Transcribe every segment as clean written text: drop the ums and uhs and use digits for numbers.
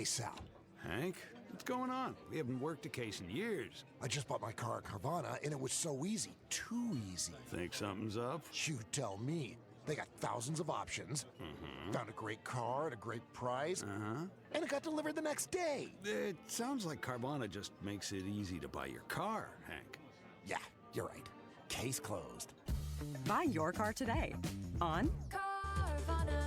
Hey, Sal. Hank, what's going on? We haven't worked a case in years. I just bought my car at Carvana, and it was so easy. Too easy. Think something's up? You tell me. They got thousands of options. Found a great car at a great price. And it got delivered the next day. It sounds like Carvana just makes it easy to buy your car, Hank. Yeah, you're right. Case closed. Buy your car today on Carvana.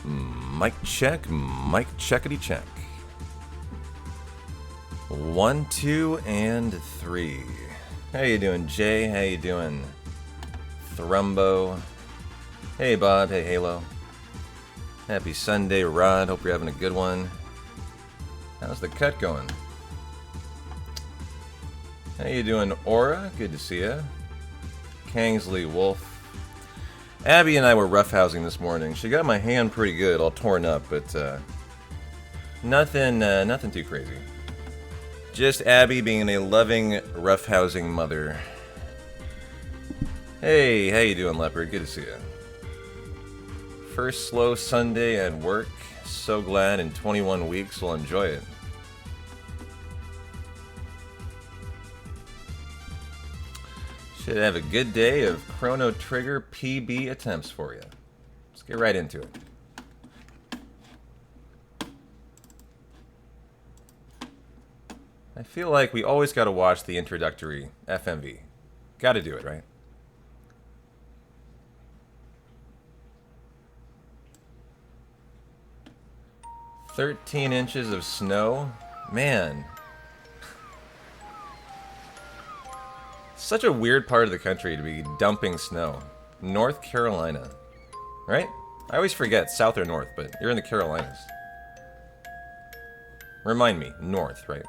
Mic checkity check. 1, 2, and 3. How you doing, Jay? How you doing, Thrumbo? Hey, Bob. Hey, Halo. Happy Sunday, Rod. Hope you're having a good one. How's the cut going? How you doing, Aura? Good to see ya. Kingsley Wolf. Abby and I were roughhousing this morning. She got my hand pretty good, all torn up, but nothing too crazy. Just Abby being a loving, roughhousing mother. Hey, how you doing, Leopard? Good to see you. First slow Sunday at work. So glad in 21 weeks we'll enjoy it. Should have a good day of Chrono Trigger PB attempts for you. Let's get right into it. I feel like we always gotta watch the introductory FMV. Gotta do it, right? "13 inches of snow? Man. Such a weird part of the country to be dumping snow. North Carolina. Right? I always forget south or north, but you're in the Carolinas. Remind me, north, right?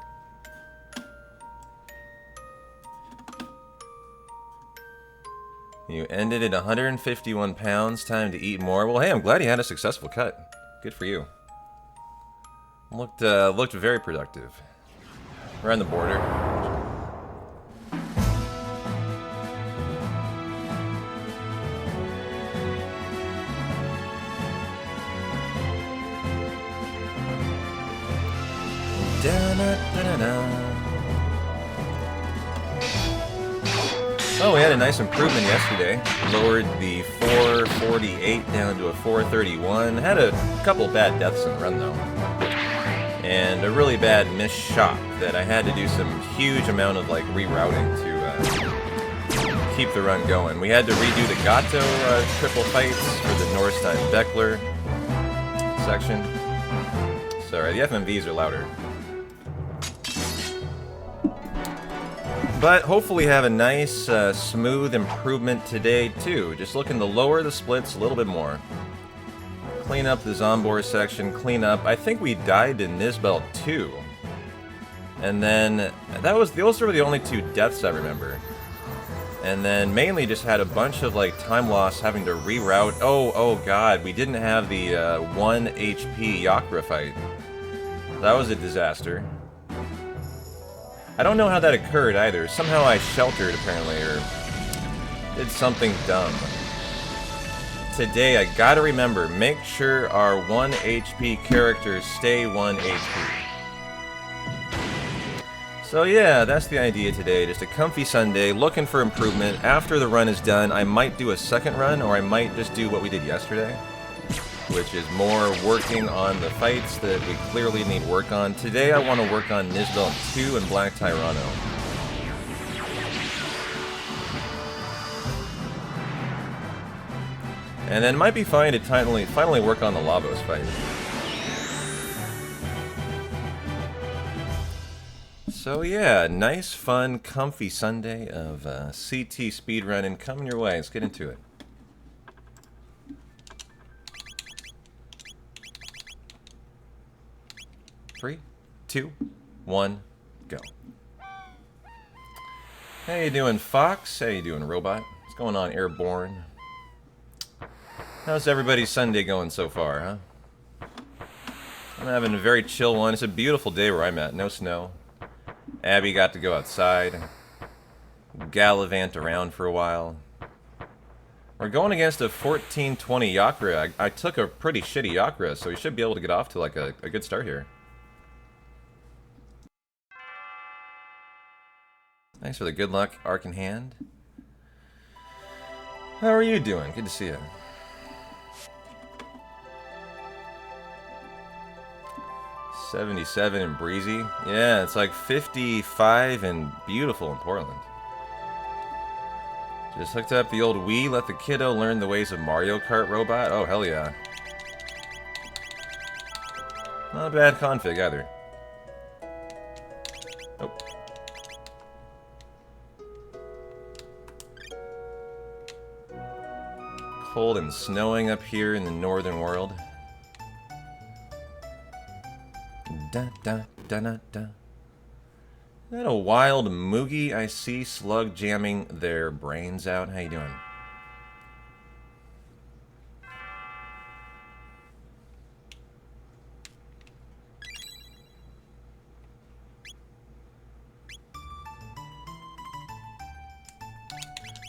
You ended at 151 pounds. Time to eat more. Well, hey, I'm glad you had a successful cut. Good for you. Looked very productive. Around the border. Oh, we had a nice improvement yesterday. Lowered the 448 down to a 431. Had a couple bad deaths in the run, though. And a really bad missed shot that I had to do some huge amount of like rerouting to keep the run going. We had to redo the Gato triple fights for the Norstein Beckler section. Sorry, the FMVs are louder. But hopefully have a nice, smooth improvement today, too. Just looking to lower the splits a little bit more. Clean up the Zombor section, clean up. I think we died to Nisbel, too. And then, those were the only 2 deaths I remember. And then mainly just had a bunch of, like, time loss having to reroute. Oh god, we didn't have the 1 HP Yakra fight. That was a disaster. I don't know how that occurred either. Somehow I sheltered, apparently, or did something dumb. Today, I gotta remember, make sure our 1 HP characters stay 1 HP. So yeah, that's the idea today. Just a comfy Sunday, looking for improvement. After the run is done, I might do a second run, or I might just do what we did yesterday, which is more working on the fights that we clearly need work on. Today I want to work on Nisbel 2 and Black Tyranno. And then might be fine to finally work on the Lavos fight. So yeah, nice, fun, comfy Sunday of CT speedrunning coming your way. Let's get into it. Three, 2, 1, go. How you doing, Fox? How you doing, Robot? What's going on, Airborne? How's everybody's Sunday going so far, huh? I'm having a very chill one. It's a beautiful day where I'm at. No snow. Abby got to go outside, gallivant around for a while. We're going against a 1420 Yakra. I took a pretty shitty Yakra, so we should be able to get off to like a good start here. Thanks for the good luck, Arc in hand. How are you doing? Good to see you. $77 and breezy. Yeah, it's like 55 and beautiful in Portland. Just hooked up the old Wii, let the kiddo learn the ways of Mario Kart, Robot. Oh, hell yeah. Not a bad config either. Oh. Cold and snowing up here in the northern world. Da da da da da. Is that a wild moogie I see? Slug jamming their brains out. How you doing?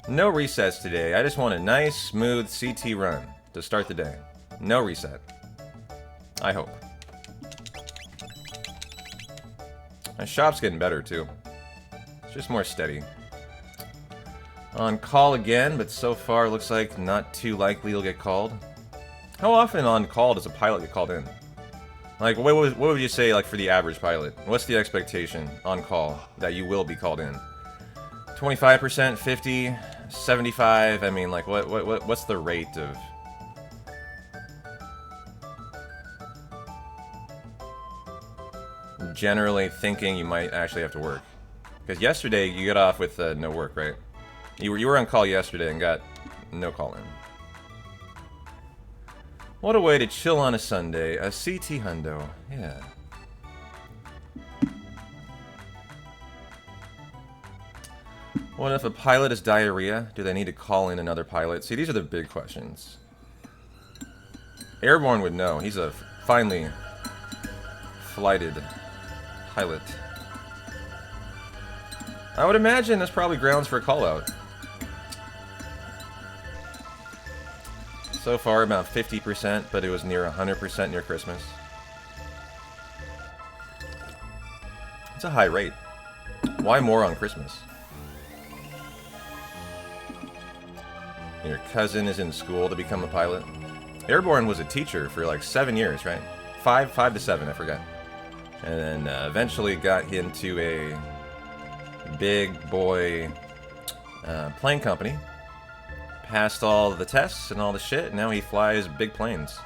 No resets today. I just want a nice, smooth CT run to start the day. No reset. I hope. My shop's getting better, too. It's just more steady. On call again, but so far looks like not too likely you'll get called. How often on call does a pilot get called in? Like, what would you say, like, for the average pilot? What's the expectation on call that you will be called in? 25%, 50, 75? I mean, like, what's the rate of... generally thinking you might actually have to work? Because yesterday you got off with no work, right? You were on call yesterday and got no call in. What a way to chill on a Sunday. A CT hundo. Yeah. What if a pilot has diarrhea? Do they need to call in another pilot? See, these are the big questions. Airborne would know. He's a finely flighted pilot. I would imagine there's probably grounds for a call-out. So far, about 50%, but it was near 100% near Christmas. It's a high rate. Why more on Christmas? Your cousin is in school to become a pilot. Airborne was a teacher for like 7 years, right? 5 to 7, I forgot. And then eventually got into a big boy plane company. Passed all the tests and all the shit, and now he flies big planes.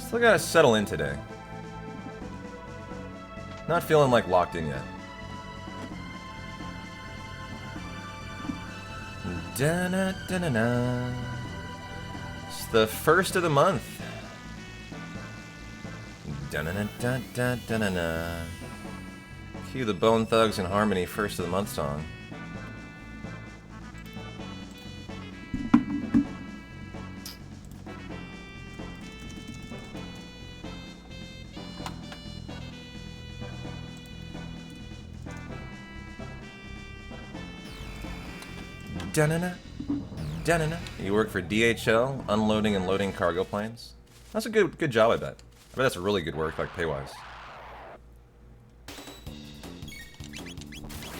Still gotta settle in today. Not feeling like locked in yet. Da-na-da-na-na. It's the first of the month. Da-na-na-da-da-da-na-na. Cue the Bone Thugs and Harmony first of the month song. Da-na-na. Da-na-na. You work for DHL, unloading and loading cargo planes? That's a good job, I bet. I bet that's really good work, like, pay-wise.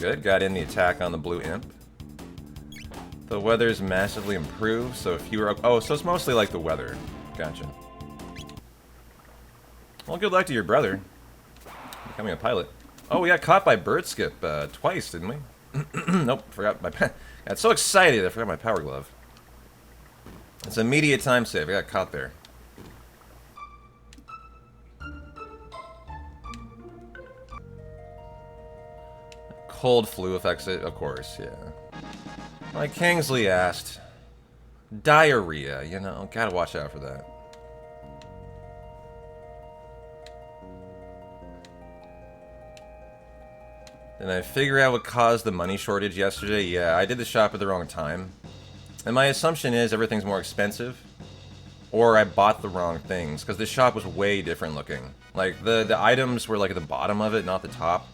Good, got in the attack on the blue imp. The weather's massively improved, so fewer... Oh, so it's mostly like the weather. Gotcha. Well, good luck to your brother. Becoming a pilot. Oh, we got caught by bird skip twice, didn't we? Nope, forgot my... Got so excited I forgot my power glove. It's immediate time save. I got caught there. Cold flu affects it, of course, yeah. Like Kingsley asked, diarrhea, you know, gotta watch out for that. Did I figure out what caused the money shortage yesterday? Yeah, I did the shop at the wrong time. And my assumption is everything's more expensive. Or I bought the wrong things, because the shop was way different looking. Like, the items were like at the bottom of it, not the top.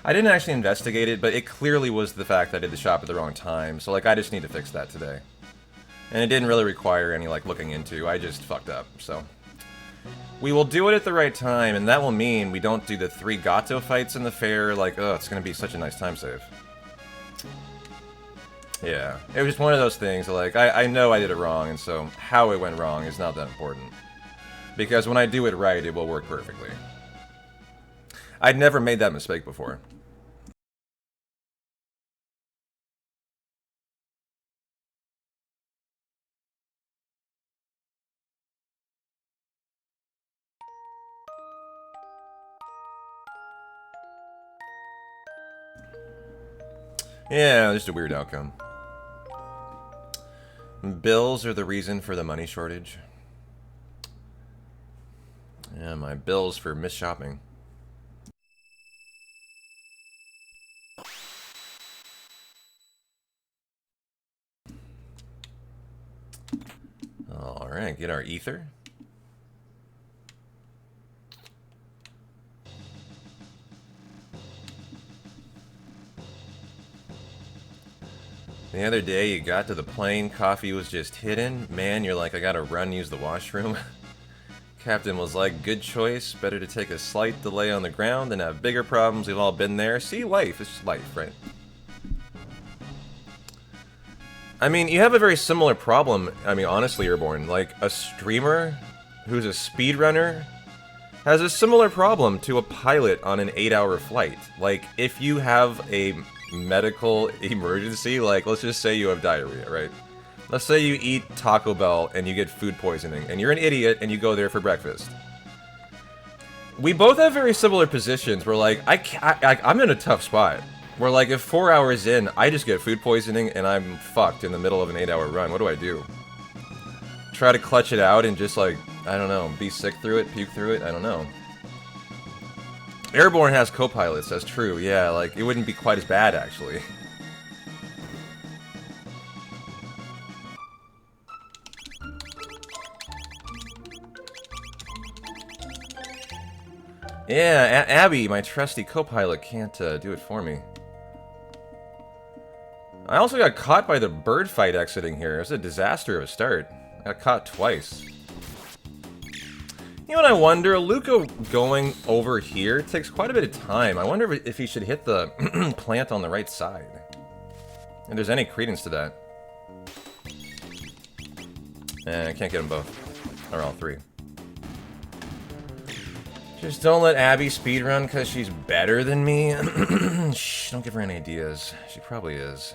I didn't actually investigate it, but it clearly was the fact that I did the shop at the wrong time. So, like, I just need to fix that today. And it didn't really require any, like, looking into. I just fucked up, so... We will do it at the right time, and that will mean we don't do the 3 Gato fights in the fair. Like, oh, it's gonna be such a nice time save. Yeah, it was just one of those things, like, I know I did it wrong, and so how it went wrong is not that important. Because when I do it right, it will work perfectly. I'd never made that mistake before. Yeah, just a weird outcome. Bills are the reason for the money shortage. Yeah, my bills for missed shopping. Alright, get our ether. The other day you got to the plane, coffee was just hidden. Man, you're like, I gotta run, use the washroom. Captain was like, good choice, better to take a slight delay on the ground than have bigger problems, we've all been there. See, life, it's just life, right? I mean, you have a very similar problem, I mean, honestly, Airborne. Like, a streamer who's a speedrunner has a similar problem to a pilot on an 8-hour flight. Like, if you have a medical emergency, like, let's just say you have diarrhea, right? Let's say you eat Taco Bell and you get food poisoning, and you're an idiot and you go there for breakfast. We both have very similar positions. We're like, I'm in a tough spot. We're like, if 4 hours in, I just get food poisoning and I'm fucked in the middle of an 8-hour run, what do I do? Try to clutch it out and just like, I don't know, be sick through it, puke through it, I don't know. Airborne has co-pilots, that's true, yeah, like, it wouldn't be quite as bad, actually. Yeah, Abby, my trusty co-pilot, can't do it for me. I also got caught by the bird fight exiting here. It was a disaster of a start. I got caught twice. You know what I wonder? Luca going over here takes quite a bit of time. I wonder if he should hit the plant on the right side. If there's any credence to that. I can't get them both. Or all three. Just don't let Abby speedrun because she's better than me. Shh, don't give her any ideas. She probably is.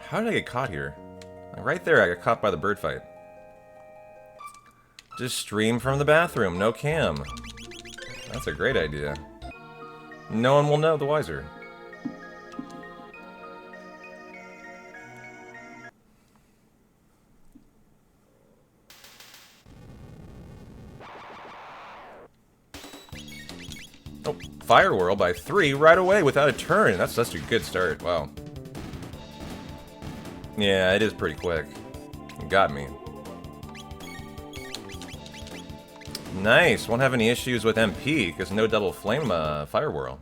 How did I get caught here? Right there, I got caught by the bird fight. Just stream from the bathroom, no cam. That's a great idea. No one will know the wiser. Oh, Fire Whirl by 3 right away without a turn. That's such a good start. Wow. Yeah, it is pretty quick. It got me. Nice. Won't have any issues with MP because no double flame Fire Whirl.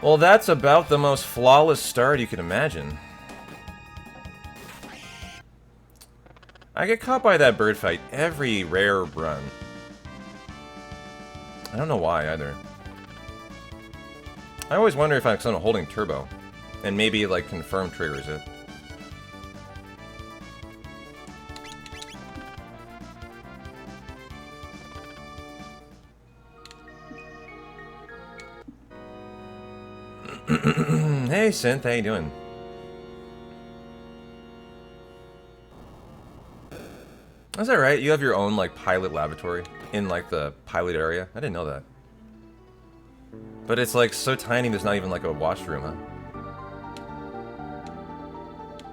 Well, that's about the most flawless start you can imagine. I get caught by that bird fight every rare run. I don't know why either. I always wonder if I'm holding turbo. And maybe, like, confirm triggers it. Hey, Synth, how you doing? Is that right? You have your own, like, pilot lavatory in, like, the pilot area? I didn't know that. But it's, like, so tiny there's not even, like, a washroom, huh?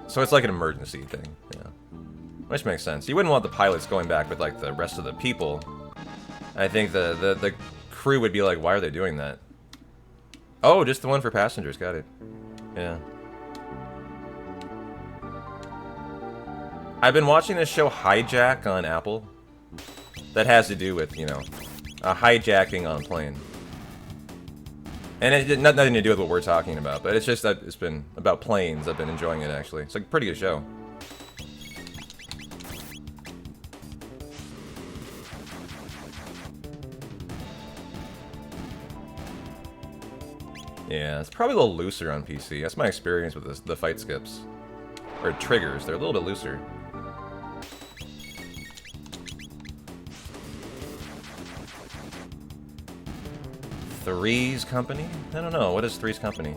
So it's like an emergency thing, yeah. Which makes sense. You wouldn't want the pilots going back with, like, the rest of the people. I think the crew would be like, why are they doing that? Oh, just the one for passengers, got it. Yeah. I've been watching this show Hijack on Apple. That has to do with, you know, hijacking on a plane. And it had nothing to do with what we're talking about, but it's just that it's been about planes. I've been enjoying it, actually. It's like a pretty good show. Yeah, it's probably a little looser on PC. That's my experience with the fight skips. Or triggers, they're a little bit looser. Three's Company? I don't know. What is Three's Company?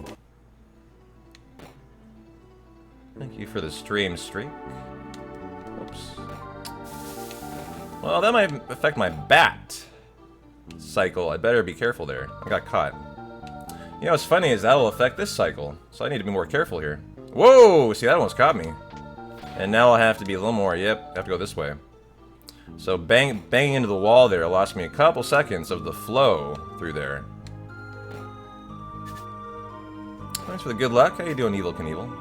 Thank you for the stream streak. Oops. Well, that might affect my bat cycle. I better be careful there. I got caught. You know what's funny is that'll affect this cycle, so I need to be more careful here. Whoa! See, that almost caught me. And now I'll have to be a little more, yep, have to go this way. So banging into the wall there lost me a couple seconds of the flow through there. Thanks for the good luck. How you doing, Evil Knievel?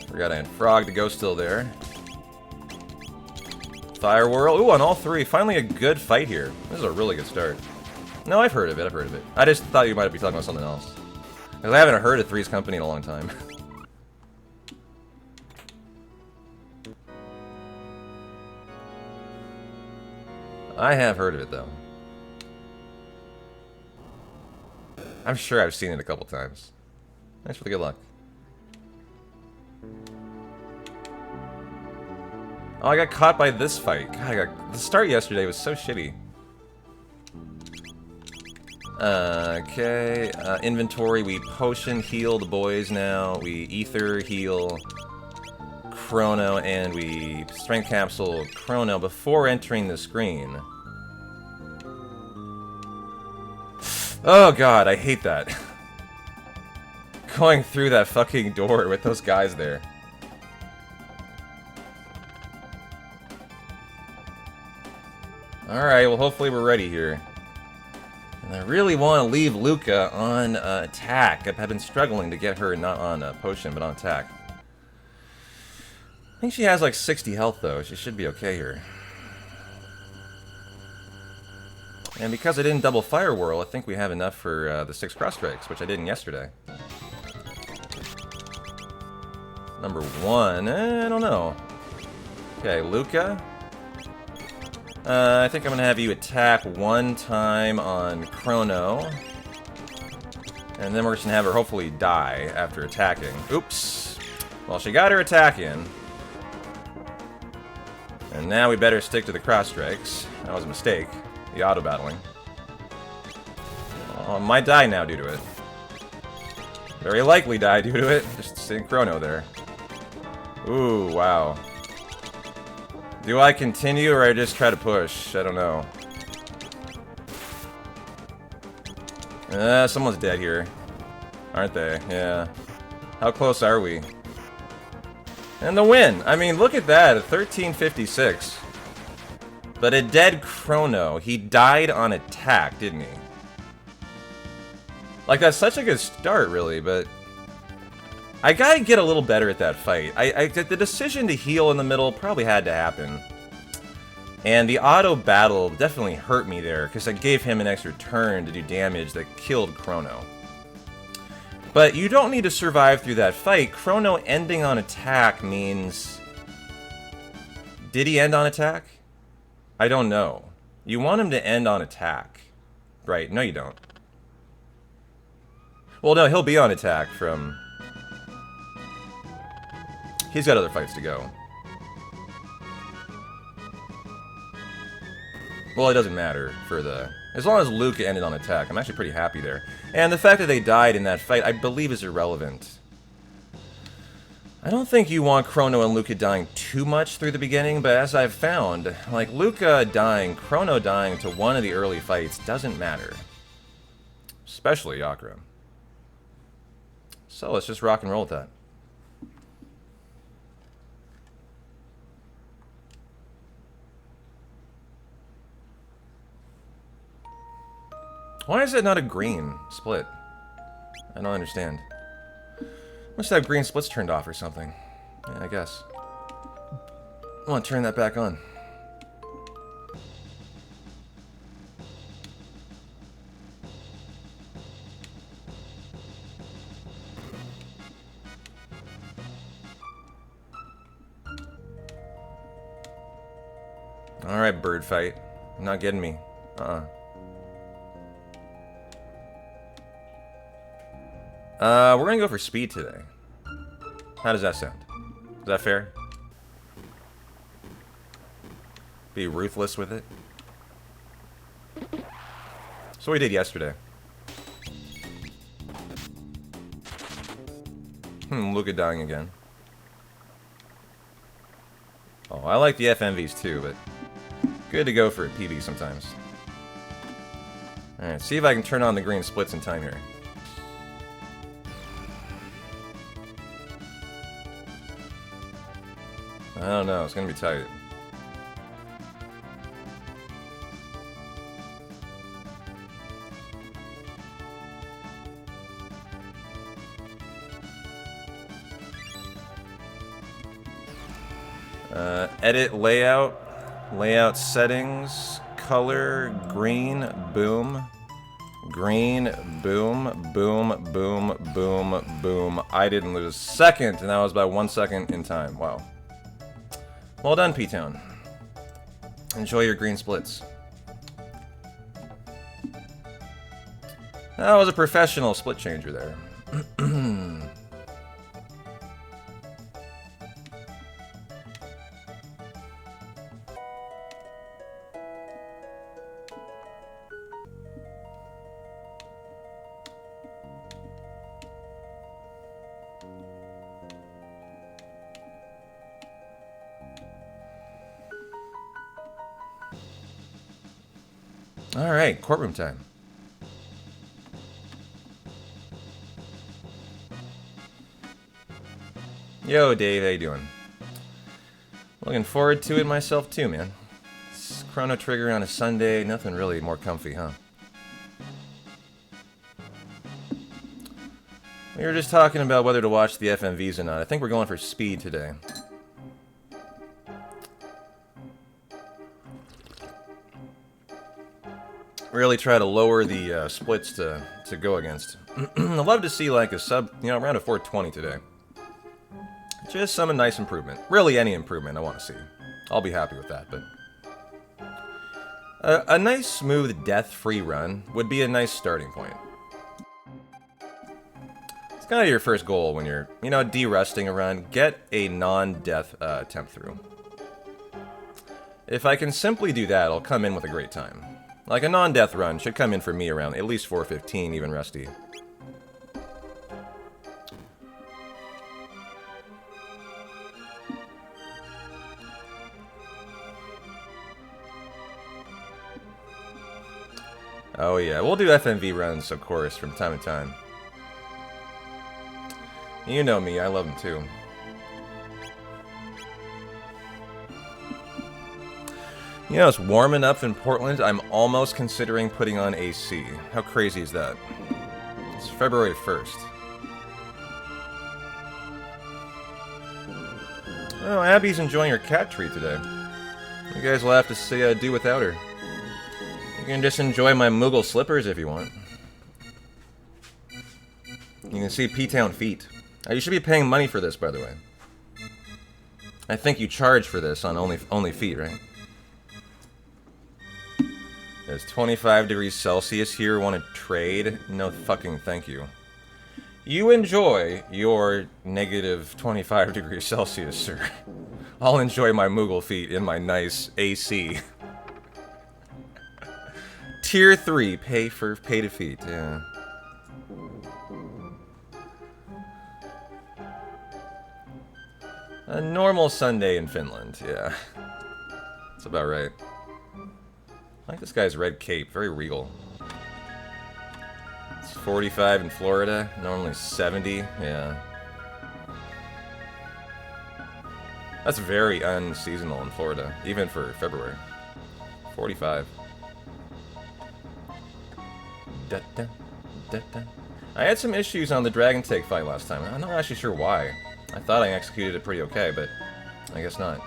Forgot I had Frog to go still there. Fire Whirl. Ooh, on all three. Finally a good fight here. This is a really good start. No, I've heard of it. I've heard of it. I just thought you might be talking about something else. Because I haven't heard of Three's Company in a long time. I have heard of it, though. I'm sure I've seen it a couple times. Thanks for the good luck. Oh, I got caught by this fight. God, the start yesterday was so shitty. Okay, inventory, we potion heal the boys now, we ether heal Chrono, and we strength capsule Chrono before entering the screen. Oh god, I hate that. Going through that fucking door with those guys there. Alright, well hopefully we're ready here. And I really want to leave Luca on attack. I've been struggling to get her not on potion, but on attack. I think she has like 60 health though. She should be okay here. And because I didn't double Fire Whirl, I think we have enough for the 6 cross strikes, which I didn't yesterday. Number 1, I don't know. Okay, Luca. I think I'm gonna have you attack 1 time on Chrono. And then we're just gonna have her hopefully die after attacking. Oops. Well, she got her attack in. And now we better stick to the cross strikes. That was a mistake. The auto battling. Oh, might die now due to it. Very likely die due to it. Just seeing Chrono there. Ooh, wow. Do I continue or I just try to push? I don't know. Someone's dead here. Aren't they? Yeah. How close are we? And the win! I mean, look at that. 1356. But a dead Chrono. He died on attack, didn't he? Like, that's such a good start, really, but... I gotta get a little better at that fight. The decision to heal in the middle probably had to happen. And the auto battle definitely hurt me there, because I gave him an extra turn to do damage that killed Chrono. But you don't need to survive through that fight. Chrono ending on attack means... Did he end on attack? I don't know. You want him to end on attack. Right, no you don't. Well, no, he'll be on attack from... He's got other fights to go. Well, it doesn't matter for the... As long as Luke ended on attack, I'm actually pretty happy there. And the fact that they died in that fight, I believe is irrelevant. I don't think you want Chrono and Luca dying too much through the beginning, but as I've found, like Luca dying, Chrono dying to one of the early fights doesn't matter. Especially Yakra. So let's just rock and roll with that. Why is it not a green split? I don't understand. Must have green splits turned off or something. Yeah, I guess. I want to turn that back on. Alright, bird fight. You're not getting me. We're gonna go for speed today. How does that sound? Is that fair? Be ruthless with it? That's what we did yesterday. Luca dying again. Oh, I like the FMVs too, but good to go for a PB sometimes. Alright, see if I can turn on the green splits in time here. I don't know, it's gonna be tight. Edit layout settings, color, green, boom, boom, boom, boom, boom, boom. I didn't lose a second, and that was by 1 second in time. Wow. Well done, P-Town. Enjoy your green splits. That was a professional split changer there. Alright, courtroom time. Yo, Dave, how you doing? Looking forward to it myself too, man. It's Chrono Trigger on a Sunday, nothing really more comfy, huh? We were just talking about whether to watch the FMVs or not. I think we're going for speed today. Really try to lower the splits to go against. I'd love to see like a sub, around a 420 today. Just some nice improvement. Really any improvement I want to see. I'll be happy with that, but... a nice smooth death-free run would be a nice starting point. It's kind of your first goal when you're, de-rusting a run. Get a non-death attempt through. If I can simply do that, I'll come in with a great time. Like a non-death run should come in for me around at least 415, even rusty. Oh yeah, we'll do FMV runs, of course, from time to time. You know me, I love them too. It's warming up in Portland. I'm almost considering putting on AC. How crazy is that? It's February 1st. Oh, Abby's enjoying her cat treat today. You guys will have to say do without her. You can just enjoy my Moogle slippers if you want. You can see P-Town feet. You should be paying money for this, by the way. I think you charge for this on Only Feet, right? It's 25 degrees Celsius here. Want to trade? No fucking thank you. You enjoy your negative 25 degrees Celsius, sir. I'll enjoy my Moogle feet in my nice AC. Tier 3, pay to feet, yeah. A normal Sunday in Finland, yeah. That's about right. I like this guy's red cape, very regal. It's 45 in Florida, normally 70, yeah. That's very unseasonal in Florida, even for February. 45. Da, da, da, da. I had some issues on the Dragon Take fight last time. I'm not actually sure why. I thought I executed it pretty okay, but I guess not.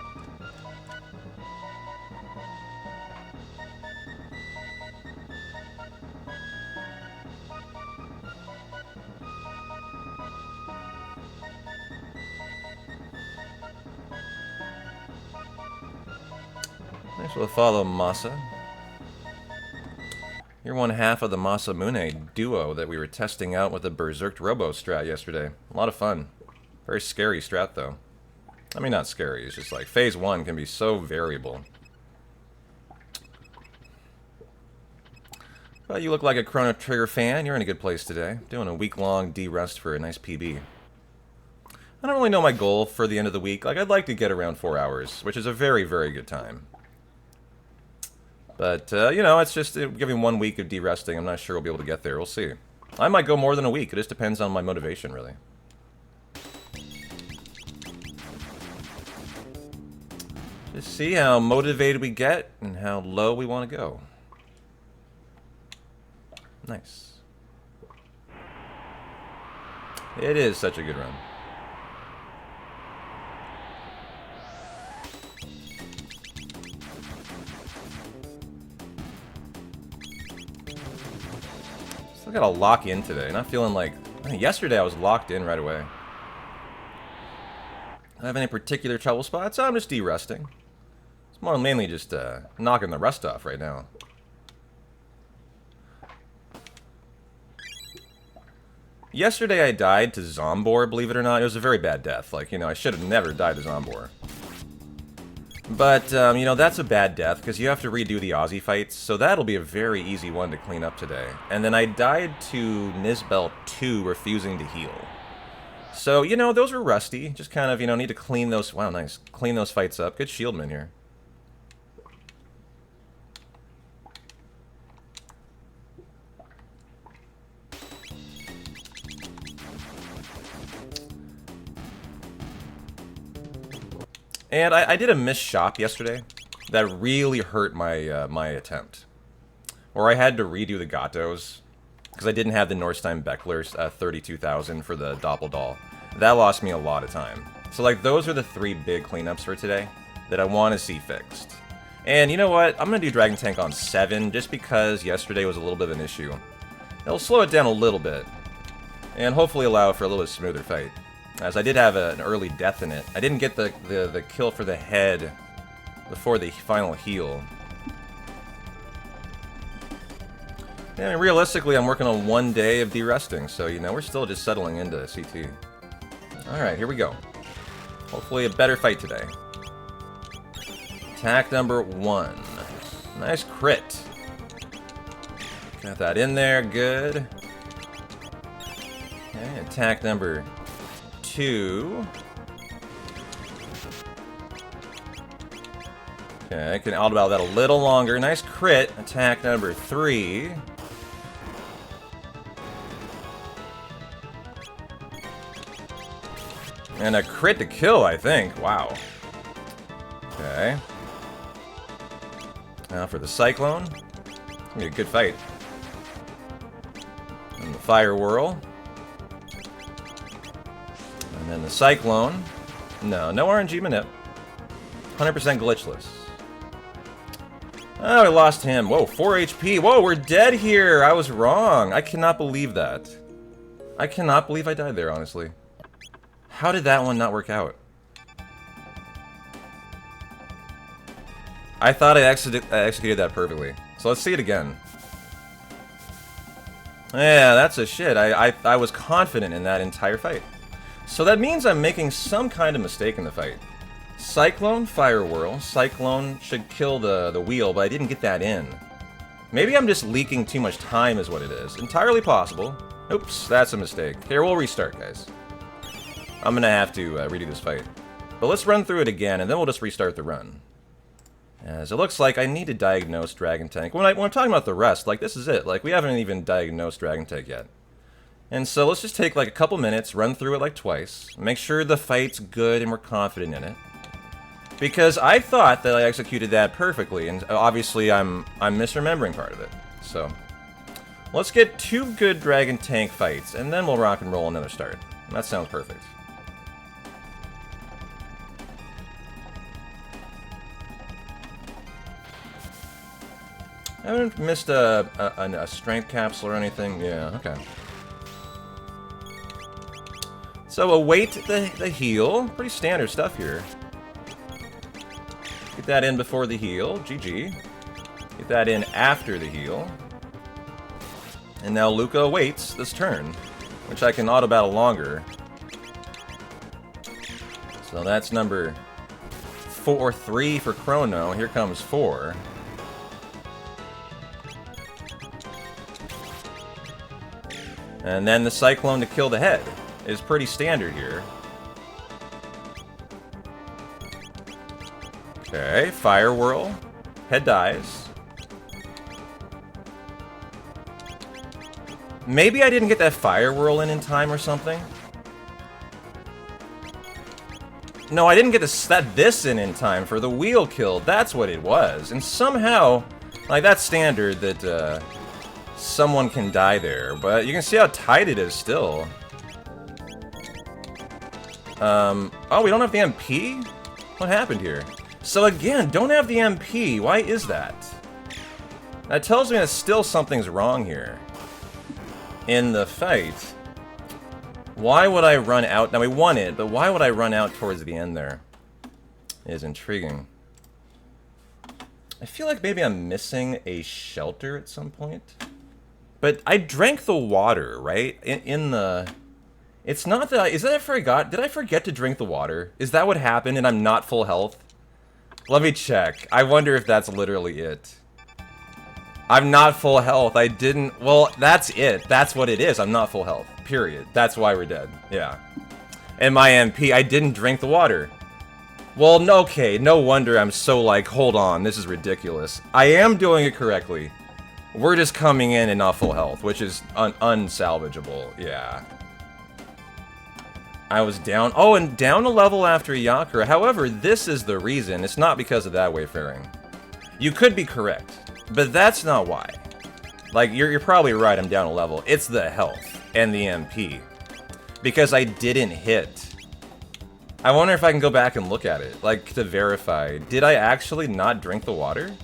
Thanks for the follow, Masa. You're one half of the Masamune duo that we were testing out with the Berserked Robo strat yesterday. A lot of fun. Very scary strat, though. I mean, not scary. It's just like, Phase 1 can be so variable. Well, you look like a Chrono Trigger fan. You're in a good place today. Doing a week-long D-rust for a nice PB. I don't really know my goal for the end of the week. Like, I'd like to get around 4 hours, which is a very, very good time. But, you know, it's just giving 1 week of de-resting. I'm not sure we'll be able to get there. We'll see. I might go more than a week. It just depends on my motivation, really. Just see how motivated we get and how low we want to go. Nice. It is such a good run. Still gotta lock in today. Not feeling like... I mean, yesterday I was locked in right away. I have any particular trouble spots? I'm just de-resting. It's more mainly just knocking the rust off right now. Yesterday I died to Zombor, believe it or not. It was a very bad death. Like, you know, I should have never died to Zombor. But, you know, that's a bad death because you have to redo the Aussie fights. So that'll be a very easy one to clean up today. And then I died to Nisbel 2 refusing to heal. So, you know, those were rusty. Just kind of, you know, need to clean those... Wow, nice. Clean those fights up. Good shieldman here. And I did a missed shop yesterday that really hurt my my attempt. Or I had to redo the Gatos because I didn't have the Norstein Beckler's 32,000 for the Doppeldoll. That lost me a lot of time. So like those are the 3 big cleanups for today that I want to see fixed. And you know what? I'm going to do Dragon Tank on 7 just because yesterday was a little bit of an issue. It'll slow it down a little bit and hopefully allow for a little bit smoother fight. As I did have an early death in it. I didn't get the kill for the head before the final heal. Yeah, I mean, realistically, I'm working on 1 day of de-resting, so, you know, we're still just settling into CT. Alright, here we go. Hopefully a better fight today. Attack number 1. Nice crit. Got that in there, good. Okay, attack number 2. Okay, I can auto-battle that a little longer. Nice crit. Attack number 3. And a crit to kill, I think. Wow. Okay. Now for the Cyclone. It's gonna be a good fight. And the Fire Whirl. And then the Cyclone. No RNG Manip. 100% glitchless. Oh, we lost him. Whoa, 4 HP. Whoa, we're dead here. I was wrong. I cannot believe that. I cannot believe I died there, honestly. How did that one not work out? I thought I executed that perfectly. So let's see it again. Yeah, that's a shit. I was confident in that entire fight. So that means I'm making some kind of mistake in the fight. Cyclone, Fire Whirl. Cyclone should kill the wheel, but I didn't get that in. Maybe I'm just leaking too much time is what it is. Entirely possible. Oops, that's a mistake. Here, we'll restart, guys. I'm gonna have to redo this fight. But let's run through it again, and then we'll just restart the run. As it looks like I need to diagnose Dragon Tank. When I'm talking about the rest, like, this is it. Like, we haven't even diagnosed Dragon Tank yet. And so let's just take, like, a couple minutes, run through it, like, twice. Make sure the fight's good and we're confident in it. Because I thought that I executed that perfectly, and obviously I'm misremembering part of it. So, let's get 2 good Dragon Tank fights, and then we'll rock and roll another start. That sounds perfect. I haven't missed a strength capsule or anything. Yeah, okay. So await the heal. Pretty standard stuff here. Get that in before the heal. GG. Get that in after the heal. And now Luca awaits this turn, which I can auto-battle longer. So that's number 3 for Chrono. Here comes 4. And then the Cyclone to kill the head is pretty standard here. Okay, fire whirl. Head dies. Maybe I didn't get that fire whirl in time or something. No, I didn't get this in time for the wheel kill. That's what it was. And somehow, like, that's standard that someone can die there. But you can see how tight it is still. Oh, we don't have the MP? What happened here? So again, don't have the MP. Why is that? That tells me that still something's wrong here. In the fight. Why would I run out? Now, we won it, but why would I run out towards the end there? It is intriguing. I feel like maybe I'm missing a shelter at some point. But I drank the water, right? In the... It's not that I... Is that I forgot? Did I forget to drink the water? Is that what happened and I'm not full health? Let me check. I wonder if that's literally it. I'm not full health. I didn't... Well, that's it. That's what it is. I'm not full health. Period. That's why we're dead. Yeah. And my MP, I didn't drink the water. Well, no, okay. No wonder I'm so like, hold on. This is ridiculous. I am doing it correctly. We're just coming in and not full health, which is unsalvageable. Yeah. I was down... Oh, and down a level after Yakura. However, this is the reason. It's not because of that wayfaring. You could be correct, but that's not why. Like, you're probably right, I'm down a level. It's the health and the MP. Because I didn't hit. I wonder if I can go back and look at it, like, to verify. Did I actually not drink the water?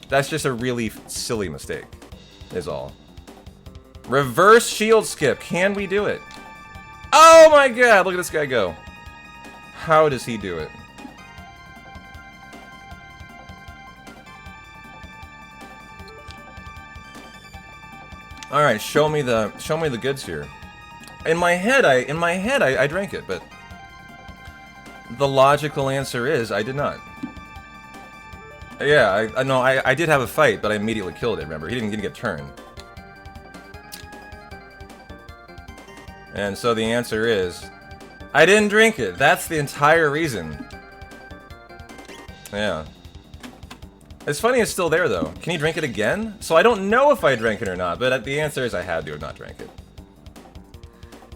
That's just a really silly mistake, is all. Reverse shield skip. Can we do it? Oh my god, look at this guy go. How does he do it? All right, show me the goods here. In my head I drank it, but the logical answer is I did not. Yeah, I did have a fight, but I immediately killed it. Remember, he didn't get turned. And so the answer is, I didn't drink it. That's the entire reason. Yeah. It's funny it's still there, though. Can you drink it again? So I don't know if I drank it or not, but the answer is I had to have not drank it.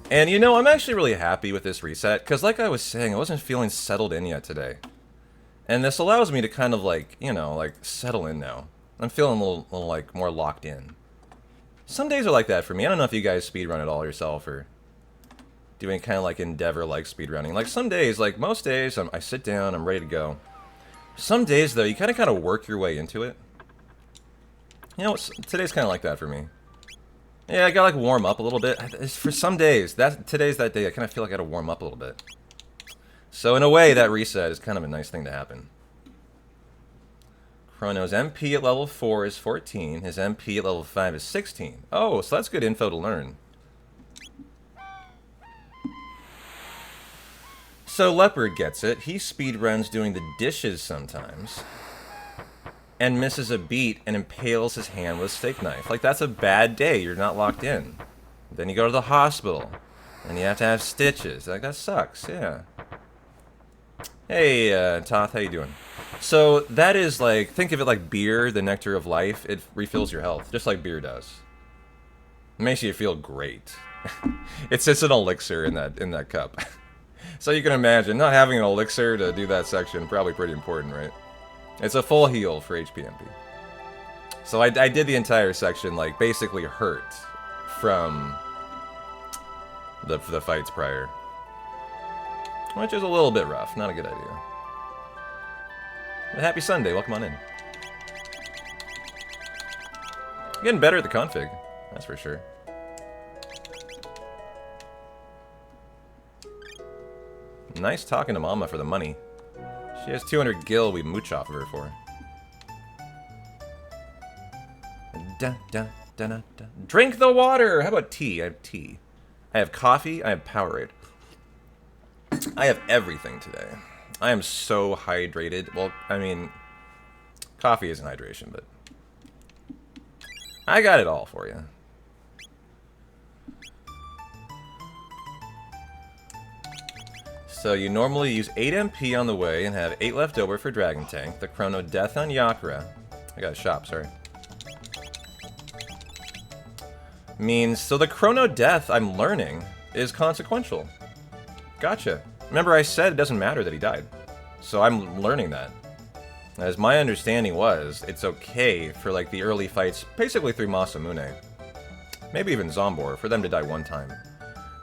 And you know, I'm actually really happy with this reset, because like I was saying, I wasn't feeling settled in yet today. And this allows me to kind of like, you know, like settle in now. I'm feeling a little like more locked in. Some days are like that for me. I don't know if you guys speedrun at all yourself or doing kind of like endeavor like speedrunning. Like some days, like most days, I sit down, I'm ready to go. Some days though, you kind of work your way into it. You know, today's kind of like that for me. Yeah, I gotta like warm up a little bit. For some days, today's that day, I kind of feel like I gotta warm up a little bit. So in a way, that reset is kind of a nice thing to happen. Chrono's MP at level 4 is 14. His MP at level 5 is 16. Oh, so that's good info to learn. So Leopard gets it. He speedruns doing the dishes sometimes. And misses a beat and impales his hand with a steak knife. Like, that's a bad day. You're not locked in. Then you go to the hospital. And you have to have stitches. Like, that sucks. Yeah. Hey, Toth, how you doing? So, that is like, think of it like beer, the nectar of life. It refills your health, just like beer does. It makes you feel great. It's just an elixir in that cup. So you can imagine, not having an elixir to do that section, probably pretty important, right? It's a full heal for HPMP. So I did the entire section, like, basically hurt from the fights prior. Which is a little bit rough, not a good idea. But happy Sunday, welcome on in. Getting better at the config, that's for sure. Nice talking to Mama for the money. She has 200 gil we mooch off of her for. Dun, dun, dun, dun, dun. Drink the water! How about tea? I have tea. I have coffee. I have Powerade. I have everything today. I am so hydrated. Well, I mean, coffee isn't hydration, but I got it all for you. So you normally use 8 MP on the way and have 8 left over for Dragon Tank. The Chrono Death on Yakra. I got a shop, sorry. Means, so the Chrono Death I'm learning is consequential. Gotcha. Remember I said it doesn't matter that he died. So I'm learning that. As my understanding was, it's okay for like the early fights, basically through Masamune. Maybe even Zombor, for them to die one time.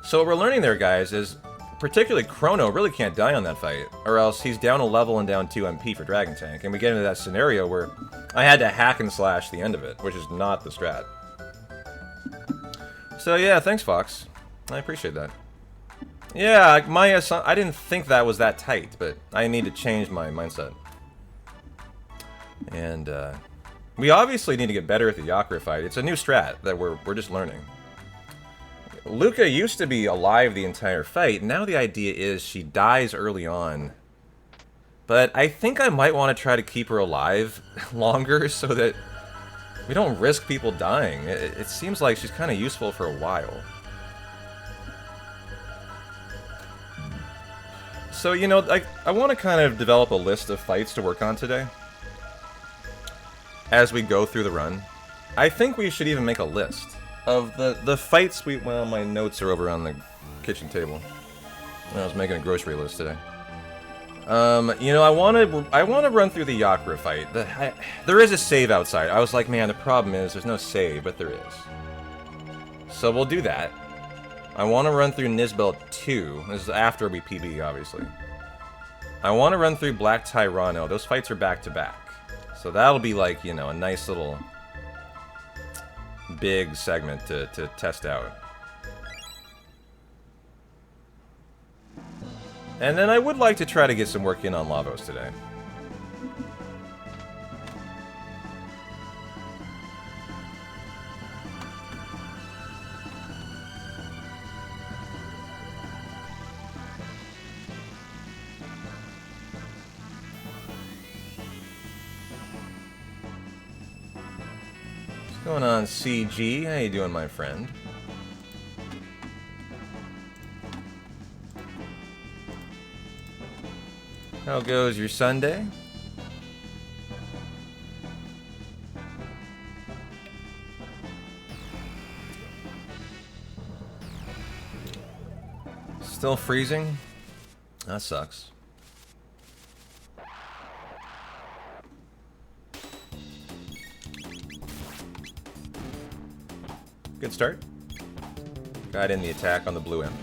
So what we're learning there, guys, is particularly Chrono really can't die on that fight, or else he's down a level and down 2 MP for Dragon Tank, and we get into that scenario where I had to hack and slash the end of it, which is not the strat. So yeah, thanks Fox. I appreciate that. Yeah, I didn't think that was that tight, but I need to change my mindset. And we obviously need to get better at the Yakra fight. It's a new strat that we're just learning. Luca used to be alive the entire fight. Now the idea is she dies early on. But I think I might want to try to keep her alive longer so that we don't risk people dying. It seems like she's kind of useful for a while. So, you know, I want to kind of develop a list of fights to work on today. As we go through the run. I think we should even make a list of the fights we... Well, my notes are over on the kitchen table. I was making a grocery list today. You know, I want to run through the Yakra fight. There is a save outside. I was like, man, the problem is there's no save, but there is. So we'll do that. I want to run through Nisbelt 2. This is after we PB, obviously. I want to run through Black Tyranno. Those fights are back to back. So that'll be like, you know, a nice little big segment to test out. And then I would like to try to get some work in on Lavos today. What's going on, CG? How you doing, my friend? How goes your Sunday? Still freezing? That sucks. Good start. Got in the attack on the blue imp.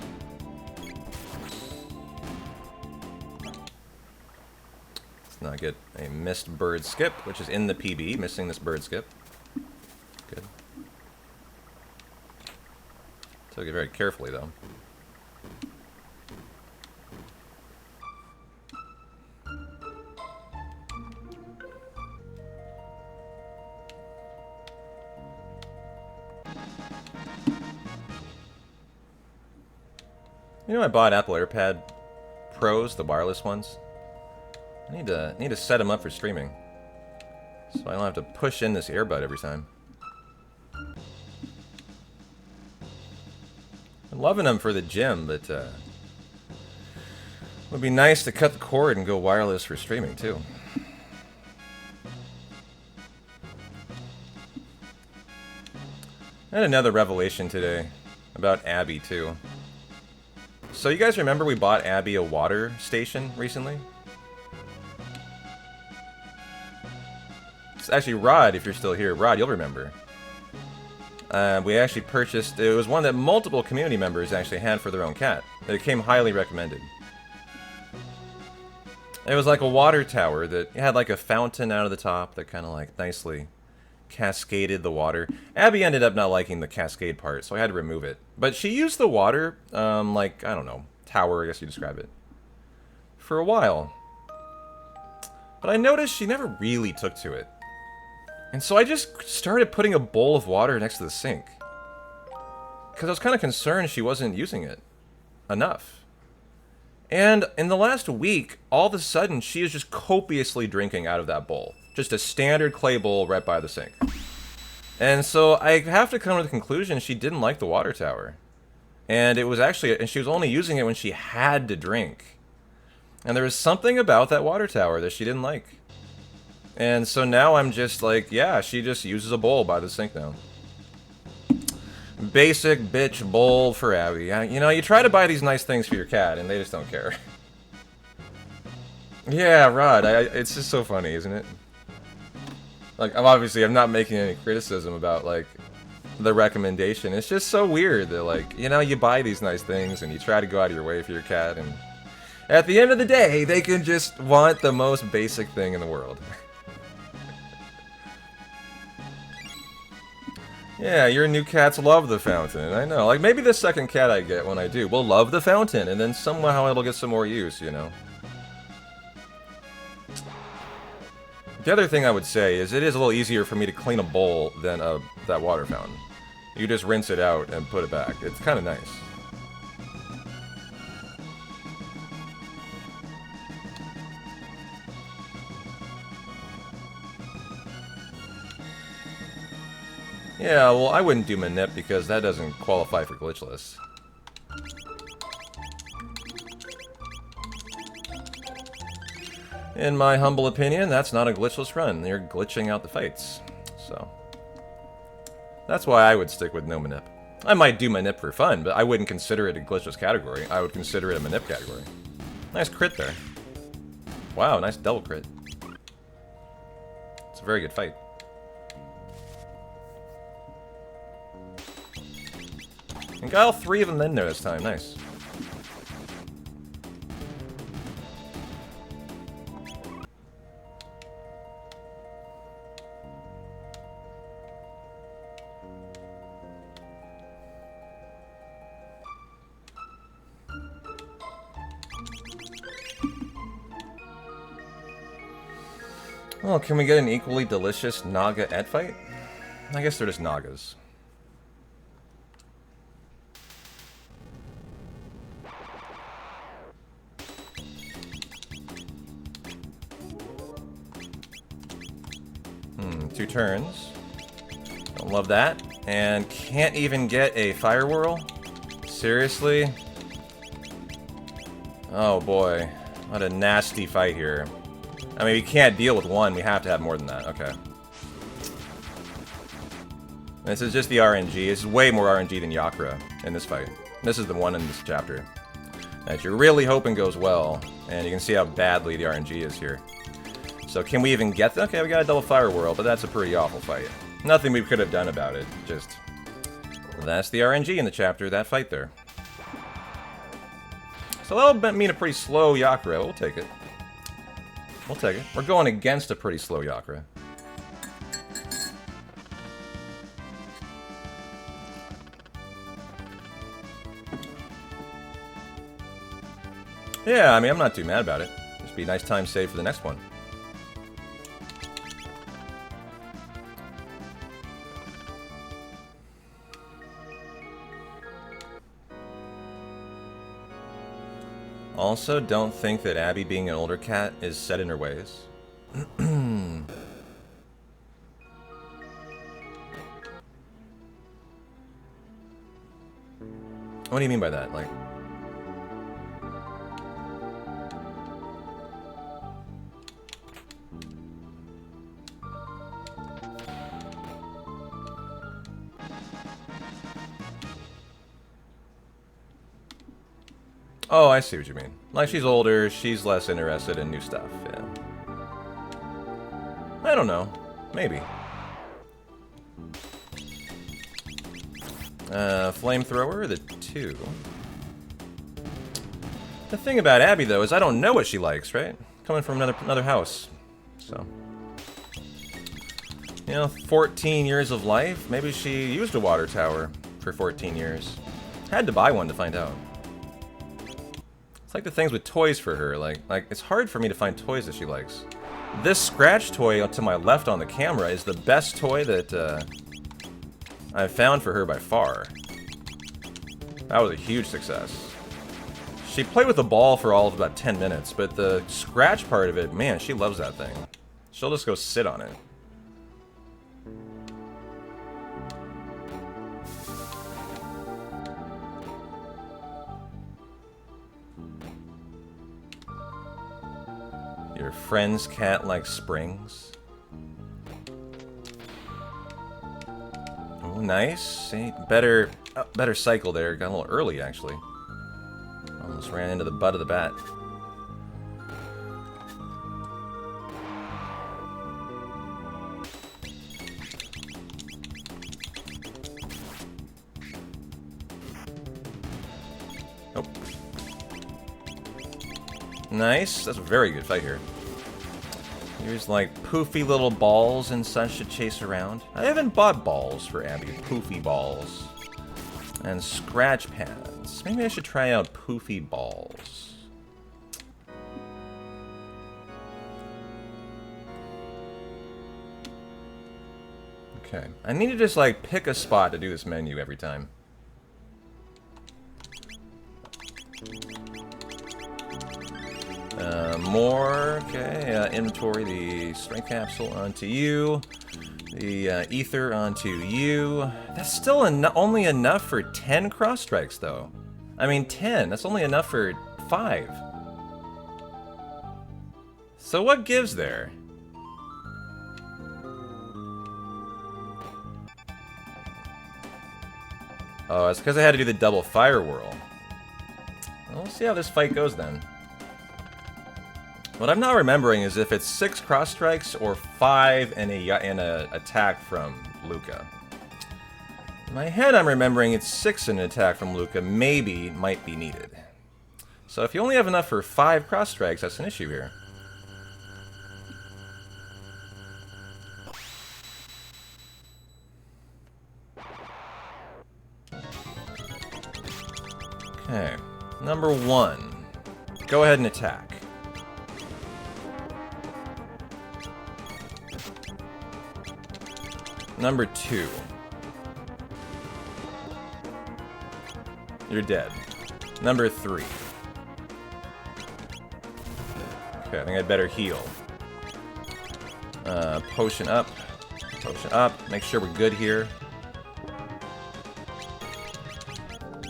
Let's not get a missed bird skip, which is in the PB, missing this bird skip. Good. Took it very carefully, though. You know, I bought Apple AirPad Pros, the wireless ones. I need to set them up for streaming, so I don't have to push in this earbud every time. I'm loving them for the gym, but it would be nice to cut the cord and go wireless for streaming too. I had another revelation today about Abby too. So you guys remember we bought Abby a water station recently? It's actually Rod, if you're still here. Rod, you'll remember. We actually purchased... It was one that multiple community members actually had for their own cat. It came highly recommended. It was like a water tower that had like a fountain out of the top that kind of like nicely cascaded the water. Abby ended up not liking the cascade part, so I had to remove it. But she used the water, like, I don't know, tower, I guess you describe it, for a while. But I noticed she never really took to it. And so I just started putting a bowl of water next to the sink. Because I was kind of concerned she wasn't using it enough. And in the last week, all of a sudden, she is just copiously drinking out of that bowl. Just a standard clay bowl right by the sink. And so I have to come to the conclusion she didn't like the water tower. And it was actually, and she was only using it when she had to drink. And there was something about that water tower that she didn't like. And so now I'm just like, yeah, she just uses a bowl by the sink now. Basic bitch bowl for Abby. You know, you try to buy these nice things for your cat, and they just don't care. Yeah, Rod, it's just so funny, isn't it? Like, I'm not making any criticism about, like, the recommendation. It's just so weird that, like, you know, you buy these nice things, and you try to go out of your way for your cat, and at the end of the day, they can just want the most basic thing in the world. Yeah, your new cats love the fountain. I know. Like, maybe the second cat I get when I do will love the fountain, and then somehow it'll get some more use, you know? The other thing I would say is it is a little easier for me to clean a bowl than that water fountain. You just rinse it out and put it back. It's kind of nice. Yeah, well, I wouldn't do Manip because that doesn't qualify for Glitchless. In my humble opinion, that's not a glitchless run. You're glitching out the fights. So, that's why I would stick with no Manip. I might do Manip for fun, but I wouldn't consider it a glitchless category. I would consider it a Manip category. Nice crit there. Wow, nice double crit. It's a very good fight. And got all three of them in there this time. Nice. Well, can we get an equally delicious Naga Ed fight? I guess they're just Nagas. Two turns. Don't love that. And can't even get a Fire Whirl? Seriously? Oh boy. What a nasty fight here. I mean, we can't deal with one. We have to have more than that. Okay. This is just the RNG. This is way more RNG than Yakra in this fight. This is the one in this chapter that you're really hoping goes well. And you can see how badly the RNG is here. So can we even get okay, we got a double Fire Whirl, but that's a pretty awful fight. Nothing we could have done about it. Just, that's the RNG in the chapter, that fight there. So that'll mean a pretty slow Yakra. We'll take it. We'll take it. We're going against a pretty slow Yakra. Yeah, I mean, I'm not too mad about it. Just be a nice time save for the next one. Also, don't think that Abby being an older cat is set in her ways. What do you mean by that? Like... Oh, I see what you mean. Like, she's older, she's less interested in new stuff, yeah. I don't know. Maybe. Flamethrower, the 2. The thing about Abby, though, is I don't know what she likes, right? Coming from another house. So... You know, 14 years of life? Maybe she used a water tower for 14 years. Had to buy one to find out. It's like the things with toys for her, like it's hard for me to find toys that she likes. This scratch toy to my left on the camera is the best toy that I've found for her by far. That was a huge success. She played with the ball for all of about 10 minutes, but the scratch part of it, man, she loves that thing. She'll just go sit on it. friend's cat likes springs. Oh, nice. See, better cycle there. Got a little early, actually. Almost ran into the butt of the bat. Nope. Nice. That's a very good fight here. Here's like poofy little balls and such to chase around. I haven't bought balls for Abby. Poofy balls. And scratch pads. Maybe I should try out poofy balls. Okay. I need to just like pick a spot to do this menu every time. More. Okay. Inventory. The strength capsule onto you. The ether onto you. That's still only enough for 10 cross strikes, though. I mean, 10. That's only enough for 5. So what gives there? Oh, it's because I had to do the double fire whirl. Well, we'll see how this fight goes then. What I'm not remembering is if it's 6 cross strikes or 5 in a attack from Luca. In my head, I'm remembering it's 6 in an attack from Luca. Maybe might be needed. So if you only have enough for 5 cross strikes, that's an issue here. Okay, number 1. Go ahead and attack. Number 2. You're dead. Number 3. Okay, I think I'd better heal. Potion up. Potion up. Make sure we're good here.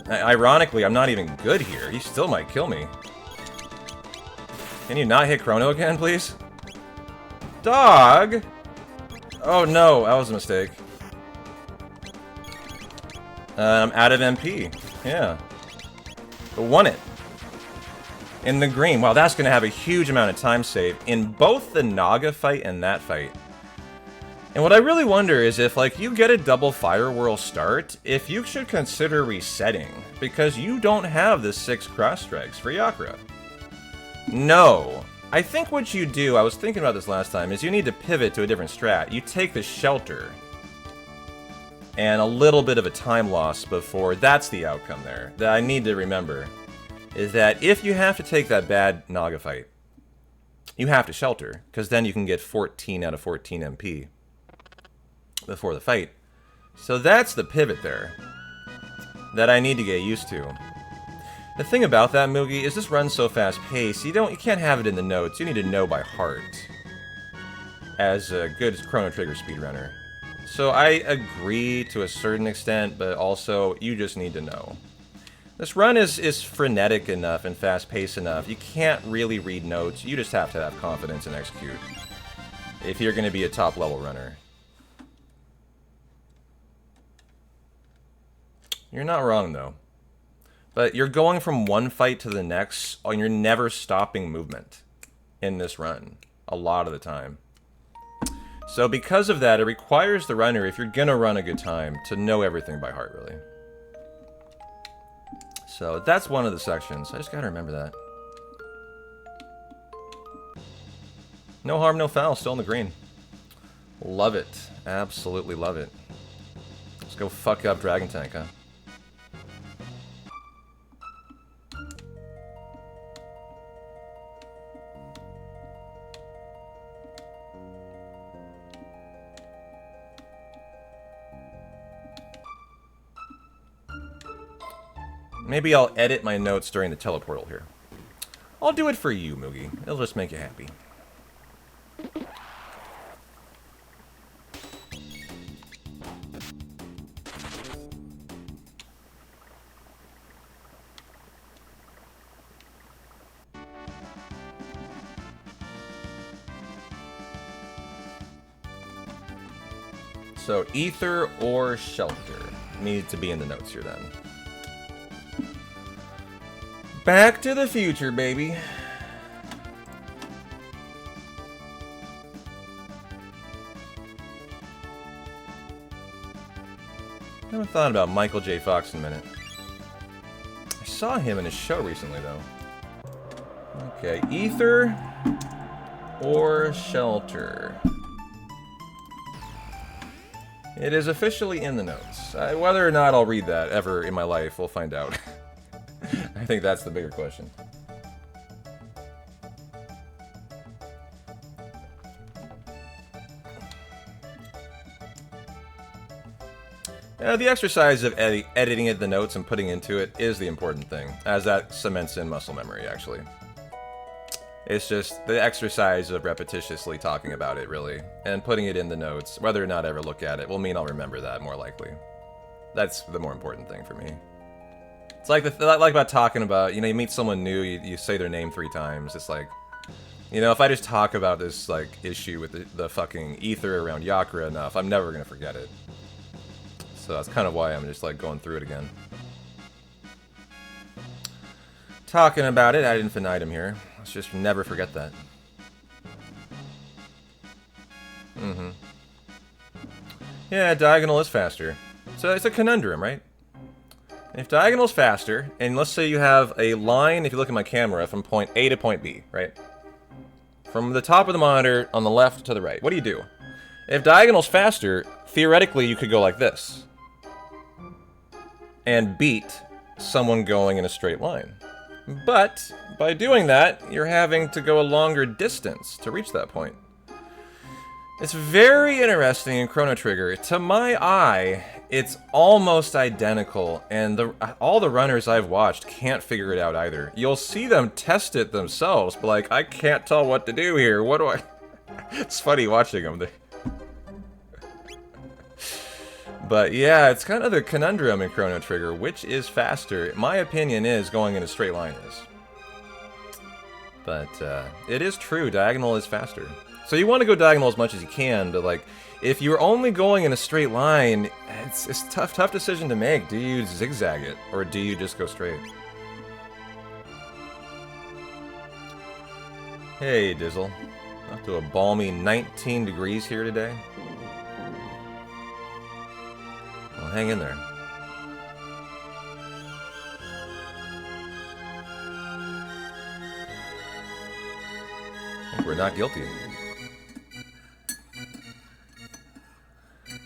Ironically, I'm not even good here. He still might kill me. Can you not hit Chrono again, please? Dog! Oh no, that was a mistake. I'm out of MP. Yeah. But won it. In the green. Wow, that's going to have a huge amount of time save in both the Naga fight and that fight. And what I really wonder is if, like, you get a double fire whirl start, if you should consider resetting, because you don't have the 6 cross strikes for Yakra. No. I think what you do, I was thinking about this last time, is you need to pivot to a different strat. You take the shelter, and a little bit of a time loss before, that's the outcome there, that I need to remember, is that if you have to take that bad Naga fight, you have to shelter, because then you can get 14 out of 14 MP before the fight. So that's the pivot there that I need to get used to. The thing about that, Moogie, is this runs so fast-paced, you can't have it in the notes. You need to know by heart as a good Chrono Trigger speedrunner. So I agree to a certain extent, but also you just need to know. This run is frenetic enough and fast-paced enough. You can't really read notes. You just have to have confidence and execute if you're going to be a top-level runner. You're not wrong, though. But you're going from one fight to the next, and you're never stopping movement in this run, a lot of the time. So because of that, it requires the runner, if you're going to run a good time, to know everything by heart, really. So that's one of the sections. I just got to remember that. No harm, no foul, still in the green. Love it. Absolutely love it. Let's go fuck up Dragon Tank, huh? Maybe I'll edit my notes during the teleportal here. I'll do it for you, Moogie. It'll just make you happy. So ether or shelter need to be in the notes here then. Back to the future, baby. I haven't thought about Michael J. Fox in a minute. I saw him in a show recently, though. Okay, ether or shelter. It is officially in the notes. Whether or not I'll read that ever in my life, we'll find out. I think that's the bigger question. The exercise of editing the notes and putting into it is the important thing, as that cements in muscle memory, actually. It's just the exercise of repetitiously talking about it, really, and putting it in the notes, whether or not I ever look at it, will mean I'll remember that, more likely. That's the more important thing for me. It's like about talking about, you know, you meet someone new, you say their name 3 times, it's like, you know, if I just talk about this, like, issue with the fucking ether around Yakra enough, I'm never gonna forget it. So that's kind of why I'm just, like, going through it again. Talking about it ad infinitum here. Let's just never forget that. Yeah, diagonal is faster. So it's a conundrum, right? If diagonal is faster, and let's say you have a line, if you look at my camera, from point A to point B, right? From the top of the monitor on the left to the right. What do? If diagonal's faster, theoretically you could go like this. And beat someone going in a straight line. But by doing that, you're having to go a longer distance to reach that point. It's very interesting in Chrono Trigger. To my eye, it's almost identical, and all the runners I've watched can't figure it out either. You'll see them test it themselves, but like, I can't tell what to do here. What do I... It's funny watching them. But yeah, it's kind of the conundrum in Chrono Trigger. Which is faster? My opinion is going in a straight line is. But it is true, diagonal is faster. So you want to go diagonal as much as you can, but like, if you're only going in a straight line, it's a tough decision to make. Do you zigzag it, or do you just go straight? Hey, Dizzle. Up to a balmy 19 degrees here today. Well, hang in there. I think we're not guilty.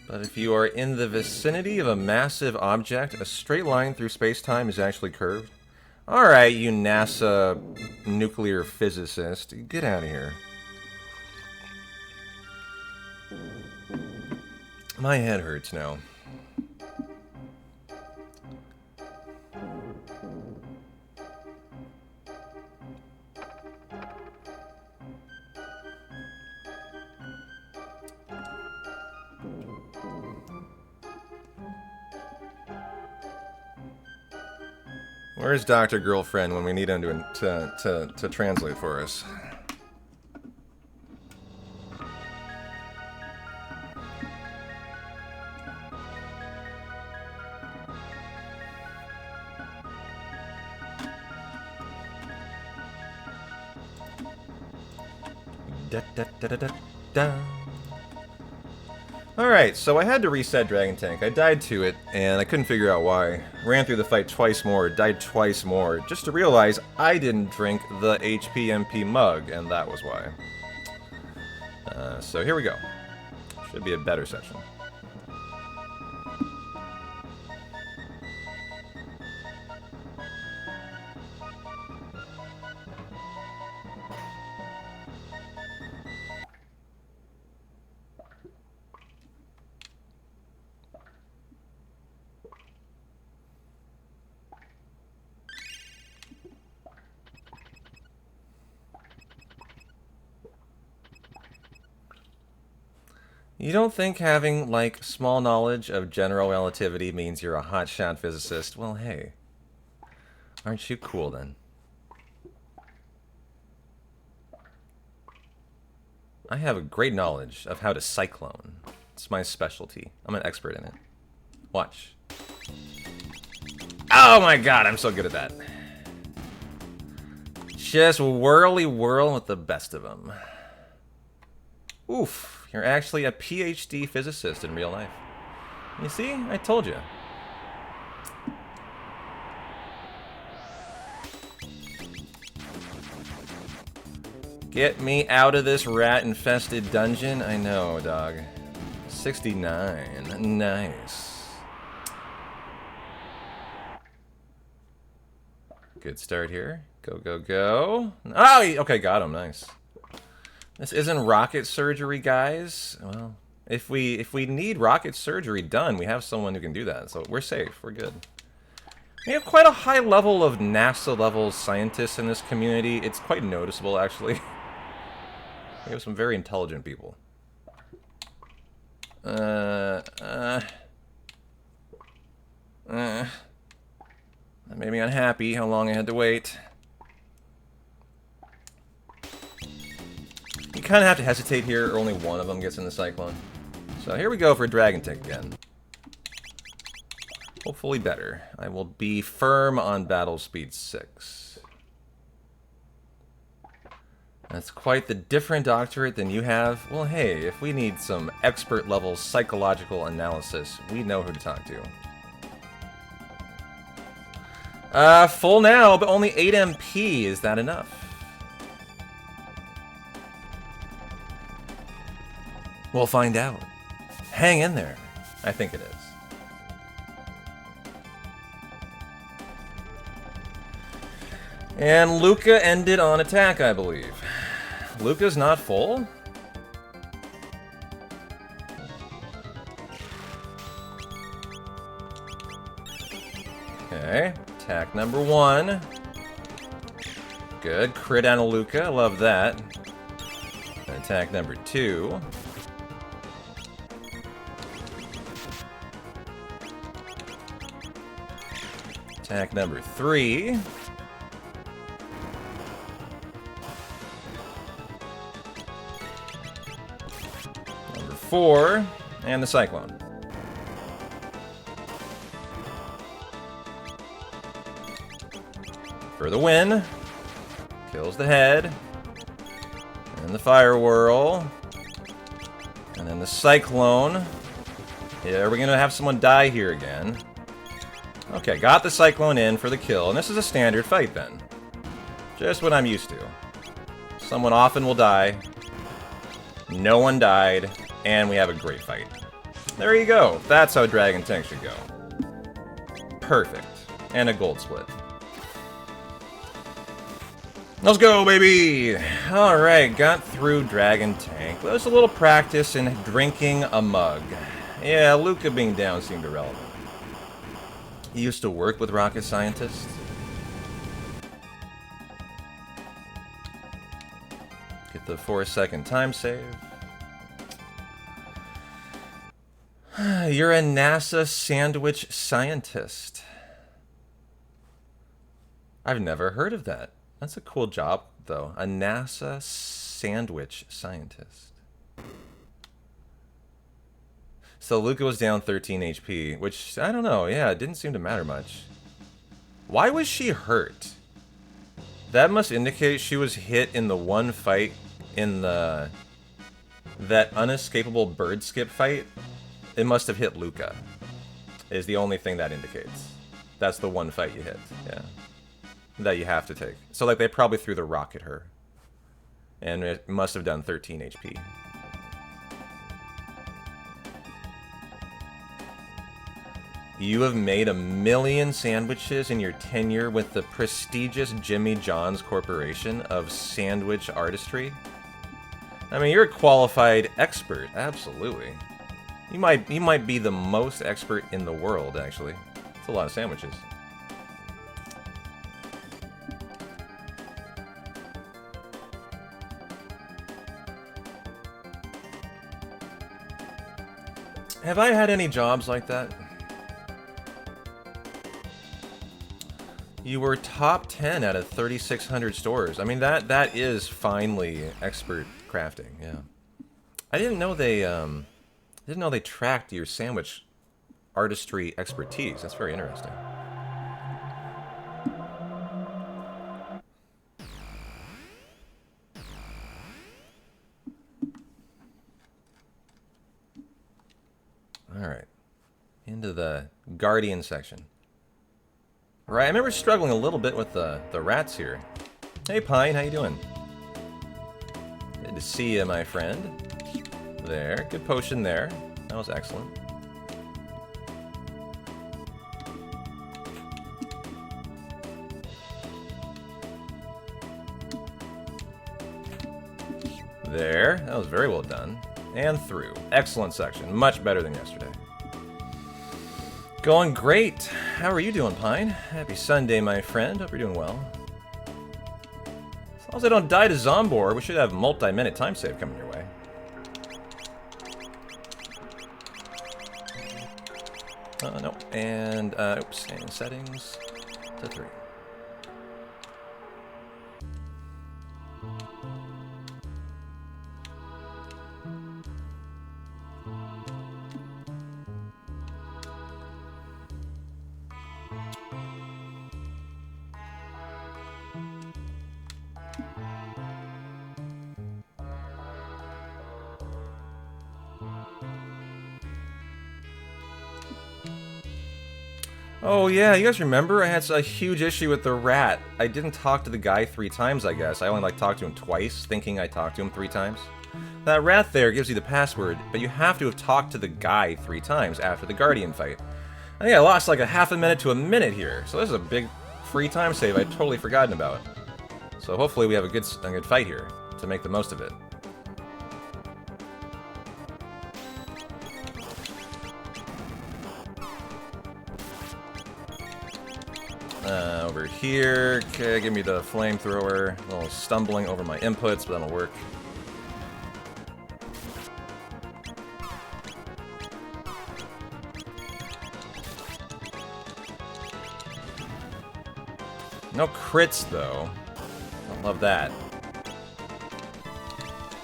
But if you are in the vicinity of a massive object, a straight line through space-time is actually curved. Alright, you NASA nuclear physicist, get out of here. My head hurts now. Where's Dr. Girlfriend when we need him to translate for us? Alright, so I had to reset Dragon Tank. I died to it, and I couldn't figure out why. Ran through the fight twice more, died twice more, just to realize I didn't drink the HPMP mug, and that was why. So here we go. Should be a better section. You don't think having, like, small knowledge of general relativity means you're a hotshot physicist? Well, hey. Aren't you cool, then? I have a great knowledge of how to cyclone. It's my specialty. I'm an expert in it. Watch. Oh my god, I'm so good at that. Just whirly whirl with the best of them. Oof, you're actually a PhD physicist in real life. You see? I told you. Get me out of this rat-infested dungeon. I know, dog. 69. Nice. Good start here. Go, go, go. Oh, okay, got him. Nice. This isn't rocket surgery, guys. Well, if we need rocket surgery done, we have someone who can do that. So we're safe. We're good. We have quite a high level of NASA-level scientists in this community. It's quite noticeable, actually. We have some very intelligent people. That made me unhappy how long I had to wait. You kind of have to hesitate here, or only one of them gets in the cyclone. So here we go for Dragon Tank again. Hopefully better. I will be firm on battle speed 6. That's quite the different doctorate than you have. Well, hey, if we need some expert-level psychological analysis, we know who to talk to. Full now, but only 8 MP. Is that enough? We'll find out. Hang in there. I think it is. And Luca ended on attack, I believe. Luca's not full? Okay, attack number 1. Good, crit on a Luca, I love that. And attack number 2. Attack number 3. Number 4. And the Cyclone. For the win. Kills the head. And the Fire Whirl. And then the Cyclone. Yeah, we're gonna have someone die here again. Okay, got the Cyclone in for the kill, and this is a standard fight then. Just what I'm used to. Someone often will die. No one died, and we have a great fight. There you go. That's how Dragon Tank should go. Perfect. And a gold split. Let's go, baby! Alright, got through Dragon Tank. There's a little practice in drinking a mug. Yeah, Luca being down seemed irrelevant. He used to work with rocket scientists. Get the 4-second time save. You're a NASA sandwich scientist. I've never heard of that. That's a cool job, though. A NASA sandwich scientist. So Luca was down 13 HP, which, I don't know, yeah, it didn't seem to matter much. Why was she hurt? That must indicate she was hit in the one fight in that unescapable bird skip fight. It must have hit Luca, is the only thing that indicates. That's the one fight you hit, yeah. That you have to take. So, like, they probably threw the rock at her. And it must have done 13 HP. You have made 1 million sandwiches in your tenure with the prestigious Jimmy John's Corporation of Sandwich Artistry. I mean, you're a qualified expert, absolutely. You might be the most expert in the world, actually. It's a lot of sandwiches. Have I had any jobs like that? You were top 10 out of 3,600 stores. I mean, that is finely expert crafting, yeah. I didn't know they Didn't know they tracked your sandwich artistry expertise. That's very interesting. All right. Into the Guardian section. Right, I remember struggling a little bit with the rats here. Hey, Pine, how you doing? Good to see you, my friend. There, good potion there. That was excellent. There, that was very well done. And through. Excellent section. Much better than yesterday. Going great. How are you doing, Pine? Happy Sunday, my friend. Hope you're doing well. As long as I don't die to Zombor, we should have multi-minute time save coming your way. No. And, oops, and settings to 3. Oh yeah, you guys remember? I had a huge issue with the rat. I didn't talk to the guy 3 times, I guess. I only talked to him twice, thinking I talked to him 3 times. That rat there gives you the password, but you have to have talked to the guy 3 times after the Guardian fight. I think I lost like a half a minute to a minute here, so this is a big free time save I'd totally forgotten about. So hopefully we have a good fight here to make the most of it. Over here, okay, give me the flamethrower. A little stumbling over my inputs, but that'll work. No crits, though. I love that.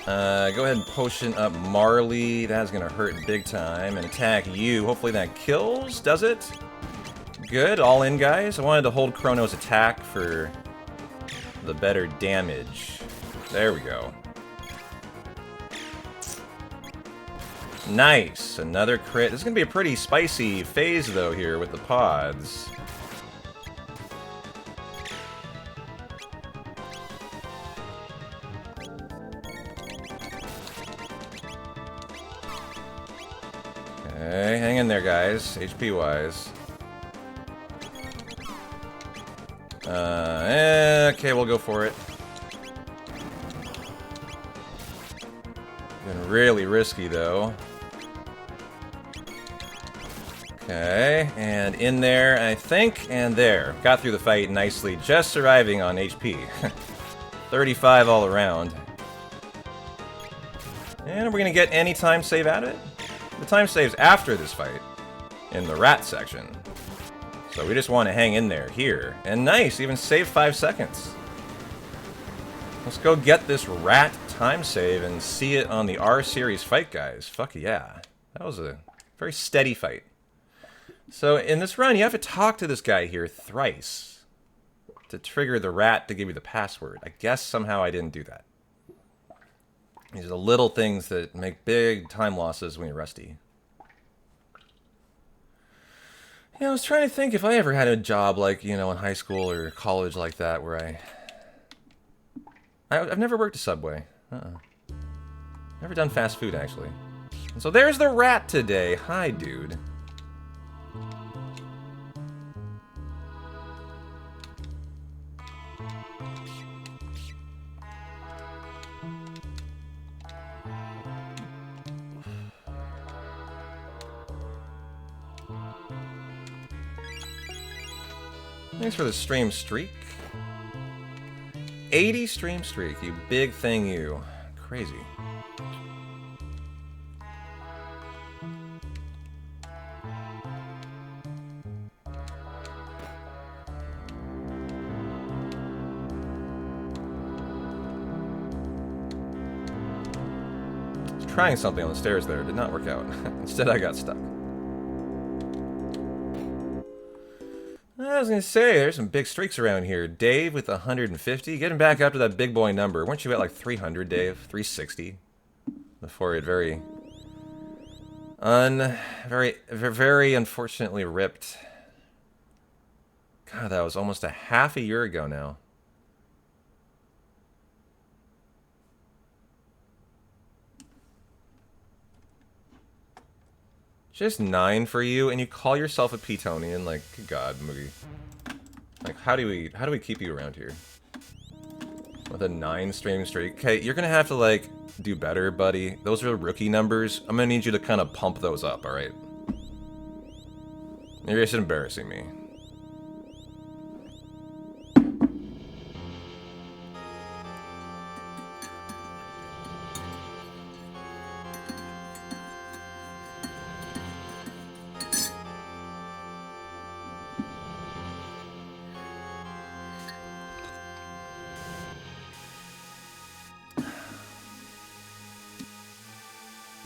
Go ahead and potion up Marley. That's gonna hurt big time. And attack you. Hopefully that kills. Does it? Good, all in, guys. I wanted to hold Chrono's attack for the better damage. There we go. Nice, another crit. This is gonna be a pretty spicy phase, though, here with the pods. Okay, hang in there, guys, HP-wise. Okay, we'll go for it. Been really risky, though. Okay, and in there, I think, and there. Got through the fight nicely, just surviving on HP. 35 all around. And are we gonna get any time save out of it? The time save's after this fight, in the rat section. So we just want to hang in there here. And nice, even save 5 seconds. Let's go get this rat time save and see it on the R-Series fight, guys. Fuck yeah. That was a very steady fight. So in this run, you have to talk to this guy here thrice to trigger the rat to give you the password. I guess somehow I didn't do that. These are the little things that make big time losses when you're rusty. Yeah, I was trying to think if I ever had a job like, you know, in high school or college like that where I've never worked a Subway. Never done fast food, actually. And so there's the rat today. Hi, dude. Thanks for the stream streak. 80 stream streak, you big thing, you. Crazy. Let's trying something on the stairs there. It did not work out. Instead, I got stuck. I was going to say, there's some big streaks around here. Dave with 150. Getting back up to that big boy number. Weren't you at like 300, Dave? 360? Before it very unfortunately ripped. God, that was almost a half a year ago now. Just 9 for you, and you call yourself a Petonian? Like, good God, Moogie. Like, how do we keep you around here? With a 9 stream streak. Okay, you're gonna have to, like, do better, buddy. Those are rookie numbers. I'm gonna need you to kind of pump those up, alright? You're just embarrassing me.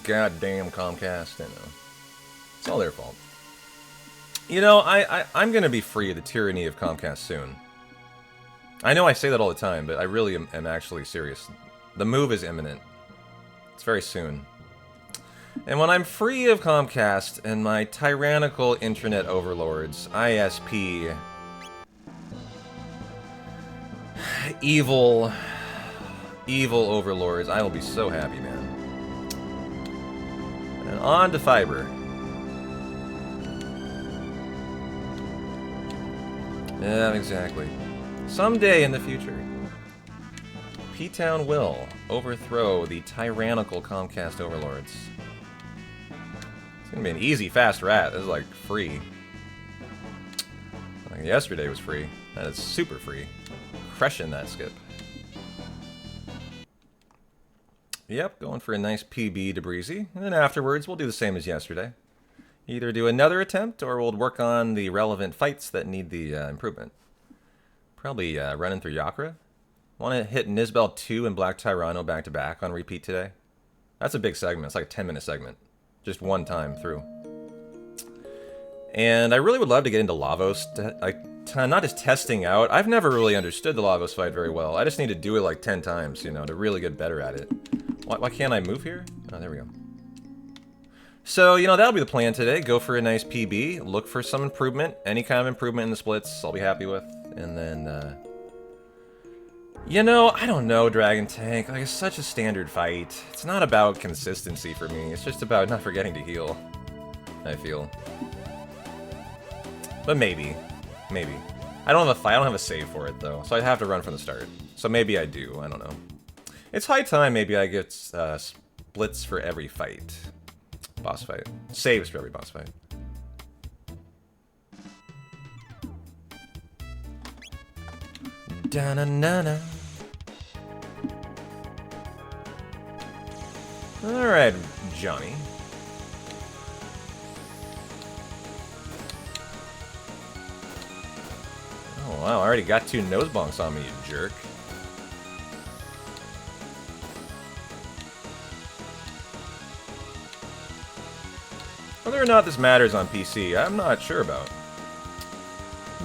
Goddamn Comcast, I know. It's all their fault. You know, I'm gonna be free of the tyranny of Comcast soon. I know I say that all the time, but I really am actually serious. The move is imminent. It's very soon. And when I'm free of Comcast and my tyrannical internet overlords, ISP, evil overlords, I will be so happy, man. And on to fiber. Yeah, exactly. Someday in the future, P-Town will overthrow the tyrannical Comcast overlords. It's gonna be an easy, fast rat. This is like free. Like yesterday was free. That is super free. Crushing that skip. Yep, going for a nice PB to Breezy. And then afterwards, we'll do the same as yesterday. Either do another attempt, or we'll work on the relevant fights that need the improvement. Probably running through Yakra. Want to hit Nizbel 2 and Black Tyranno back-to-back on repeat today. That's a big segment. It's like a 10-minute segment. Just one time through. And I really would love to get into Lavos. Not just testing out. I've never really understood the Lavos fight very well. I just need to do it like 10 times, you know, to really get better at it. Why can't I move here? Oh, there we go. So, you know, that'll be the plan today. Go for a nice PB. Look for some improvement. Any kind of improvement in the splits, I'll be happy with. And then, you know, I don't know, Dragon Tank. Like, it's such a standard fight. It's not about consistency for me. It's just about not forgetting to heal, I feel. But maybe. Maybe. I don't have a save for it, though. So I'd have to run from the start. So maybe I do. I don't know. It's high time maybe I get splits for every fight. Boss fight. Saves for every boss fight. Da-na-na-na. Alright, Johnny. Oh wow, I already got 2 nose bonks on me, you jerk. Whether or not this matters on PC, I'm not sure about.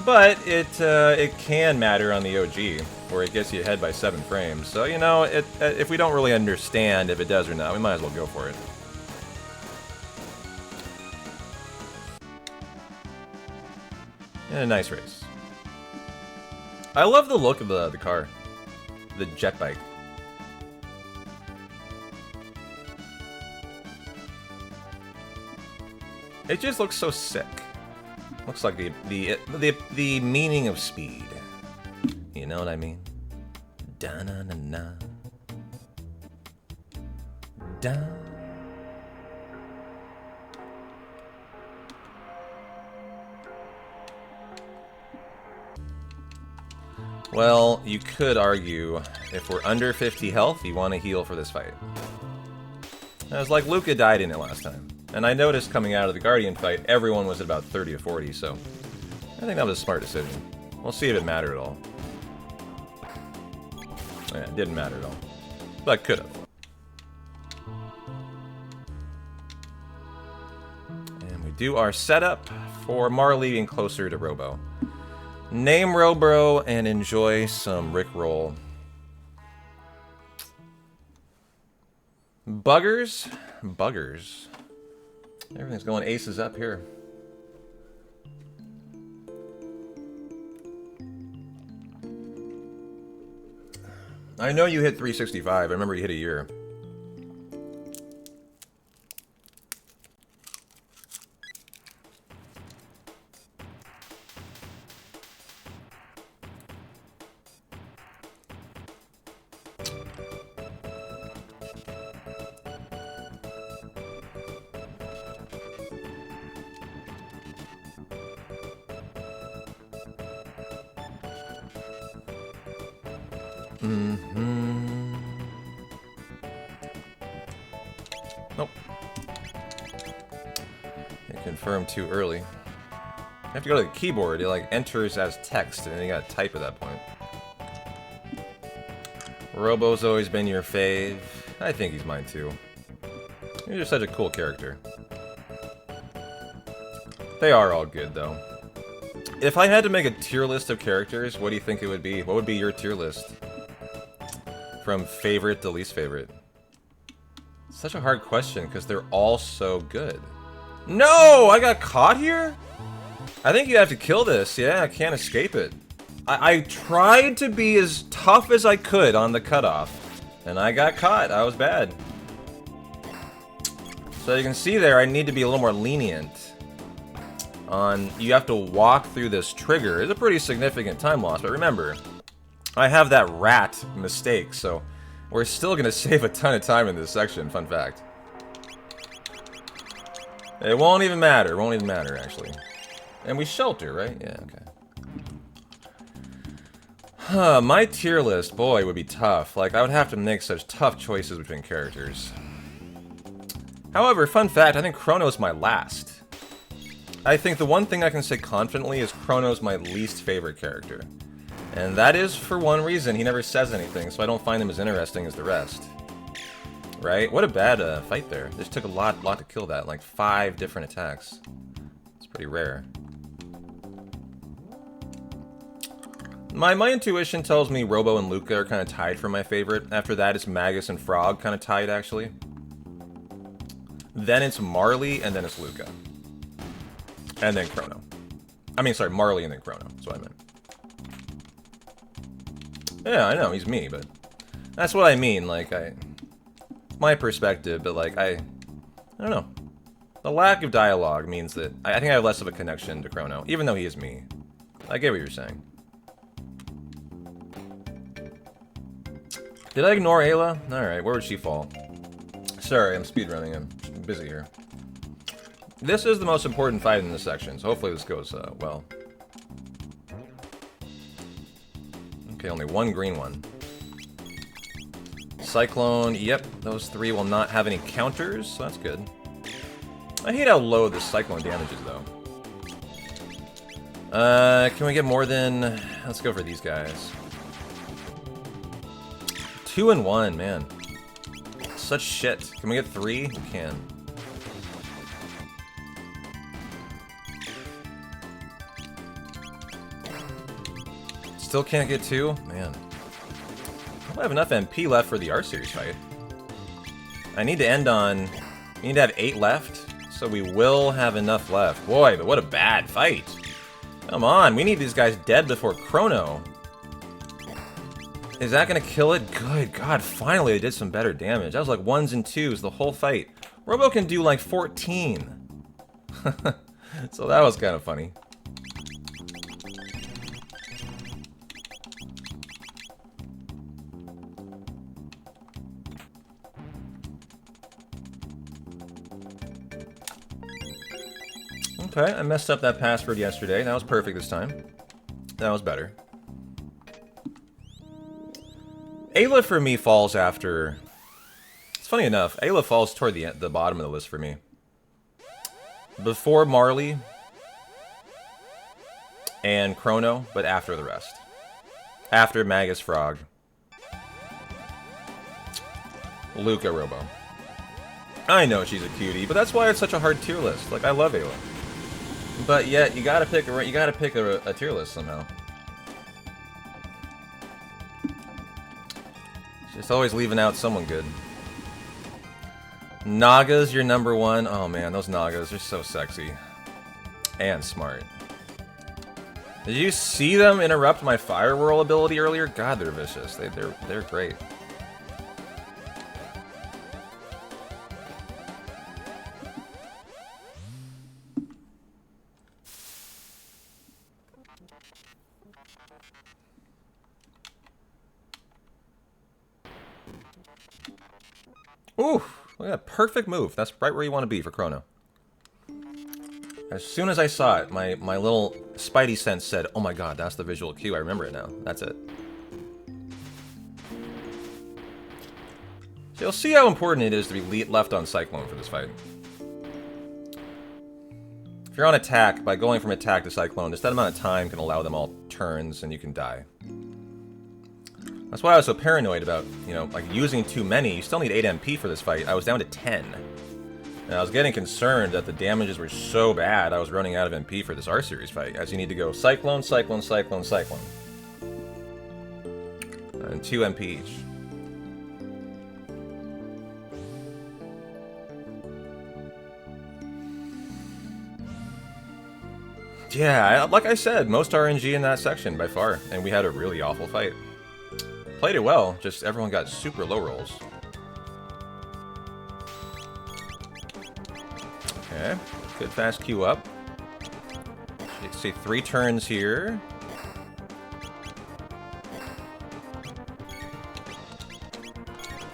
But it can matter on the OG, where it gets you ahead by 7 frames. So, you know, if we don't really understand if it does or not, we might as well go for it. And a nice race. I love the look of the car. The jet bike. It just looks so sick. Looks like the meaning of speed. You know what I mean? Da na na na. Da. Well, you could argue if we're under 50 health, you want to heal for this fight. It was like Luca died in it last time. And I noticed coming out of the Guardian fight, everyone was at about 30 to 40, so I think that was a smart decision. We'll see if it mattered at all. Yeah, it didn't matter at all. But could have. We do our setup for Marley being closer to Robo. Name Robro and enjoy some Rickroll. Buggers? Buggers. Everything's going aces up here. I know you hit 365. I remember you hit a year. Nope. It confirmed too early. You have to go to the keyboard. It like enters as text, and then you gotta type at that point. Robo's always been your fave. I think he's mine too. You're just such a cool character. They are all good though. If I had to make a tier list of characters, what do you think it would be? What would be your tier list? From favorite to least favorite. Such a hard question because they're all so good. No! I got caught here? I think you have to kill this. Yeah, I can't escape it. I tried to be as tough as I could on the cutoff. And I got caught. I was bad. So you can see there, I need to be a little more lenient. You have to walk through this trigger. It's a pretty significant time loss, but remember, I have that rat mistake, so we're still going to save a ton of time in this section, fun fact. It won't even matter, it won't even matter, actually. And we shelter, right? Yeah, okay. My tier list, boy, would be tough. Like, I would have to make such tough choices between characters. However, fun fact, I think Chrono's my last. I think the one thing I can say confidently is Chrono's my least favorite character. And that is for one reason, he never says anything, so I don't find him as interesting as the rest. Right? What a bad fight there. This took a lot to kill that, like 5 different attacks. It's pretty rare. My intuition tells me Robo and Luca are kind of tied for my favorite. After that, it's Magus and Frog, kind of tied, actually. Then it's Marley, and then it's Luca. And then Chrono. I mean, sorry, Marley and then Chrono. That's what I meant. Yeah, I know, he's me, but... That's what I mean, like, my perspective, but, like, I don't know. The lack of dialogue means that I think I have less of a connection to Chrono, even though he is me. I get what you're saying. Did I ignore Ayla? Alright, where would she fall? Sorry, I'm speedrunning. I'm busy here. This is the most important fight in this section, so hopefully this goes well. Okay, only one green one. Cyclone, yep, those 3 will not have any counters, so that's good. I hate how low this Cyclone damage is, though. Can we get more than... Let's go for these guys. 2 and 1, man. Such shit. Can we get 3? We can. Still can't get 2? Man. I don't have enough MP left for the R-Series fight. I need to end on... We need to have 8 left, so we will have enough left. Boy, but what a bad fight. Come on, we need these guys dead before Chrono. Is that gonna kill it? Good God, finally they did some better damage. That was like 1s and 2s the whole fight. Robo can do like 14. So that was kind of funny. Okay, I messed up that password yesterday. That was perfect this time. That was better. Ayla for me falls after... It's funny enough, Ayla falls toward the bottom of the list for me. Before Marley and Chrono, but after the rest. After Magus Frog. Luca Robo. I know she's a cutie, but that's why it's such a hard tier list. Like, I love Ayla. But yet, you gotta pick a tier list somehow. Just always leaving out someone good. Naga's your number one. Oh man, those Nagas are so sexy. And smart. Did you see them interrupt my fire whirl ability earlier? God, they're vicious. They're great. Ooh, look at that perfect move. That's right where you want to be for Chrono. As soon as I saw it, my little spidey sense said, oh my god, that's the visual cue. I remember it now. That's it. So you'll see how important it is to be left on Cyclone for this fight. If you're on attack, by going from attack to Cyclone, just that amount of time can allow them all turns and you can die. That's why I was so paranoid about, you know, like using too many. You still need 8 MP for this fight. I was down to 10. And I was getting concerned that the damages were so bad I was running out of MP for this R-Series fight, as you need to go Cyclone, Cyclone, Cyclone, Cyclone. And 2 MP each. Yeah, like I said, most RNG in that section by far, and we had a really awful fight. Played it well, just everyone got super low rolls. Okay, good fast queue up. You see 3 turns here.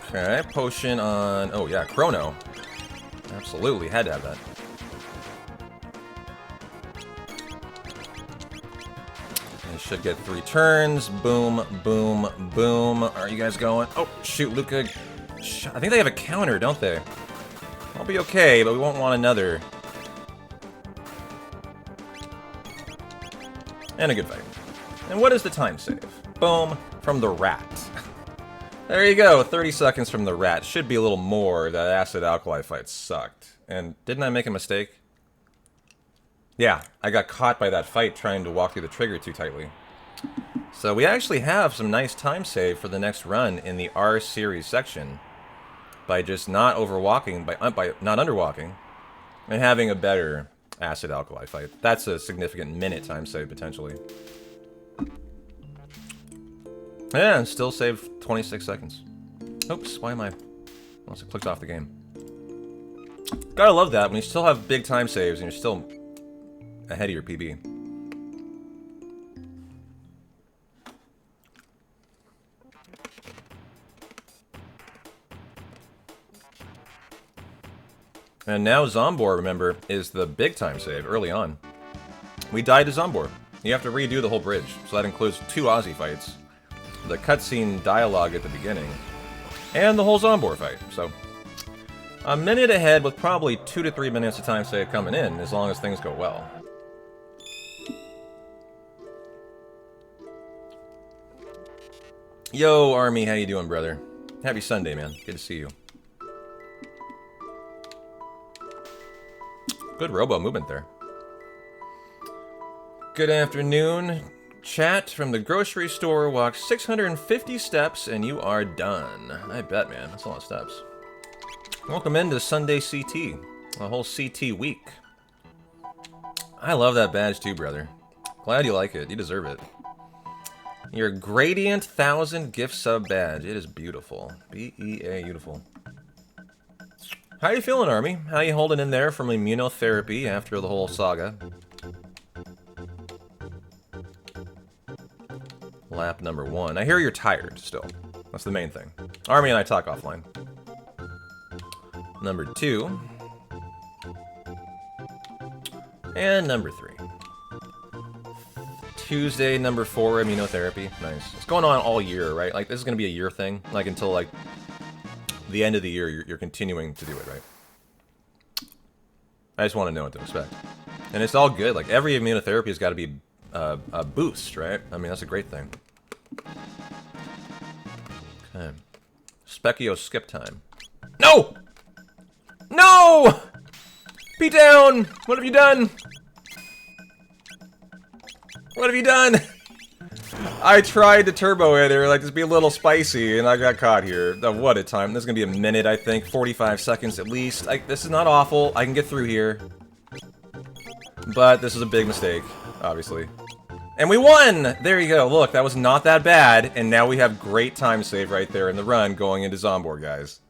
Okay, potion on... Oh yeah, Chrono. Absolutely, had to have that. You should get 3 turns. Boom, boom, boom. Are you guys going? Oh, shoot, Luca. I think they have a counter, don't they? I'll be okay, but we won't want another. And a good fight. And what is the time save? Boom, from the rat. There you go, 30 seconds from the rat. Should be a little more. That acid alkali fight sucked. And didn't I make a mistake? Yeah, I got caught by that fight trying to walk through the trigger too tightly. So we actually have some nice time save for the next run in the R-Series section. By just not overwalking, by not underwalking, and having a better acid alkali fight. That's a significant minute time save, potentially. Yeah, and still save 26 seconds. Oops, why am I... Unless I clicked off the game. Gotta love that, when you still have big time saves and you're still ahead of your PB. And now Zombor, remember, is the big time save early on. We died to Zombor. You have to redo the whole bridge, so that includes 2 Aussie fights, the cutscene dialogue at the beginning, and the whole Zombor fight. So, a minute ahead with probably 2 to 3 minutes of time save coming in, as long as things go well. Yo, Army, how you doing, brother? Happy Sunday, man. Good to see you. Good robo movement there. Good afternoon, chat. From the grocery store, walk 650 steps and you are done. I bet, man. That's a lot of steps. Welcome into Sunday CT. A whole CT week. I love that badge too, brother. Glad you like it. You deserve it. Your Gradient 1000 gift sub badge. It is beautiful. B-E-A, beautiful. How you feeling, Army? How you holding in there from immunotherapy after the whole saga? Lap number 1. I hear you're tired still. That's the main thing. Army and I talk offline. Number 2. And number 3. Tuesday, number 4, immunotherapy. Nice. It's going on all year, right? Like, this is going to be a year thing. Like, until, like, the end of the year, you're continuing to do it, right? I just want to know what to expect. And it's all good. Like, every immunotherapy has got to be a boost, right? I mean, that's a great thing. Okay. Specchio skip time. No! No! Beat down! What have you done? What have you done? I tried to turbo it, or like just be a little spicy, and I got caught here. Oh, what a time. This is gonna be a minute, I think. 45 seconds at least. This is not awful. I can get through here. But this is a big mistake, obviously. And we won! There you go. Look, that was not that bad, and now we have great time save right there in the run going into Zombor, guys.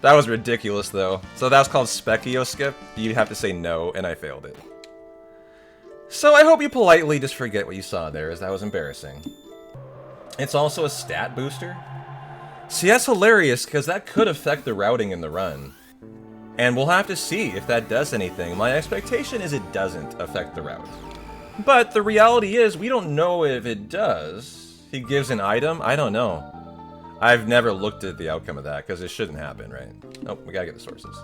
That was ridiculous, though. So that was called Specchio Skip. You have to say no, and I failed it. So I hope you politely just forget what you saw there, as that was embarrassing. It's also a stat booster. See, that's hilarious, because that could affect the routing in the run. And we'll have to see if that does anything. My expectation is it doesn't affect the route. But the reality is, we don't know if it does. He gives an item? I don't know. I've never looked at the outcome of that, because it shouldn't happen, right? Oh, we gotta get the sources.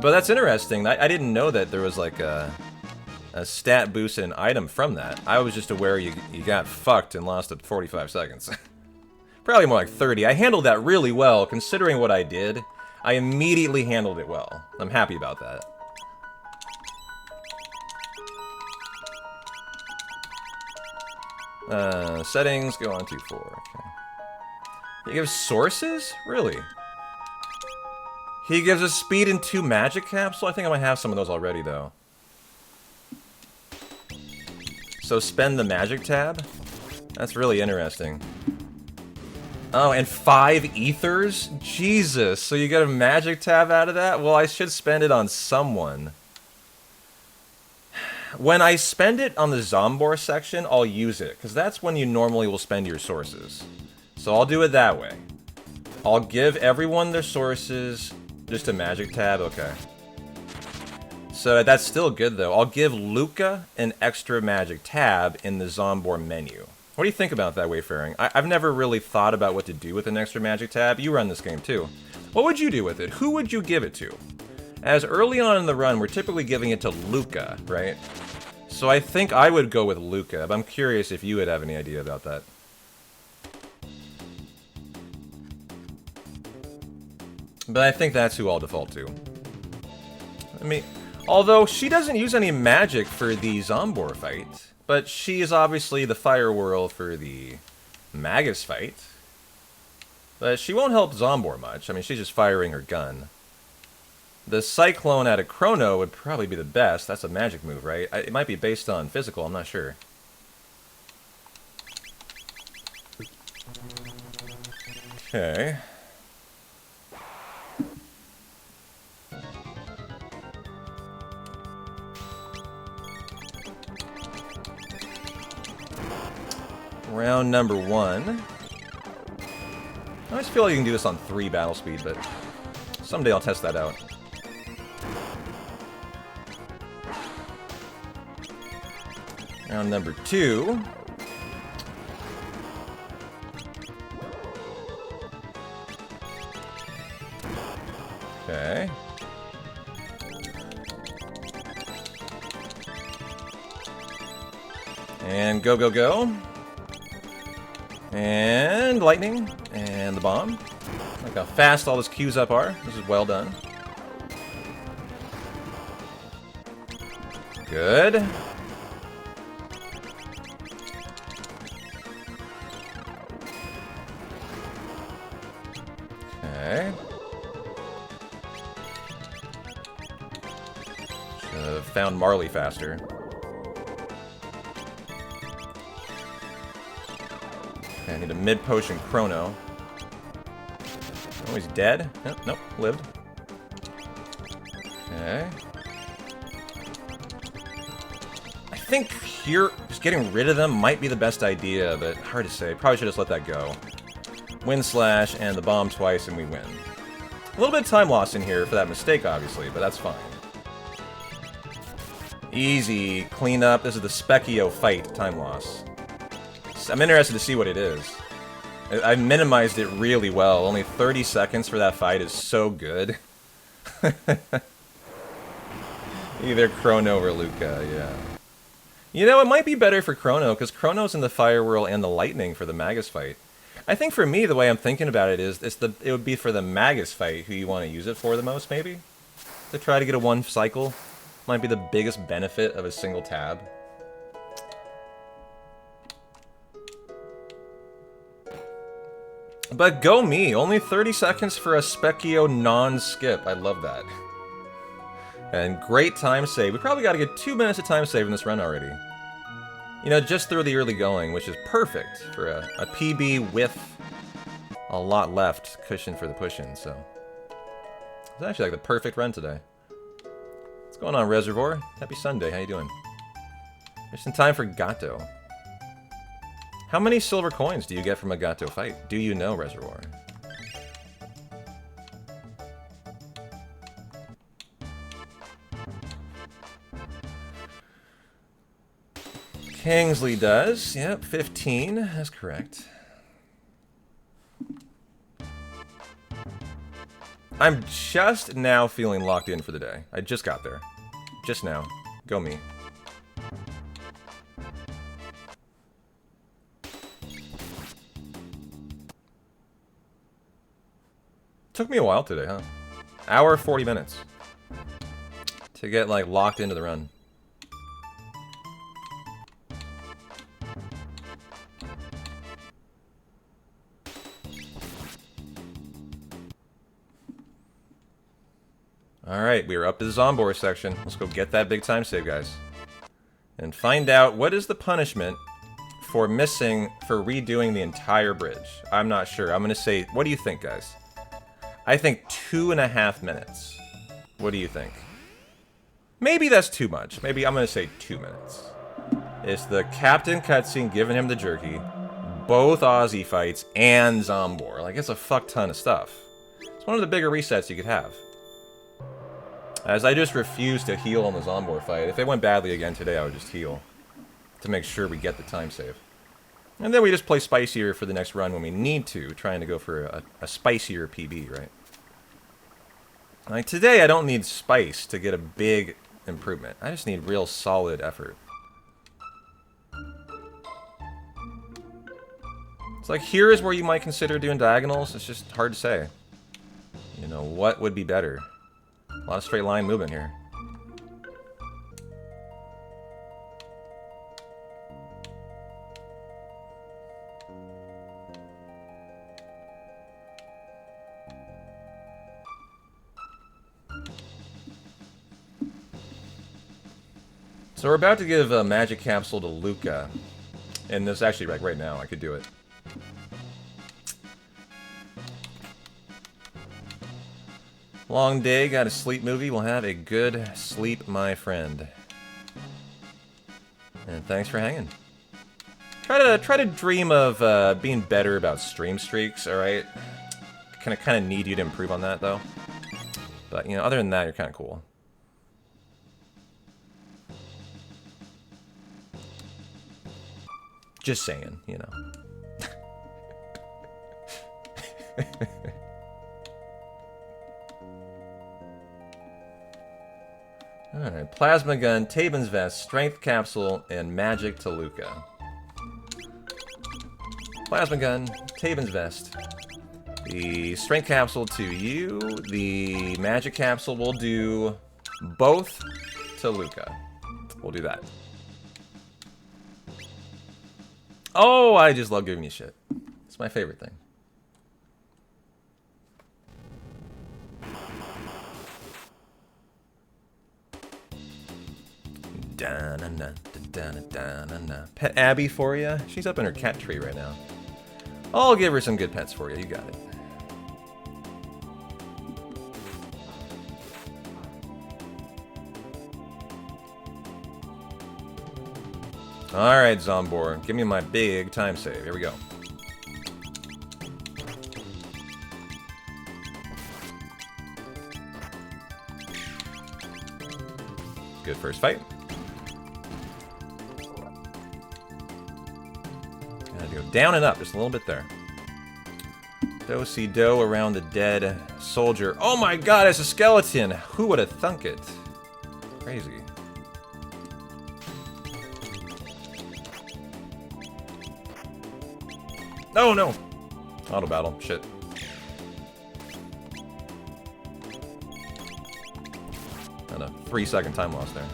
But that's interesting. I didn't know that there was like a stat boost and an item from that. I was just aware you got fucked and lost at 45 seconds. Probably more like 30. I handled that really well, considering what I did. I immediately handled it well. I'm happy about that. Settings, go on to 4. Okay. He gives sources? Really? He gives us speed and 2 magic capsule? I think I might have some of those already, though. So spend the magic tab? That's really interesting. Oh, and 5 ethers? Jesus, so you get a magic tab out of that? Well, I should spend it on someone. When I spend it on the Zombor section, I'll use it, because that's when you normally will spend your sources. So I'll do it that way. I'll give everyone their sources, just a magic tab, okay. So that's still good, though. I'll give Luca an extra magic tab in the Zombor menu. What do you think about that, Wayfaring? I've never really thought about what to do with an extra magic tab. You run this game, too. What would you do with it? Who would you give it to? As early on in the run, we're typically giving it to Luca, right? So I think I would go with Luca, but I'm curious if you would have any idea about that. But I think that's who I'll default to. I mean, although she doesn't use any magic for the Zombor fight, but she is obviously the Fire Whirl for the Magus fight. But she won't help Zombor much. I mean, she's just firing her gun. The Cyclone out of Chrono would probably be the best. That's a magic move, right? It might be based on physical, I'm not sure. Okay. Round number 1. I always feel like you can do this on 3 battle speed, but someday I'll test that out. Round number 2. Okay. And go, go, go. And lightning. And the bomb. Look how fast all those queues up are. This is well done. Good. Okay. Should have found Marley faster. Okay, I need a mid-potion Chrono. Oh, he's dead? Nope, lived. Okay. I think here, just getting rid of them might be the best idea, but hard to say. Probably should just let that go. Wind Slash and the bomb twice and we win. A little bit of time loss in here for that mistake, obviously, but that's fine. Easy, clean up. This is the Specchio fight time loss. I'm interested to see what it is. I minimized it really well. Only 30 seconds for that fight is so good. Either Chrono or Luca, yeah. You know, it might be better for Chrono, because Chrono's in the Fire Whirl and the Lightning for the Magus fight. I think for me, the way I'm thinking about it is it would be for the Magus fight who you want to use it for the most, maybe? To try to get a 1 cycle. Might be the biggest benefit of a single tab. But go me, only 30 seconds for a Specchio non-skip. I love that. And great time save. We probably got to get 2 minutes of time save in this run already. You know, just through the early going, which is perfect for a PB with a lot left cushion for the push-in, so. It's actually like the perfect run today. What's going on, Reservoir? Happy Sunday, how you doing? Just in time for Gato. How many silver coins do you get from a Gato fight? Do you know, Reservoir? Kingsley does. Yep, 15. That's correct. I'm just now feeling locked in for the day. I just got there. Just now. Go me. Took me a while today, huh? Hour 40 minutes. To get, like, locked into the run. Alright, we are up to the Zombor section. Let's go get that big time save, guys. And find out what is the punishment for redoing the entire bridge. I'm not sure. I'm gonna say, what do you think, guys? I think 2.5 minutes. What do you think? Maybe that's too much. Maybe I'm gonna say 2 minutes. It's the Captain cutscene giving him the jerky, both Aussie fights, and Zombor. Like, it's a fuck ton of stuff. It's one of the bigger resets you could have. As I just refuse to heal on the Zombor fight. If it went badly again today, I would just heal. To make sure we get the time save. And then we just play spicier for the next run when we need to, trying to go for a spicier PB, right? Like, today I don't need spice to get a big improvement. I just need real solid effort. It's like, here is where you might consider doing diagonals. It's just hard to say. You know, what would be better? A lot of straight line movement here. So we're about to give a magic capsule to Luca. And this actually, like right now, I could do it. Long day, got a sleep movie. We'll have a good sleep, my friend. And thanks for hanging. Try to dream of being better about stream streaks, alright? Kind of need you to improve on that, though. But, you know, other than that, you're kind of cool. Just saying, you know. Alright, Plasma Gun, Tabin's Vest, Strength Capsule, and Magic to Luca. Plasma Gun, Tabin's Vest. The Strength Capsule to you. The Magic Capsule will do both to Luca. We'll do that. Oh, I just love giving you shit. It's my favorite thing. Pet Abby for you. She's up in her cat tree right now. I'll give her some good pets for you. You got it. Alright, Zombor. Give me my big time save. Here we go. Good first fight. Gotta go down and up, just a little bit there. Do-si-do around the dead soldier. Oh my god, it's a skeleton! Who would have thunk it? Crazy. Oh no! Auto battle. Shit. And a 3-second time loss there.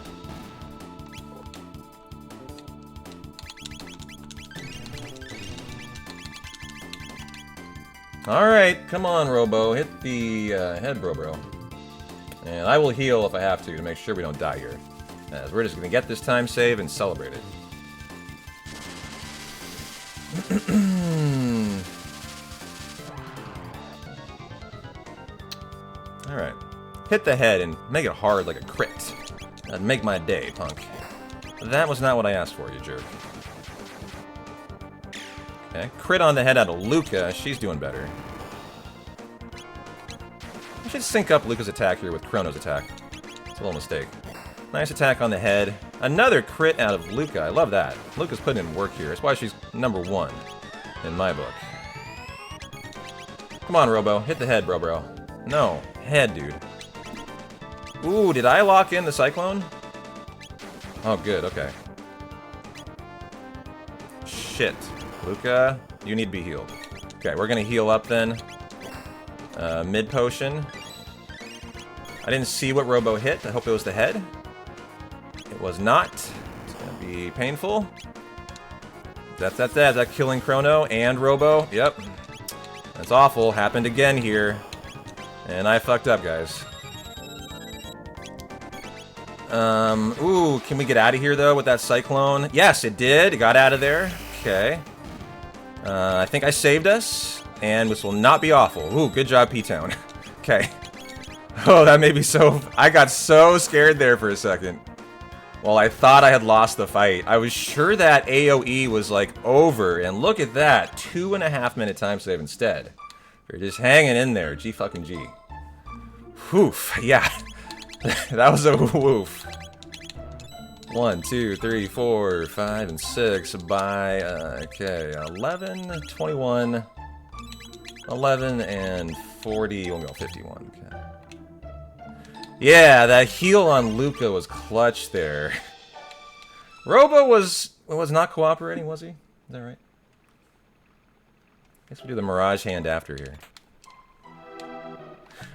Alright, come on, Robo. Hit the head, bro. And I will heal if I have to make sure we don't die here. As we're just going to get this time save and celebrate it. Alright. Hit the head and make it hard like a crit. That'd make my day, punk. That was not what I asked for, you jerk. Okay, crit on the head out of Luca. She's doing better. I should sync up Luca's attack here with Chrono's attack. It's a little mistake. Nice attack on the head. Another crit out of Luca. I love that. Luca's putting in work here. That's why she's #1 in my book. Come on, Robo. Hit the head, bro. No. Head, dude. Ooh, did I lock in the Cyclone? Oh, good. Okay. Shit. Luca, you need to be healed. Okay, we're gonna heal up then. Mid potion. I didn't see what Robo hit. I hope it was the head. It was not. It's gonna be painful. That's that. Is that killing Chrono and Robo? Yep. That's awful. Happened again here. And I fucked up, guys. Ooh, can we get out of here, though, with that Cyclone? Yes, it did. It got out of there. Okay. I think I saved us, and this will not be awful. Ooh, good job, P-Town. Okay. Oh, that made me so... I got so scared there for a second. Well, I thought I had lost the fight. I was sure that AoE was, like, over, and look at that. 2.5-minute time save instead. You're just hanging in there. G-fucking-G. Woof. Yeah. That was a woof. 1, 2, 3, 4, 5, and 6 by, okay, 11, 21, 11, and 40, we'll go 51, okay. Yeah, that heal on Luca was clutch there. Robo was not cooperating, was he? Is that right? Guess we do the Mirage Hand after here.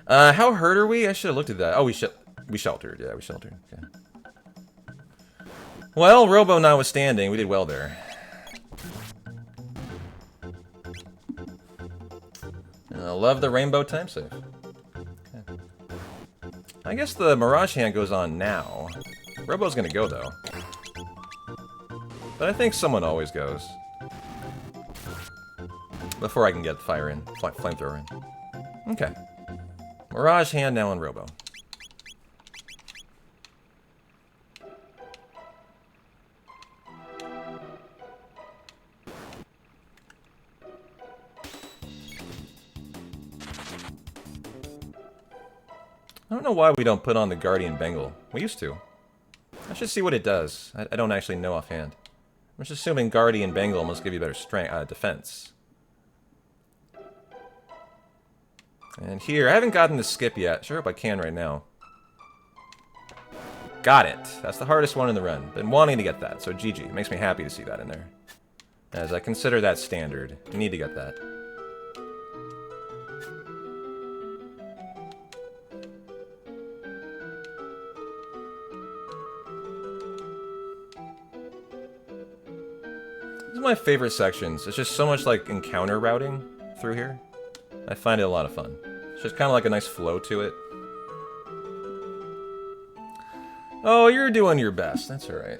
How hurt are we? I should have looked at that. Oh, we sheltered. Yeah, we sheltered. Okay. Well, Robo notwithstanding, we did well there. And I love the rainbow time save. Okay. I guess the Mirage Hand goes on now. Robo's gonna go, though. But I think someone always goes. Before I can get fire in, flamethrower in. Okay. Mirage Hand now on Robo. I don't know why we don't put on the Guardian Bengal. We used to. I should see what it does. I don't actually know offhand. I'm just assuming Guardian Bengal must give you better strength, defense. And here, I haven't gotten the skip yet. Sure hope I can right now. Got it. That's the hardest one in the run. Been wanting to get that, so GG. It makes me happy to see that in there. As I consider that standard. You need to get that. These are my favorite sections. It's just so much like encounter routing through here. I find it a lot of fun. It's just kind of like a nice flow to it. Oh, you're doing your best. That's alright.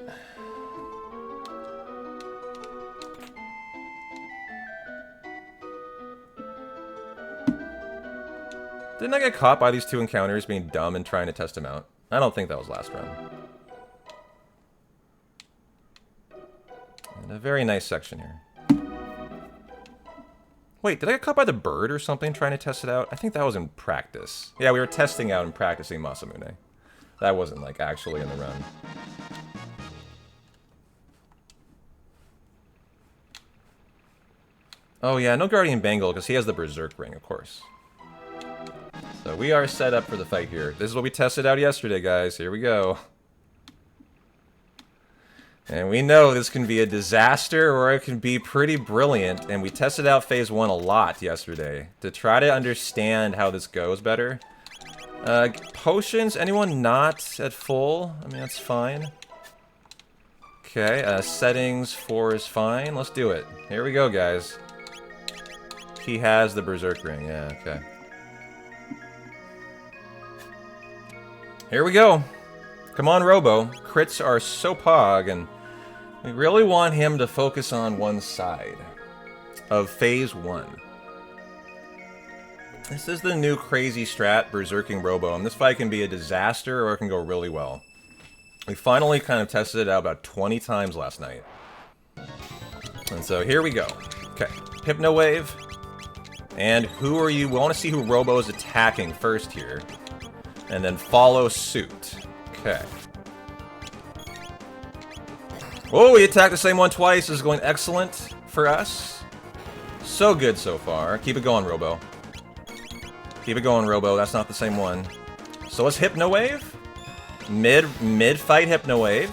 Didn't I get caught by these two encounters being dumb and trying to test them out? I don't think that was last run. And a very nice section here. Wait, did I get caught by the bird or something trying to test it out? I think that was in practice. Yeah, we were testing out and practicing Masamune. That wasn't, like, actually in the run. Oh, yeah, no Guardian Bengal, because he has the Berserk Ring, of course. So we are set up for the fight here. This is what we tested out yesterday, guys. Here we go. And we know this can be a disaster or it can be pretty brilliant. And we tested out Phase 1 a lot yesterday to try to understand how this goes better. Potions, anyone not at full? I mean, that's fine. Okay, settings 4 is fine. Let's do it. Here we go, guys. He has the Berserk Ring. Yeah, okay. Here we go. Come on, Robo. Crits are so pog, and we really want him to focus on one side of Phase 1. This is the new crazy strat, Berserking Robo, and this fight can be a disaster or it can go really well. We finally kind of tested it out about 20 times last night. And so here we go. Okay, Hypno Wave. And who are you? We want to see who Robo is attacking first here. And then follow suit. Okay. Oh, we attacked the same one twice. This is going excellent for us. So good so far. Keep it going, Robo. Keep it going, Robo. That's not the same one. So let's Hypno Wave. Mid-fight Hypno Wave.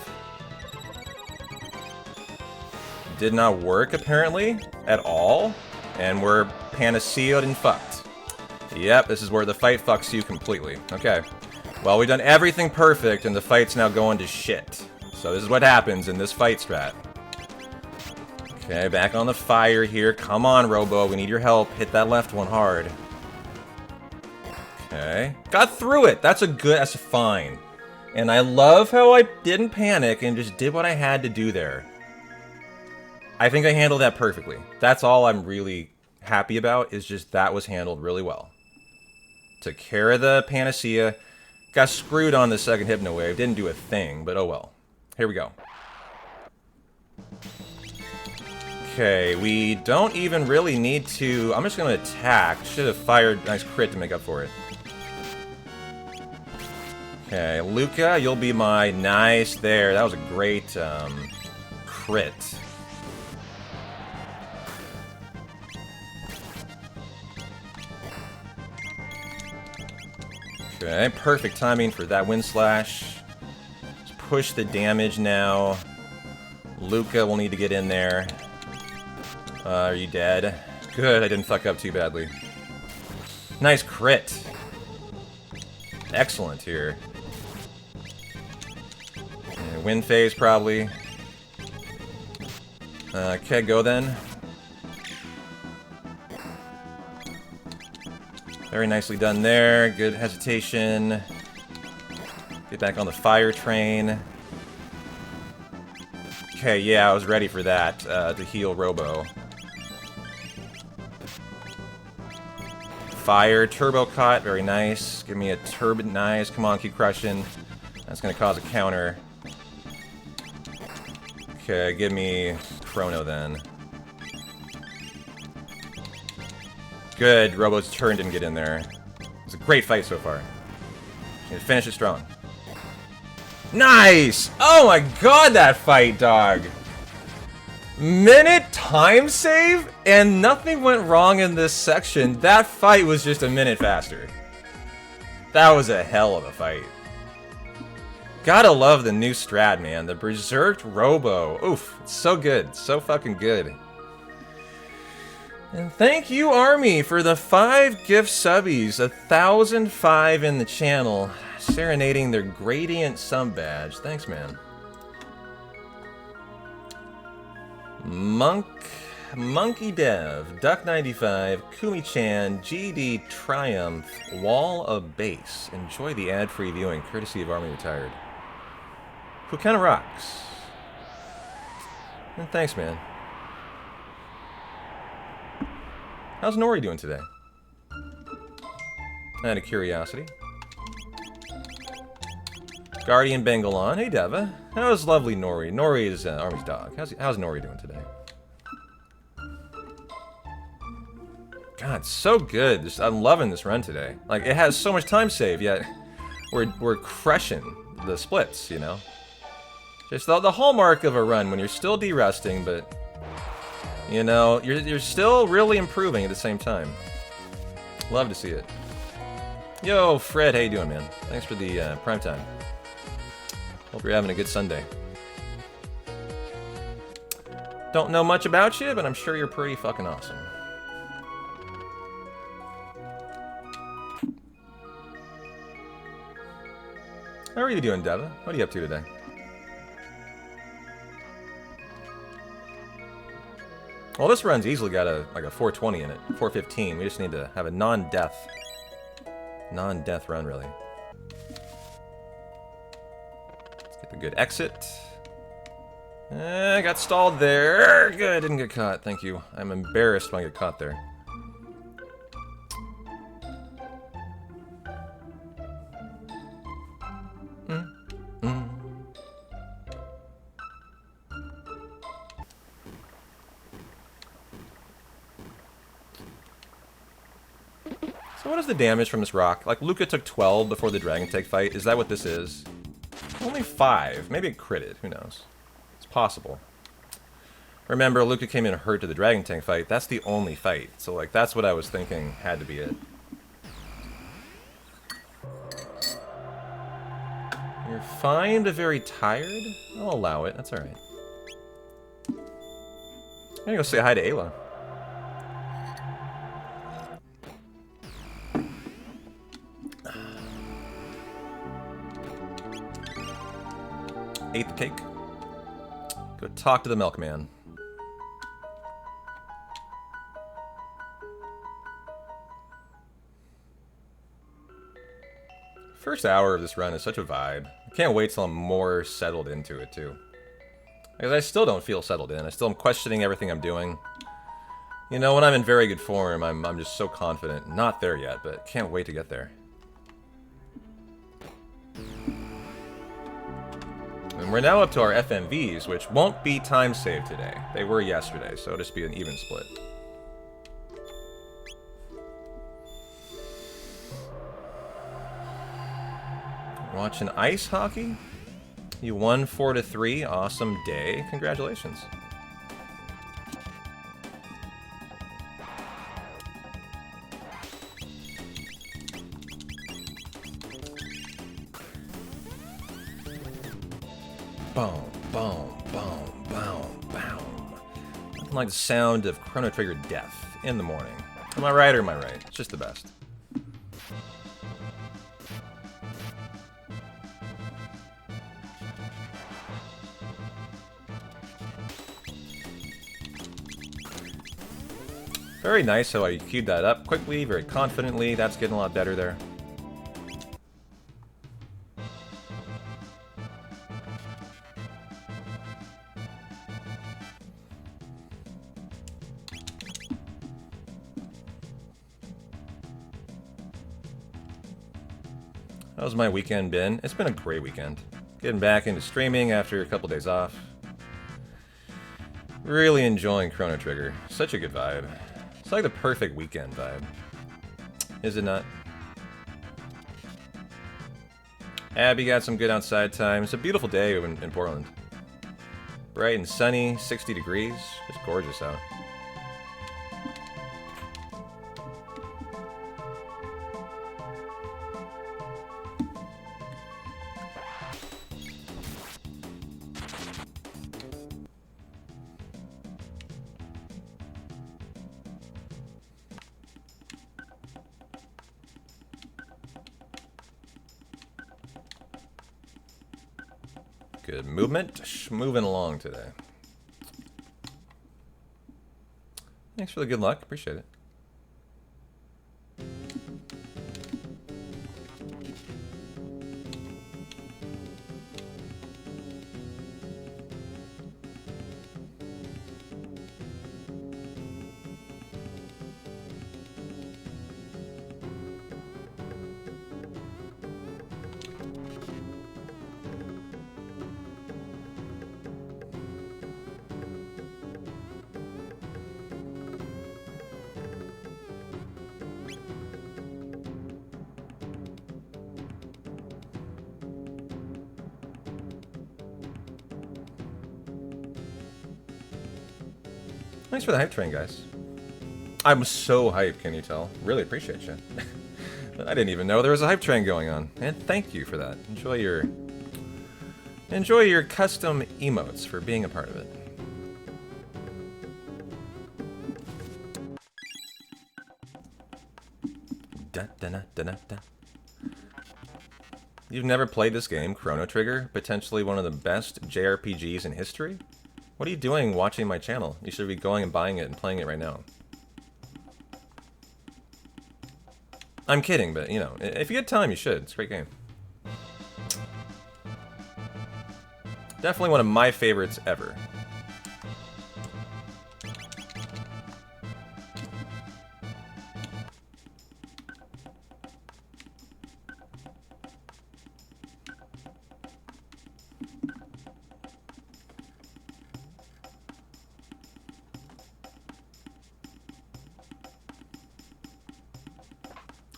Did not work, apparently, at all. And we're panacea'd and fucked. Yep, this is where the fight fucks you completely. Okay. Well, we've done everything perfect, and the fight's now going to shit. So this is what happens in this fight strat. Okay, back on the fire here. Come on, Robo. We need your help. Hit that left one hard. Okay. Got through it. That's fine. And I love how I didn't panic and just did what I had to do there. I think I handled that perfectly. That's all I'm really happy about, is just that was handled really well. Took care of the Panacea. Got screwed on the second Hypno Wave. Didn't do a thing, but oh well. Here we go. Okay, we don't even really need to... I'm just going to attack. Should have fired a nice crit to make up for it. Okay, Luca, you'll be my... Nice there. That was a great crit. Okay, perfect timing for that Wind Slash. Let's push the damage now. Luca will need to get in there. Are you dead? Good, I didn't fuck up too badly. Nice crit. Excellent here. Wind phase, probably. Okay, go then. Very nicely done there. Good hesitation. Get back on the fire train. Okay, yeah, I was ready for that, to heal Robo. Fire, Turbo Caught, very nice. Give me a turbo, nice. Come on, keep crushing. That's gonna cause a counter. Okay, give me Chrono then. Good, Robo's turn didn't get in there. It's a great fight so far. Gonna finish it strong. Nice! Oh my god, that fight, dog! Minute time save, and nothing went wrong in this section. That fight was just a minute faster. That was a hell of a fight. Gotta love the new strat, man. The Berserked Robo. Oof, it's so good. So fucking good. And thank you, Army, for the 5 gift subbies. 1,005 in the channel. Serenading their Gradient sub badge. Thanks, man. Monkey Dev, Duck95, Kumi-chan, GD Triumph, Wall of Base. Enjoy the ad-free viewing, courtesy of Army Retired. Who kinda rocks. And thanks, man. How's Nori doing today? Out of curiosity. Guardian Bengalon. Hey, Deva. How's lovely Nori? Nori is Army's dog. How's Nori doing today? God, so good. I'm loving this run today. Like, it has so much time save, yet we're crushing the splits, you know? Just the hallmark of a run when you're still de-rusting, but... You know, you're still really improving at the same time. Love to see it. Yo, Fred, how you doing, man? Thanks for the prime time. Hope you're having a good Sunday. Don't know much about you, but I'm sure you're pretty fucking awesome. How are you doing, Deva? What are you up to today? Well, this run's easily got like a 420 in it, 415. We just need to have a non-death run, really. Let's get the good exit. I got stalled there. Good, didn't get caught. Thank you. I'm embarrassed when I get caught there. So what is the damage from this rock? Like, Luca took 12 before the Dragon Tank fight. Is that what this is? Only 5. Maybe it critted. Who knows? It's possible. Remember, Luca came in hurt to the Dragon Tank fight. That's the only fight. So, like, that's what I was thinking had to be it. You're fine, but very tired? I'll allow it. That's alright. I'm gonna go say hi to Ayla. Ate the cake. Go talk to the milkman. First hour of this run is such a vibe. I can't wait till I'm more settled into it, too. Because I still don't feel settled in. I still am questioning everything I'm doing. You know, when I'm in very good form, I'm just so confident. Not there yet, but can't wait to get there. And we're now up to our FMVs, which won't be time saved today. They were yesterday, so it'll just be an even split. Watching ice hockey? You won 4-3. Awesome day. Congratulations. Boom, boom, boom, boom, boom. Nothing like the sound of Chrono Trigger death in the morning. Am I right or am I right? It's just the best. Very nice how I queued that up quickly, very confidently. That's getting a lot better there. How's my weekend been? It's been a great weekend. Getting back into streaming after a couple days off. Really enjoying Chrono Trigger. Such a good vibe. It's like the perfect weekend vibe. Is it not? Abby got some good outside time. It's a beautiful day in Portland. Bright and sunny, 60 degrees. It's gorgeous out. Good movement. Moving along today. Thanks for the good luck. Appreciate it. Thanks for the hype train, guys. I'm so hyped, can you tell? Really appreciate you. I didn't even know there was a hype train going on. And thank you for that. Enjoy your custom emotes for being a part of it. Da-da-da. You've never played this game, Chrono Trigger? Potentially one of the best JRPGs in history? What are you doing watching my channel? You should be going and buying it and playing it right now. I'm kidding, but, you know, if you get time, you should. It's a great game. Definitely one of my favorites ever.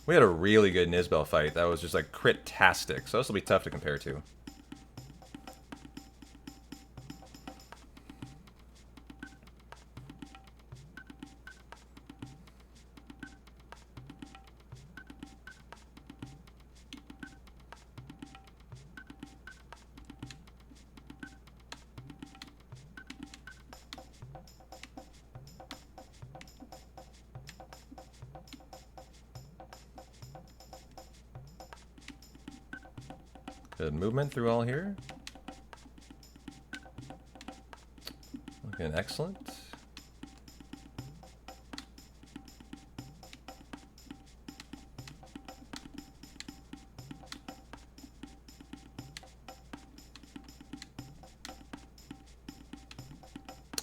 We had a really good Nizbel fight. That was just like crit-tastic, so this will be tough to compare to. Good movement through all here. Looking excellent.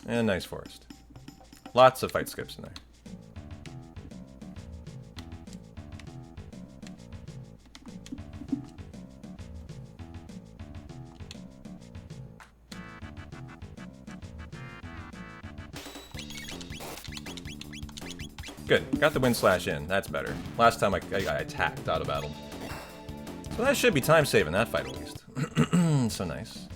And nice forest. Lots of fight skips in there. Good. Got the wind slash in. That's better. Last time I attacked out of battle. So that should be time saving that fight at least. So nice.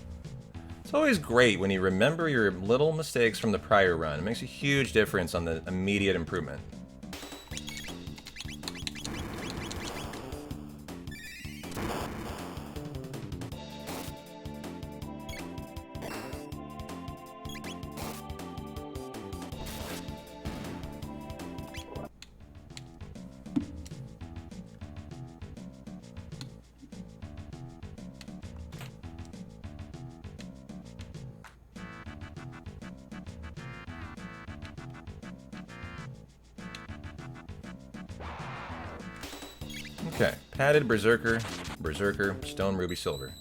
It's always great when you remember your little mistakes from the prior run. It makes a huge difference on the immediate improvement. Okay, padded berserker, stone, ruby, silver.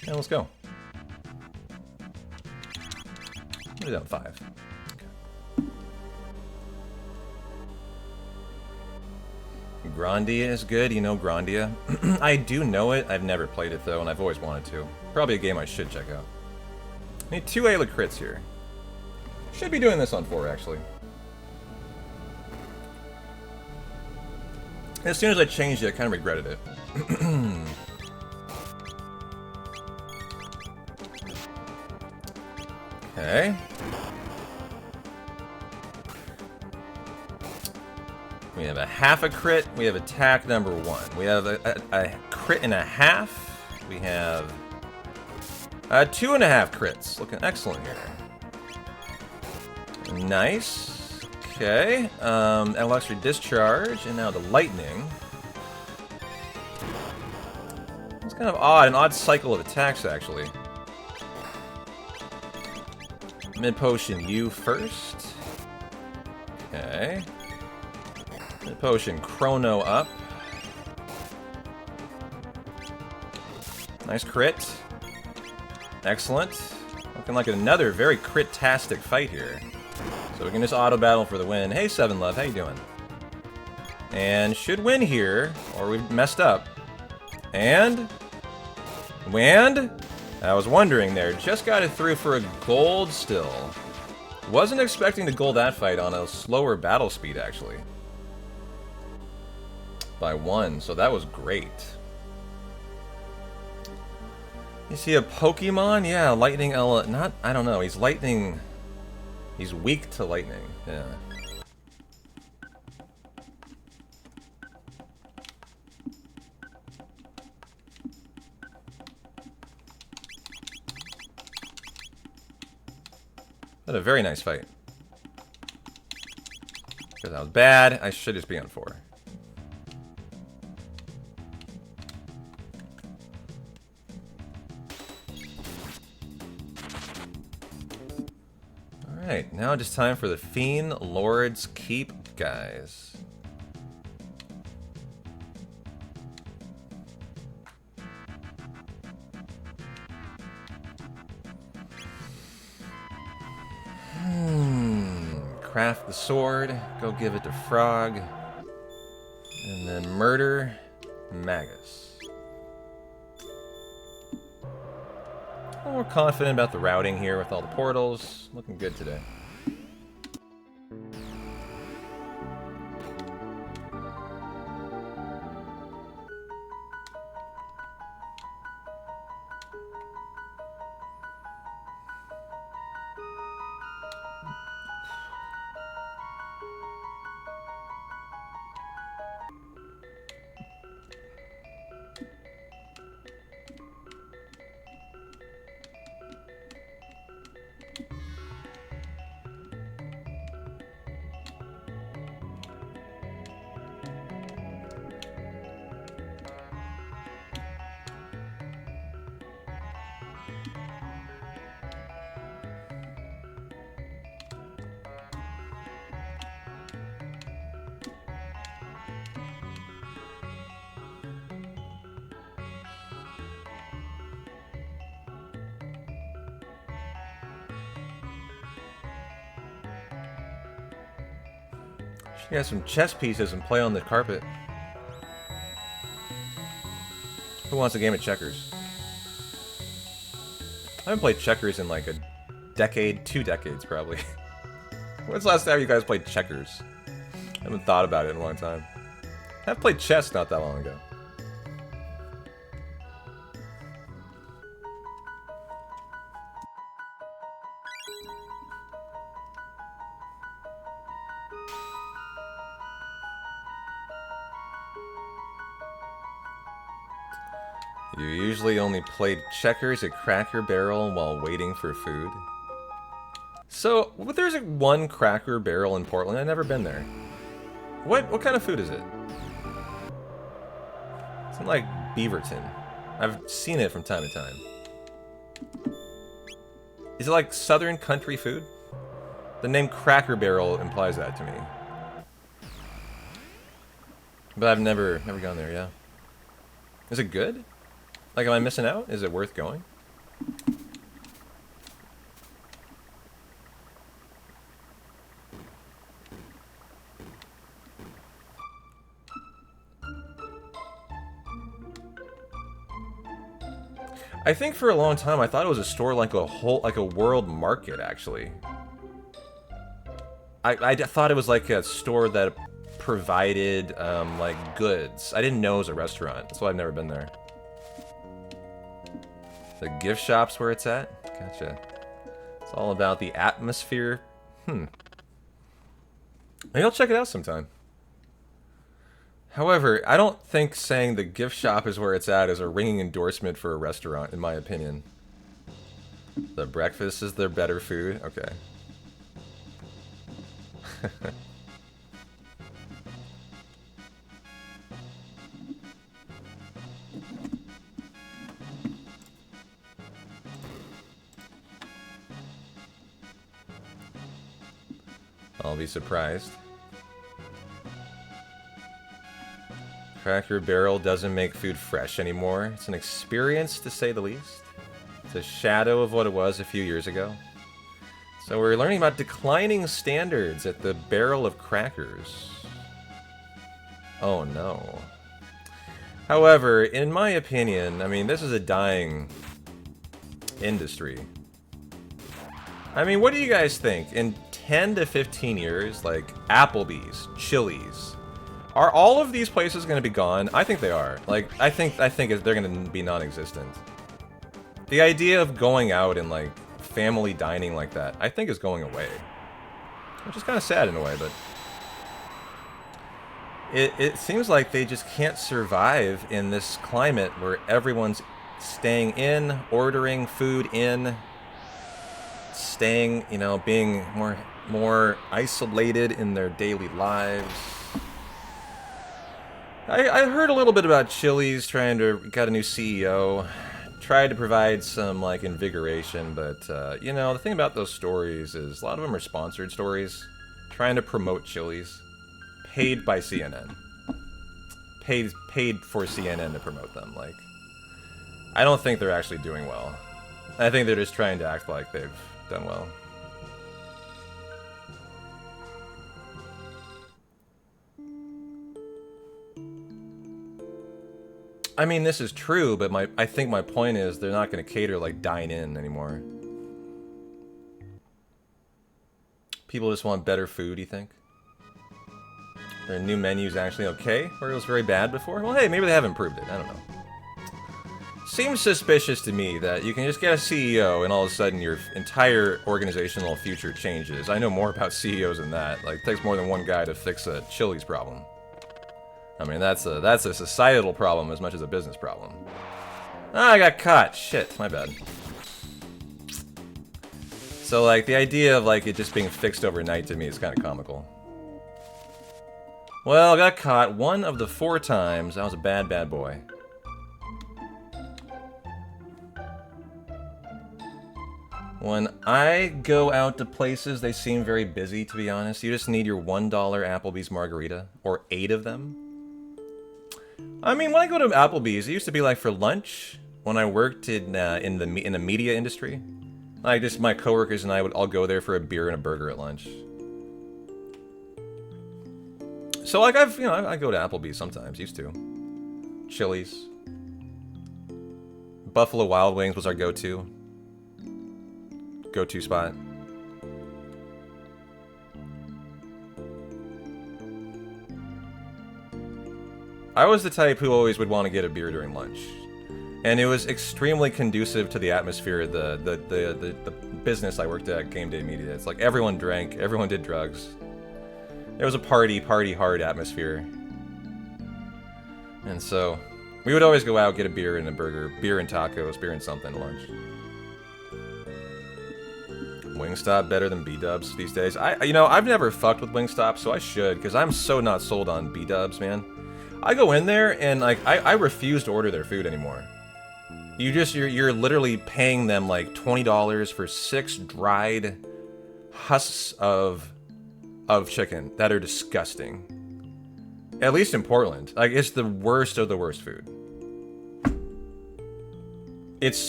Yeah, let's go. Put it on 5. Okay. Grandia is good, you know Grandia? I do know it, I've never played it though, and I've always wanted to. Probably a game I should check out. I need 2 Ayla crits here. Should be doing this on 4, actually. As soon as I changed it, I kind of regretted it. Okay. We have a half a crit. We have attack number 1. We have a crit and a half. We have 2.5 crits. Looking excellent here. Nice. Okay. Extra discharge, and now the lightning. It's kind of odd, an odd cycle of attacks, actually. Mid potion, you first. Okay. Mid potion, Chrono up. Nice crit. Excellent. Looking like another very crit-tastic fight here. So we can just auto-battle for the win. Hey, Seven Love, how you doing? And should win here, or we've messed up. And... I was wondering there. Just got it through for a gold still. Wasn't expecting to gold that fight on a slower battle speed, actually. By 1, so that was great. You see a Pokemon? Yeah, Lightning Ella. Not, I don't know. He's lightning. He's weak to lightning. Yeah. Been a very nice fight. Because that was bad. I should just be on 4. Alright, now just time for the Fiend Lord's Keep, guys. Craft the sword, go give it to Frog, and then murder Magus. We're confident about the routing here with all the portals. Looking good today. She got some chess pieces and play on the carpet. Who wants a game of checkers? I haven't played checkers in like a decade, 2 decades probably. When's the last time you guys played checkers? I haven't thought about it in a long time. I've played chess not that long ago. You usually only played checkers at Cracker Barrel while waiting for food. So, there's one Cracker Barrel in Portland. I've never been there. What kind of food is it? It's in like Beaverton. I've seen it from time to time. Is it like Southern country food? The name Cracker Barrel implies that to me. But I've never gone there, yeah. Is it good? Like, am I missing out? Is it worth going? I think for a long time I thought it was a store like a world market, actually. I thought it was like a store that provided like goods. I didn't know it was a restaurant. That's why I've never been there. The gift shop's where it's at? Gotcha. It's all about the atmosphere. Maybe I'll check it out sometime. However, I don't think saying the gift shop is where it's at is a ringing endorsement for a restaurant, in my opinion. The breakfast is their better food? Okay. I'll be surprised. Cracker Barrel doesn't make food fresh anymore. It's an experience, to say the least. It's a shadow of what it was a few years ago. So we're learning about declining standards at the Barrel of Crackers. Oh no. However, in my opinion, I mean, this is a dying industry. I mean, what do you guys think? In 10 to 15 years, like Applebee's, Chili's, are all of these places going to be gone? I think they are. Like, I think they're going to be non-existent. The idea of going out and like family dining like that, I think is going away. Which is kind of sad in a way, but it seems like they just can't survive in this climate where everyone's staying in, ordering food in. staying, you know, being more isolated in their daily lives. I heard a little bit about Chili's got a new CEO, tried to provide some, like, invigoration, but, you know, the thing about those stories is a lot of them are sponsored stories, trying to promote Chili's, paid by CNN. Paid for CNN to promote them, like, I don't think they're actually doing well. I think they're just trying to act like they've done well. I mean, this is true, but I think my point is they're not going to cater like dine-in anymore. People just want better food, you think? Their new menu's actually okay, or it was very bad before? Well, hey, maybe they have improved it. I don't know. Seems suspicious to me that you can just get a CEO and all of a sudden your entire organizational future changes. I know more about CEOs than that. Like, it takes more than one guy to fix a Chili's problem. I mean, that's a societal problem as much as a business problem. Ah, I got caught. Shit, my bad. So, like, the idea of, like, it just being fixed overnight to me is kind of comical. Well, I got caught 1 of the 4 times. I was a bad, bad boy. When I go out to places, they seem very busy, to be honest. You just need your $1 Applebee's margarita, or 8 of them. I mean, when I go to Applebee's, it used to be like for lunch, when I worked in the media industry. Like, just my coworkers and I would all go there for a beer and a burger at lunch. So, like, I go to Applebee's sometimes, used to. Chili's. Buffalo Wild Wings was our go-to spot. I was the type who always would want to get a beer during lunch. And it was extremely conducive to the atmosphere, the business I worked at, Game Day Media. It's like everyone drank, everyone did drugs. It was a party hard atmosphere. And so, we would always go out, get a beer and a burger, beer and tacos, beer and something at lunch. Wingstop better than B-dubs these days. I've never fucked with Wingstop, so I should, because I'm so not sold on B-dubs, man. I go in there and like I refuse to order their food anymore. You're literally paying them like $20 for 6 dried husks of chicken that are disgusting. At least in Portland, like it's the worst of the worst food.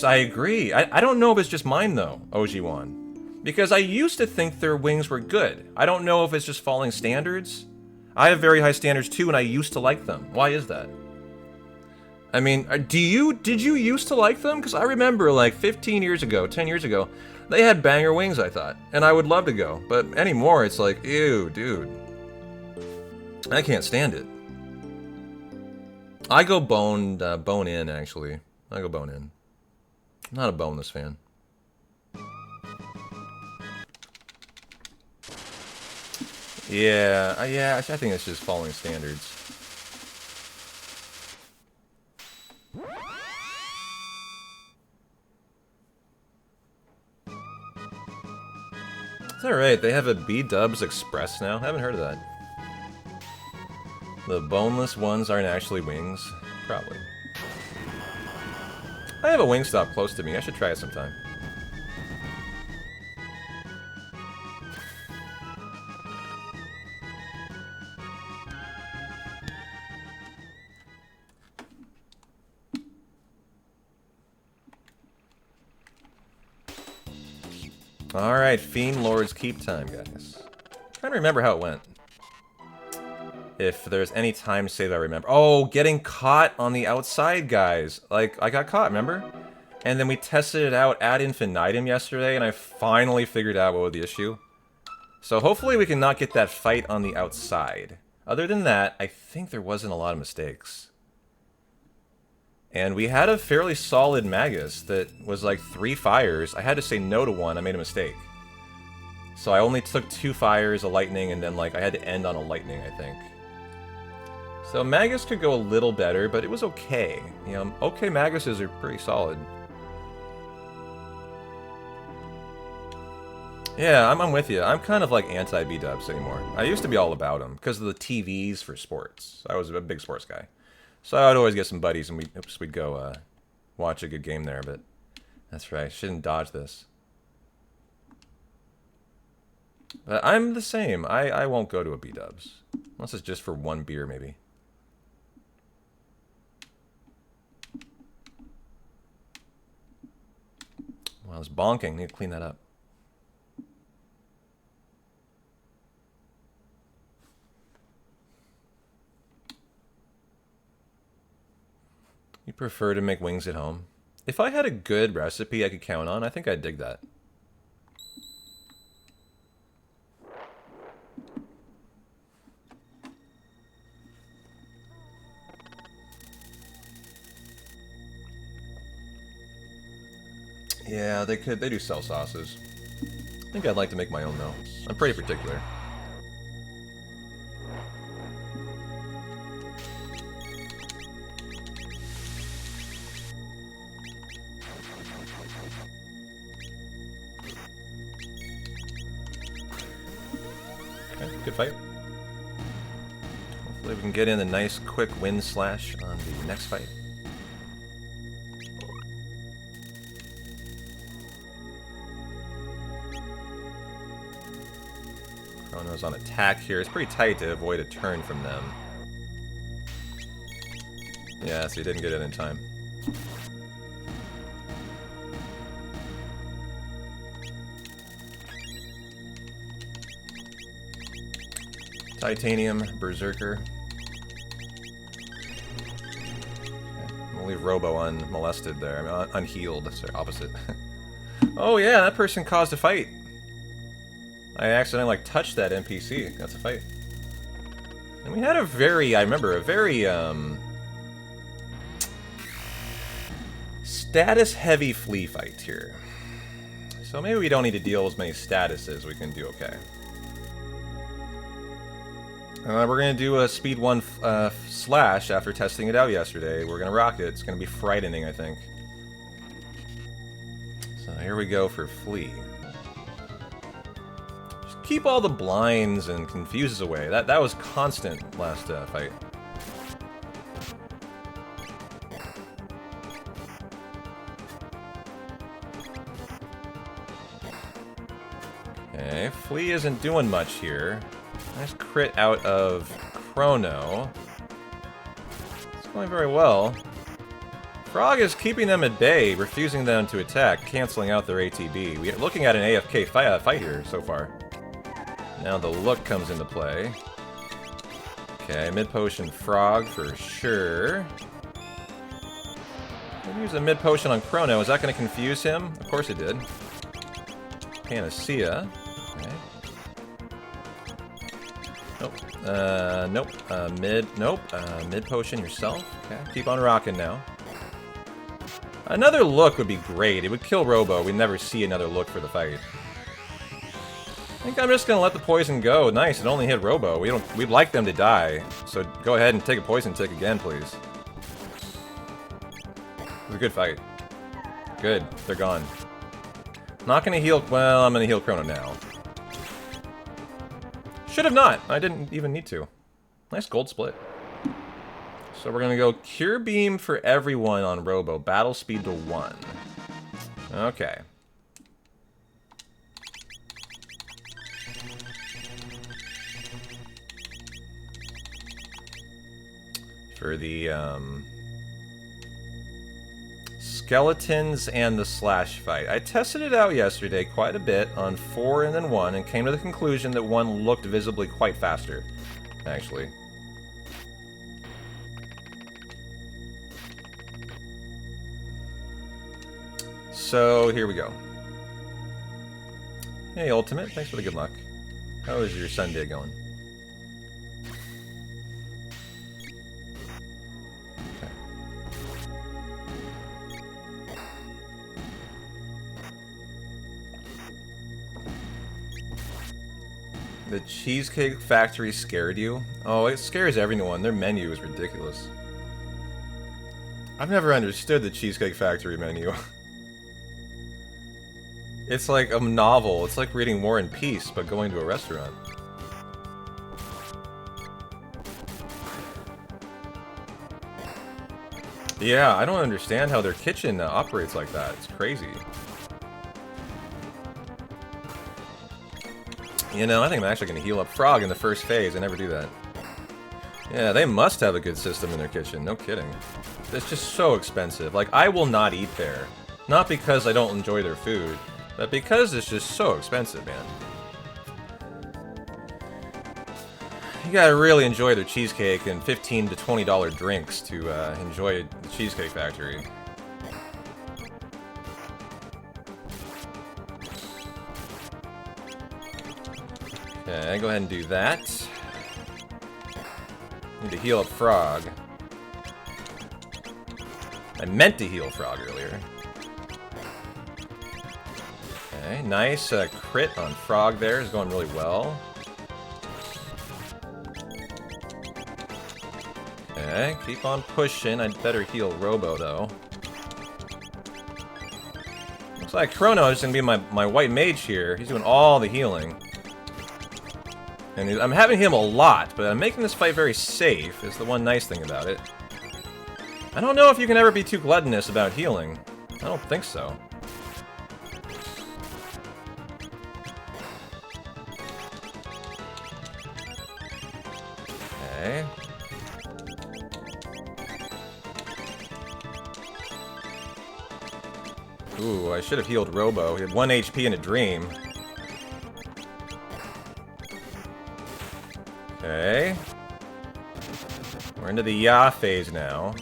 I agree. I don't know if it's just mine though, OG1, because I used to think their wings were good. I don't know if it's just falling standards. I have very high standards too, and I used to like them. Why is that? I mean, did you used to like them? Because I remember, like, 15 years ago, 10 years ago, they had banger wings, I thought. And I would love to go. But anymore, it's like, ew, dude. I can't stand it. I go bone in, actually. I go bone in. I'm not a boneless fan. Yeah, I think it's just following standards. Is that right? They have a B-Dubs Express now? I haven't heard of that. The boneless ones aren't actually wings? Probably. I have a Wingstop close to me. I should try it sometime. Alright, Fiend Lord's Keep time, guys. I'm trying to remember how it went. If there's any time save I remember. Oh, getting caught on the outside, guys. Like, I got caught, remember? And then we tested it out ad infinitum yesterday, and I finally figured out what was the issue. So hopefully we can not get that fight on the outside. Other than that, I think there wasn't a lot of mistakes. And we had a fairly solid Magus that was like 3 fires. I had to say no to one. I made a mistake. So I only took 2 fires, a lightning, and then like I had to end on a lightning, I think. So Magus could go a little better, but it was okay. You know, okay Maguses are pretty solid. Yeah, I'm with you. I'm kind of like anti-B-dubs anymore. I used to be all about them because of the TVs for sports. I was a big sports guy. So I'd always get some buddies and we'd go watch a good game there, but that's right. Shouldn't dodge this. But I'm the same. I won't go to a B-dubs. Unless it's just for one beer, maybe. Well, it's bonking. Need to clean that up. You prefer to make wings at home? If I had a good recipe I could count on, I think I'd dig that. Yeah, they could. They do sell sauces. I think I'd like to make my own though. I'm pretty particular. Okay, good fight. Hopefully we can get in a nice quick win slash on the next fight. Chrono's on attack here. It's pretty tight to avoid a turn from them. Yeah, so he didn't get it in time. Titanium, Berserker. Okay. We'll leave Robo unmolested there. I mean, unhealed. Sorry, opposite. Oh yeah, that person caused a fight. I accidentally, like, touched that NPC. That's a fight. And we had a very, I remember, a very, status-heavy flea fight here. So maybe we don't need to deal as many statuses. We can do okay. We're going to do a Speed 1 slash after testing it out yesterday. We're going to rock it. It's going to be frightening, I think. So here we go for flea. Keep all the blinds and confuses away. That was constant last fight. Okay, Flea isn't doing much here. Nice crit out of Chrono. It's going very well. Frog is keeping them at bay, refusing them to attack, canceling out their ATB. We're looking at an AFK fight here so far. Now the look comes into play. Okay, mid-potion Frog for sure. We'll use a mid-potion on Chrono. Is that going to confuse him? Of course it did. Panacea. Okay. Nope. Nope. Mid-potion yourself. Okay, keep on rocking now. Another look would be great. It would kill Robo. We'd never see another look for the fight. I think I'm just gonna let the poison go. Nice, it only hit Robo. We'd like them to die. So go ahead and take a poison tick again, please. It was a good fight. Good, they're gone. Not gonna heal, well, I'm gonna heal Chrono now. Should have not, I didn't even need to. Nice gold split. So we're gonna go Cure Beam for everyone on Robo. Battle speed to 1. Okay. For the skeletons and the slash fight. I tested it out yesterday quite a bit on 4 and then 1 and came to the conclusion that 1 looked visibly quite faster, actually. So here we go. Hey Ultimate, thanks for the good luck. How is your Sunday going? The Cheesecake Factory scared you? Oh, it scares everyone. Their menu is ridiculous. I've never understood the Cheesecake Factory menu. It's like a novel. It's like reading War and Peace, but going to a restaurant. Yeah, I don't understand how their kitchen operates like that. It's crazy. You know, I think I'm actually going to heal up Frog in the first phase. I never do that. Yeah, they must have a good system in their kitchen. No kidding. It's just so expensive. Like, I will not eat there. Not because I don't enjoy their food, but because it's just so expensive, man. You gotta really enjoy their cheesecake and $15 to $20 drinks to enjoy the Cheesecake Factory. Okay, go ahead and do that. Need to heal up Frog. I meant to heal Frog earlier. Okay, nice crit on Frog there. Is going really well. Okay, keep on pushing. I'd better heal Robo, though. Looks like Chrono is going to be my white mage here. He's doing all the healing. And I'm having him a lot, but I'm making this fight very safe, is the one nice thing about it. I don't know if you can ever be too gluttonous about healing. I don't think so. Okay. Ooh, I should have healed Robo. He had 1 HP in a dream. Okay. We're into the Ya phase now.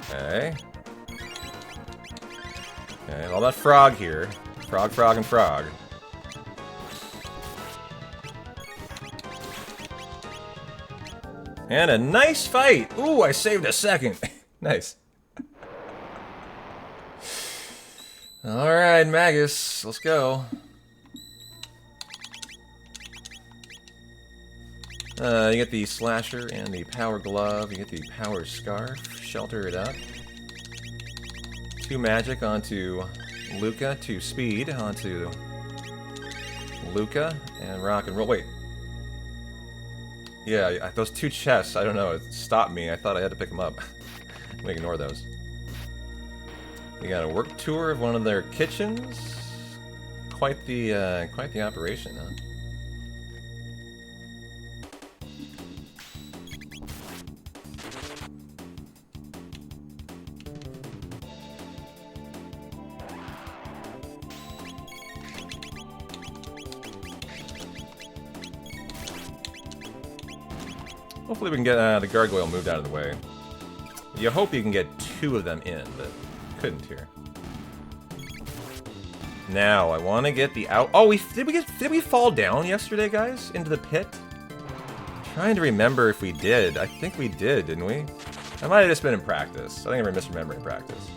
Okay. Okay, all that Frog here. Frog, Frog, and Frog. And a nice fight! Ooh, I saved a second! Nice. Alright, Magus, let's go. You get the Slasher and the Power Glove. You get the Power Scarf. Shelter it up. 2 magic onto Luca. 2 speed onto Luca. And rock and roll. Wait. Yeah, those 2 chests, I don't know, it stopped me. I thought I had to pick them up. Let me ignore those. You got a work tour of one of their kitchens. Quite the operation, huh? Hopefully we can get the gargoyle moved out of the way. You hope you can get 2 of them in, but couldn't here. Now I want to get the out. Oh, did we fall down yesterday, guys, into the pit? I'm trying to remember if we did. I think we did, didn't we? I might have just been in practice. I think I'm misremembering practice.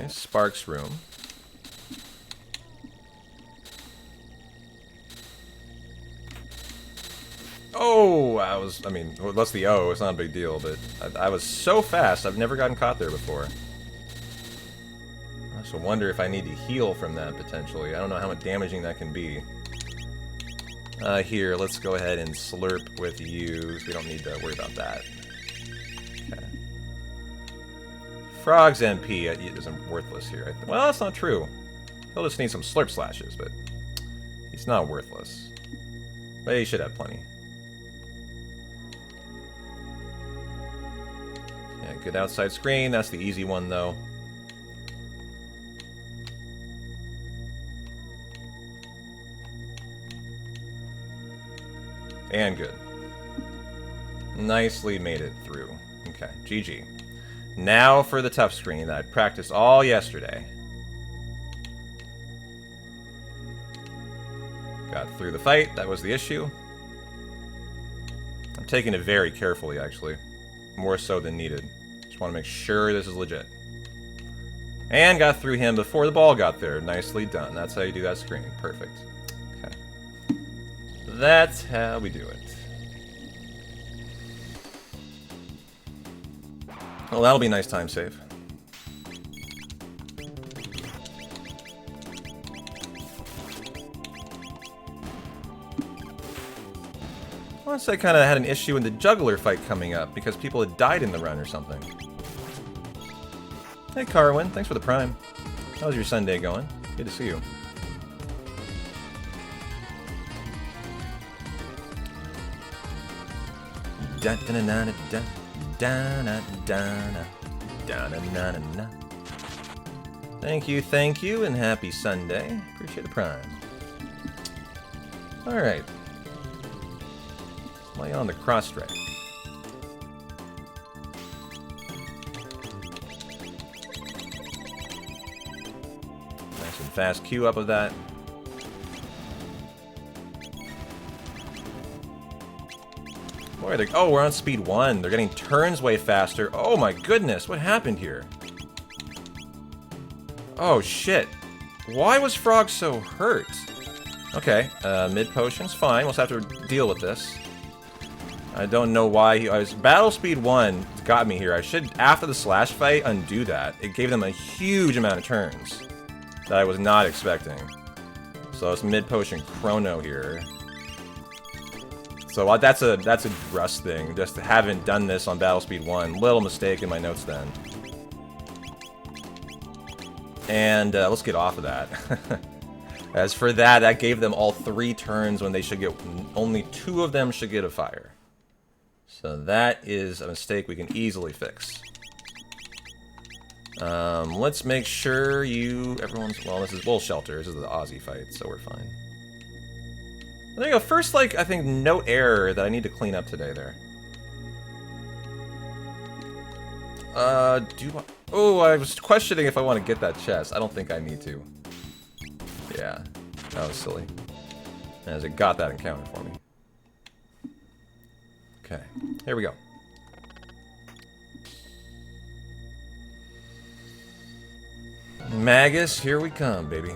Sparks room. Oh, I mean, well, that's the O, it's not a big deal, but I was so fast, I've never gotten caught there before. I also wonder if I need to heal from that, potentially. I don't know how much damaging that can be. Here, let's go ahead and slurp with you, so we don't need to worry about that. Okay. Frog's MP isn't worthless here. Well, that's not true. He'll just need some slurp slashes, but he's not worthless. But he should have plenty. Yeah, good outside screen. That's the easy one, though. And good. Nicely made it through. Okay, GG. Now for the tough screen that I practiced all yesterday. Got through the fight, that was the issue. I'm taking it very carefully, actually. more so than needed. Just want to make sure this is legit. And got through him before the ball got there. Nicely done. That's how you do that screen. Perfect. Okay. That's how we do it. Well, that'll be a nice time save. Once I kind of had an issue in the juggler fight coming up because people had died in the run or something. Hey Carwin, thanks for the prime. How's your Sunday going? Good to see you. Thank you, and happy Sunday. Appreciate the prime. Alright. Why on the cross track? Nice and fast queue up of that. Boy, oh, we're on speed 1. They're getting turns way faster. Oh my goodness, what happened here? Oh shit. Why was Frog so hurt? Okay, mid potion's fine. We'll just have to deal with this. I don't know why I was battle speed 1 got me here. I should, after the slash fight, undo that. It gave them a huge amount of turns that I was not expecting. So it's mid potion Chrono here. So that's a rust thing. Just haven't done this on battle speed 1. Little mistake in my notes then. And let's get off of that. As for that, that gave them all 3 turns when they should get, only 2 of them should get a fire. So that is a mistake we can easily fix. Let's make sure everyone's, well, this is Bull Shelter. This is the Aussie fight, so we're fine. There you go. First, like, I think, note error that I need to clean up today there. Oh, I was questioning if I want to get that chest. I don't think I need to. Yeah, that was silly. As it got that encounter for me. Okay, here we go. Magus, here we come, baby.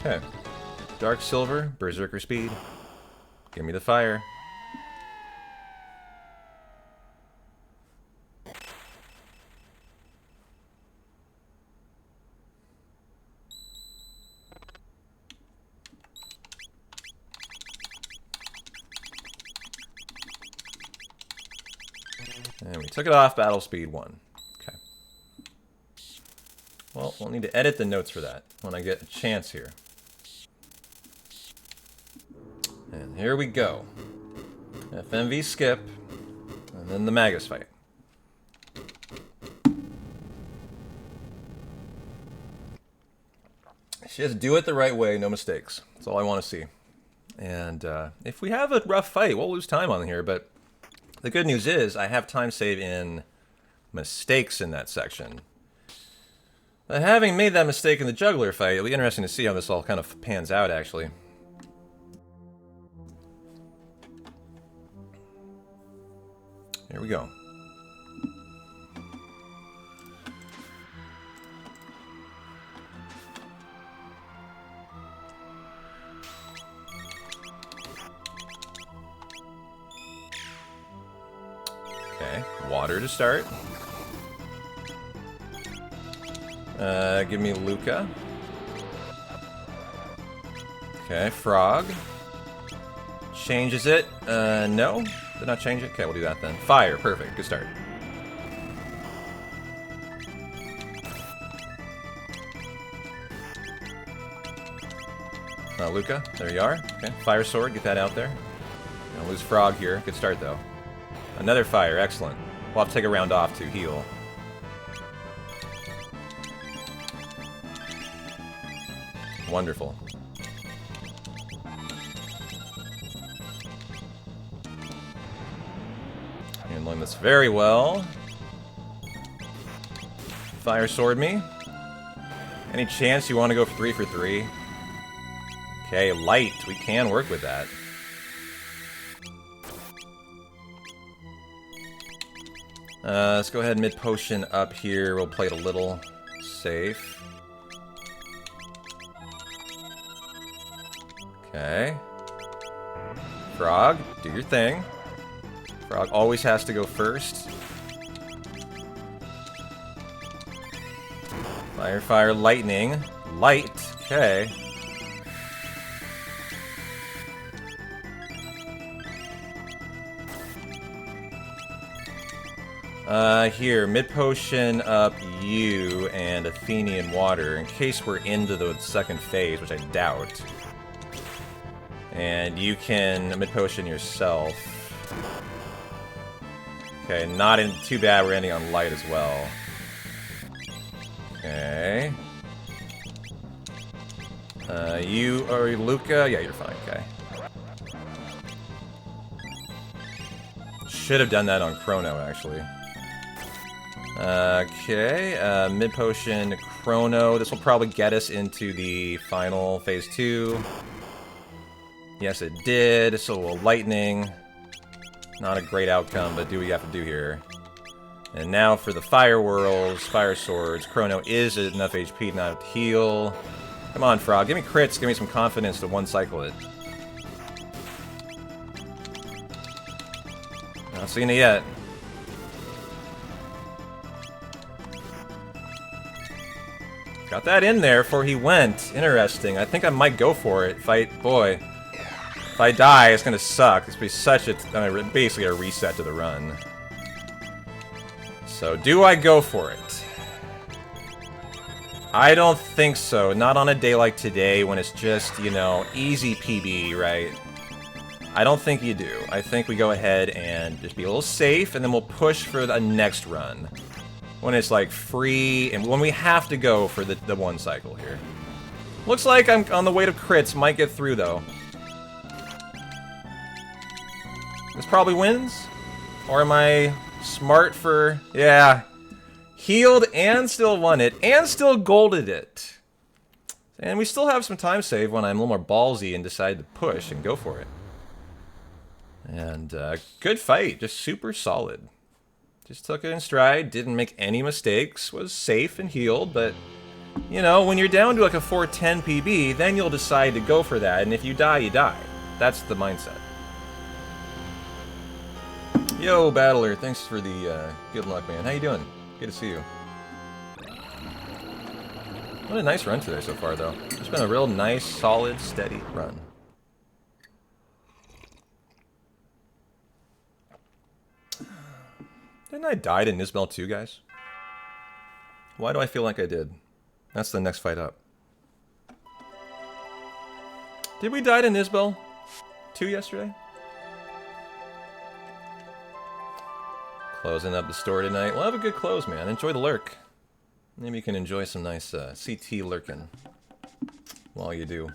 Okay. Dark Silver, Berserker Speed. Give me the fire. And we took it off battle speed 1. Okay. Well, we'll need to edit the notes for that when I get a chance here. And here we go. FMV skip, and then the Magus fight. Just do it the right way, no mistakes. That's all I want to see. And if we have a rough fight, we'll lose time on here, but the good news is I have time save in mistakes in that section. But having made that mistake in the juggler fight, it'll be interesting to see how this all kind of pans out, actually. Here we go. Okay, water to start. Give me Luca. Okay, frog. Changes it. No. Did not change it? Okay, we'll do that then. Fire, perfect. Good start. Luca, there you are. Okay, fire sword, get that out there. Gonna lose frog here. Good start though. Another fire, excellent. We'll have to take a round off to heal. Wonderful. Handling this very well. Fire sword me. Any chance you want to go 3 for 3? Okay, light. We can work with that. Let's go ahead and mid-potion up here. We'll play it a little safe. Okay. Frog, do your thing. Frog always has to go first. Fire, fire, lightning. Light. Okay. Here, mid-potion up you and Athenian water, in case we're into the second phase, which I doubt. And you can mid-potion yourself. Okay, not in too bad, we're ending on light as well. Okay. You or Luca? Yeah, you're fine, okay. Should have done that on Chrono, actually. Okay, mid-potion Chrono. This will probably get us into the final phase 2. Yes, it did. So will lightning. Not a great outcome, but do what you have to do here. And now for the fire whirls, fire swords. Chrono is at enough HP not to heal. Come on, Frog. Give me crits. Give me some confidence to one-cycle it. Not seen it yet. Got that in there before he went. Interesting. I think I might go for it. Boy. If I die, it's gonna suck. It's be such a basically a reset to the run. So, do I go for it? I don't think so. Not on a day like today when it's just, you know, easy PB, right? I don't think you do. I think we go ahead and just be a little safe, and then we'll push for the next run. When it's, like, free, and when we have to go for the one cycle here. Looks like I'm on the way to crits. Might get through, though. This probably wins? Or am I smart for... Yeah. Healed and still won it, and still golded it. And we still have some time save when I'm a little more ballsy and decide to push and go for it. And, good fight. Just super solid. Just took it in stride, didn't make any mistakes, was safe and healed, but, you know, when you're down to like a 410 PB, then you'll decide to go for that, and if you die, you die. That's the mindset. Yo, Battler, thanks for the good luck, man. How you doing? Good to see you. What a nice run today so far, though. It's been a real nice, solid, steady run. Didn't I die to Nisbel too, guys? Why do I feel like I did? That's the next fight up. Did we die to Nisbel 2 yesterday? Closing up the store tonight. We'll have a good close, man. Enjoy the lurk. Maybe you can enjoy some nice CT lurking while you do.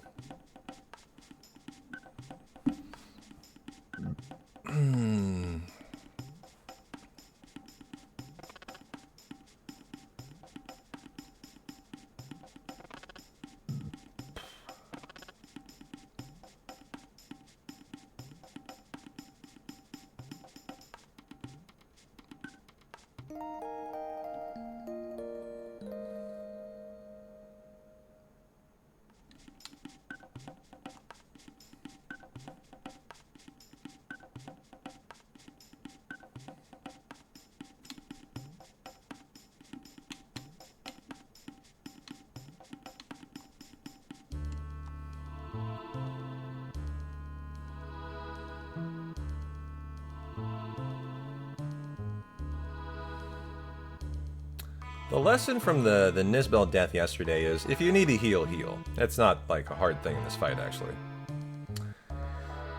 The lesson from the Nisbel death yesterday is, if you need to heal, heal. It's not, like, a hard thing in this fight, actually.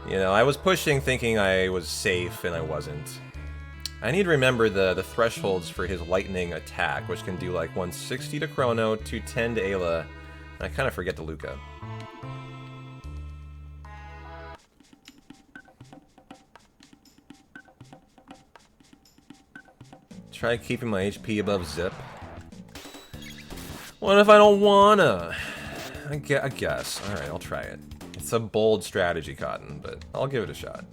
You know, I was pushing thinking I was safe, and I wasn't. I need to remember the thresholds for his lightning attack, which can do, like, 160 to Chrono, 210 to Ayla, I kind of forget to Luca. Try keeping my HP above zip. What if I don't wanna? I guess. Alright, I'll try it. It's a bold strategy, Cotton, but I'll give it a shot.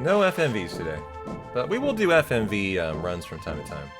No FMVs today, but we will do FMV runs from time to time.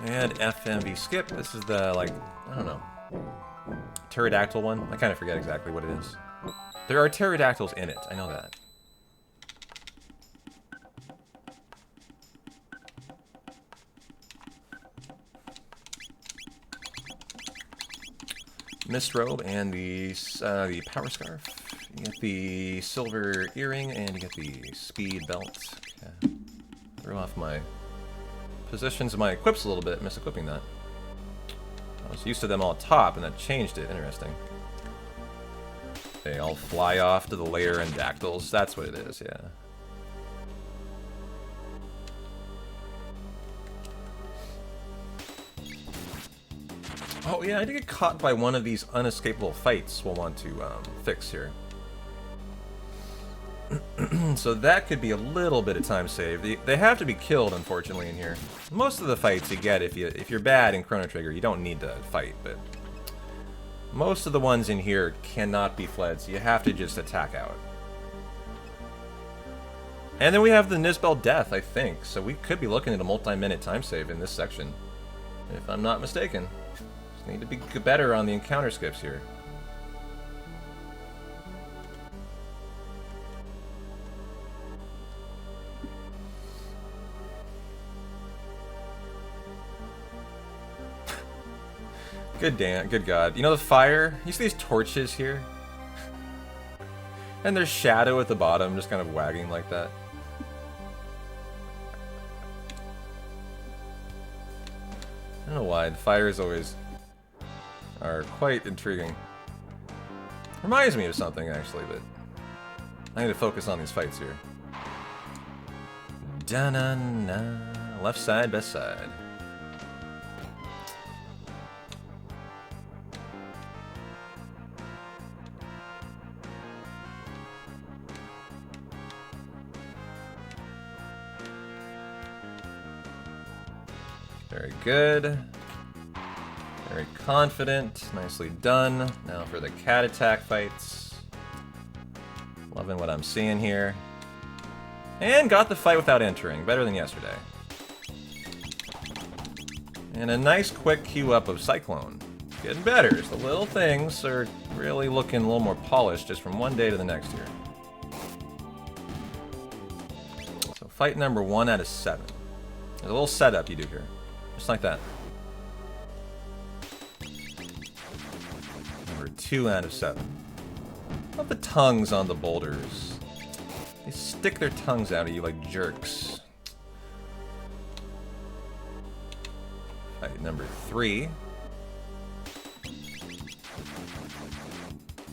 And FMV skip. This is the, like, I don't know, pterodactyl one. I kind of forget exactly what it is. There are pterodactyls in it. I know that. Mist robe and the power scarf. You get the silver earring and you get the speed belt. Okay. Throw off my positions of my equips a little bit, mis-equipping that. I was used to them all top, and that changed it. Interesting. They all fly off to the layer and dactyls. That's what it is, yeah. Oh yeah, I did get caught by one of these unescapable fights we'll want to fix here. So that could be a little bit of time saved. They have to be killed, unfortunately, in here. Most of the fights you get, if you're bad in Chrono Trigger, you don't need to fight, but most of the ones in here cannot be fled, so you have to just attack out. And then we have the Nisbel death, I think, so we could be looking at a multi-minute time save in this section, if I'm not mistaken. Just need to be better on the encounter skips here. Good God. You know the fire? You see these torches here? And there's shadow at the bottom, just kind of wagging like that. I don't know why, the fires always are quite intriguing. Reminds me of something, actually, but I need to focus on these fights here. Da-na-na. Left side, best side. Very good. Very confident. Nicely done. Now for the cat attack fights. Loving what I'm seeing here. And got the fight without entering. Better than yesterday. And a nice quick queue up of Cyclone. Getting better. The little things are really looking a little more polished just from one day to the next here. So fight number 1 out of 7. There's a little setup you do here. Just like that. Number 2 out of 7. Love the tongues on the boulders. They stick their tongues out at you like jerks. Fight number 3.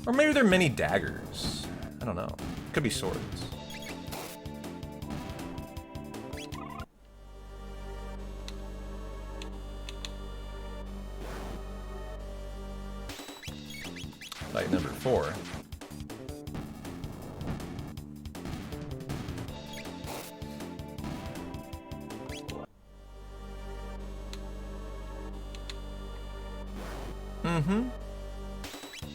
Or maybe they're mini daggers. I don't know. Could be swords. Fight number 4.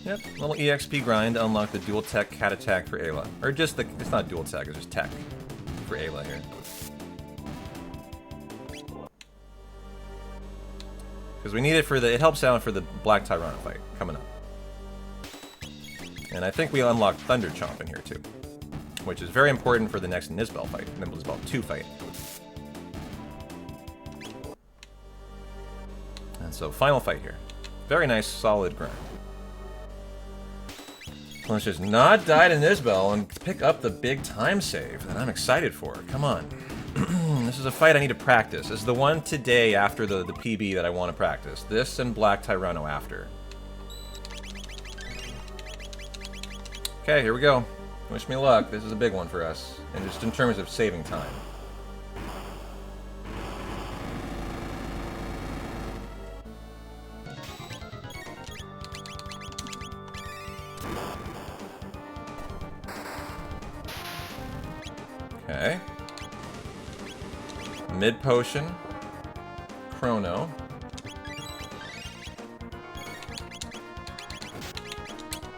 Yep, little EXP grind to unlock the dual tech cat attack for Ayla. Or just the, it's not dual tech, it's just tech for Ayla here. Because we need it for the, it helps out for the Black Tyranno fight coming up. And I think we unlock Thunder Chomp in here too. Which is very important for the next Nizbel fight, Nizbel 2 fight. And so, final fight here. Very nice, solid grind. Let's just not die to Nizbel and pick up the big time save that I'm excited for. Come on. This is a fight I need to practice. This is the one today after the PB that I want to practice. This and Black Tyranno after. Okay, here we go. Wish me luck. This is a big one for us. And just in terms of saving time. Okay. Mid potion. Chrono.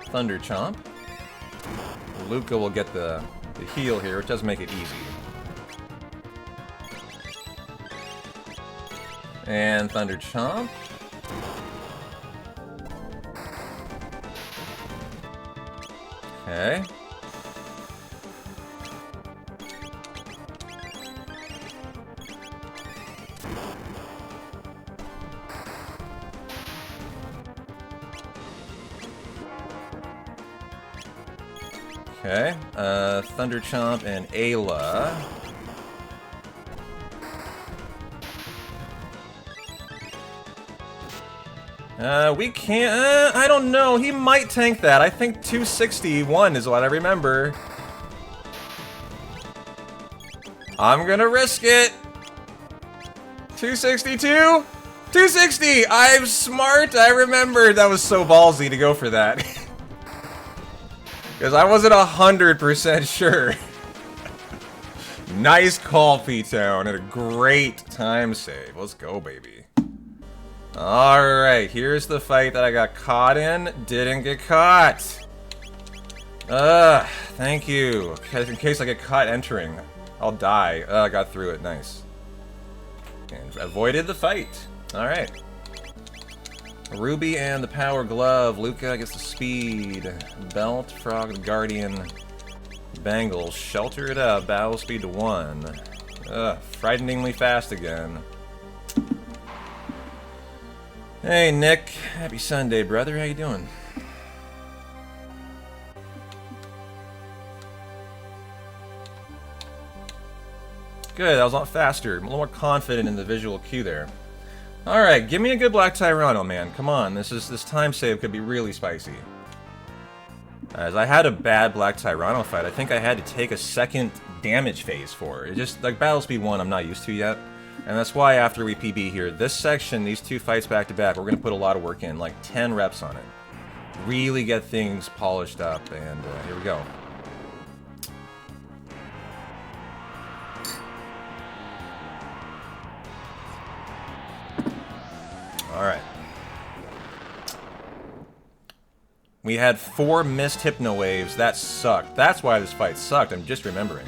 Thunder Chomp. Luca will get the heal here, which does make it easy. And Thunder Chomp. Okay. Okay, Thunder Chomp and Ayla. We can't, I don't know, he might tank that. I think 261 is what I remember. I'm gonna risk it. 262? 260! I'm smart, I remembered. That was so ballsy to go for that. Because I wasn't 100% sure. Nice call, P-Town, and a great time save. Let's go, baby. Alright, here's the fight that I got caught in. Didn't get caught. Thank you. In case I get caught entering, I'll die. I got through it. Nice. And avoided the fight. Alright. Ruby and the Power Glove. Luca gets the Speed. Belt, Frog, the Guardian. Bangle, Shelter it up. Battle Speed to 1. Frighteningly fast again. Hey, Nick. Happy Sunday, brother. How you doing? Good, that was a lot faster. I'm a little more confident in the visual cue there. Alright, give me a good Black Tyranno, man. Come on, this time save could be really spicy. As I had a bad Black Tyranno fight, I think I had to take a second damage phase for it. It just, like, Battle Speed 1 I'm not used to yet. And that's why after we PB here, this section, these two fights back to back, we're going to put a lot of work in, like 10 reps on it. Really get things polished up, and here we go. Alright. We had 4 missed Hypno Waves. That sucked. That's why this fight sucked, I'm just remembering.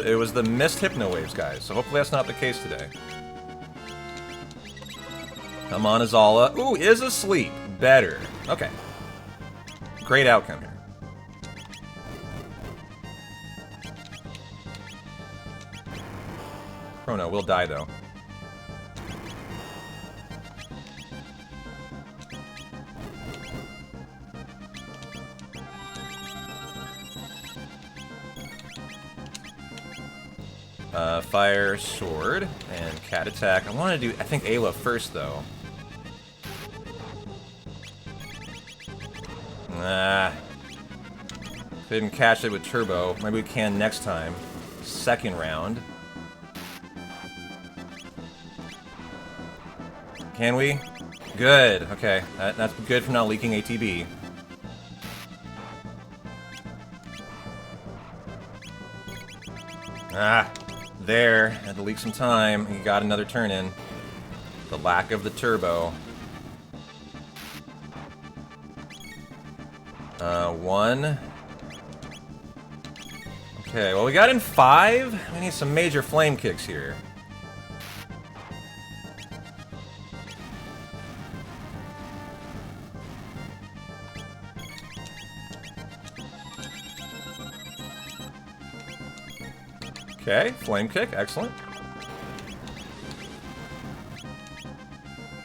It was the missed Hypno Waves, guys, so hopefully that's not the case today. Come on, Azala. Ooh, is asleep. Better. Okay. Great outcome here. Chrono will die, though. Fire, Sword, and Cat Attack. I want to do, I think, Ayla first, though. Couldn't catch it with Turbo. Maybe we can next time. Second round. Can we? Good. Okay. That's good for not leaking ATB. There. Had to leak some time. He got another turn in. The lack of the turbo. 1. Okay, well, we got in 5. We need some major flame kicks here. Okay, flame kick, excellent.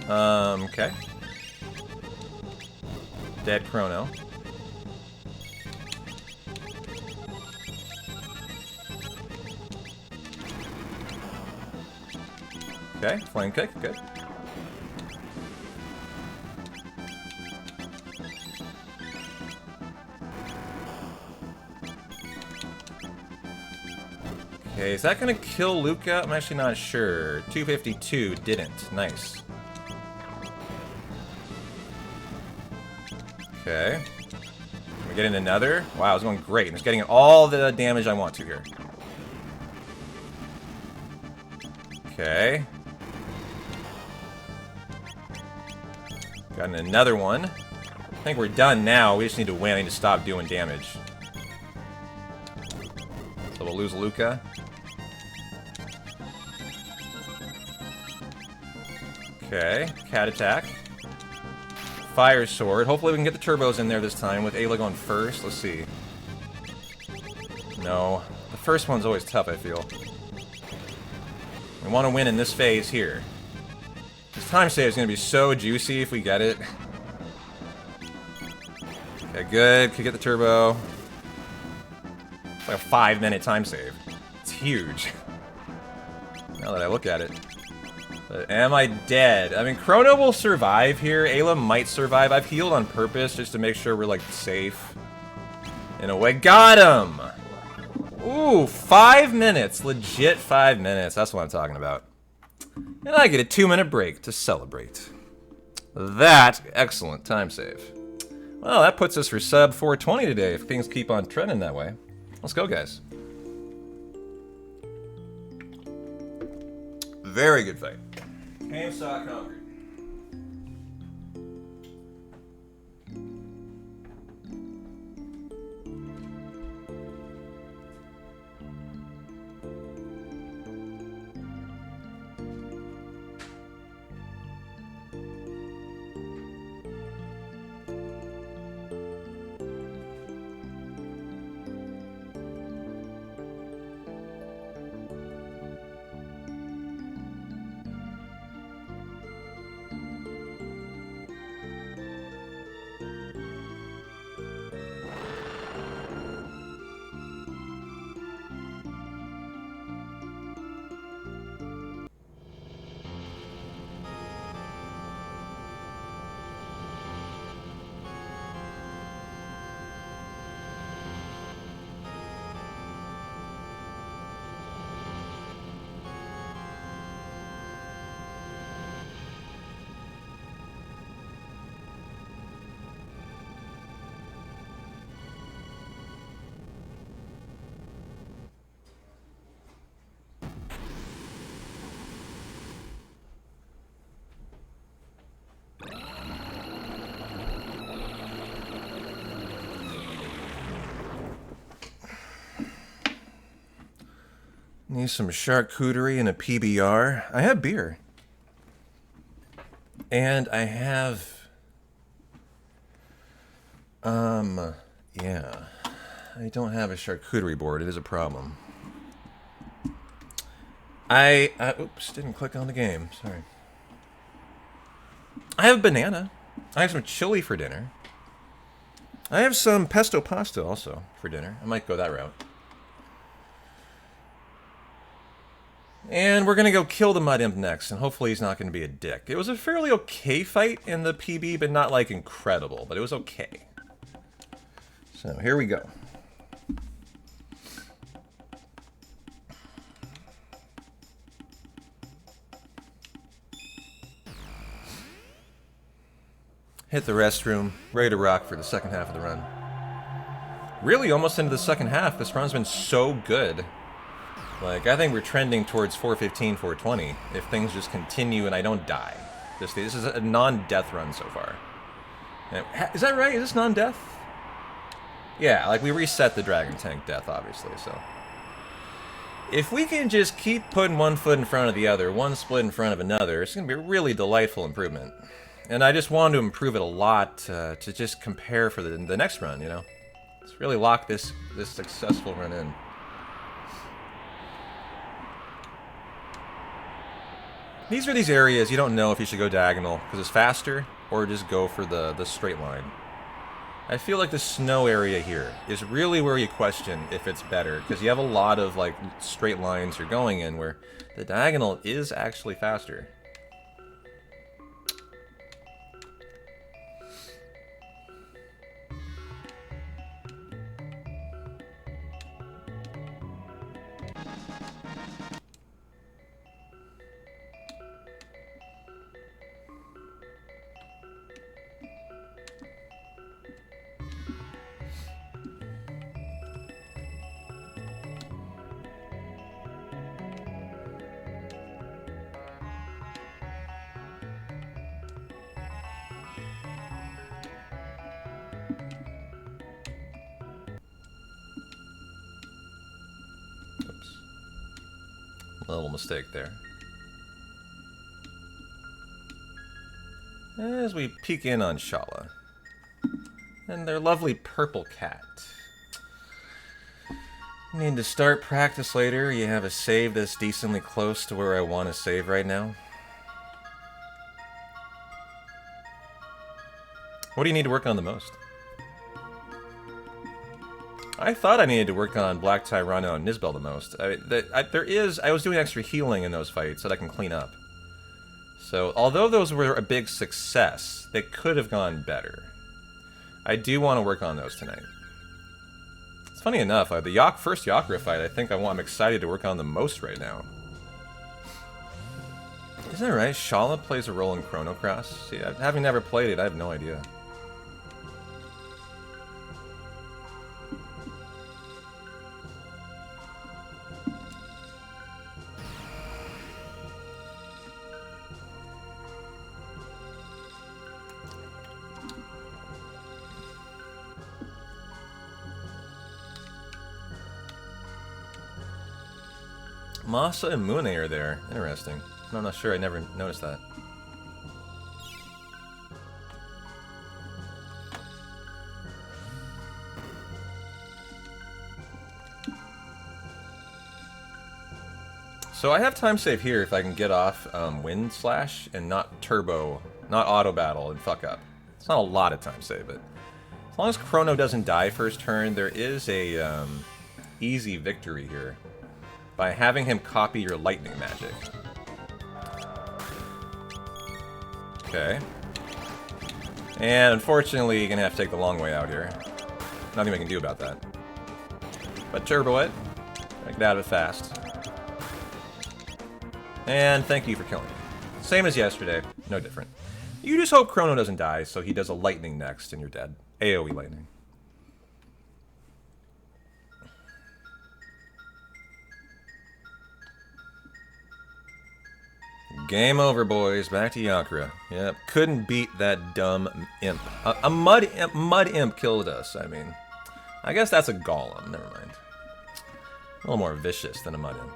Okay. Dead Chrono. Okay, flame kick, good. Okay, is that gonna kill Luca? I'm actually not sure. 252 didn't. Nice. Okay. We're getting another. Wow, it's going great. It's getting all the damage I want to here. Okay. Got another one. I think we're done now. We just need to win. I need to stop doing damage. So we'll lose Luca. Okay, cat attack. Fire sword. Hopefully we can get the turbos in there this time with Ayla going first. Let's see. No. The first one's always tough, I feel. We want to win in this phase here. This time save is going to be so juicy if we get it. Okay, good. Could get the turbo. It's like a 5-minute time save. It's huge. Now that I look at it. But am I dead? I mean, Chrono will survive here. Ayla might survive. I've healed on purpose just to make sure we're, like, safe. In a way. Got him! Ooh, 5 minutes. Legit 5 minutes. That's what I'm talking about. And I get a 2-minute break to celebrate. That, excellent time save. Well, that puts us for sub 420 today if things keep on trending that way. Let's go, guys. Very good fight. Game, saw, conquered. Need some charcuterie and a PBR. I have beer. And I have... yeah. I don't have a charcuterie board. It is a problem. Oops, didn't click on the game. Sorry. I have banana. I have some chili for dinner. I have some pesto pasta also for dinner. I might go that route. And we're going to go kill the Mud Imp next, and hopefully he's not going to be a dick. It was a fairly okay fight in the PB, but not, like, incredible. But it was okay. So, here we go. Hit the restroom. Ready to rock for the second half of the run. Really, almost into the second half. This run's been so good. Like, I think we're trending towards 415, 420 if things just continue and I don't die. This is a non-death run so far. And, is that right? Is this non-death? Yeah, like we reset the Dragon Tank death, obviously, so. If we can just keep putting one foot in front of the other, one split in front of another, it's going to be a really delightful improvement. And I just wanted to improve it a lot to just compare for the next run, you know? Let's really lock this successful run in. These are these areas you don't know if you should go diagonal because it's faster or just go for the straight line. I feel like the snow area here is really where you question if it's better because you have a lot of like straight lines you're going in where the diagonal is actually faster. A little mistake there. As we peek in on Shala. And their lovely purple cat. Need to start practice later. You have a save that's decently close to where I want to save right now. What do you need to work on the most? I thought I needed to work on Black Tyranno and Nizbel the most. I was doing extra healing in those fights that I can clean up. So, although those were a big success, they could have gone better. I do want to work on those tonight. It's funny enough, the first Yakura fight, I'm excited to work on the most right now. Isn't that right? Shala plays a role in Chrono Cross? See, having never played it, I have no idea. Masa and Mune are there. Interesting. I'm not sure. I never noticed that. So I have time save here if I can get off Wind Slash and not Turbo, not Auto Battle and fuck up. It's not a lot of time save, but as long as Chrono doesn't die first turn, there is a easy victory here. By having him copy your lightning magic. Okay. And unfortunately, you're gonna have to take the long way out here. Nothing we can do about that. But turbo it. Get out of it fast. And thank you for killing me. Same as yesterday. No different. You just hope Chrono doesn't die, so he does a lightning next and you're dead. AoE lightning. Game over, boys. Back to Yakura. Yep, couldn't beat that dumb imp. A mud imp killed us, I mean. I guess that's a golem, never mind. A little more vicious than a mud imp.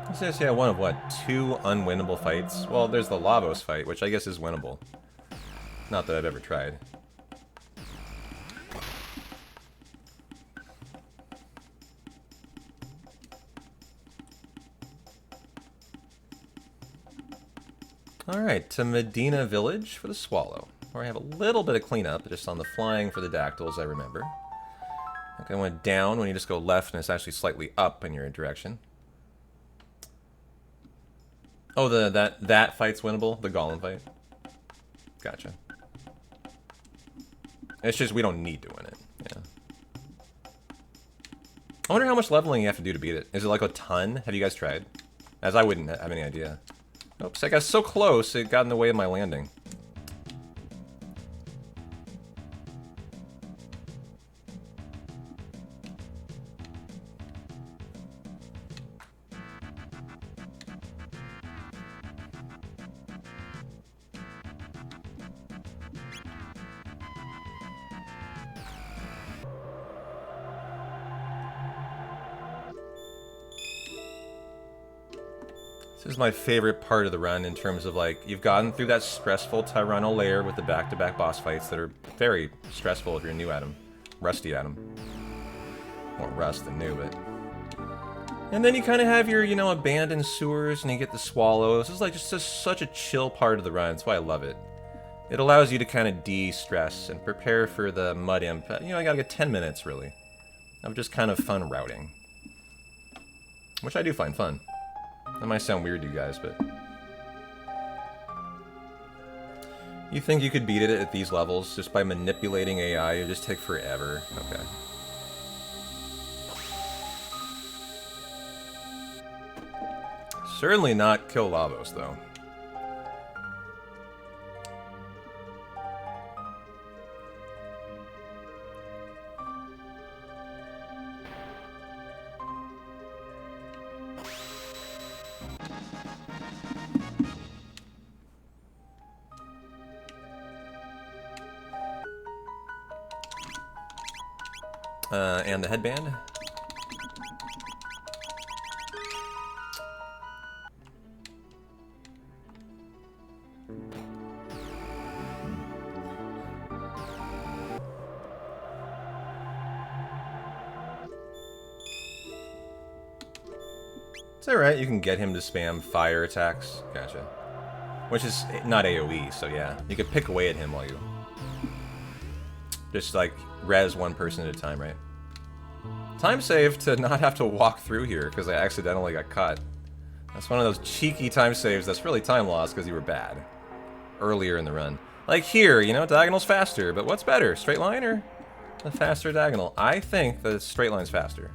It says, yeah, one of what? 2 unwinnable fights? Well, there's the Lavos fight, which I guess is winnable. Not that I've ever tried. Alright, to Medina Village for the Swallow, where I have a little bit of cleanup just on the flying for the dactyls, I remember. I think I went down when you just go left and it's actually slightly up in your direction. Oh, that fight's winnable? The Golem fight? Gotcha. It's just we don't need to win it. Yeah. I wonder how much leveling you have to do to beat it. Is it like a ton? Have you guys tried? As I wouldn't have any idea. Oops, I got so close it got in the way of my landing. This is my favorite part of the run in terms of, like, you've gotten through that stressful Tyranno layer with the back-to-back boss fights that are very stressful if you're new at them. Rusty at them. More rust than new, but... And then you kind of have your, you know, abandoned sewers and you get the swallows. This is, like, just such a chill part of the run. That's why I love it. It allows you to kind of de-stress and prepare for the mud imp. You know, I gotta get 10 minutes, really, of just kind of fun routing. Which I do find fun. That might sound weird to you guys, but... You think you could beat it at these levels just by manipulating AI? It would just take forever. Okay. Certainly not kill Lavos, though. And the headband. It's alright, you can get him to spam fire attacks. Gotcha. Which is not AoE, so yeah. You could pick away at him while you... Just, like, res one person at a time, right? Time save to not have to walk through here because I accidentally got caught. That's one of those cheeky time saves that's really time lost because you were bad earlier in the run. Like here, you know, diagonal's faster, but what's better, straight line or a faster diagonal? I think the straight line's faster.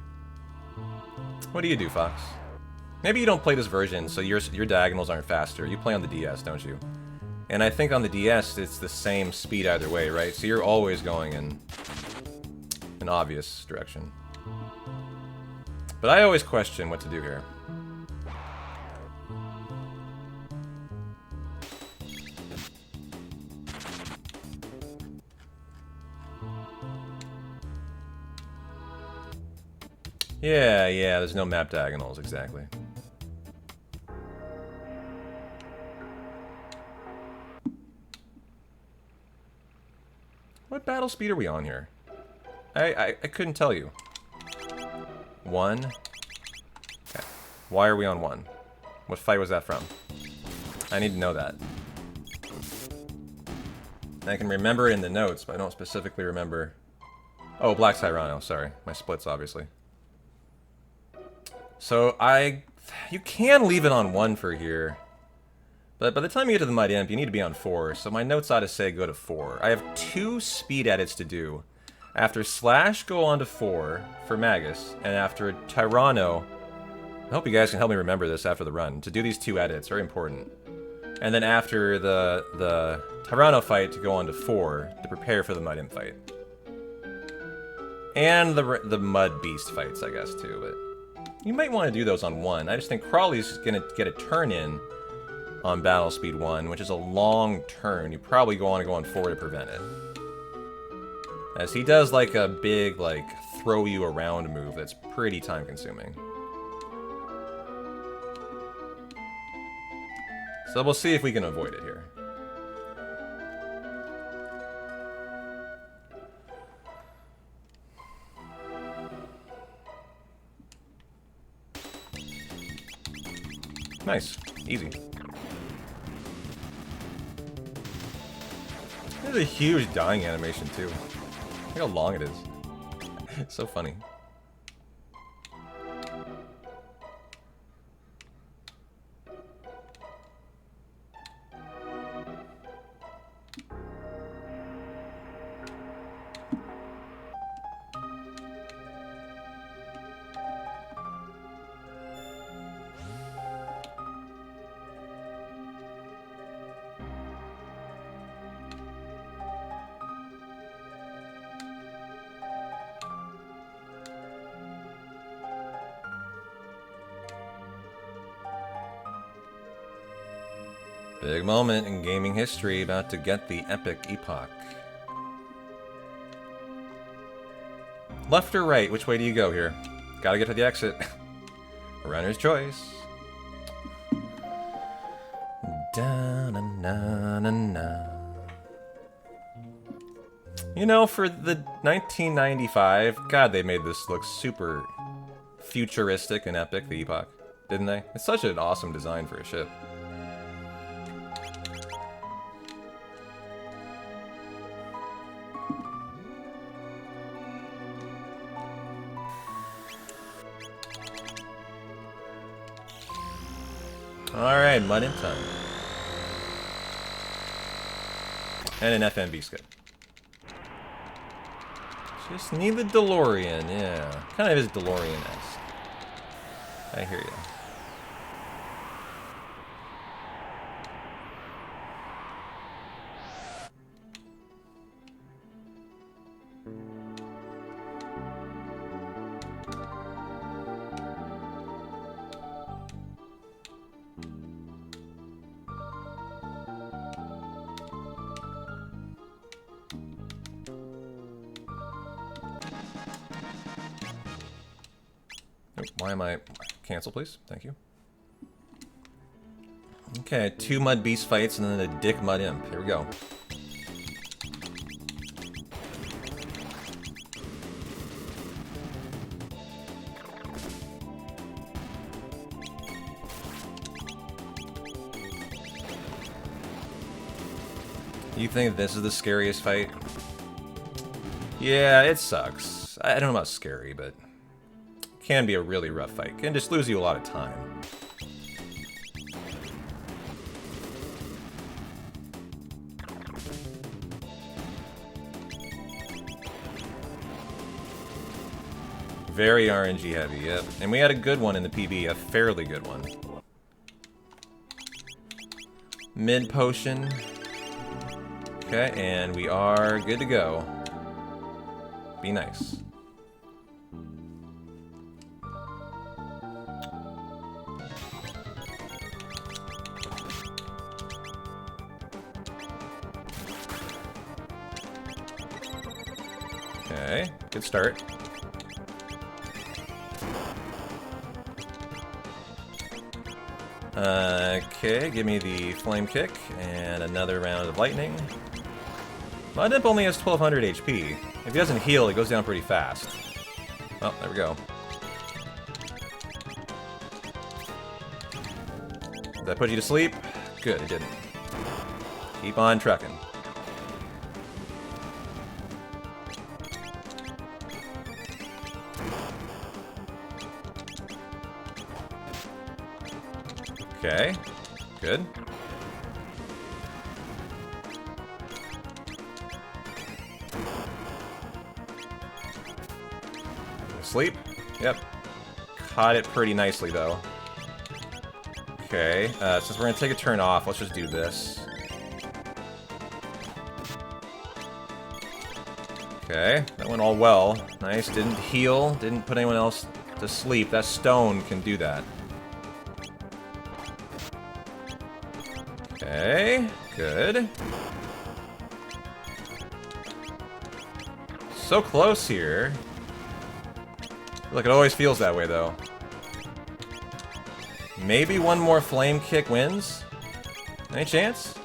What do you do, Fox? Maybe you don't play this version, so your diagonals aren't faster. You play on the DS, don't you? And I think on the DS, it's the same speed either way, right? So you're always going in an obvious direction. But I always question what to do here. Yeah, there's no map diagonals, exactly. What battle speed are we on here? I couldn't tell you. 1. Okay. Why are we on 1? What fight was that from? I need to know that. I can remember it in the notes, but I don't specifically remember... Oh, Black Tyranno, sorry. My splits, obviously. So, you can leave it on 1 for here. But by the time you get to the Mud Imp, you need to be on 4, so my notes ought to say go to 4. I have 2 speed edits to do. After Slash, go on to 4 for Magus, and after Tyranno, I hope you guys can help me remember this after the run, to do these 2 edits, very important. And then after the Tyranno fight, to go on to 4, to prepare for the Mud Imp fight. And the Mud Beast fights, I guess, too, but... You might want to do those on 1. I just think Crawley's gonna get a turn in on Battle Speed 1, which is a long turn. You probably want to go on 4 to prevent it. As he does, like, a big, like, throw-you-around move that's pretty time-consuming. So we'll see if we can avoid it here. Nice. Easy. There's a huge dying animation too. Look how long it is. It's so funny. Big moment in gaming history, about to get the epic epoch. Left or right? Which way do you go here? Gotta get to the exit. Runner's choice. Da-na-na-na-na. You know, for the 1995, God, they made this look super futuristic and epic, the epoch, didn't they? It's such an awesome design for a ship. Alright, mud and ton. And an FMV skip. Just need the DeLorean, yeah. Kind of is DeLorean-esque. I hear you. Why am I... Cancel, please. Thank you. Okay, 2 Mud Beast fights and then a Dick Mud Imp. Here we go. You think this is the scariest fight? Yeah, it sucks. I don't know about scary, but... can be a really rough fight. Can just lose you a lot of time. Very RNG heavy, yep. And we had a good one in the PB, a fairly good one. Mid potion. Okay, and we are good to go. Be nice. Okay, good start. Okay, give me the flame kick and another round of lightning. Mud Imp only has 1200 HP. If he doesn't heal, it goes down pretty fast. Oh, there we go. Did that put you to sleep? Good, it didn't. Keep on trucking. Okay, good. Sleep? Yep. Caught it pretty nicely, though. Okay, since we're gonna take a turn off, let's just do this. Okay, that went all well. Nice, didn't heal, didn't put anyone else to sleep. That stone can do that. Okay, good. So close here. Look, it always feels that way, though. Maybe one more flame kick wins? Any chance?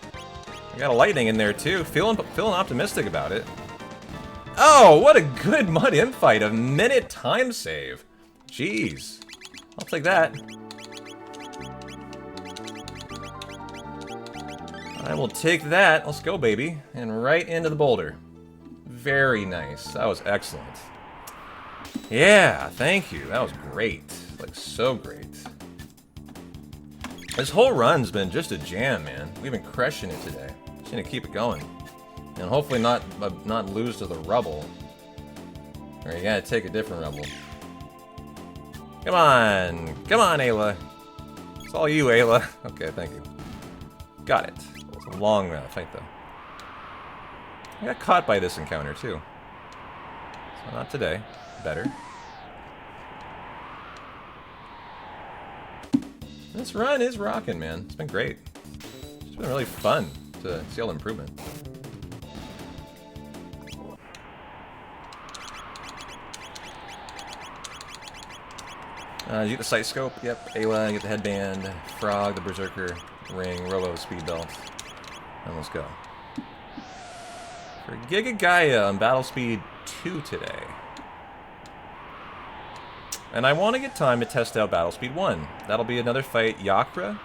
I got a lightning in there, too. Feeling optimistic about it. Oh, what a good Mud Imp fight. A minute time save. Jeez. I'll take that. I will take that. Let's go, baby. And right into the boulder. Very nice. That was excellent. Yeah, thank you. That was great. Like, so great. This whole run's been just a jam, man. We've been crushing it today. Just gonna keep it going. And hopefully not lose to the rubble. Or you gotta take a different rubble. Come on! Come on, Ayla! It's all you, Ayla. Okay, thank you. Got it. It's a long fight, though. I got caught by this encounter, too. So not today. Better. This run is rocking, man. It's been great. It's been really fun to see all the improvement. You get the sight scope, yep. Ayla, you get the headband, Frog, the Berserker, Ring, Robo, Speed Belt. And let's go. For Giga Gaia on Battle Speed 2 today. And I want to get time to test out Battle Speed 1. That'll be another fight, Yakra,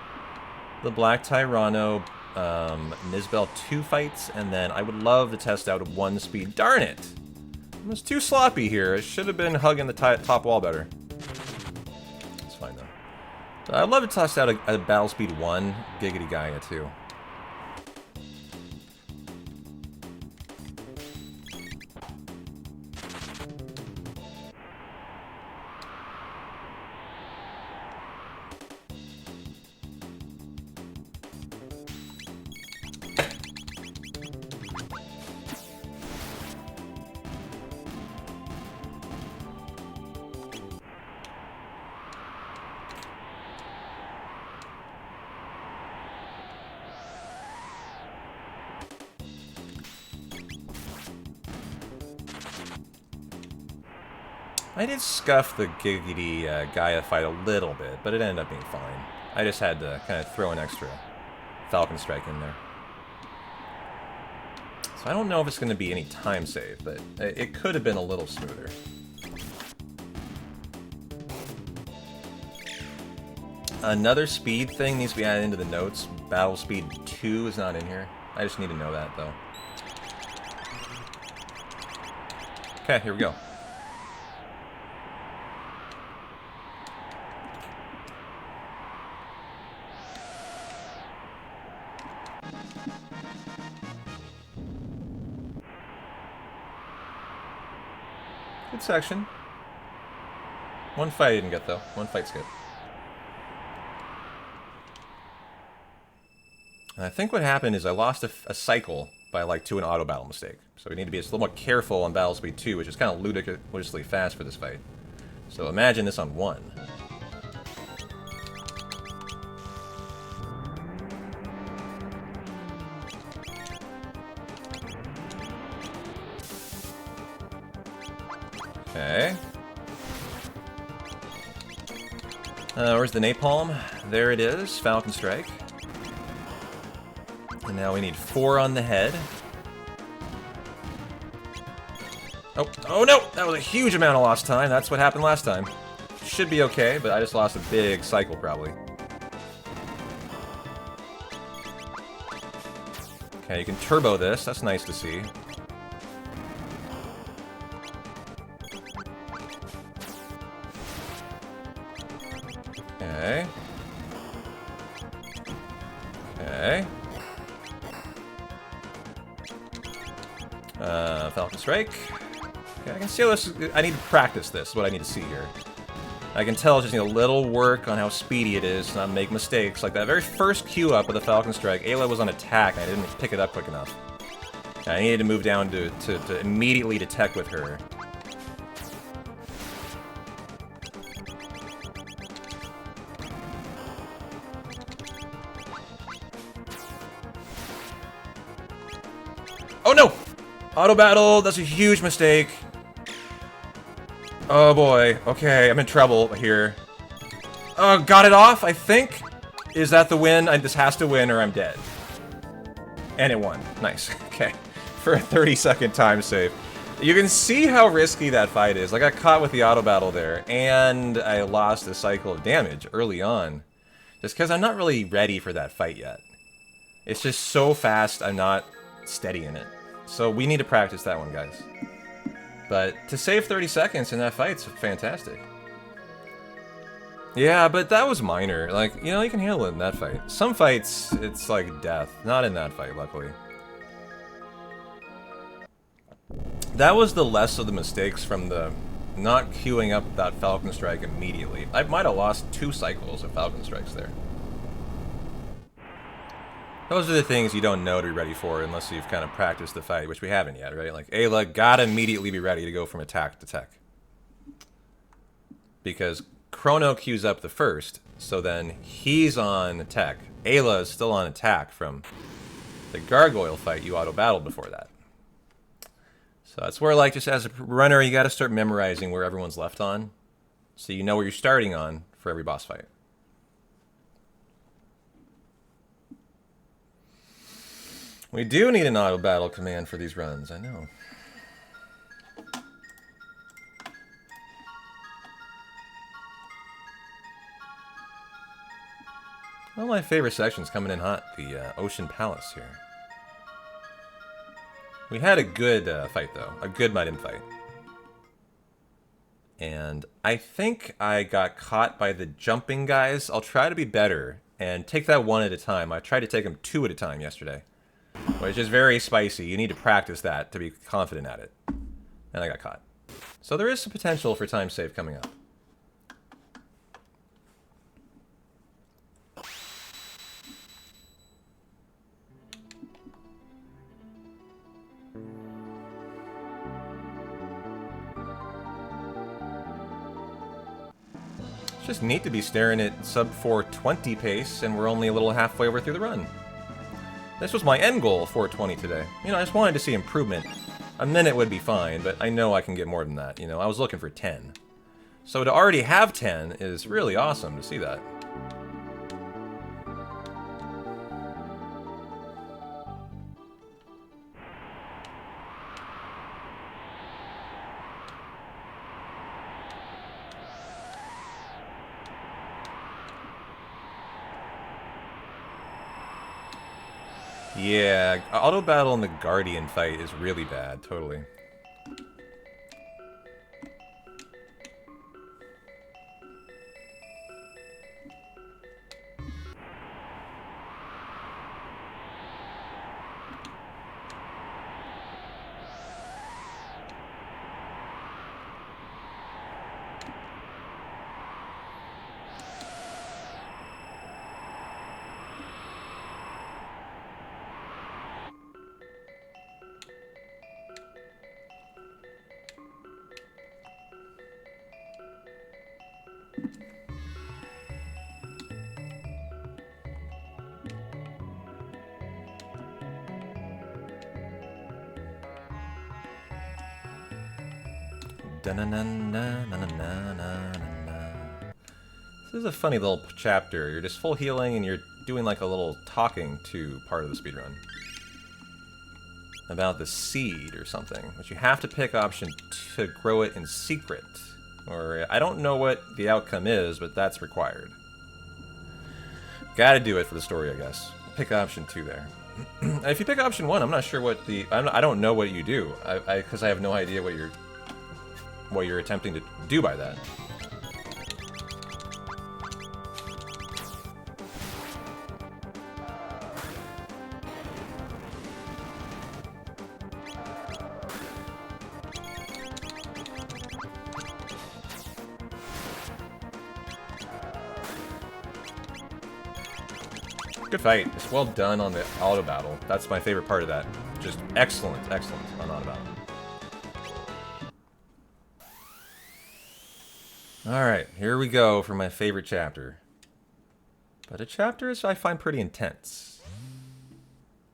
the Black Tyranno, Nizbel 2 fights, and then I would love to test out 1 speed. Darn it! I was too sloppy here. I should have been hugging the top wall better. It's fine, though. So I'd love to test out a Battle Speed 1 Giggity Gaia, too. I did scuff the Giggity Gaia fight a little bit, but it ended up being fine. I just had to kind of throw an extra Falcon Strike in there. So I don't know if it's going to be any time save, but it could have been a little smoother. Another speed thing needs to be added into the notes. Battle Speed 2 is not in here. I just need to know that, though. Okay, here we go. Good section. One fight I didn't get, though. One fight's good. And I think what happened is I lost a cycle to an auto battle mistake. So we need to be a little more careful on Battle Speed 2, which is kind of ludicrously fast for this fight. So imagine this on 1. Okay. Where's the napalm? There it is. Falcon Strike. And now we need 4 on the head. Oh no! That was a huge amount of lost time. That's what happened last time. Should be okay, but I just lost a big cycle probably. Okay, you can turbo this. That's nice to see. Okay. Okay. Falcon Strike. Okay, I can see how this. I need to practice this. Is what I need to see here. I can tell I just need a little work on how speedy it is, not make mistakes. Like that very first queue up with the Falcon Strike, Ayla was on attack, and I didn't pick it up quick enough. I needed to move down to immediately detect with her. Oh no! Auto battle, that's a huge mistake. Oh boy, okay, I'm in trouble here. Oh, got it off, I think? Is that the win? This has to win or I'm dead. And it won, nice, okay. For a 30-second time save. You can see how risky that fight is. I got caught with the auto battle there, and I lost a cycle of damage early on. Just because I'm not really ready for that fight yet. It's just so fast, I'm not steady in it. So we need to practice that one, guys. But to save 30 seconds in that fight's fantastic. Yeah, but that was minor. Like, you know, you can handle it in that fight. Some fights, it's like death. Not in that fight, luckily. That was the less of the mistakes from the not queuing up that Falcon Strike immediately. I might have lost 2 cycles of Falcon Strikes there. Those are the things you don't know to be ready for unless you've kind of practiced the fight, which we haven't yet, right? Like, Ayla gotta immediately be ready to go from attack to tech. Because Chrono queues up the first, so then he's on tech. Ayla is still on attack from the Gargoyle fight you auto-battled before that. So that's where, like, just as a runner, you gotta start memorizing where everyone's left on, so you know where you're starting on for every boss fight. We do need an auto-battle command for these runs, I know. One of my favorite sections coming in hot, the Ocean Palace here. We had a good fight, though. A good Might-In fight. And I think I got caught by the jumping guys. I'll try to be better and take that one at a time. I tried to take them 2 at a time yesterday. Which is very spicy. You need to practice that to be confident at it. And I got caught. So there is some potential for time save coming up. It's just neat to be staring at sub 420 pace, and we're only a little halfway over through the run. This was my end goal, 420 today. You know, I just wanted to see improvement. A minute would be fine, but I know I can get more than that. You know, I was looking for 10. So to already have 10 is really awesome to see that. Yeah, auto battle in the Guardian fight is really bad, totally. This is a funny little chapter. You're just full healing and you're doing like a little talking to part of the speedrun. About the seed or something, which you have to pick option to grow it in secret. Or I don't know what the outcome is, but that's required. Gotta do it for the story, I guess. Pick option 2 there. If you pick option 1, I'm not sure what the... I don't know what you do, because I have no idea what you're attempting to do by that. Good fight. It's well done on the auto battle. That's my favorite part of that. Just excellent, excellent on auto battle. Alright, here we go for my favorite chapter. But a chapter is, I find, pretty intense.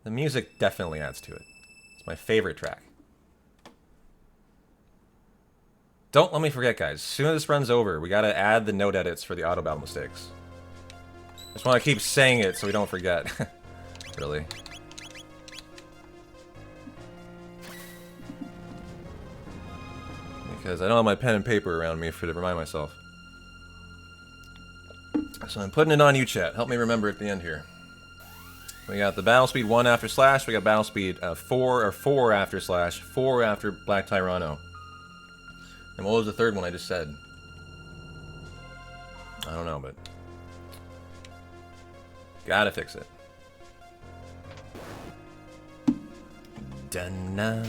The music definitely adds to it. It's my favorite track. Don't let me forget, guys. As soon as this run's over, we gotta add the note edits for the auto battle mistakes. I just want to keep saying it so we don't forget. Really. Because I don't have my pen and paper around me to remind myself. So I'm putting it on you, chat. Help me remember at the end here. We got the battle speed 1 after slash. We got battle speed 4 or 4 after slash, 4 after Black Tyranno. And what was the third one I just said? I don't know, but gotta fix it. Dun-na.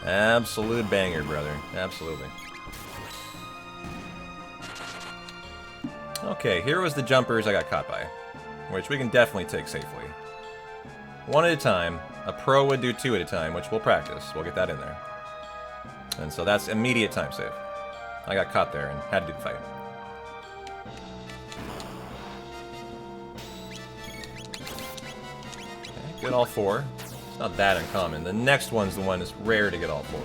Absolute banger, brother. Absolutely. Okay, here was the jumpers I got caught by, which we can definitely take safely. 1 at a time. A pro would do 2 at a time, which we'll practice. We'll get that in there. And so that's immediate time save. I got caught there and had to do the fight. Okay, get all 4. It's not that uncommon. The next one's the one that's rare to get all 4.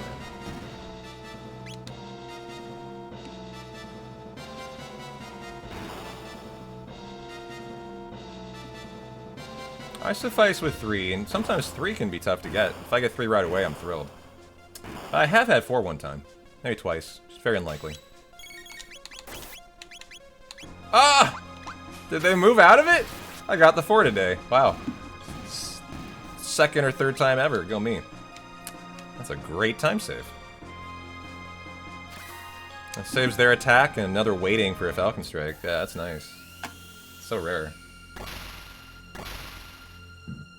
I suffice with 3, and sometimes 3 can be tough to get. If I get 3 right away, I'm thrilled. I have had 4 one time. Maybe twice. It's very unlikely. Ah! Did they move out of it? I got the 4 today. Wow. Second or third time ever. Go me. That's a great time save. That saves their attack and another waiting for a Falcon Strike. Yeah, that's nice. So rare.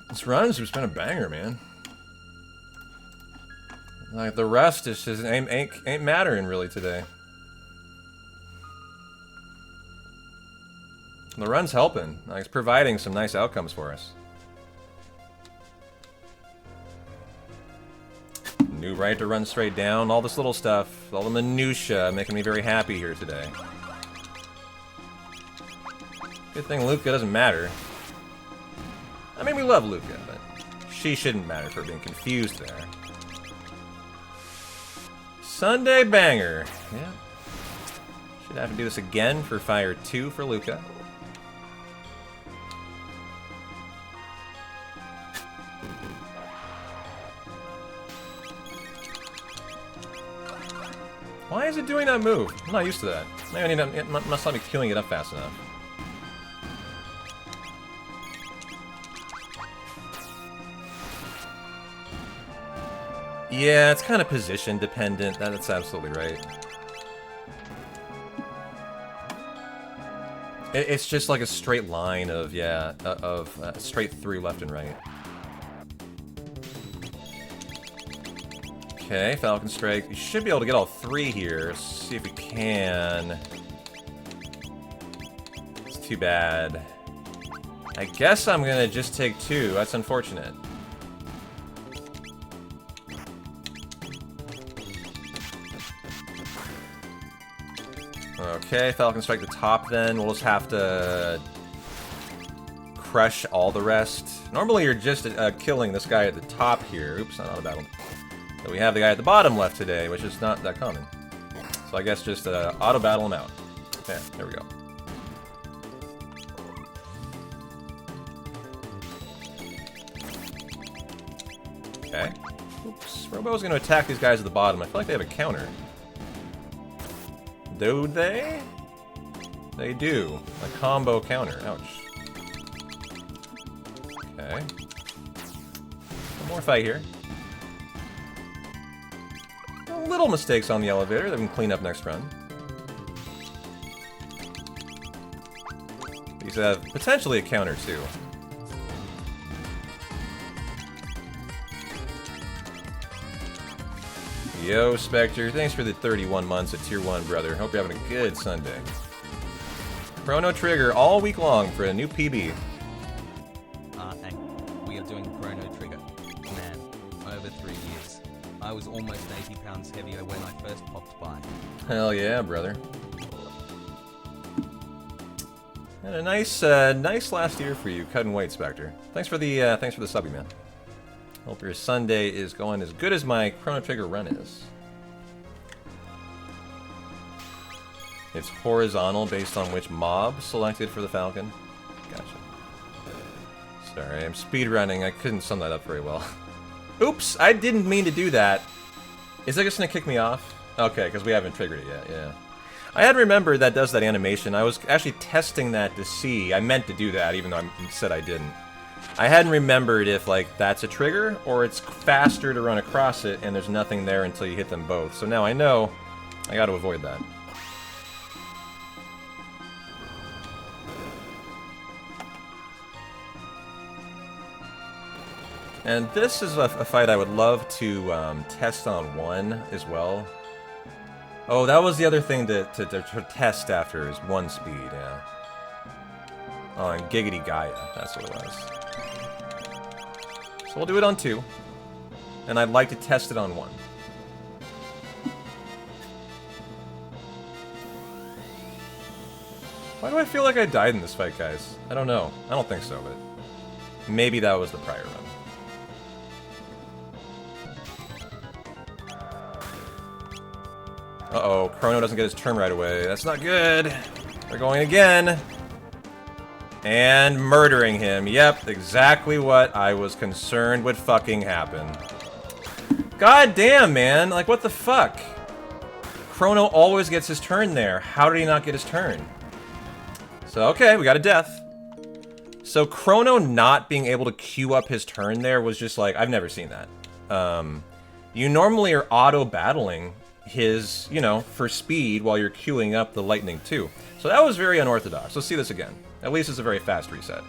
This run has just been a banger, man. Like, the rest is just ain't mattering really today. The run's helping. Like, it's providing some nice outcomes for us. New right to run straight down, all this little stuff, all the minutia making me very happy here today. Good thing Luca doesn't matter. I mean, we love Luca, but she shouldn't matter for being confused there. Sunday banger. Yeah. Should have to do this again for Fire 2 for Luca. Why is it doing that move? I'm not used to that. Maybe I need to, it must not be queuing it up fast enough. Yeah, it's kind of position dependent. That's absolutely right. It's just like a straight line of, yeah, straight through left and right. Okay, Falcon Strike. You should be able to get all 3 here. Let's see if we can. It's too bad. I guess I'm gonna just take 2. That's unfortunate. Okay, Falcon Strike the top then. We'll just have to crush all the rest. Normally you're just killing this guy at the top here. Oops, not out of battle. But we have the guy at the bottom left today, which is not that common. So I guess just auto battle him out. Yeah, there we go. Okay. Oops. Robo's going to attack these guys at the bottom. I feel like they have a counter. Do they? They do. A combo counter. Ouch. Okay. One more fight here. Little mistakes on the elevator that we can clean up next run. These have potentially a counter too. Yo, Spectre, thanks for the 31 months at Tier 1, brother. Hope you're having a good Sunday. Chrono Trigger all week long for a new PB. And we are doing Chrono Trigger. Man, over 3 years. I was almost 80 pounds heavier when I first popped by. Hell yeah, brother. And a nice last year for you, cutting weight, Spectre. Thanks for the subby, man. Hope your Sunday is going as good as my Chrono Trigger run is. It's horizontal based on which mob selected for the Falcon. Gotcha. Sorry, I'm speedrunning. I couldn't sum that up very well. Oops, I didn't mean to do that. Is that just gonna kick me off? Okay, because we haven't triggered it yet, yeah. I had remembered that does that animation. I was actually testing that to see. I meant to do that, even though I said I didn't. I hadn't remembered if, like, that's a trigger, or it's faster to run across it, and there's nothing there until you hit them both. So now I know I gotta avoid that. And this is a fight I would love to test on 1 as well. Oh, that was the other thing to test after, is 1 speed, yeah. Oh, and Giggity Gaia, that's what it was. So we'll do it on 2. And I'd like to test it on 1. Why do I feel like I died in this fight, guys? I don't know. I don't think so, but maybe that was the prior run. Uh-oh, Chrono doesn't get his turn right away. That's not good. We're going again. And murdering him. Yep, exactly what I was concerned would fucking happen. God damn, man. Like, what the fuck? Chrono always gets his turn there. How did he not get his turn? So, okay, we got a death. So, Chrono not being able to queue up his turn there was just like, I've never seen that. You normally are auto-battling his, you know, for speed while you're queuing up the lightning too. So that was very unorthodox. Let's see this again. At least it's a very fast reset.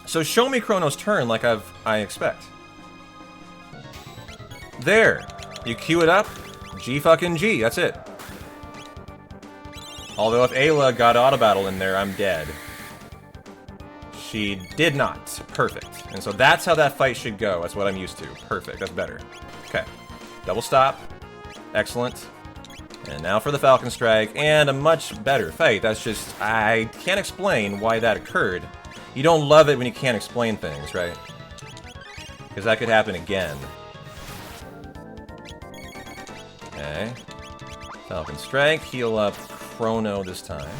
So show me Chrono's turn like I expect. There. You queue it up. G fucking G. That's it. Although if Ayla got auto battle in there, I'm dead. She did not. Perfect. And so that's how that fight should go. That's what I'm used to. Perfect. That's better. Okay. Double stop. Excellent. And now for the Falcon Strike, and a much better fight. That's just, I can't explain why that occurred. You don't love it when you can't explain things, right? Because that could happen again. Okay. Falcon Strike, heal up Chrono this time.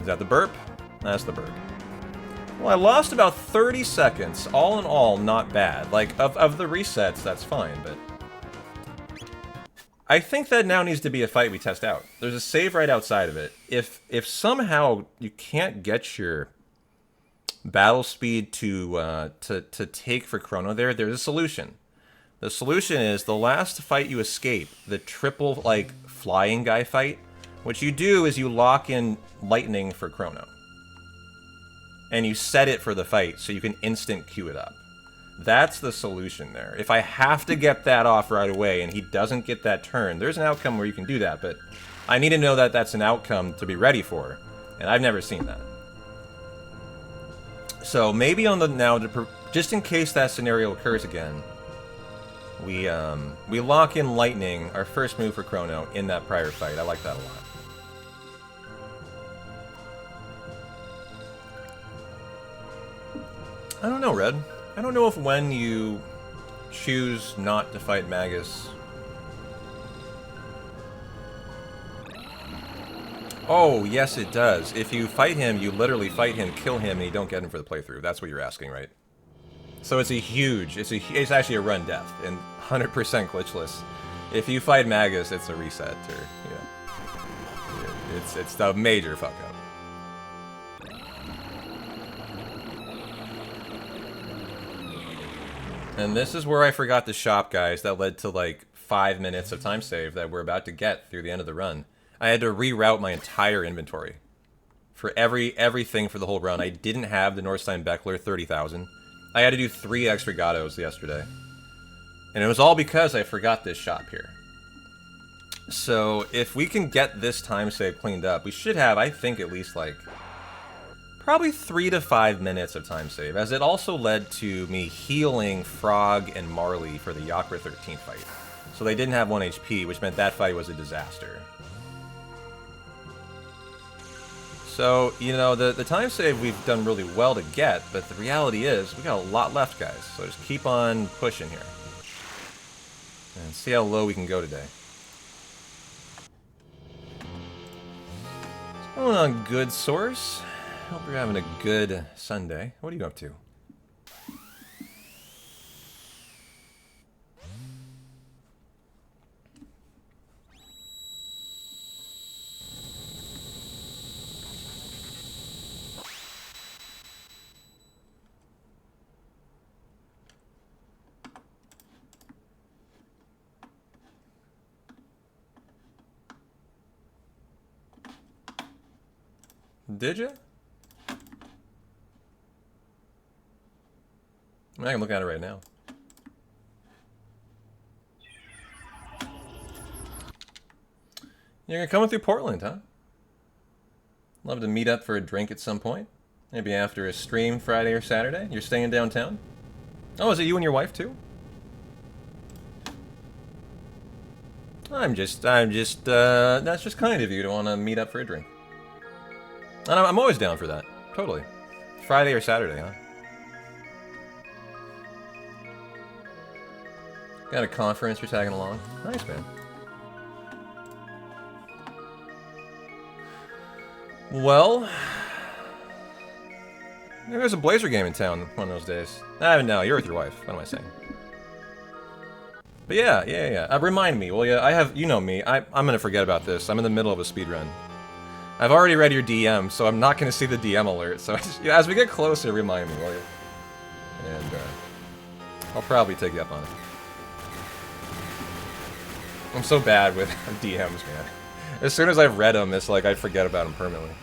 Is that the burp? That's the burp. Well, I lost about 30 seconds. All in all, not bad. Like, of the resets, that's fine, but I think that now needs to be a fight we test out. There's a save right outside of it. If somehow you can't get your battle speed to take for Chrono there's a solution. The solution is the last fight you escape, the triple, like, flying guy fight. What you do is you lock in lightning for Chrono. And you set it for the fight so you can instant queue it up. That's the solution there. If I have to get that off right away and he doesn't get that turn, there's an outcome where you can do that, but I need to know that that's an outcome to be ready for. And I've never seen that. So maybe on the now, just in case that scenario occurs again, we lock in lightning, our first move for Chrono, in that prior fight. I like that a lot. I don't know, Red. I don't know if when you choose not to fight Magus... Oh, yes it does. If you fight him, you literally fight him, kill him, and you don't get him for the playthrough. That's what you're asking, right? So it's a huge... It's actually a run death, and 100% glitchless. If you fight Magus, it's a reset, or, you know... It's the major fuck-up. And this is where I forgot the shop, guys. That led to like 5 minutes of time save that we're about to get through the end of the run. I had to reroute my entire inventory for everything for the whole run. I didn't have the Northstein Beckler 30,000. I had to do 3 Extrigatos yesterday. And it was all because I forgot this shop here. So if we can get this time save cleaned up, we should have, I think, at least like probably 3 to 5 minutes of time save, as it also led to me healing Frog and Marley for the Yakra 13 fight. So they didn't have 1 HP, which meant that fight was a disaster. So, you know, the time save we've done really well to get, but the reality is we got a lot left, guys. So just keep on pushing here. And see how low we can go today. What's going on, good source? Hope you're having a good Sunday. What are you up to? Did you? I can look at it right now. You're coming through Portland, huh? Love to meet up for a drink at some point. Maybe after a stream Friday or Saturday. You're staying downtown? Oh, is it you and your wife too? that's just kind of you to want to meet up for a drink. And I'm always down for that. Totally. Friday or Saturday, huh? Got a conference you're tagging along. Nice, man. Well, maybe there's a Blazer game in town one of those days. No, you're with your wife. What am I saying? But yeah. Remind me, will ya? You know me. I'm gonna forget about this. I'm in the middle of a speedrun. I've already read your DM, so I'm not gonna see the DM alert. So as we get closer, remind me, will you? And I'll probably take you up on it. I'm so bad with DMs, man. As soon as I've read them, it's like I forget about them permanently.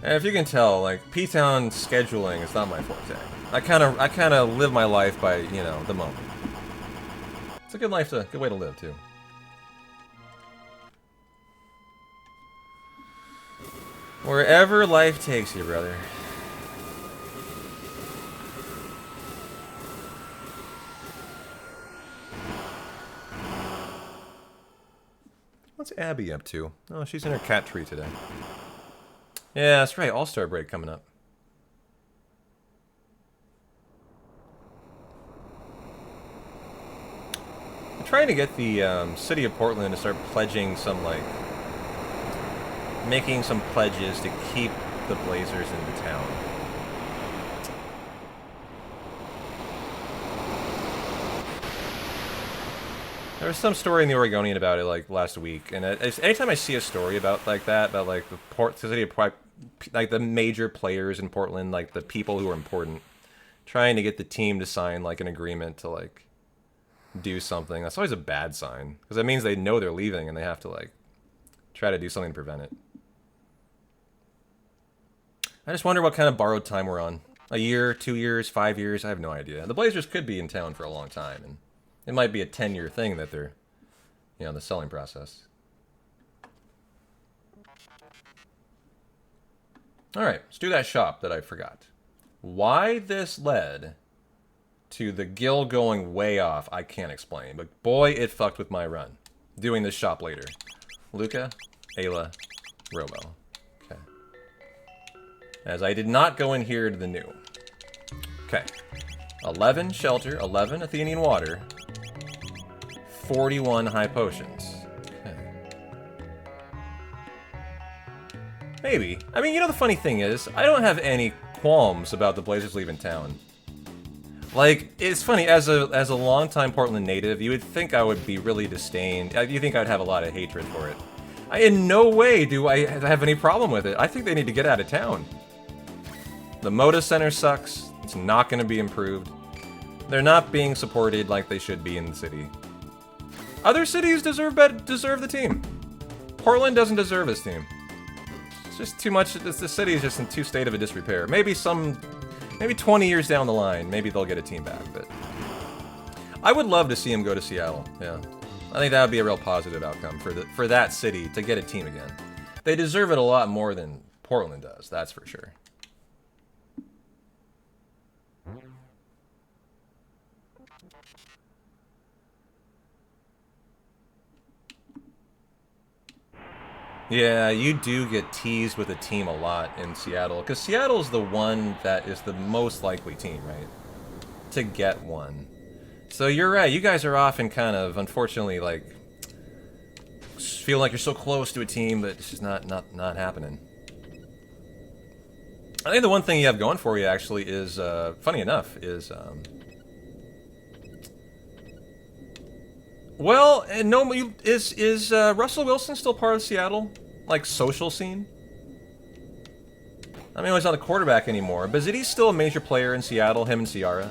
And if you can tell, like, P-Town scheduling is not my forte. I kind of live my life by, you know, the moment. It's a good way to live too. Wherever life takes you, brother. What's Abby up to? Oh, she's in her cat tree today. Yeah, that's right. All-Star break coming up. I'm trying to get the city of Portland to start pledging some, like, making some pledges to keep the Blazers in the town. There was some story in the Oregonian about it, like, last week, and anytime I see a story about, like, that, about, like, the city of, like, the major players in Portland, like, the people who are important, trying to get the team to sign, like, an agreement to, like, do something, that's always a bad sign, because that means they know they're leaving, and they have to, like, try to do something to prevent it. I just wonder what kind of borrowed time we're on. A year, 2 years, 5 years, I have no idea. The Blazers could be in town for a long time, and it might be a 10-year thing that they're, you know, the selling process. Alright, let's do that shop that I forgot. Why this led to the gill going way off, I can't explain. But boy, it fucked with my run. Doing this shop later. Luca, Ayla, Robo. Okay. As I did not go in here to the new. Okay. 11 shelter, 11 Athenian water, 41 high potions. Okay. Maybe. I mean, you know, the funny thing is, I don't have any qualms about the Blazers leaving town. Like, it's funny, as a longtime Portland native, you would think I would be really disdained. You think I would have a lot of hatred for it. In no way do I have any problem with it. I think they need to get out of town. The Moda Center sucks. It's not going to be improved. They're not being supported like they should be in the city. Other cities deserve the team. Portland doesn't deserve this team. It's just too much. The city is just in too state of a disrepair. Maybe 20 years down the line, maybe they'll get a team back. But I would love to see him go to Seattle. Yeah, I think that would be a real positive outcome for that city to get a team again. They deserve it a lot more than Portland does, that's for sure. Yeah, you do get teased with a team a lot in Seattle, because Seattle's the one that is the most likely team, right? To get one. So you're right, you guys are often kind of, unfortunately, like, feel like you're so close to a team that it's just not happening. I think the one thing you have going for you, actually, is, funny enough, is, well, no, is Russell Wilson still part of Seattle? Like, social scene? I mean, he's not the quarterback anymore, but is he still a major player in Seattle, him and Ciara?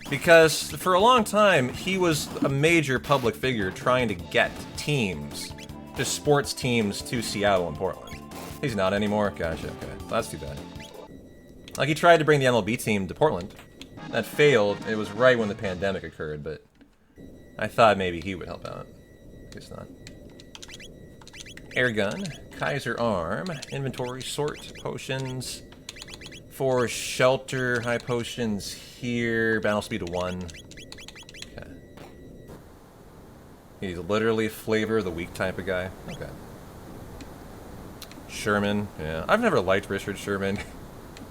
Because for a long time, he was a major public figure trying to get teams, just sports teams, to Seattle and Portland. He's not anymore? Gotcha, okay. That's too bad. Like, he tried to bring the MLB team to Portland. That failed. It was right when the pandemic occurred, but I thought maybe he would help out. Guess not. Air gun, Kaiser arm, inventory, sort, potions. For shelter, high potions here, battle speed of 1. Okay. He's literally flavor the weak type of guy. Okay. Sherman, yeah. I've never liked Richard Sherman.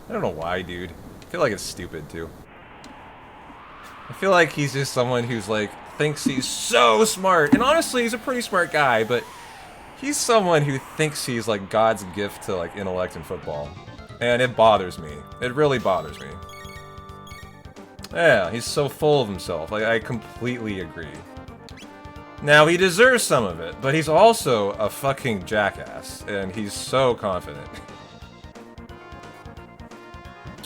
I don't know why, dude. I feel like it's stupid, too. I feel like he's just someone who's, like, thinks he's so smart. And honestly, he's a pretty smart guy, but he's someone who thinks he's, like, God's gift to, like, intellect in football. And it bothers me. It really bothers me. Yeah, he's so full of himself. Like, I completely agree. Now, he deserves some of it, but he's also a fucking jackass, and he's so confident.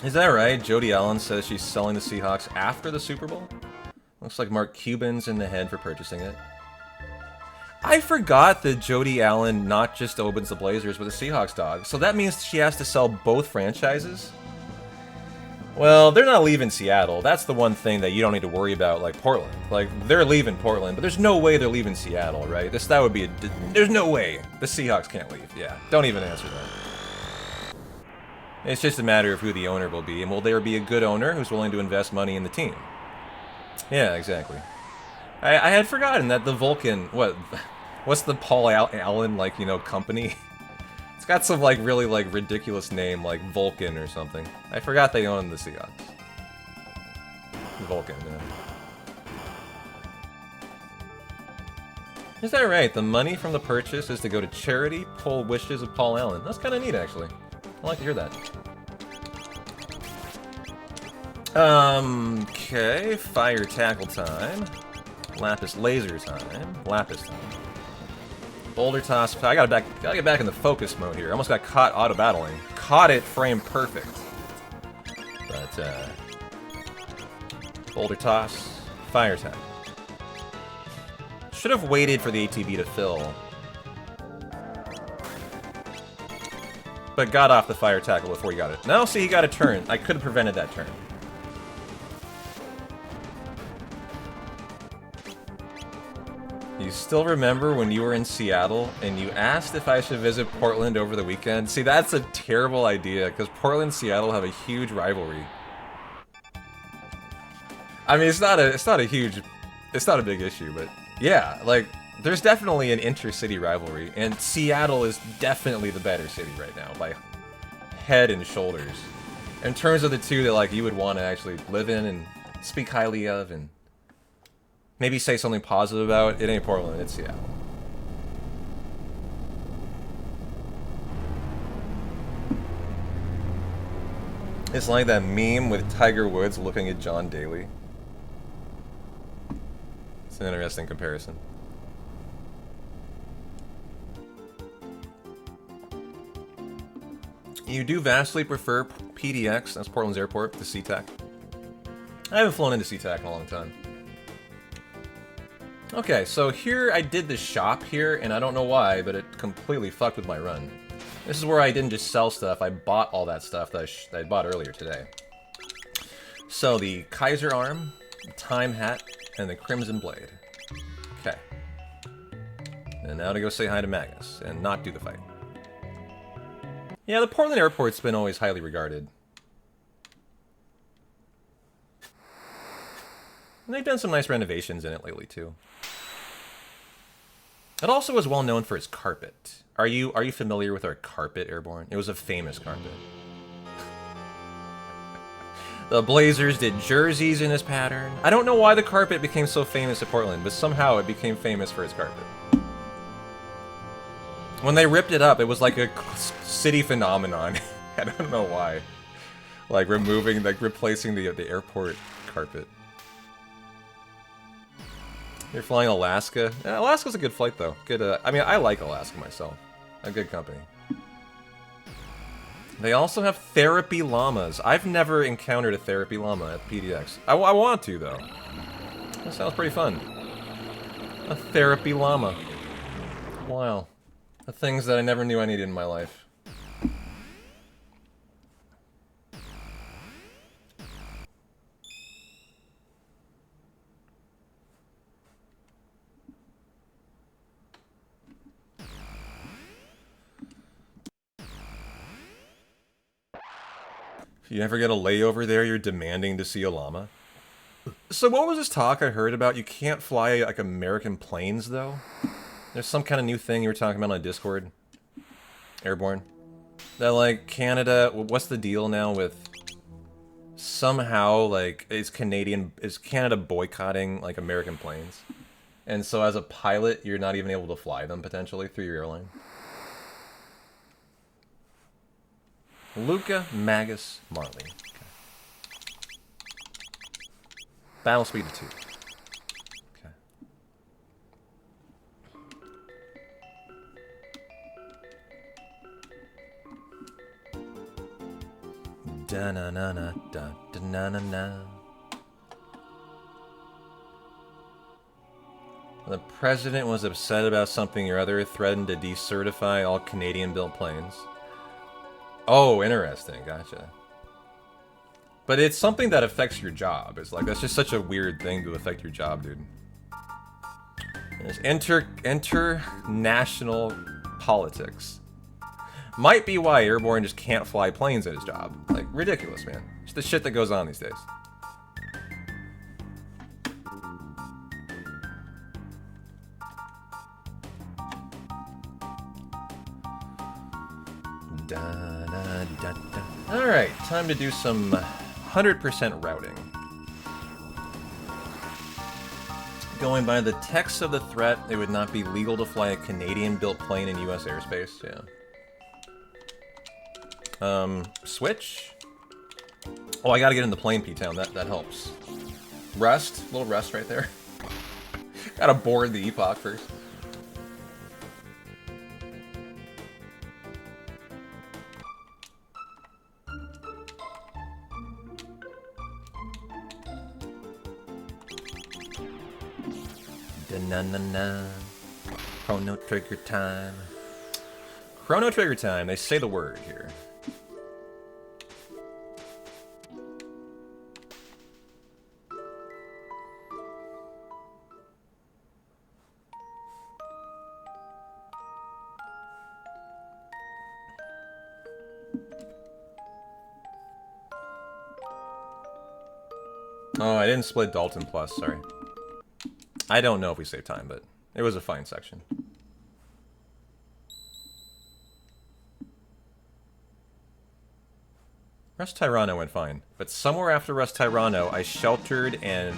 Is that right? Jody Allen says she's selling the Seahawks after the Super Bowl? Looks like Mark Cuban's in the head for purchasing it. I forgot that Jody Allen not just opens the Blazers with a Seahawks dog, so that means she has to sell both franchises? Well, they're not leaving Seattle. That's the one thing that you don't need to worry about, like Portland. Like, they're leaving Portland, but there's no way they're leaving Seattle, right? That would be there's no way. The Seahawks can't leave. Yeah, don't even answer that. It's just a matter of who the owner will be, and will there be a good owner who's willing to invest money in the team? Yeah, exactly. I had forgotten that the Vulcan, what's the Paul Allen, like, you know, company? It's got some, like, really, like, ridiculous name, like Vulcan or something. I forgot they own the Seahawks. Vulcan, yeah. Is that right? The money from the purchase is to go to charity? Pull wishes of Paul Allen. That's kind of neat, actually. I like to hear that. Okay. Fire tackle time. Lapis laser time. Lapis time. Boulder toss. I gotta get back in the focus mode here. I almost got caught auto battling. Caught it frame perfect. But boulder toss. Fire tackle. Should have waited for the ATV to fill. But got off the fire tackle before he got it. Now see, he got a turn. I could have prevented that turn. You still remember when you were in Seattle and you asked if I should visit Portland over the weekend? See, that's a terrible idea because Portland and Seattle have a huge rivalry. I mean, it's not a big issue, but yeah, like, there's definitely an inter-city rivalry, and Seattle is definitely the better city right now by head and shoulders. In terms of the two that, like, you would want to actually live in and speak highly of and maybe say something positive about, it ain't Portland, it's Seattle. It's like that meme with Tiger Woods looking at John Daly. It's an interesting comparison. You do vastly prefer PDX, that's Portland's airport, to SeaTac. I haven't flown into SeaTac in a long time. Okay, so here I did the shop here, and I don't know why, but it completely fucked with my run. This is where I didn't just sell stuff, I bought all that stuff that I bought earlier today. So the Kaiser arm, the Time hat, and the Crimson blade. Okay. And now to go say hi to Magus, and not do the fight. Yeah, the Portland airport's been always highly regarded. And they've done some nice renovations in it lately, too. It also is well known for its carpet. Are you familiar with our carpet, Airborne? It was a famous carpet. The Blazers did jerseys in this pattern. I don't know why the carpet became so famous at Portland, but somehow it became famous for its carpet. When they ripped it up, it was like a city phenomenon. I don't know why. Like replacing the airport carpet. You're flying Alaska? Yeah, Alaska's a good flight, though. Good. I mean, I like Alaska myself. A good company. They also have therapy llamas. I've never encountered a therapy llama at PDX. I want to, though. That sounds pretty fun. A therapy llama. Wow. The things that I never knew I needed in my life. If you ever get a layover there, you're demanding to see a llama. So what was this talk I heard about? You can't fly, like, American planes, though? There's some kind of new thing you were talking about on Discord. Airborne. That, like, Canada... What's the deal now with... Somehow, like, is Canada boycotting, like, American planes? And so as a pilot, you're not even able to fly them, potentially, through your airline? Luca, Magus, Marley. Okay. Battle speed of 2. Okay. Da na na na da da na na na. The president was upset about something or other, threatened to decertify all Canadian-built planes. Oh, interesting. Gotcha. But it's something that affects your job. It's like, that's just such a weird thing to affect your job, dude. There's international politics. Might be why Airborne just can't fly planes at his job. Like, ridiculous, man. Just the shit that goes on these days. Alright, time to do some 100% routing. Going by the text of the threat, it would not be legal to fly a Canadian-built plane in U.S. airspace, yeah. Switch? Oh, I gotta get in the plane, P-Town, that helps. Rust, little rust right there. Gotta board the Epoch first. Da-na-na-na. Chrono Trigger time. Chrono Trigger time. They say the word here. Oh, I didn't split Dalton Plus, sorry. I don't know if we saved time, but it was a fine section. Rust Tyranno went fine, but somewhere after Rust Tyranno, I sheltered and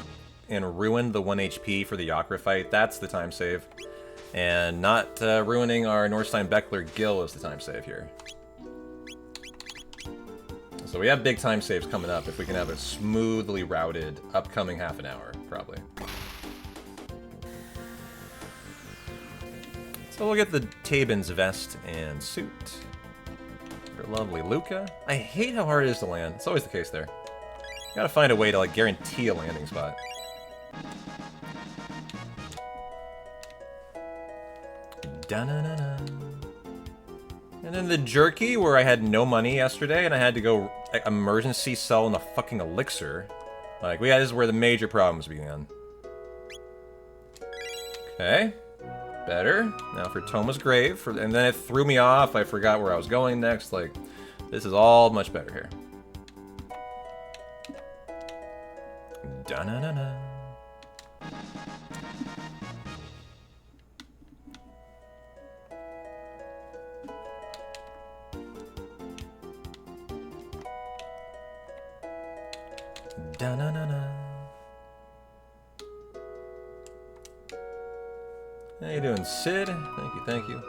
ruined the 1 HP for the Yakra fight. That's the time save. And not ruining our Norstein Beckler Gill is the time save here. So we have big time saves coming up if we can have a smoothly routed upcoming half an hour, probably. So we'll get the Tabin's vest and suit. For lovely Luca. I hate how hard it is to land. It's always the case there. Gotta find a way to, like, guarantee a landing spot. Da-na-na-na. And then the jerky, where I had no money yesterday, and I had to go emergency sell in the fucking elixir. Like, this is where the major problems began. Okay. Better. Now for Toma's Grave. And then it threw me off. I forgot where I was going next. Like, this is all much better here. Da-na-na-na. Da-na-na-na. How you doing, Sid? Thank you, thank you.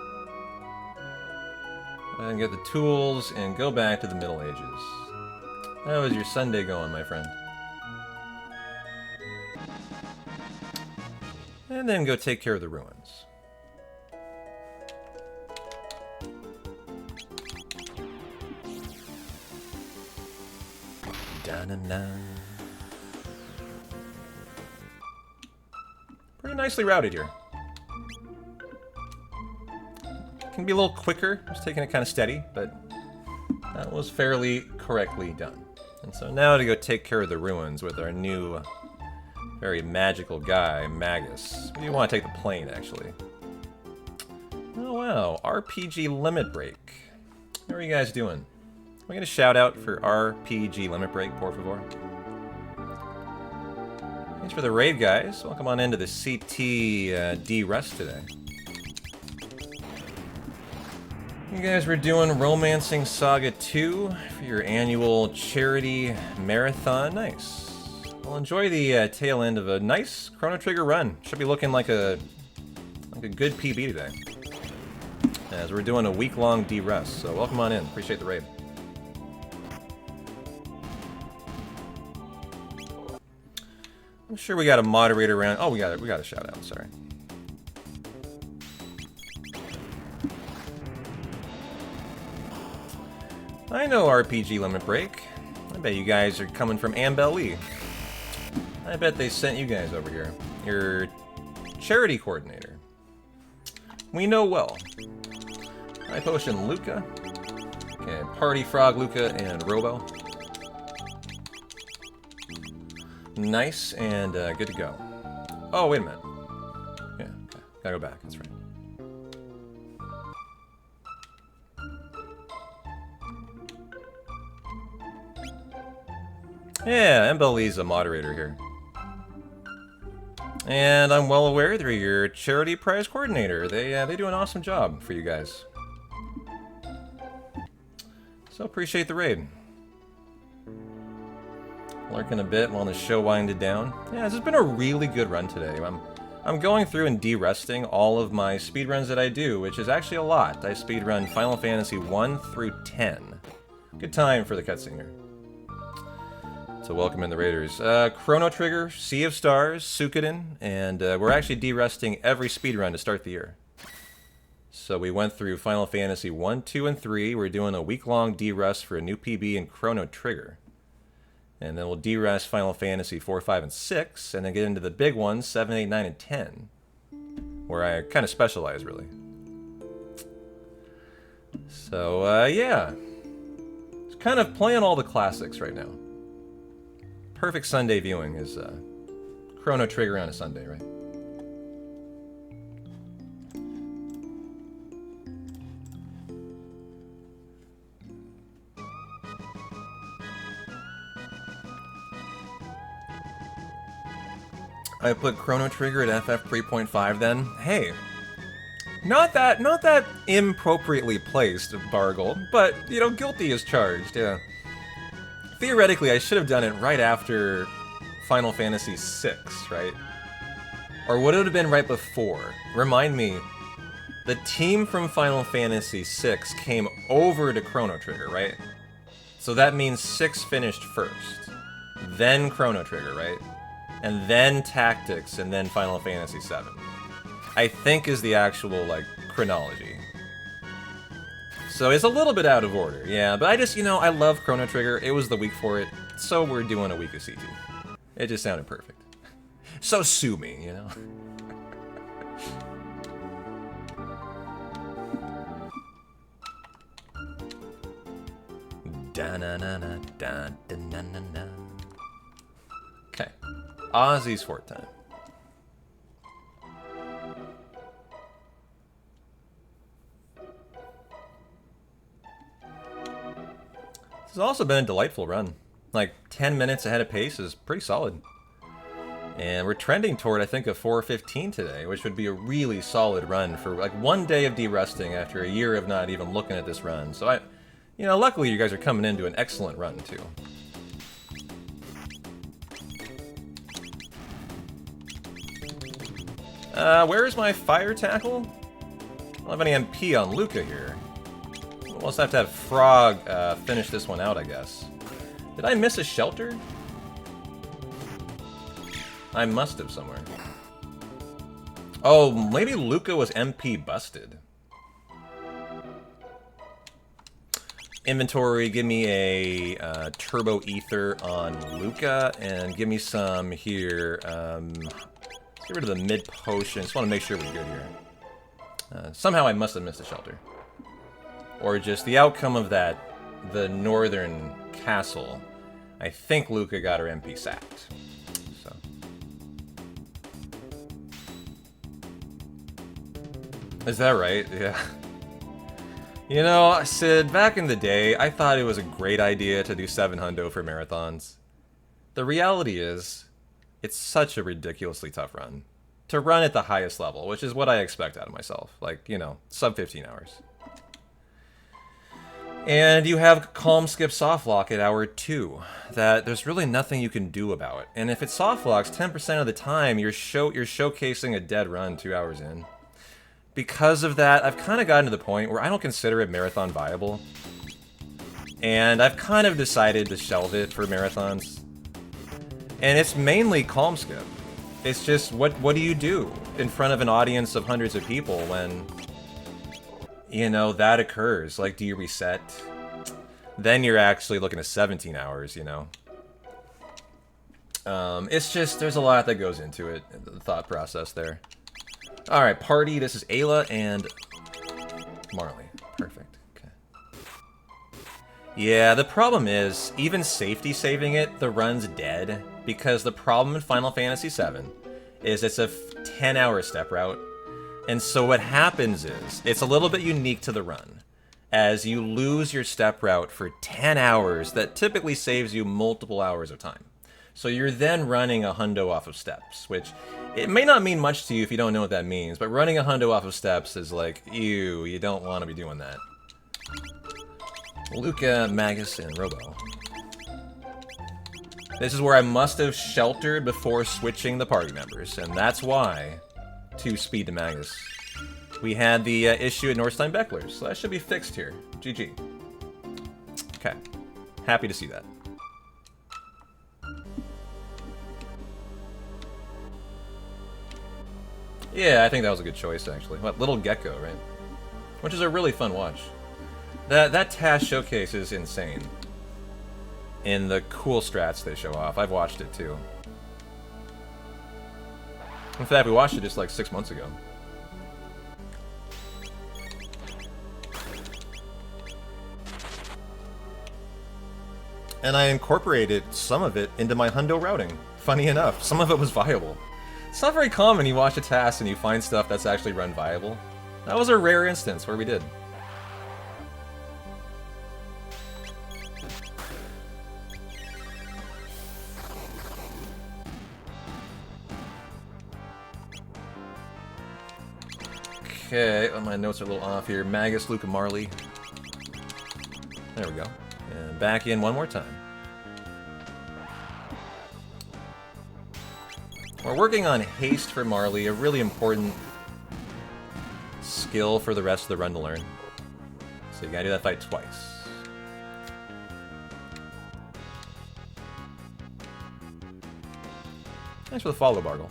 And get the tools and go back to the Middle Ages. How is your Sunday going, my friend? And then go take care of the ruins. Da-na-na. Pretty nicely routed here. Can be a little quicker, just taking it kind of steady, but that was fairly correctly done. And so now to go take care of the ruins with our new, very magical guy, Magus. We want to take the plane, actually. Oh wow, RPG Limit Break. How are you guys doing? Can we get a shout out for RPG Limit Break, por favor? Thanks for the raid, guys. Welcome on into the CT D-Rest today. You guys were doing Romancing Saga 2 for your annual charity marathon. Nice. Well, enjoy the tail end of a nice Chrono Trigger run. Should be looking like a good PB today. As we're doing a week-long D-Rest. So welcome on in. Appreciate the raid. I'm sure we got a moderator around. Oh, we got a shout out. Sorry. I know RPG Limit Break. I bet you guys are coming from Ambellee. I bet they sent you guys over here. Your charity coordinator. We know well. High Potion Luca. Okay, Party Frog Luca and Robo. Nice and good to go. Oh, wait a minute. Yeah, okay. Gotta go back, that's right. Yeah, Mbellee's a moderator here. And I'm well aware they're your charity prize coordinator. They do an awesome job for you guys. So appreciate the raid. Lurking a bit while the show winded down. Yeah, this has been a really good run today. I'm going through and de-resting all of my speedruns that I do, which is actually a lot. I speedrun Final Fantasy 1 through 10. Good time for the cutscene here. So welcome in the raiders. Chrono Trigger, Sea of Stars, Suikoden, and we're actually de-resting every speedrun to start the year. So we went through Final Fantasy 1, 2, and 3. We're doing a week-long de-rest for a new PB in Chrono Trigger. And then we'll de-rest Final Fantasy 4, 5, and 6, and then get into the big ones, 7, 8, 9, and 10. Where I kind of specialize, really. So, yeah. Just kind of playing all the classics right now. Perfect Sunday viewing is Chrono Trigger on a Sunday, right? I put Chrono Trigger at FF 3.5 then. Hey, not that inappropriately placed, Bargle, but, you know, guilty as charged, yeah. Theoretically, I should have done it right after Final Fantasy VI, right? Or would it have been right before? Remind me, the team from Final Fantasy VI came over to Chrono Trigger, right? So that means 6 finished first, then Chrono Trigger, right? And then Tactics, and then Final Fantasy VII. I think is the actual, like, chronology. So it's a little bit out of order, yeah, but I just, you know, I love Chrono Trigger. It was the week for it, so we're doing a week of CT. It just sounded perfect. So sue me, you know? Da-na-na-na, da-da-na-na-na. Okay. Ozzy's fort time. It's also been a delightful run. Like 10 minutes ahead of pace is pretty solid. And we're trending toward, I think, a 4:15 today, which would be a really solid run for like 1 day of de-rusting after a year of not even looking at this run. So luckily you guys are coming into an excellent run too. Where's my fire tackle? I don't have any MP on Luca here. We'll also have to have Frog finish this one out, I guess. Did I miss a shelter? I must have somewhere. Oh, maybe Luca was MP busted. Inventory, give me a turbo ether on Luca, and give me some here. Let's get rid of the mid potion. Just want to make sure we're good here. Somehow I must have missed a shelter. Or just the outcome of that, the northern castle. I think Luca got her MP sacked. So. Is that right? Yeah. You know, Sid, back in the day, I thought it was a great idea to do 7 hundo for marathons. The reality is, it's such a ridiculously tough run. To run at the highest level, which is what I expect out of myself. Like, sub 15 hours. And you have calm skip soft lock at hour 2. That there's really nothing you can do about it. And if it soft locks 10% of the time, you're showcasing a dead run 2 hours in. Because of that, I've kind of gotten to the point where I don't consider it marathon viable. And I've kind of decided to shelve it for marathons. And it's mainly calm skip. It's just, what do you do in front of an audience of hundreds of people when, that occurs? Like, do you reset? Then you're actually looking at 17 hours, It's just, there's a lot that goes into it, the thought process there. Alright, party, this is Ayla and Marley. Perfect, okay. Yeah, the problem is, even safety saving it, the run's dead. Because the problem in Final Fantasy VII is it's a 10-hour step route. And so what happens is, it's a little bit unique to the run. As you lose your step route for 10 hours, that typically saves you multiple hours of time. So you're then running a hundo off of steps, which it may not mean much to you if you don't know what that means, but running a hundo off of steps is like, ew, you don't want to be doing that. Luca, Magus, and Robo. This is where I must have sheltered before switching the party members, and that's why, to speed to Magus. We had the issue at Northstein Beckler, so that should be fixed here. GG. Okay. Happy to see that. Yeah, I think that was a good choice, actually. What, Little Gecko, right? Which is a really fun watch. That task showcase is insane. In the cool strats they show off. I've watched it, too. In fact, we watched it just like 6 months ago. And I incorporated some of it into my hundo routing. Funny enough, some of it was viable. It's not very common you watch a task and you find stuff that's actually run viable. That was a rare instance where we did. Okay, oh, my notes are a little off here. Magus, Luca, Marley. There we go. And back in one more time. We're working on haste for Marley, a really important skill for the rest of the run to learn. So you gotta do that fight twice. Thanks for the follow, Bargle.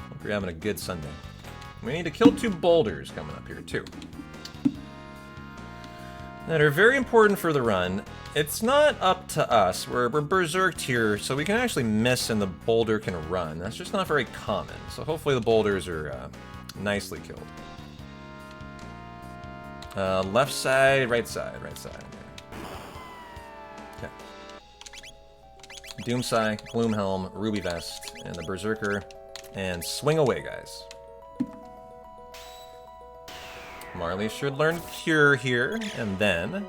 Hope you're having a good Sunday. We need to kill 2 boulders coming up here, too. That are very important for the run. It's not up to us. We're berserked here, so we can actually miss and the boulder can run. That's just not very common. So hopefully the boulders are nicely killed. Left side, right side, right side. Okay. Doomsai, Gloomhelm, Ruby Vest, and the Berserker. And swing away, guys. Marley should learn Cure here, and then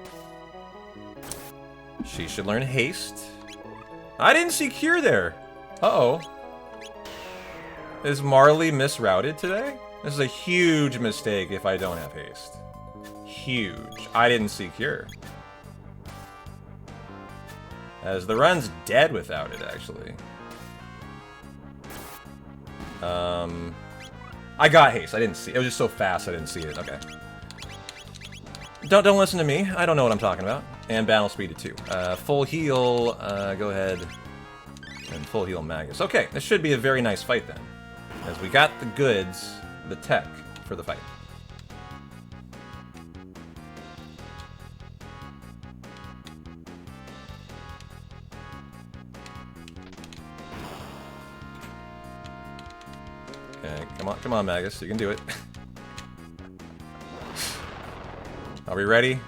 She should learn haste. I didn't see Cure there. Uh-oh. Is Marley misrouted today? This is a huge mistake if I don't have haste. Huge. I didn't see Cure. As the run's dead without it, actually. I got haste. I didn't see it. It was just so fast I didn't see it. Okay. Don't listen to me. I don't know what I'm talking about. And battle speed to 2. Full heal, go ahead. And full heal Magus. Okay, this should be a very nice fight then. As we got the goods, the tech, for the fight. Okay, come on, Magus, you can do it. Are we ready?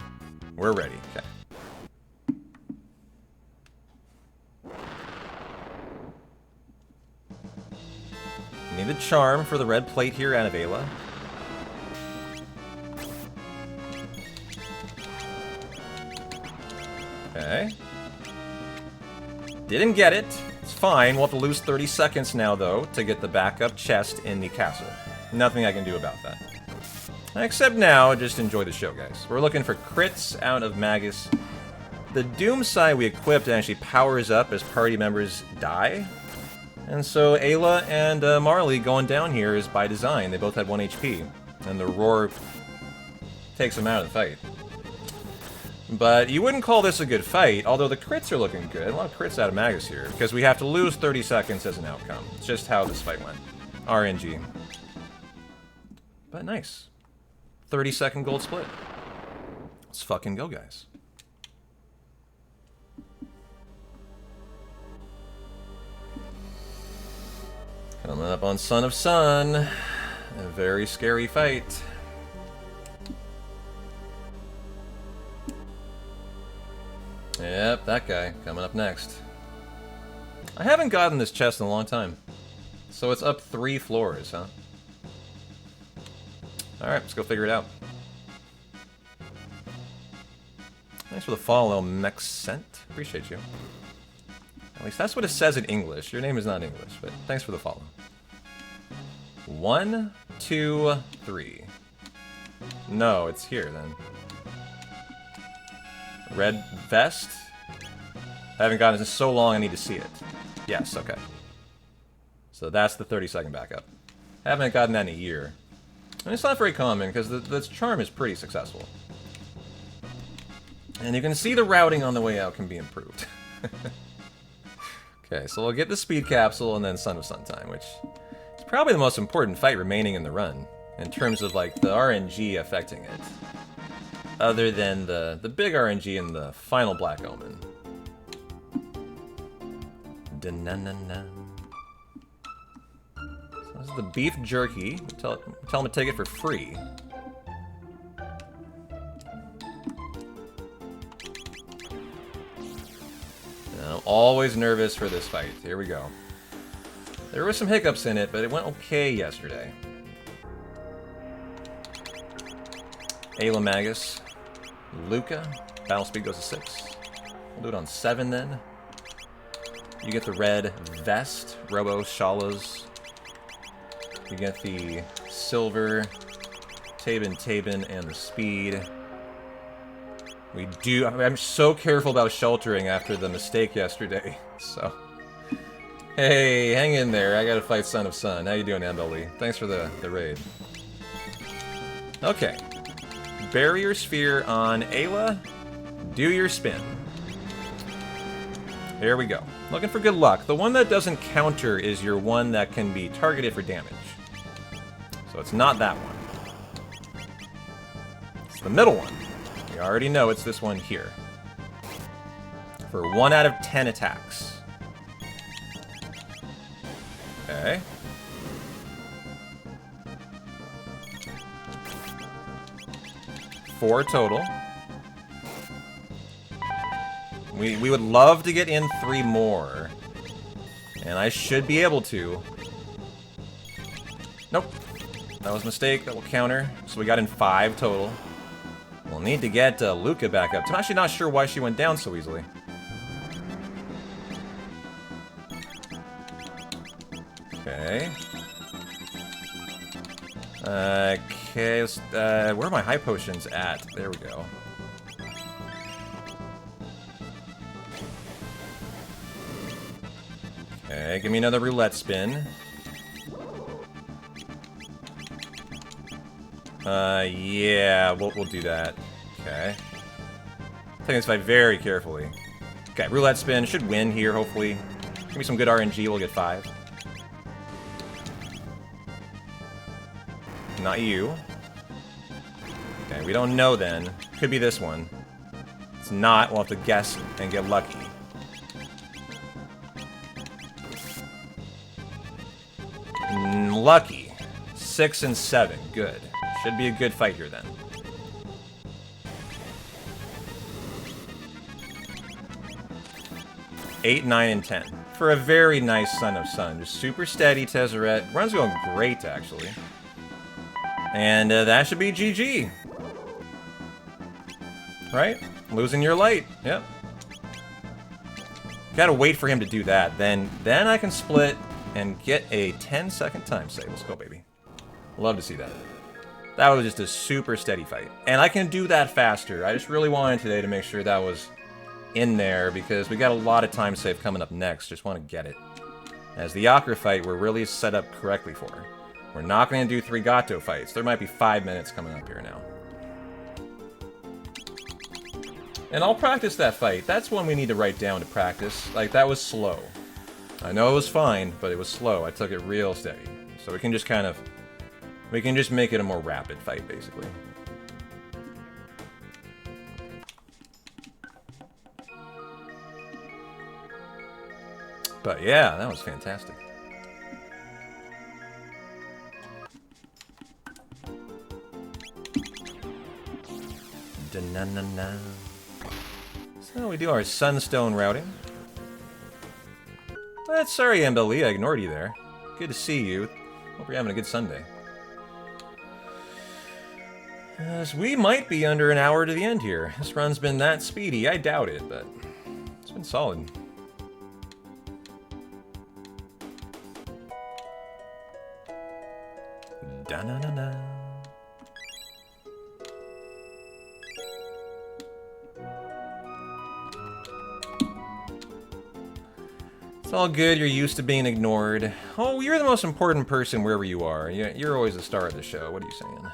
We're ready, okay. Need the charm for the red plate here out of Ayla. Okay. Didn't get it. It's fine. We'll have to lose 30 seconds now, though, to get the backup chest in the castle. Nothing I can do about that. Except now, just enjoy the show, guys. We're looking for crits out of Magus. The Doom Sai we equipped actually powers up as party members die. And so Ayla and Marley going down here is by design. They both had 1 HP. And the Roar takes them out of the fight. But you wouldn't call this a good fight, although the crits are looking good. A lot of crits out of Magus here, because we have to lose 30 seconds as an outcome. It's just how this fight went. RNG. But nice. 30-second gold split. Let's fucking go, guys. Coming up on Son of Sun. A very scary fight. Yep, that guy. Coming up next. I haven't gotten this chest in a long time. So it's up 3 floors, huh? Alright, let's go figure it out. Thanks for the follow, Mexcent. Appreciate you. At least that's what it says in English. Your name is not English, but thanks for the follow. 1, 2, 3. No, it's here then. Red vest? I haven't gotten it in so long I need to see it. Yes, okay. So that's the 30-second backup. Haven't gotten that in a year. And it's not very common, because this charm is pretty successful. And you can see the routing on the way out can be improved. Okay, so we'll get the speed capsule and then Son of Sun time, which is probably the most important fight remaining in the run, in terms of, like, the RNG affecting it. Other than the big RNG in the final Black Omen. Da-na-na-na. So this is the beef jerky. Tell him to take it for free. And I'm always nervous for this fight. Here we go. There were some hiccups in it, but it went okay yesterday. Ayla Magus. Luca. Battle speed goes to 6. We'll do it on 7 then. You get the red vest. Robo Shalas. You get the silver. Tabin, and the speed. We do... I'm so careful about sheltering after the mistake yesterday, so... Hey, hang in there. I gotta fight Son of Sun. How you doing, Ambelly? Thanks for the raid. Okay. Barrier Sphere on Ayla. Do your spin. Here we go. Looking for good luck. The one that doesn't counter is your one that can be targeted for damage. So it's not that one. It's the middle one. You already know it's this one here. For 1 out of 10 attacks. Okay. Four total. We would love to get in 3 more. And I should be able to. Nope. That was a mistake. That will counter. So we got in 5 total. We'll need to get Luca back up. I'm actually not sure why she went down so easily. Okay. Okay, let's, where are my high potions at? There we go. Okay, give me another roulette spin. Yeah, we'll do that. Okay. Taking this fight very carefully. Okay, roulette spin. Should win here, hopefully. Give me some good RNG, we'll get 5. Not you. Okay, we don't know then. Could be this one. It's not, we'll have to guess and get lucky. Lucky. 6 and 7. Good. Should be a good fight here then. Eight, 9, and 10. For a very nice Son of Sun. Just super steady, Tezzeret. Run's going great, actually. And that should be GG. Right? Losing your light. Yep. Gotta wait for him to do that. Then I can split and get a 10-second time save. Let's go, baby. Love to see that. That was just a super steady fight. And I can do that faster. I just really wanted today to make sure that was in there because we got a lot of time save coming up next. Just want to get it. As the Yakra fight, we're really set up correctly for. We're not going to do 3 Gato fights. There might be 5 minutes coming up here now. And I'll practice that fight. That's one we need to write down to practice. Like, that was slow. I know it was fine, but it was slow. I took it real steady. So we can just kind of... we can just make it a more rapid fight, basically. But yeah, that was fantastic. Da-na-na-na. So we do our Sunstone routing. But sorry, Ambeli, I ignored you there. Good to see you. Hope you're having a good Sunday. As we might be under an hour to the end here. This run's been that speedy, I doubt it, but it's been solid. Da-na-na-na. It's all good, you're used to being ignored. Oh, you're the most important person wherever you are. You're always the star of the show, what are you saying?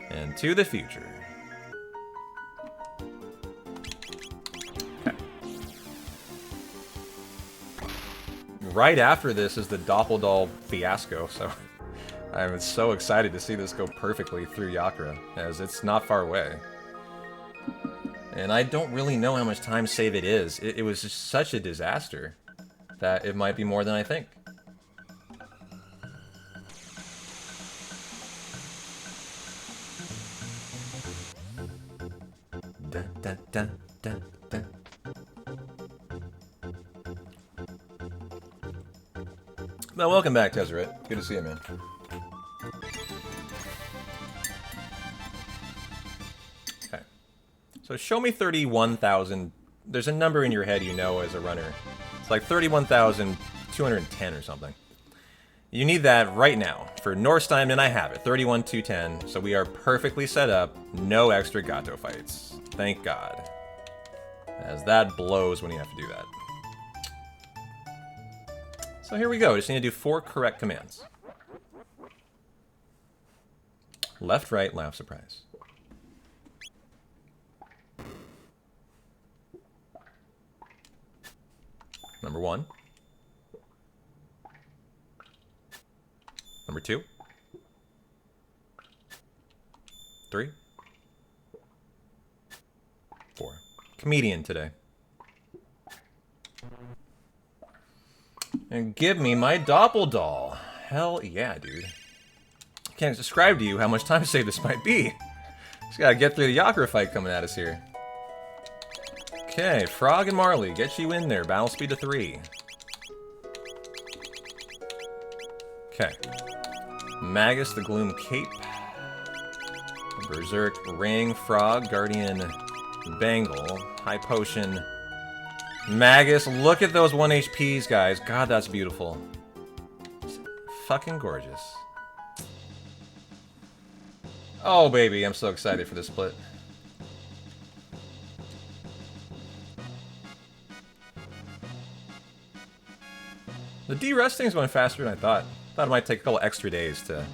And to the future. Okay. Right after this is the Doppeldoll fiasco, so I'm so excited to see this go perfectly through Yakra, as it's not far away. And I don't really know how much time save it is. It was just such a disaster that it might be more than I think. Dun, dun, dun, dun, dun. Well, welcome back, Tezzeret. Good to see you, man. Okay. So show me 31,000. There's a number in your head you know as a runner. It's like 31,210 or something. You need that right now. For Norstein, and I have it. 31,210. So we are perfectly set up. No extra Gato fights. Thank God. As that blows when you have to do that. So here we go. Just need to do 4 correct commands. Left, right, laugh, surprise. Number 1. Number 2. 3. 4. Comedian today. And give me my Doppeldoll. Hell yeah, dude. Can't describe to you how much time save this might be. Just gotta get through the Yakra fight coming at us here. Okay, Frog and Marley, get you in there. Battle speed to 3. Okay. Magus, the Gloom Cape. Berserk, Ring, Frog, Guardian, Bangle, High Potion, Magus, look at those 1 HPs, guys. God, that's beautiful. It's fucking gorgeous. Oh, baby, I'm so excited for this split. The de-rusting is going faster than I thought. Thought it might take a couple extra days to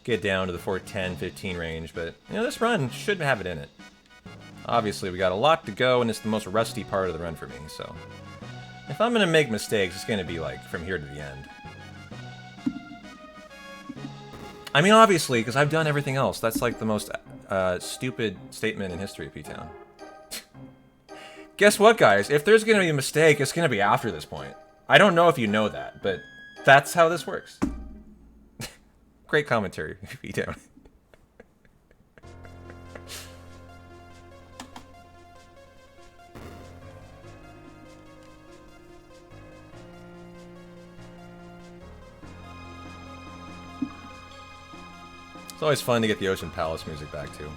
get down to the 410, 15 range, but, you know, this run should have it in it. Obviously, we got a lot to go, and it's the most rusty part of the run for me, so... if I'm gonna make mistakes, it's gonna be, like, from here to the end. I mean, obviously, because I've done everything else. That's, like, the most, stupid statement in history of P-Town. Guess what, guys? If there's gonna be a mistake, it's gonna be after this point. I don't know if you know that, but that's how this works. Great commentary, P-Town. It's always fun to get the Ocean Palace music back, too.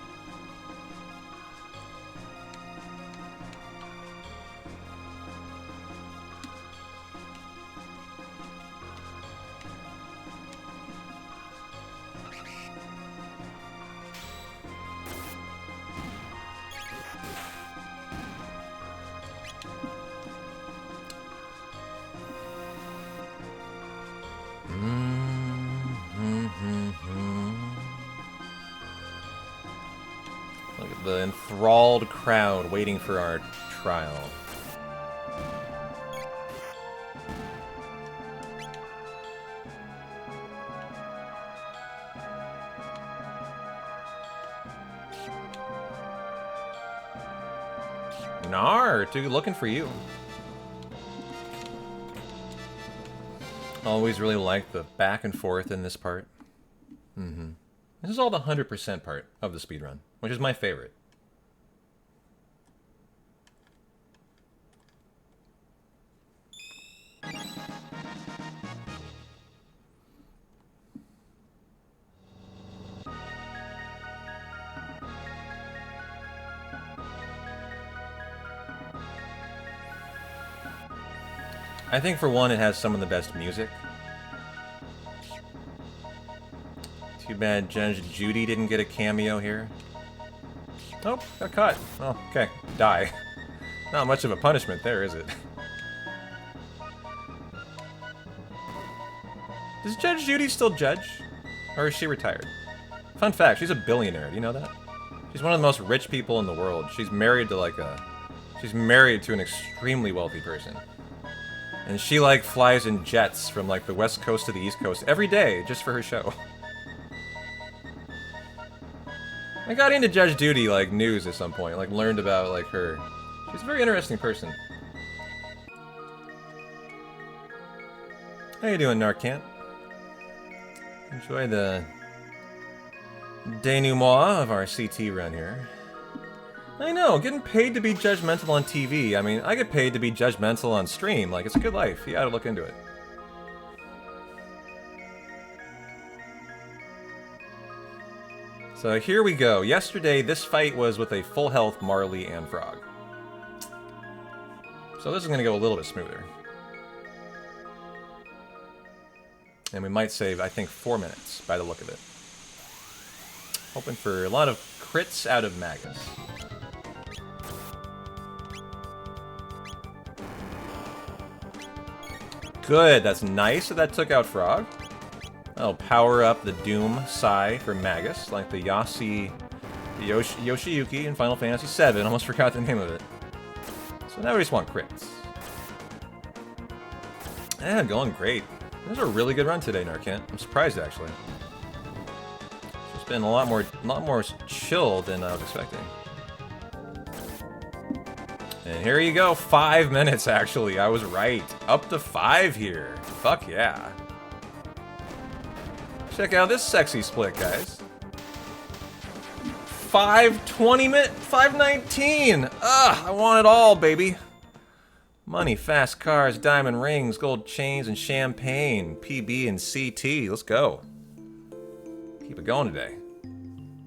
Look at the enthralled crowd waiting for our trial. Nar, dude, looking for you. Always really like the back and forth in this part. This is all the 100% part of the speedrun, which is my favorite. I think for one, it has some of the best music. Too bad Judge Judy didn't get a cameo here. Oh, got caught. Oh, okay. Die. Not much of a punishment there, is it? Does Judge Judy still judge? Or is she retired? Fun fact, she's a billionaire. Do you know that? She's one of the most rich people in the world. She's married to like a... She's married to an extremely wealthy person. And she like flies in jets from like the west coast to the east coast every day just for her show. I got into Judge Judy like news at some point, like learned about like her. She's a very interesting person. How you doing, Narcant? Enjoy the denouement of our CT run here. I know, getting paid to be judgmental on TV. I mean, I get paid to be judgmental on stream. Like, it's a good life. You gotta look into it. So here we go. Yesterday, this fight was with a full health Marley and Frog. So this is gonna go a little bit smoother. And we might save, I think, 4 minutes by the look of it. Hoping for a lot of crits out of Magus. Good, that's nice that took out Frog. That'll power up the Doom Sai for Magus, like the Yoshiyuki in Final Fantasy VII. Almost forgot the name of it. So now we just want crits. Yeah, going great. This is a really good run today, Narcant. I'm surprised, actually. It's been a lot more chill than I was expecting. And here you go, 5 minutes, actually. I was right. Up to 5 here. Fuck yeah. Check out this sexy split, guys. 5:20 minutes, 5:19. Ugh, I want it all, baby. Money, fast cars, diamond rings, gold chains, and champagne. PB and CT. Let's go. Keep it going today.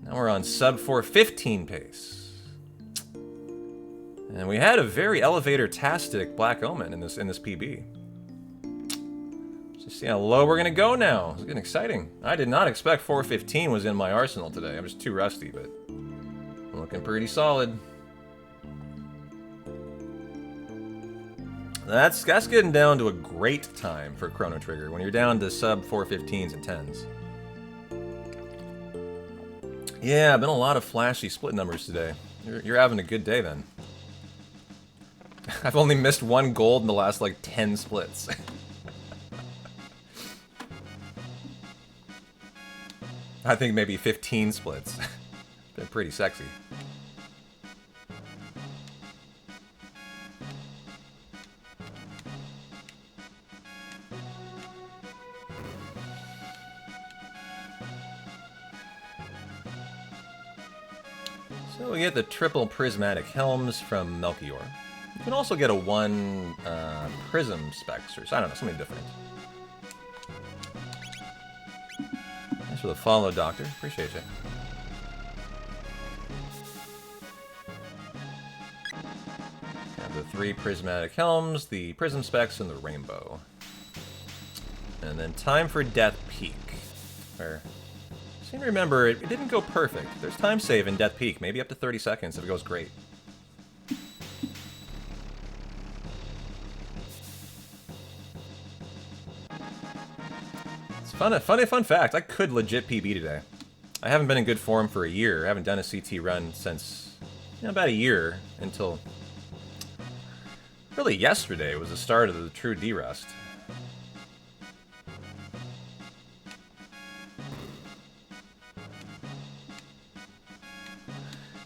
Now we're on sub 415 pace. And we had a very elevator-tastic Black Omen in this PB. Just see how low we're gonna go now. It's getting exciting. I did not expect 415 was in my arsenal today. I'm just too rusty, but looking pretty solid. That's getting down to a great time for Chrono Trigger when you're down to sub 415s and 10s. Yeah, been a lot of flashy split numbers today. You're having a good day then. I've only missed 1 gold in the last like 10 splits. I think maybe 15 splits. Been pretty sexy. So we get the triple prismatic helms from Melchior. You can also get a 1 prism specs, or I don't know, something different. Thanks for the follow, Doctor. Appreciate you. Have the 3 prismatic helms, the prism specs, and the rainbow. And then time for Death Peak. Where I seem to remember it didn't go perfect. There's time save in Death Peak, maybe up to 30 seconds if it goes great. Fun fact, I could legit PB today. I haven't been in good form for a year. I haven't done a CT run since, about a year, until really yesterday was the start of the true D-Rust.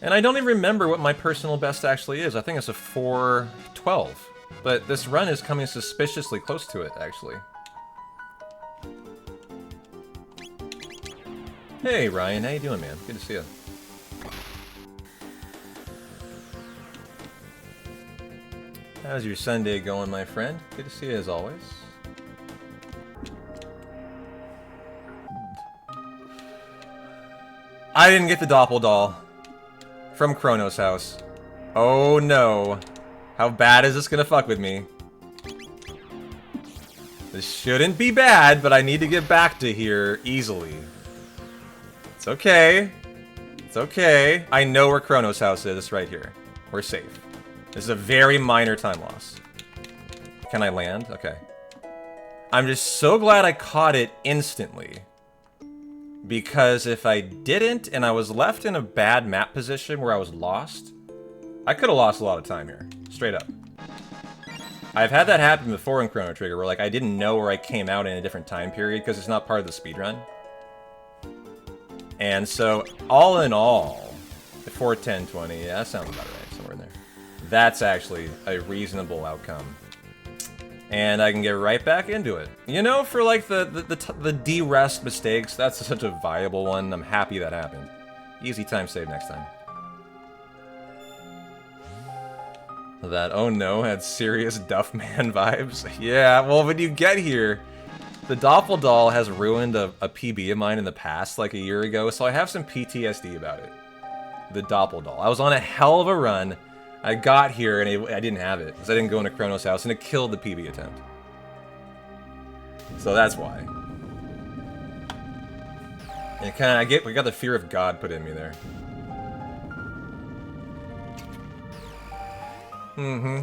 And I don't even remember what my personal best actually is. I think it's a 412. But this run is coming suspiciously close to it, actually. Hey Ryan, how you doing, man? Good to see you. How's your Sunday going, my friend? Good to see you as always. I didn't get the Doppeldoll from Chrono's house. Oh no. How bad is this gonna fuck with me? This shouldn't be bad, but I need to get back to here easily. It's okay. It's okay. I know where Chrono's house is. It's right here. We're safe. This is a very minor time loss. Can I land? Okay. I'm just so glad I caught it instantly. Because if I didn't, and I was left in a bad map position where I was lost, I could have lost a lot of time here. Straight up. I've had that happen before in Chrono Trigger, where like I didn't know where I came out in a different time period, because it's not part of the speedrun. And so, all in all, 4:10:20, yeah, that sounds about right, somewhere in there. That's actually a reasonable outcome. And I can get right back into it. You know, for like the D-Rest mistakes, that's such a viable one. I'm happy that happened. Easy time save next time. That, oh no, had serious Duffman vibes. Yeah, well, when you get here, the Doppeldoll has ruined a PB of mine in the past, like a year ago, so I have some PTSD about it. The Doppeldoll. I was on a hell of a run. I got here and I didn't have it, because I didn't go into Chrono's house, and it killed the PB attempt. So that's why. And we got the fear of God put in me there. Mm-hmm.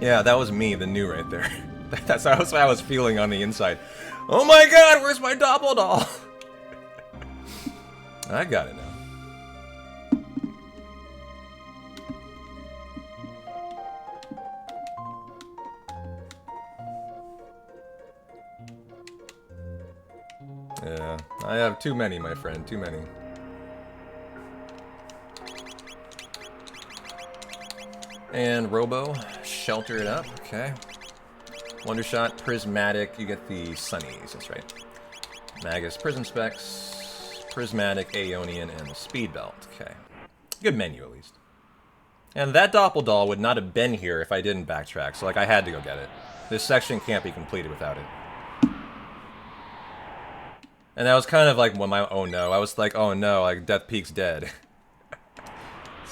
Yeah, that was me, the new right there. That's how I was feeling on the inside. Oh my god, where's my Doppeldoll? I got it now. Yeah, I have too many, my friend, too many. And Robo, shelter it up, okay. Wondershot, Prismatic, you get the Sunnies, that's right. Magus, Prism Specs, Prismatic, Aeonian, and the Speed Belt, okay. Good menu, at least. And that Doppeldoll would not have been here if I didn't backtrack, so like I had to go get it. This section can't be completed without it. And that was kind of like when my, oh no, I was like, oh no, like Death Peak's dead.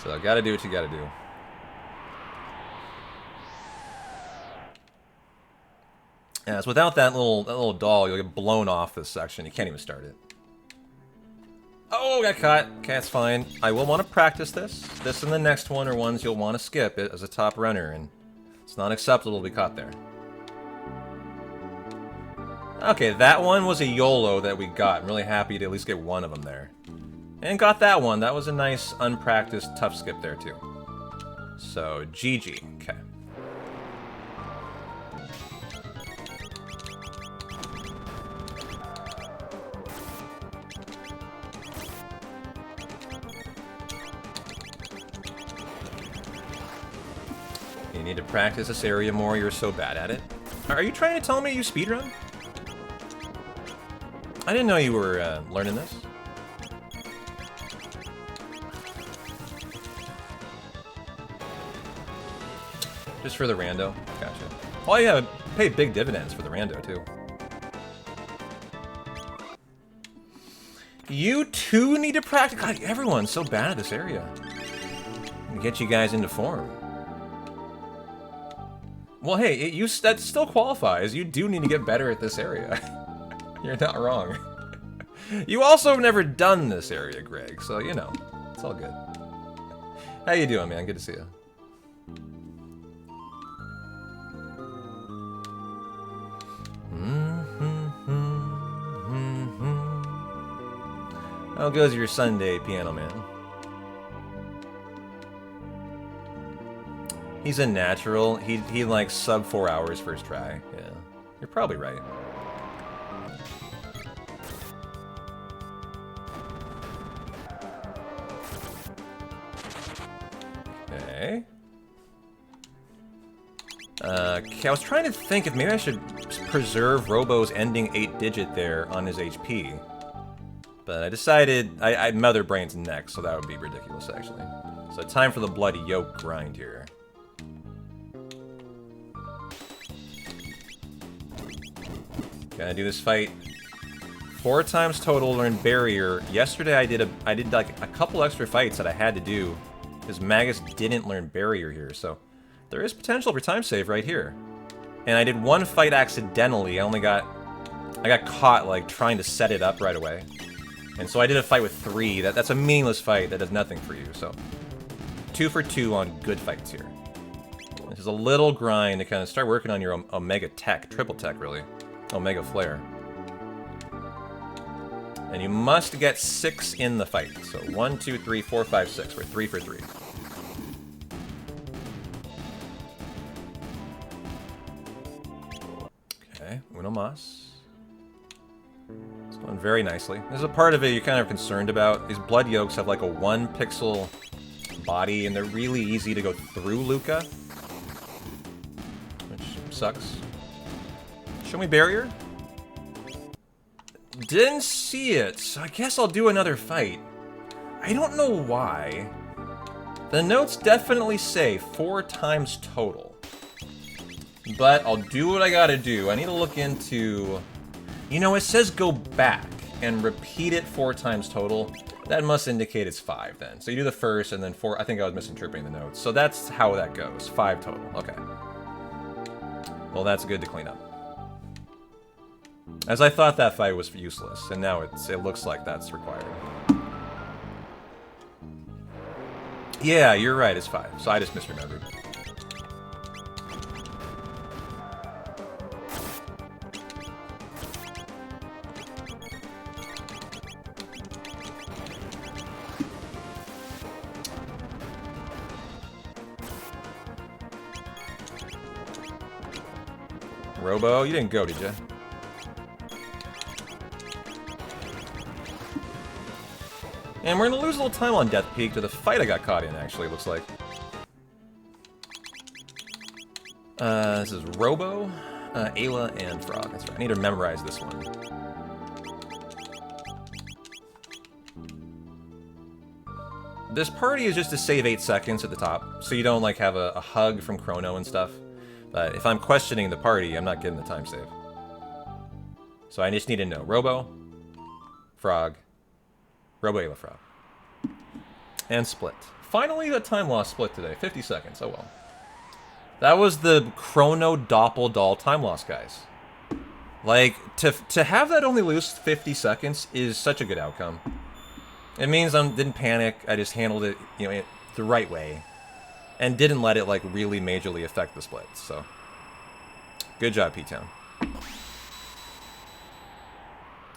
So gotta do what you gotta do. Yeah, so without that little doll, you'll get blown off this section. You can't even start it. Oh, got caught. Okay, that's fine. I will want to practice this. This and the next one are ones you'll want to skip it as a top runner, and it's not acceptable to be caught there. Okay, that one was a YOLO that we got. I'm really happy to at least get one of them there. And got that one. That was a nice, unpracticed, tough skip there, too. So, GG. Okay. You need to practice this area more. You're so bad at it. Are you trying to tell me you speedrun? I didn't know you were learning this. Just for the rando? Gotcha. Oh yeah, pay big dividends for the rando, too. You too need to practice. God, everyone's so bad at this area. To get you guys into form. Well, hey, that still qualifies. You do need to get better at this area. You're not wrong. You also have never done this area, Greg, so, you know, it's all good. How you doing, man? Good to see you. How goes your Sunday, Piano Man? He's a natural. He like sub 4 hours first try. Yeah, you're probably right. Okay. Okay, I was trying to think if maybe I should preserve Robo's ending 8-digit there on his HP. But I decided I'd Mother Brain's next, so that would be ridiculous, actually. So time for the bloody yoke grind here. Gonna do this fight 4 times total, learn barrier. Yesterday I did like a couple extra fights that I had to do because Magus didn't learn barrier here, so there is potential for time save right here. And I did one fight accidentally. I got caught like trying to set it up right away. And so I did a fight with 3. That's a meaningless fight that does nothing for you, so 2 for 2 on good fights here. This is a little grind to kind of start working on your Omega Tech, triple tech really. Omega Flare. And you must get 6 in the fight. So 1, 2, 3, 4, 5, 6. We're 3 for 3. Okay, uno mas. It's going very nicely. There's a part of it you're kind of concerned about. These blood yolks have like a 1 pixel body, and they're really easy to go through Luca. Which sucks. Show me barrier? Didn't see it, so I guess I'll do another fight. I don't know why. The notes definitely say 4 times total. But I'll do what I gotta do. I need to look into... You know, it says go back and repeat it 4 times total. That must indicate it's 5 then. So you do the first and then 4. I think I was misinterpreting the notes. So that's how that goes. 5 total. Okay. Well, that's good to clean up. As I thought that fight was useless, and now it looks like that's required. Yeah, you're right, it's 5. So I just misremembered. Robo, you didn't go, did you? And we're gonna lose a little time on Death Peak to the fight I got caught in, actually, it looks like. This is Robo, Ayla, and Frog. That's right. I need to memorize this one. This party is just to save 8 seconds at the top, so you don't, like, have a hug from Chrono and stuff. But if I'm questioning the party, I'm not getting the time save. So I just need to know. Robo, Frog, Robo, Ayla, Frog. And split. Finally, the time loss split today. 50 seconds. Oh well. That was the Chrono Doppel Doll time loss, guys. Like, to have that only lose 50 seconds is such a good outcome. It means I didn't panic, I just handled it, you know, the right way. And didn't let it, like, really majorly affect the splits, so. Good job, P-Town.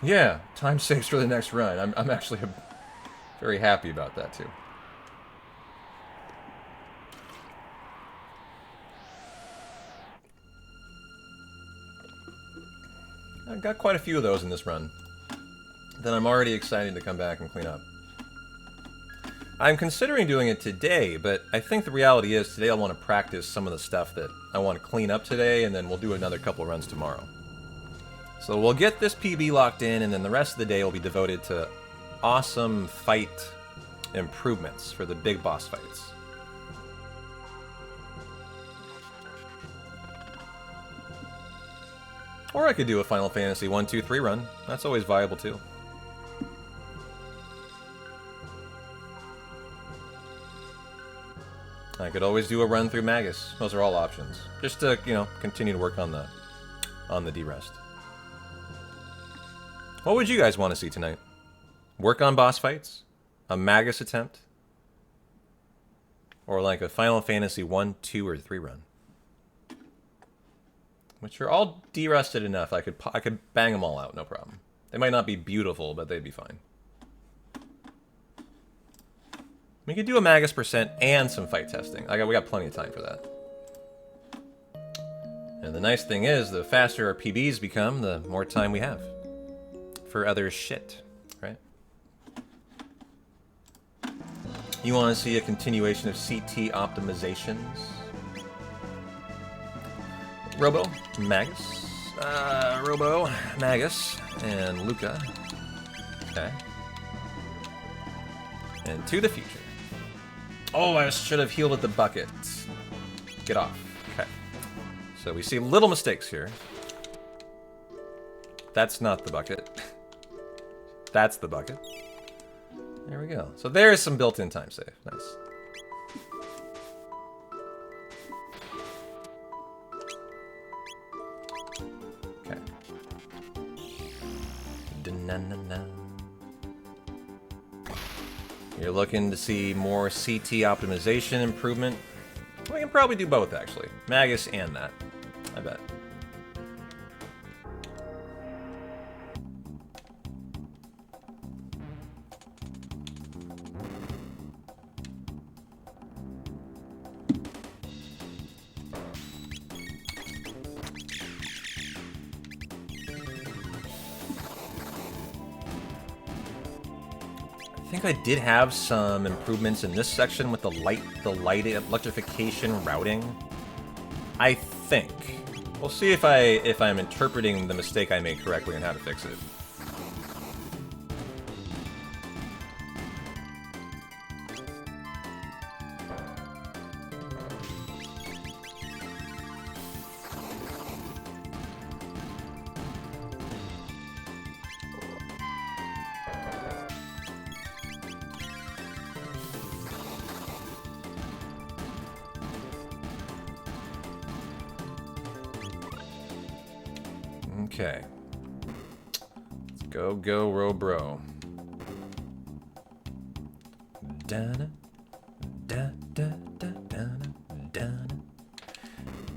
Yeah, time saves for the next run. I'm actually very happy about that, too. I've got quite a few of those in this run. Then I'm already excited to come back and clean up. I'm considering doing it today, but I think the reality is today I want to practice some of the stuff that I want to clean up today, and then we'll do another couple runs tomorrow. So we'll get this PB locked in, and then the rest of the day will be devoted to awesome fight improvements for the big boss fights. Or I could do a Final Fantasy 1, 2, 3 run. That's always viable too. I could always do a run through Magus. Those are all options. Just to, you know, continue to work on the D-Rest. What would you guys want to see tonight? Work on boss fights? A Magus attempt? Or like a Final Fantasy 1, 2, or 3 run? Which are all de-rusted enough. I could bang them all out, no problem. They might not be beautiful, but they'd be fine. We could do a Magus percent and some fight testing. We got plenty of time for that. And the nice thing is, the faster our PBs become, the more time we have for other shit, right? You want to see a continuation of CT optimizations? Robo, Magus, and Luca. Okay. And to the future. Oh, I should have healed at the bucket. Get off. Okay. So we see little mistakes here. That's not the bucket. That's the bucket. There we go. So there's some built-in time save. Nice. Okay. Da-na-na-na. You're looking to see more CT optimization improvement. We can probably do both, actually. Magus and that. I bet. I think I did have some improvements in this section with the light electrification routing. I think. We'll see if I'm interpreting the mistake I made correctly and how to fix it. Okay. Let's go, Robro.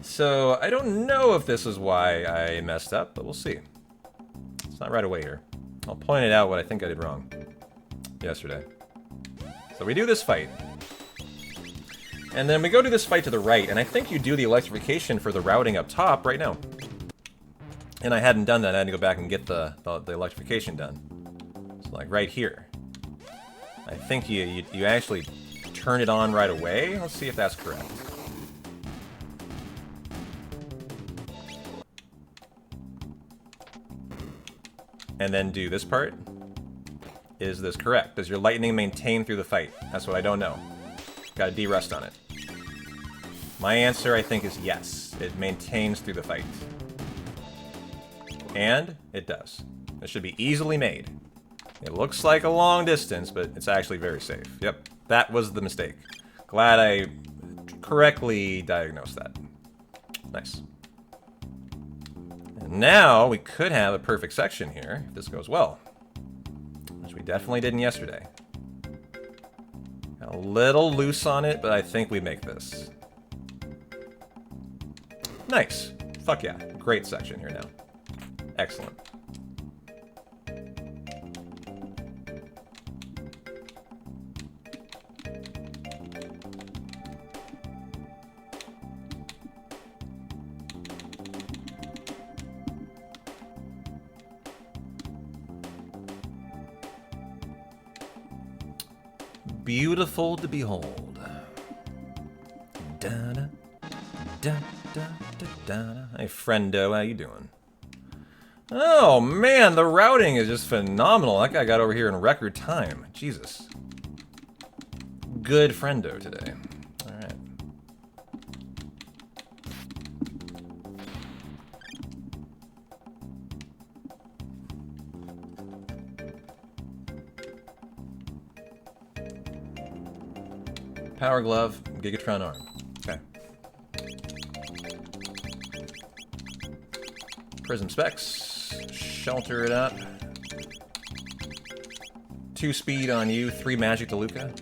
So, I don't know if this is why I messed up, but we'll see. It's not right away here. I'll point it out what I think I did wrong yesterday. So we do this fight. And then we go to this fight to the right, and I think you do the electrification for the routing up top right now. And I hadn't done that. I had to go back and get the electrification done. So like right here. I think you actually turn it on right away. Let's see if that's correct. And then do this part. Is this correct? Does your lightning maintain through the fight? That's what I don't know. Gotta de-rust on it. My answer, I think, is yes. It maintains through the fight. And it does. It should be easily made. It looks like a long distance, but it's actually very safe. Yep, that was the mistake. Glad I correctly diagnosed that. Nice. And Now we could have a perfect section here if this goes well, which we definitely didn't yesterday. Got a little loose on it, but I think we make this. Nice. Fuck yeah. Great section here now. Excellent. Beautiful to behold. Da-da, da-da-da-da-da. Hey, friendo, how you doing? Oh, man, the routing is just phenomenal. That guy got over here in record time. Jesus. Good friendo today. All right. Power glove, Gigatron arm. Okay. Prism specs. Shelter it up. 2 speed on you, 3 magic to Luca.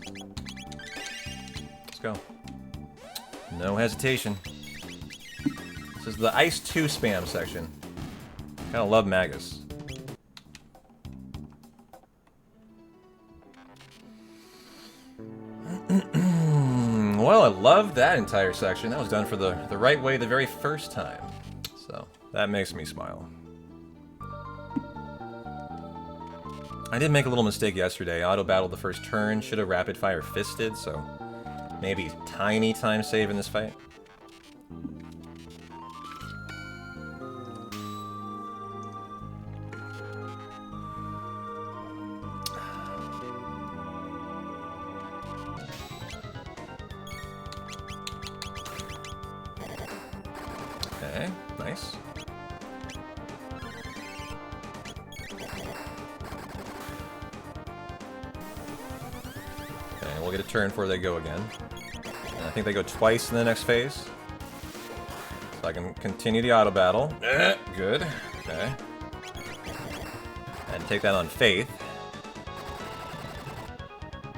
Let's go. No hesitation. This is the Ice 2 spam section. Kinda love Magus. Well, I loved that entire section. That was done for the right way the very first time. So, that makes me smile. I did make a little mistake yesterday. Auto-battled the first turn. Should have rapid-fire fisted, so maybe tiny time save in this fight. Okay, nice. Okay, we'll get a turn before they go again. And I think they go twice in the next phase. So I can continue the auto battle. Good. Okay. And take that on Faith.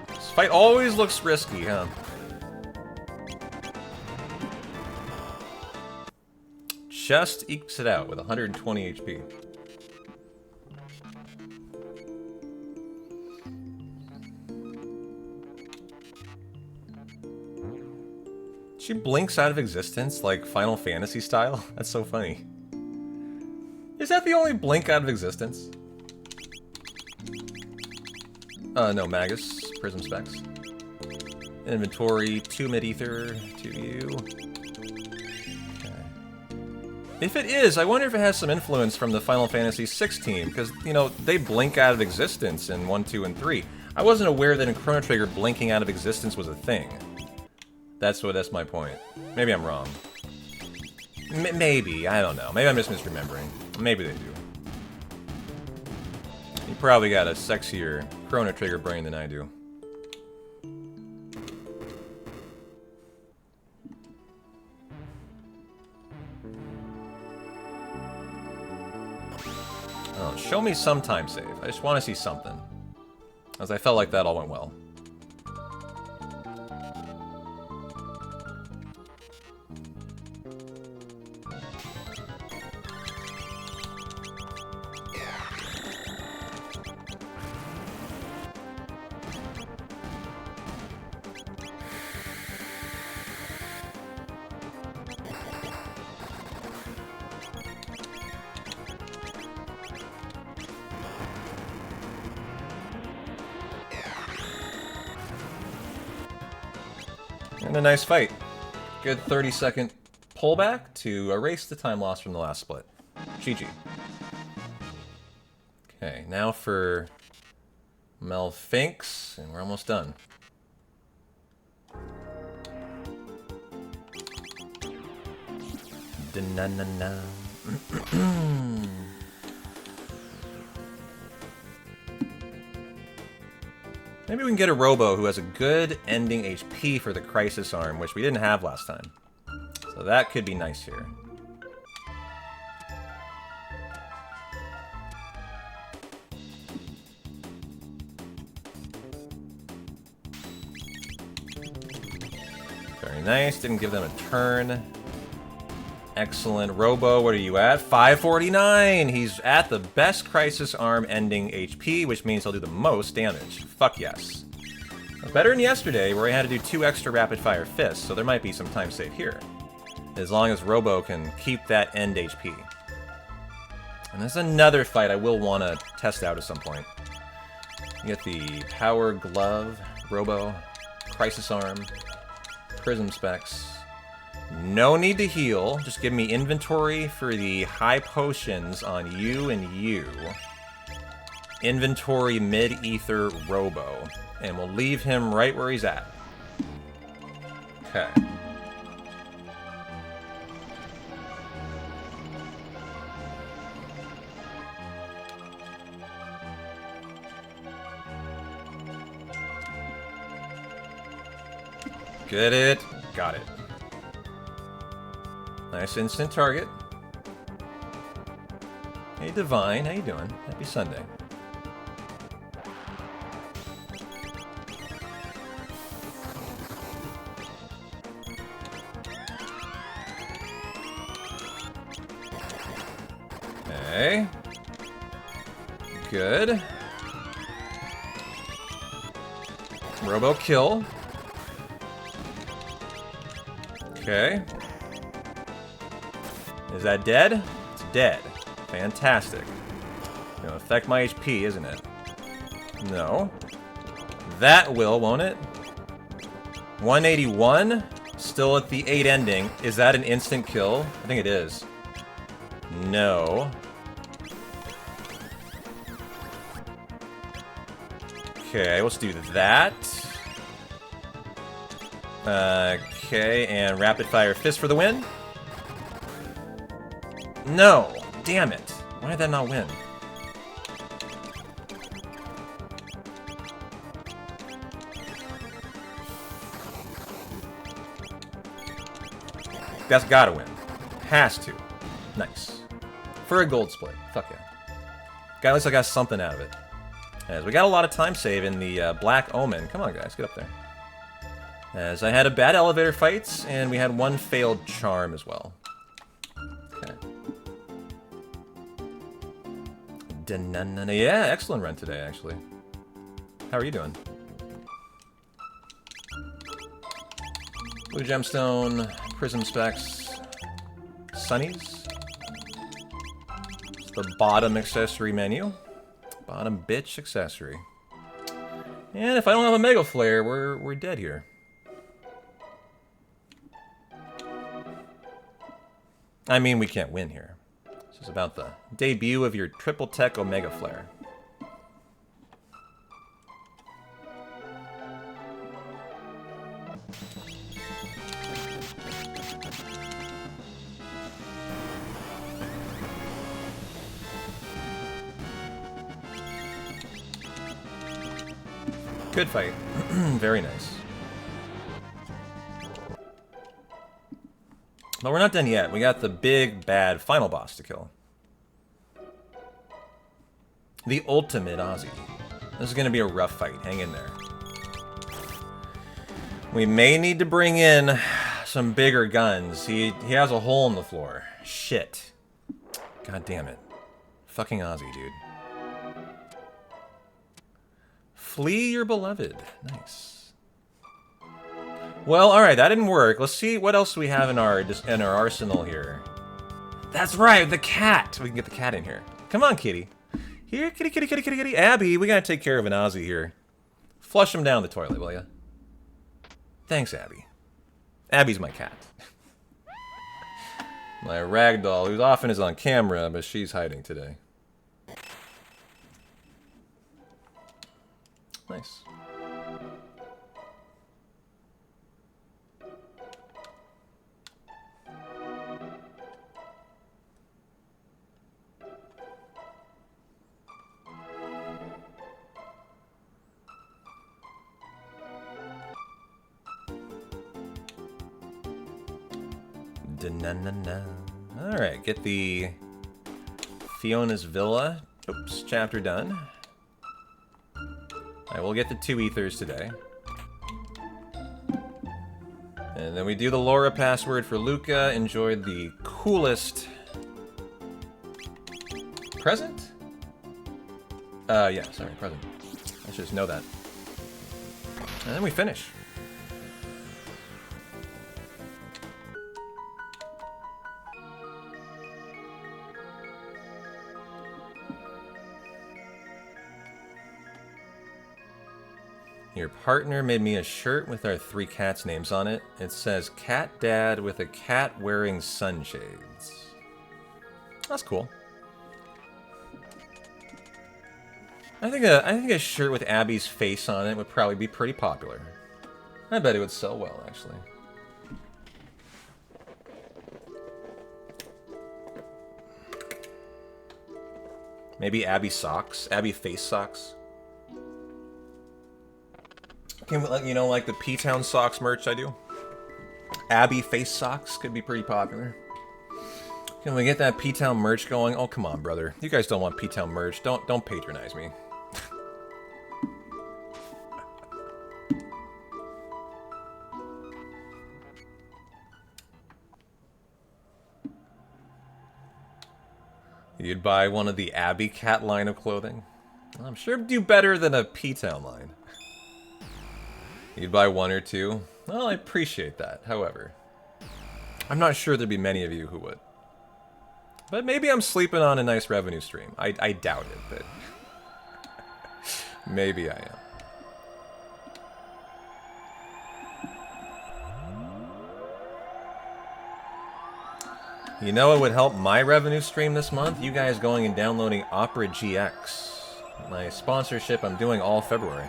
This fight always looks risky, huh? Just ekes it out with 120 HP. She blinks out of existence like Final Fantasy style? That's so funny. Is that the only blink out of existence? No, Magus. Prism specs. Inventory, 2 mid-ether, 2 you. If it is, I wonder if it has some influence from the Final Fantasy VI team, because, you know, they blink out of existence in 1, 2, and 3. I wasn't aware that in Chrono Trigger blinking out of existence was a thing. That's my point. Maybe I'm wrong. Maybe, I don't know. Maybe I'm just misremembering. Maybe they do. You probably got a sexier Chrono Trigger brain than I do. Oh, show me some time save. I just want to see something. As I felt like that all went well. And a nice fight. Good 30-second pullback to erase the time lost from the last split. GG. Okay, now for Melfinx, and we're almost done. Da-na-na-na. Maybe we can get a Robo who has a good ending HP for the Crisis Arm, which we didn't have last time. So that could be nice here. Very nice. Didn't give them a turn. Excellent. Robo, what are you at? 549! He's at the best Crisis Arm ending HP, which means he'll do the most damage. Fuck yes. Better than yesterday, where he had to do 2 extra rapid-fire fists, so there might be some time save here. As long as Robo can keep that end HP. And there's another fight I will want to test out at some point. You get the Power Glove, Robo, Crisis Arm, Prism Specs. No need to heal, just give me inventory for the high potions on you and you. Inventory mid-ether Robo. And we'll leave him right where he's at. Okay. Get it. Got it. Nice instant target. Hey Divine, how you doing? Happy Sunday. Okay. Good. Robo kill. Okay. Is that dead? It's dead. Fantastic. Gonna affect my HP, isn't it? No. That will, won't it? 181? Still at the 8 ending. Is that an instant kill? I think it is. No. Okay, let's do that. Okay, and rapid fire fist for the win. No! Damn it! Why did that not win? That's gotta win. Has to. Nice. For a gold split. Fuck yeah. Guy looks like I got something out of it. As we got a lot of time save in the Black Omen. Come on, guys, get up there. As I had a bad elevator fights, and we had 1 failed charm as well. Okay. Yeah, excellent run today, actually. How are you doing? Blue Gemstone, Prism Specs, Sunnies. It's the bottom accessory menu. Bottom bitch accessory. And if I don't have a Mega Flare, we're dead here. I mean, we can't win here. This is about the debut of your Triple Tech Omega Flare. Good fight. Very nice. But we're not done yet. We got the big, bad final boss to kill. The ultimate Ozzy. This is going to be a rough fight. Hang in there. We may need to bring in some bigger guns. He has a hole in the floor. Shit. God damn it. Fucking Ozzy, dude. Flee your beloved. Nice. Well, alright, that didn't work. Let's see what else we have in our arsenal here. That's right, the cat! We can get the cat in here. Come on, kitty. Here, kitty, kitty, kitty, kitty, kitty. Abby, we gotta take care of an Ozzy here. Flush him down the toilet, will ya? Thanks, Abby. Abby's my cat. My ragdoll, who often is on camera, but she's hiding today. Nice. Alright, get the Fiona's Villa. Oops, chapter done. I will get the 2 ethers today. And then we do the Laura password for Luca. Enjoyed the coolest present? Yeah, sorry, present. I should just know that. And then we finish. Your partner made me a shirt with our 3 cats' names on it. It says Cat Dad with a cat wearing sunshades. That's cool. I think a shirt with Abby's face on it would probably be pretty popular. I bet it would sell well, actually. Maybe Abby socks? Abby face socks? You know, like the P-Town socks merch I do? Abby face socks could be pretty popular. Can we get that P-Town merch going? Oh, come on, brother. You guys don't want P-Town merch. Don't patronize me. You'd buy one of the Abby Cat line of clothing? I'm sure it'd do better than a P-Town line. You'd buy 1 or 2? Well, I appreciate that, however. I'm not sure there'd be many of you who would. But maybe I'm sleeping on a nice revenue stream. I doubt it, but... maybe I am. You know what would help my revenue stream this month? You guys going and downloading Opera GX. My sponsorship I'm doing all February.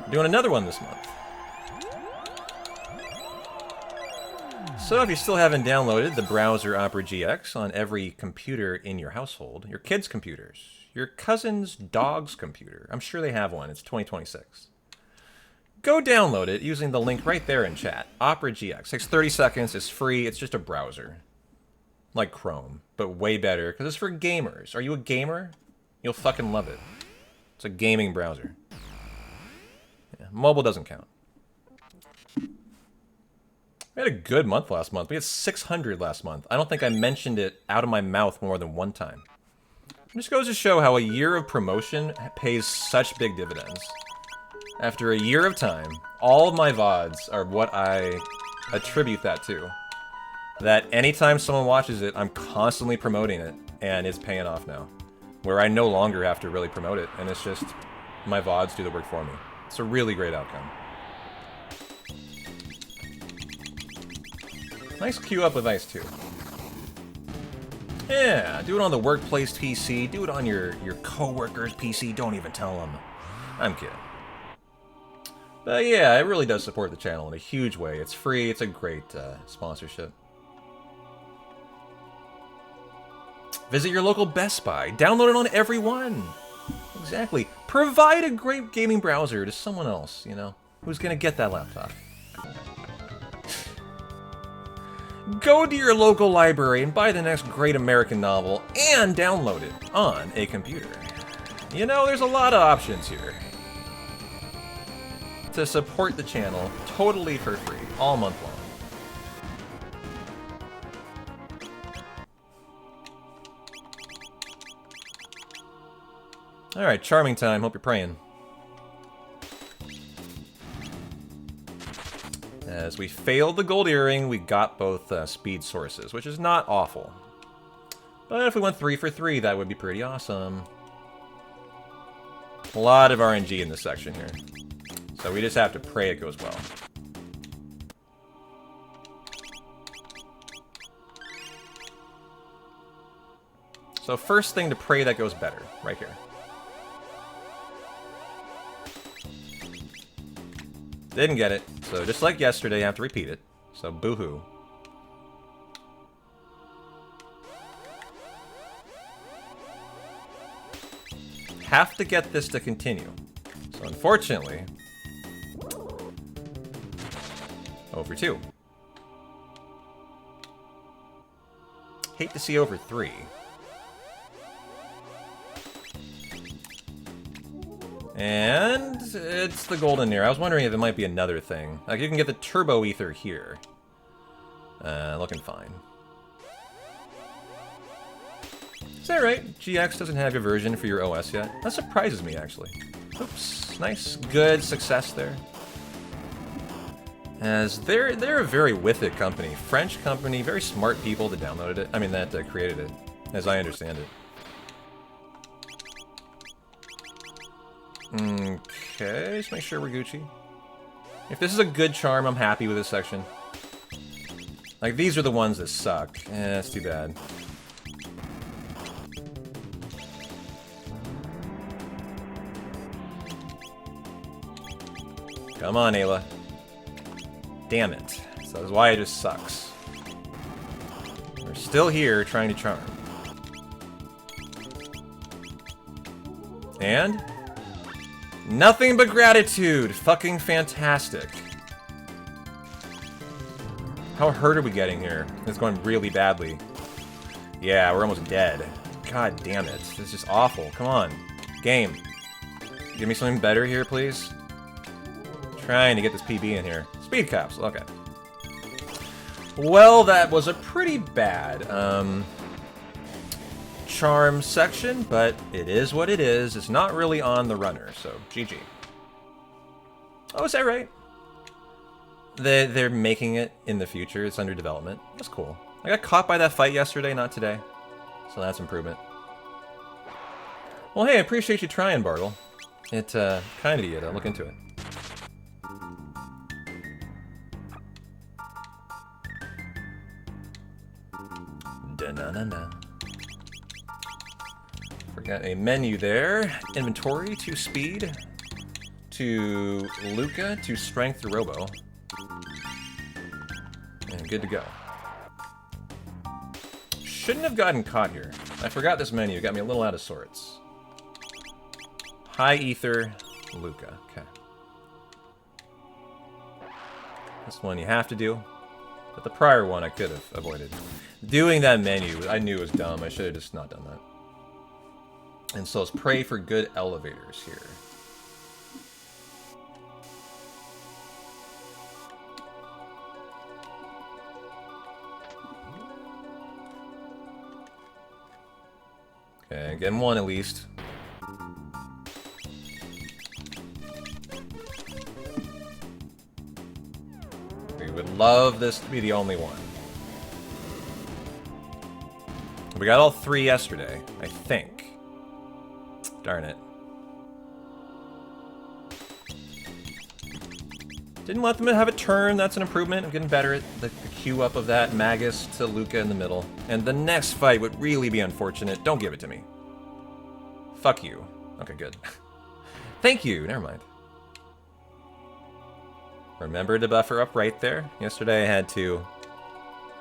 I'm doing another one this month. So if you still haven't downloaded the browser Opera GX on every computer in your household, your kids' computers, your cousin's dog's computer, I'm sure they have one, it's 2026. Go download it using the link right there in chat. Opera GX. Takes 30 seconds, it's free, it's just a browser. Like Chrome, but way better, because it's for gamers. Are you a gamer? You'll fucking love it. It's a gaming browser. Yeah, mobile doesn't count. We had a good month last month. We had 600 last month. I don't think I mentioned it out of my mouth more than one time. It just goes to show how a year of promotion pays such big dividends. After a year of time, all of my VODs are what I attribute that to. That anytime someone watches it, I'm constantly promoting it, and it's paying off now. Where I no longer have to really promote it, and it's just my VODs do the work for me. It's a really great outcome. Nice queue up with Ice too. Yeah, do it on the workplace PC, do it on your co-worker's PC, don't even tell them. I'm kidding. But yeah, it really does support the channel in a huge way. It's free, it's a great sponsorship. Visit your local Best Buy, download it on every one. Exactly. Provide a great gaming browser to someone else, you know, who's gonna get that laptop. Go to your local library and buy the next great American novel and download it on a computer. You know, there's a lot of options here. To support the channel totally for free, all month long. Alright, charming time, hope you're praying. As we failed the gold earring, we got both speed sources, which is not awful. But if we went 3 for 3, that would be pretty awesome. A lot of RNG in this section here. So we just have to pray it goes well. So first thing to pray that goes better, right here. Didn't get it, so just like yesterday, I have to repeat it. So boo-hoo. Have to get this to continue. So unfortunately, over 2. Hate to see over 3. And it's the golden ear. I was wondering if it might be another thing. Like, you can get the turbo ether here. Looking fine. Is that right? GX doesn't have your version for your OS yet? That surprises me, actually. Oops. Nice, good success there. As they're a very with it company. French company, very smart people that downloaded it. I mean, that created it, as I understand it. Okay, just make sure we're Gucci. If this is a good charm, I'm happy with this section. Like, these are the ones that suck. That's too bad. Come on, Ayla. Damn it. So that's why it just sucks. We're still here trying to charm. And? Nothing but gratitude! Fucking fantastic. How hurt are we getting here? It's going really badly. Yeah, we're almost dead. God damn it. This is just awful. Come on. Game. Give me something better here, please. Trying to get this PB in here. Speed capsule, okay. Well, that was a pretty bad charm section, but it is what it is. It's not really on the runner, so GG. Oh, is that right? They're making it in the future. It's under development. That's cool. I got caught by that fight yesterday, not today. So that's improvement. Well, hey, I appreciate you trying, Bartle. It kind of you to look into it. Da-na-na-na. Forgot a menu there. Inventory to speed. To Luca. To strength to Robo. And good to go. Shouldn't have gotten caught here. I forgot this menu. It got me a little out of sorts. High Ether, Luca. Okay. This one you have to do. But the prior one I could have avoided. Doing that menu, I knew was dumb. I should have just not done that. And so let's pray for good elevators here. Okay, getting one at least. We would love this to be the only one. We got all three yesterday, I think. Darn it. Didn't let them have a turn, that's an improvement. I'm getting better at the queue up of that. Magus to Luca in the middle. And the next fight would really be unfortunate. Don't give it to me. Fuck you. Okay, good. Thank you, never mind. Remember to buffer up right there. Yesterday I had to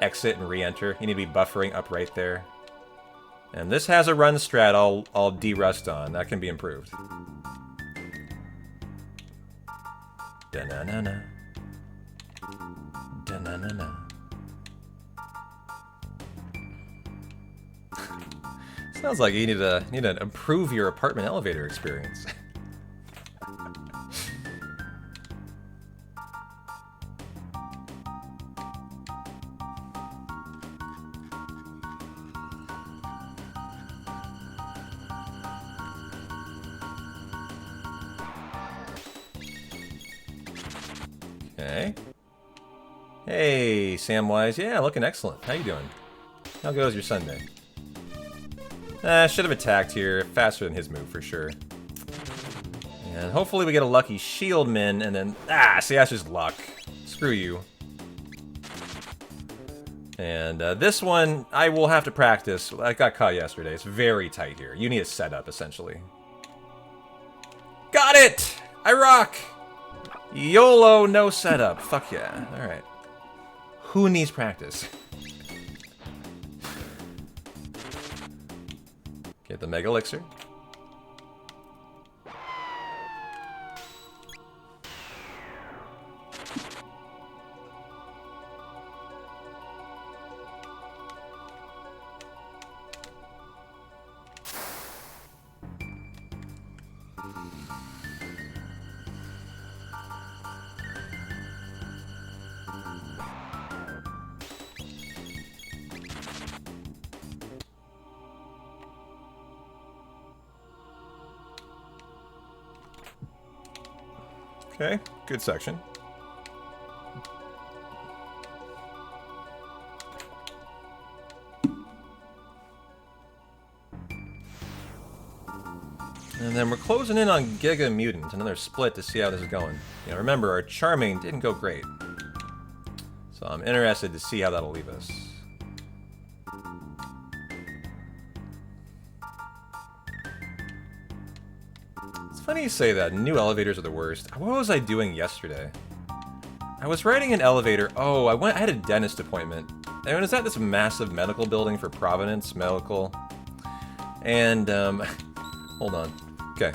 exit and re-enter. You need to be buffering up right there. And this has a run strat I'll de-rust on. That can be improved. Da-na-na-na. Da-na-na-na. Sounds like you need to improve your apartment elevator experience. Okay. Hey, Samwise. Yeah, looking excellent. How you doing? How goes your Sunday? Should have attacked here. Faster than his move, for sure. And hopefully we get a lucky shield min, and then... see, that's just luck. Screw you. And this one, I will have to practice. I got caught yesterday. It's very tight here. You need a setup, essentially. Got it! I rock! YOLO, no setup. Fuck yeah. Alright. Who needs practice? Get the Mega Elixir. Okay, good section. And then we're closing in on Giga Mutant, another split to see how this is going. You know, remember, our Charming didn't go great. So I'm interested to see how that'll leave us. It's funny you say that. New elevators are the worst. What was I doing yesterday? I was riding an elevator. Oh, I had a dentist appointment. And it was at this massive medical building for Providence Medical. And, hold on. Okay.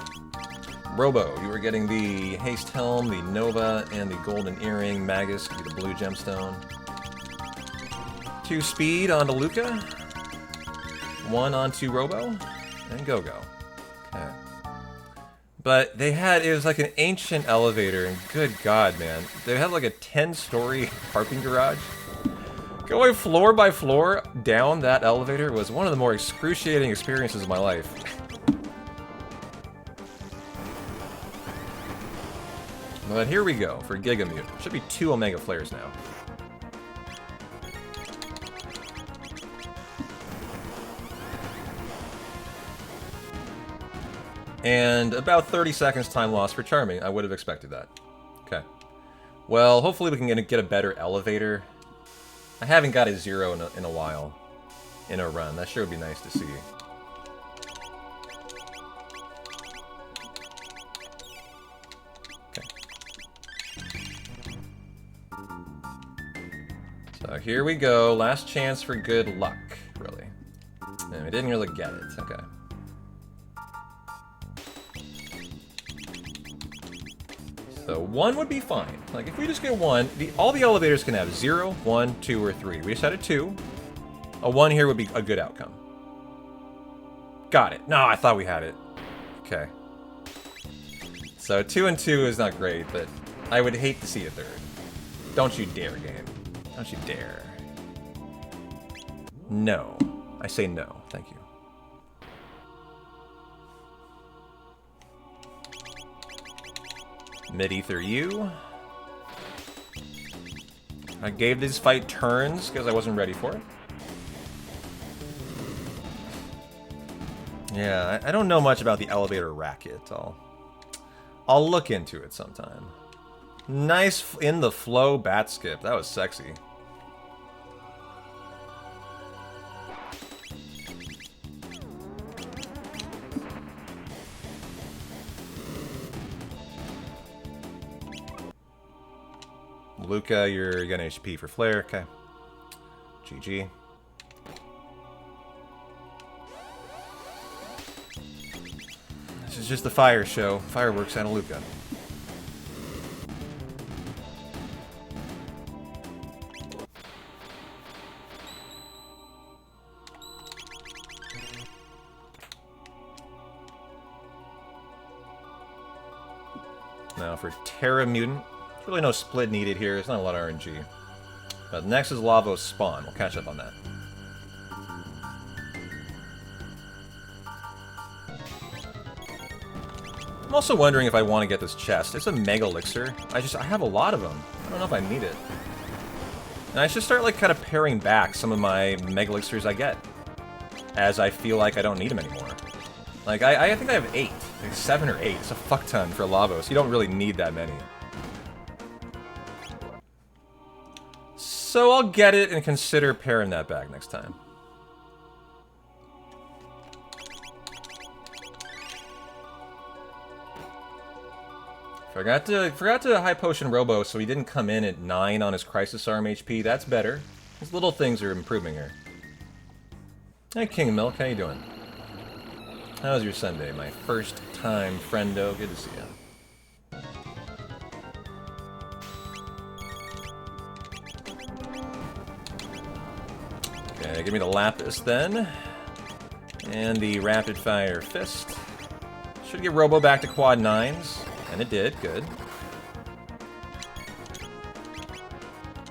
Robo, you were getting the Haste Helm, the Nova, and the Golden Earring. Magus, give you the Blue Gemstone. 2 Speed onto Luca. 1 onto Robo. And Go-Go. Okay. But they had, it was like an ancient elevator, and good God, man. They had like a 10-story parking garage. Going floor by floor down that elevator was one of the more excruciating experiences of my life. But here we go for Giga Mute. Should be 2 Omega Flares now. And about 30 seconds time loss for Charming. I would have expected that. Okay. Well, hopefully we can get a better elevator. I haven't got a 0 in a while. In a run. That sure would be nice to see. So here we go. Last chance for good luck, really. And we didn't really get it. Okay. So 1 would be fine. Like, if we just get 1, all the elevators can have 0, 1, 2, or 3. We just had a 2. A 1 here would be a good outcome. Got it. No, I thought we had it. Okay. So 2 and 2 is not great, but I would hate to see a 3rd. Don't you dare, game. Don't you dare. No. I say no. Thank you. Mid-Ether U. I gave this fight turns because I wasn't ready for it. Yeah, I don't know much about the elevator racket. I'll look into it sometime. Nice in the flow bat skip. That was sexy. Luca, you're getting HP for Flare. Okay. GG. This is just the fire show. Fireworks and a Luca. Now for Terra Mutant. There's really no split needed here. There's not a lot of RNG. But next is Lavos Spawn. We'll catch up on that. I'm also wondering if I want to get this chest. It's a Mega Elixir. I have a lot of them. I don't know if I need it. And I should start like kind of paring back some of my Mega Elixirs I get. As I feel like I don't need them anymore. Like, I think I have 8. Like 7 or 8. It's a fuck ton for Lavos. You don't really need that many. So I'll get it and consider paring that back next time. Forgot to high potion Robo, so he didn't come in at 9 on his Crisis Arm HP. That's better. These little things are improving here. Hey, King Milk, how you doing? How was your Sunday? My first time friendo. Good to see you. Okay, give me the Lapis then. And the Rapid Fire Fist. Should get Robo back to quad 9s. And it did, good.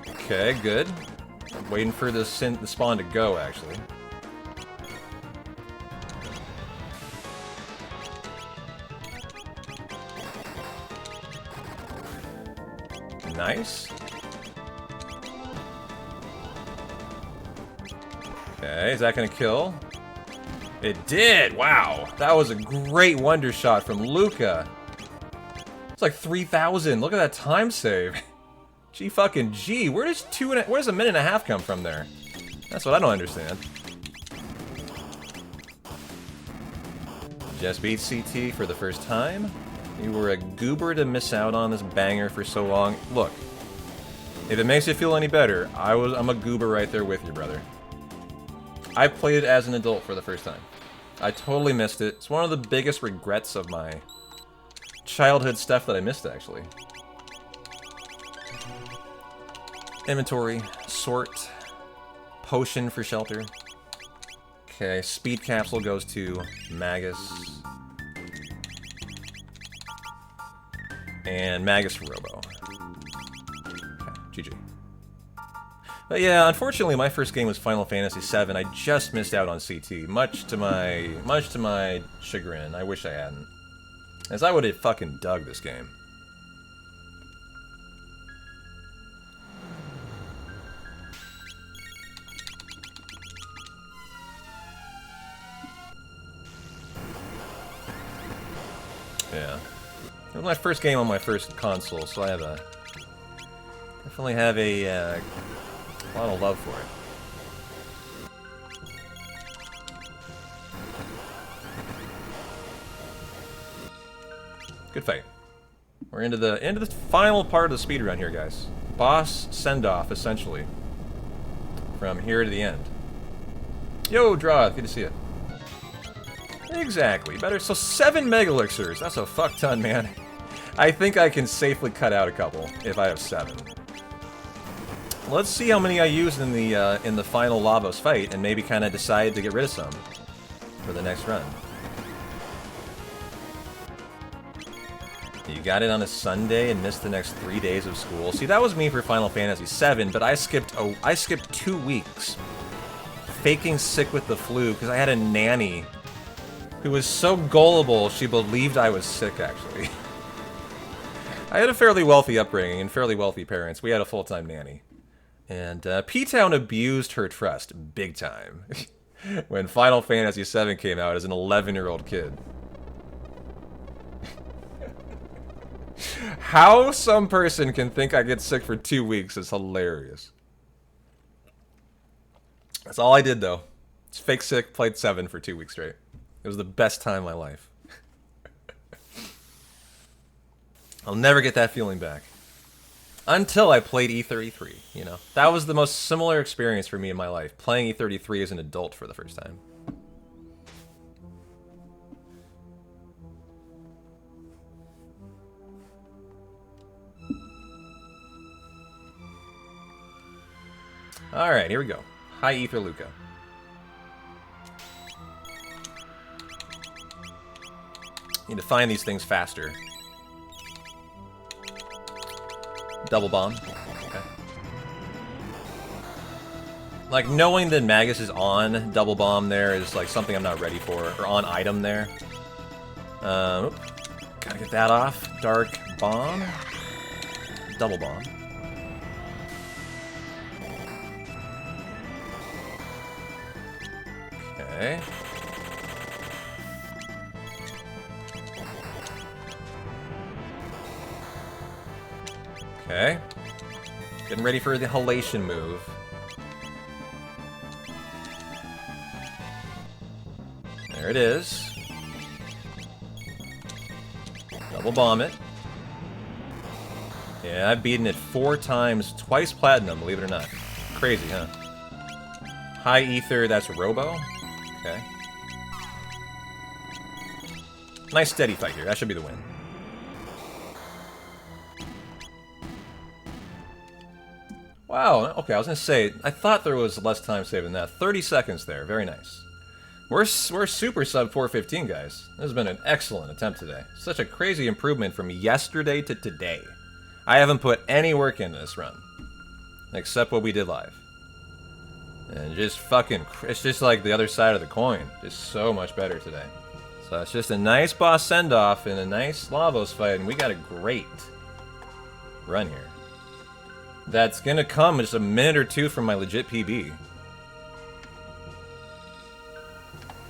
Okay, good. I'm waiting for the spawn to go, actually. Nice. Okay, is that gonna kill? It did! Wow! That was a great wonder shot from Luca. It's like 3,000. Look at that time save. Gee fucking G. Where does a minute and a half come from there? That's what I don't understand. Just beat CT for the first time. You were a goober to miss out on this banger for so long. Look, if it makes you feel any better, I'm a goober right there with you, brother. I played it as an adult for the first time. I totally missed it. It's one of the biggest regrets of my childhood stuff that I missed, actually. Inventory, sort, potion for shelter. Okay, speed capsule goes to Magus. And Magus for Robo. Okay, GG. But yeah, unfortunately my first game was Final Fantasy VII. I just missed out on CT, much to my chagrin. I wish I hadn't. As I would have fucking dug this game. Yeah. It was my first game on my first console, so I have definitely have a lot of love for it. Good fight. We're into the final part of the speedrun here, guys. Boss send-off, essentially. From here to the end. Yo, Droth, good to see you. Exactly. Better. So 7 Megalixirs. That's a fuck ton, man. I think I can safely cut out a couple if I have 7. Let's see how many I use in the final Lavos fight, and maybe kind of decide to get rid of some for the next run. You got it on a Sunday and missed the next 3 days of school. See, that was me for Final Fantasy VII, but I skipped 2 weeks, faking sick with the flu because I had a nanny who was so gullible she believed I was sick, actually. I had a fairly wealthy upbringing and fairly wealthy parents. We had a full-time nanny. And P-Town abused her trust big time when Final Fantasy VII came out as an 11-year-old kid. How some person can think I get sick for 2 weeks is hilarious. That's all I did, though. Just fake sick, played 7 for 2 weeks straight. It was the best time of my life. I'll never get that feeling back. Until I played E33, you know. That was the most similar experience for me in my life, playing E33 as an adult for the first time. Alright, here we go. Hi, Ether Luca. Need to find these things faster. Double bomb. Okay. Like, knowing that Magus is on double bomb there is like something I'm not ready for. Or on item there. Gotta get that off. Dark bomb. Double bomb. Okay. Okay. Getting ready for the halation move. There it is. Double bomb it. Yeah, I've beaten it 4 times, twice platinum, believe it or not. Crazy, huh? High ether, that's Robo. Okay. Nice steady fight here. That should be the win. Wow, okay, I was gonna say, I thought there was less time saved than that. 30 seconds there, very nice. We're super sub 415, guys. This has been an excellent attempt today. Such a crazy improvement from yesterday to today. I haven't put any work into this run. Except what we did live. And just fucking, it's just like the other side of the coin. Just so much better today. So it's just a nice boss send-off and a nice Lavos fight, and we got a great run here. That's gonna come in just a minute or two from my legit PB.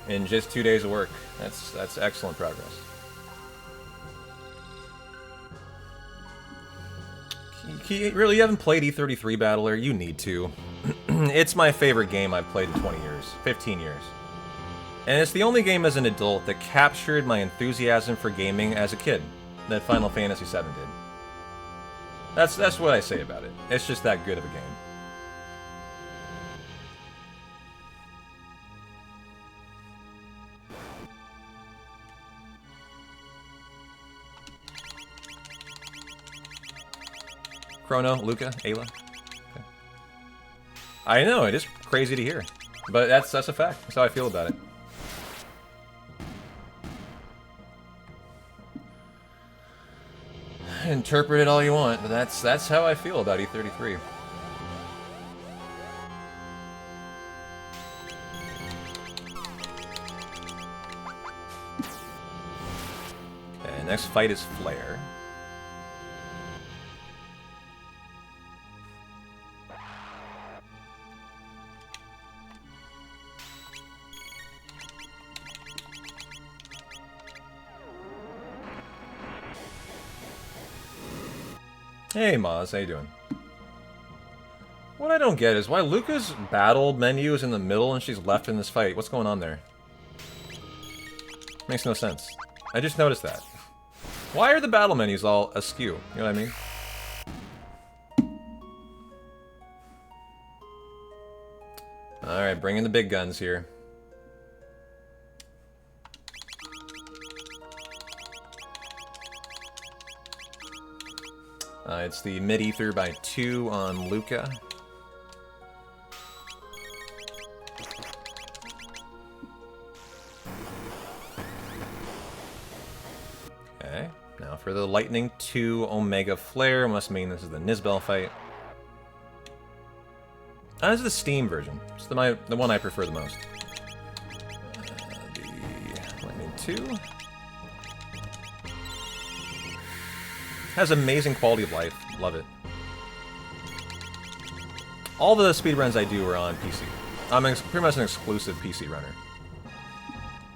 In just 2 days of work. That's excellent progress. Really, you haven't played E33 Battler? You need to. It's my favorite game I've played in 20 years. 15 years. And it's the only game as an adult that captured my enthusiasm for gaming as a kid that Final Fantasy VII did. That's what I say about it. It's just that good of a game. Chrono, Luca, Ayla. Okay. I know, it is crazy to hear. But that's a fact. That's how I feel about it. Interpret it all you want, but that's how I feel about E33. Okay, next fight is Flare. Hey Maz, how you doing? What I don't get is why Luca's battle menu is in the middle and she's left in this fight. What's going on there? Makes no sense. I just noticed that. Why are the battle menus all askew? You know what I mean? Alright, bring in the big guns here. It's the mid-ether by 2 on Luca. Okay, now for the Lightning 2 Omega Flare. Must mean this is the Nizbel fight. This is the Steam version. It's the one I prefer the most. The Lightning 2. Has amazing quality of life. Love it. All the speedruns I do are on PC. I'm pretty much an exclusive PC runner.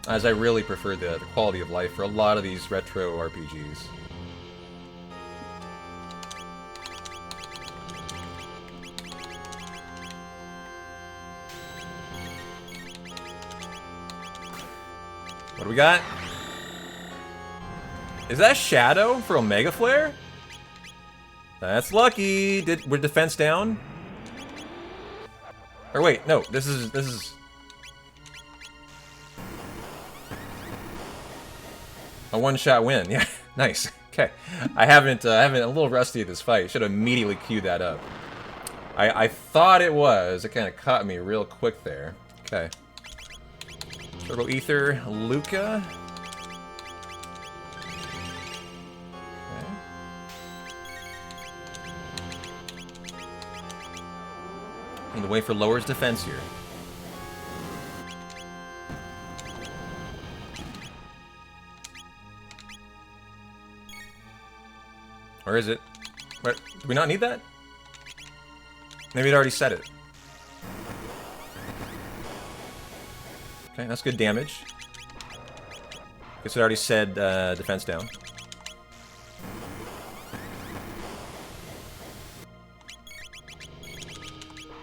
As I really prefer the quality of life for a lot of these retro RPGs. What do we got? Is that Shadow for Omega Flare? That's lucky. We're defense down? Or wait, no, this is a one-shot win. Yeah, nice. Okay. I haven't a little rusty at this fight. Should have immediately queued that up. I thought it was. It kind of caught me real quick there. Okay. Turbo Ether, Luca. Need to wait for Lower's defense here. Or is it? Wait, do we not need that? Maybe it already said it. Okay, that's good damage. Guess it already said defense down.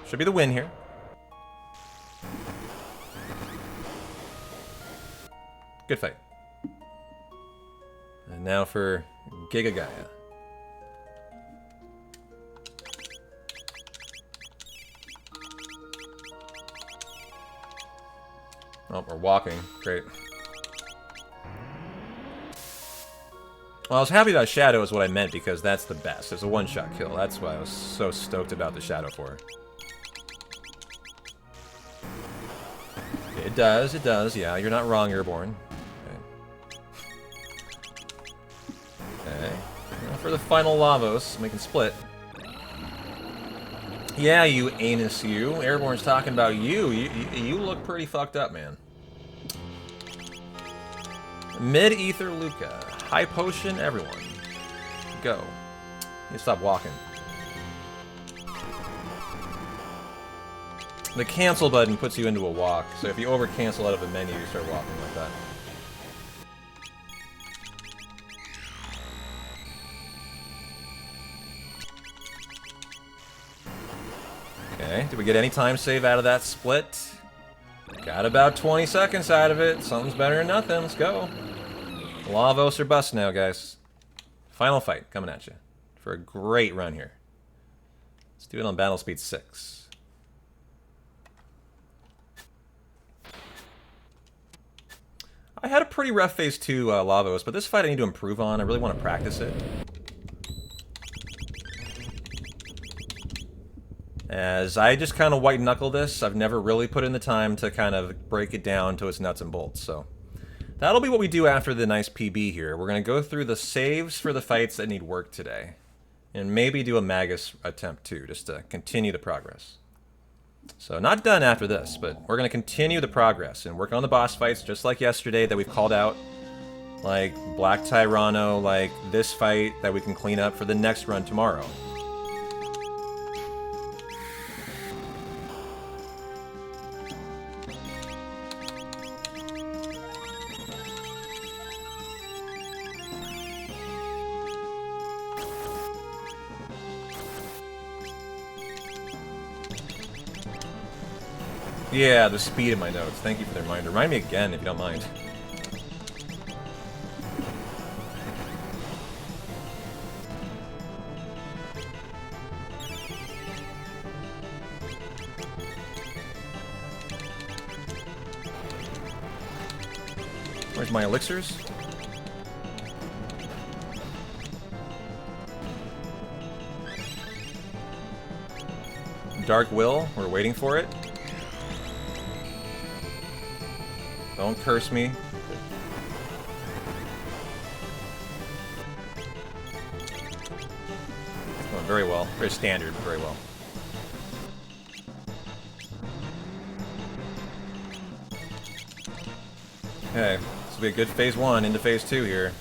Should be the win here. Good fight. And now for Giga Gaia. Oh, we're walking. Great. Well, I was happy about Shadow is what I meant because that's the best. It's a one-shot kill. That's why I was so stoked about the Shadow for. It does, yeah. You're not wrong, Airborne. Okay. Now for the final Lavos, we can split. Yeah, you anus, you. Airborne's talking about you. You look pretty fucked up, man. Mid-ether Luca. High potion, everyone. Go. You stop walking. The cancel button puts you into a walk, so if you over-cancel out of a menu, you start walking like that. Okay, did we get any time save out of that split? Got about 20 seconds out of it. Something's better than nothing. Let's go. Lavos or bust now, guys. Final fight coming at you for a great run here. Let's do it on battle speed 6. I had a pretty rough phase 2 Lavos, but this fight I need to improve on. I really want to practice it. As I just kind of white-knuckle this, I've never really put in the time to kind of break it down to its nuts and bolts, so... That'll be what we do after the nice PB here. We're going to go through the saves for the fights that need work today. And maybe do a Magus attempt too, just to continue the progress. So not done after this, but we're going to continue the progress and work on the boss fights just like yesterday that we've called out. Like Black Tyranno, like this fight that we can clean up for the next run tomorrow. Yeah, the speed of my notes. Thank you for the reminder. Remind me again, if you don't mind. Where's my elixirs? Dark Will, we're waiting for it. Don't curse me. Oh, very well. Very standard, but very well. Okay, this will be a good phase 1 into phase 2 here.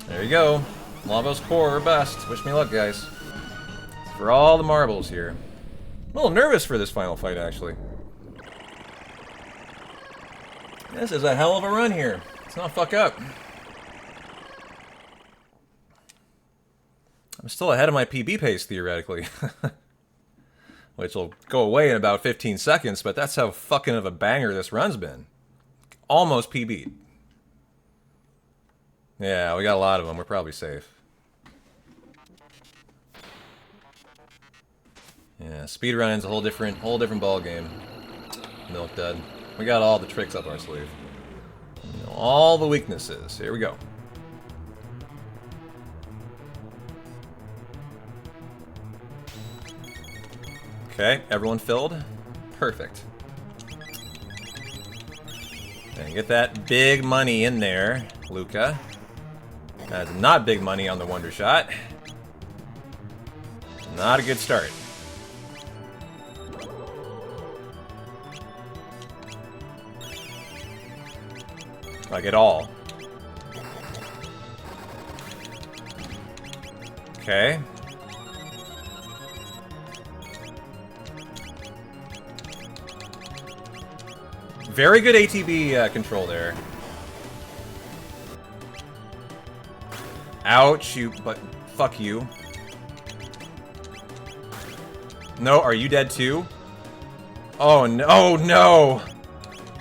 There you go. Lavos core or bust. Wish me luck, guys. For all the marbles here. I'm a little nervous for this final fight, actually. This is a hell of a run here. Let's not fuck up. I'm still ahead of my PB pace, theoretically. Which will go away in about 15 seconds, but that's how fucking of a banger this run's been. Almost PB'd. Yeah, we got a lot of them. We're probably safe. Yeah, speedrunning's a whole different ball game. Milk Dud. We got all the tricks up our sleeve. You know, all the weaknesses. Here we go. Okay, everyone filled. Perfect. And get that big money in there, Luca. That's not big money on the Wonder Shot. Not a good start. Like at all. Okay. Very good ATB control there. Ouch, you, but fuck you. No, are you dead too? Oh no, oh no!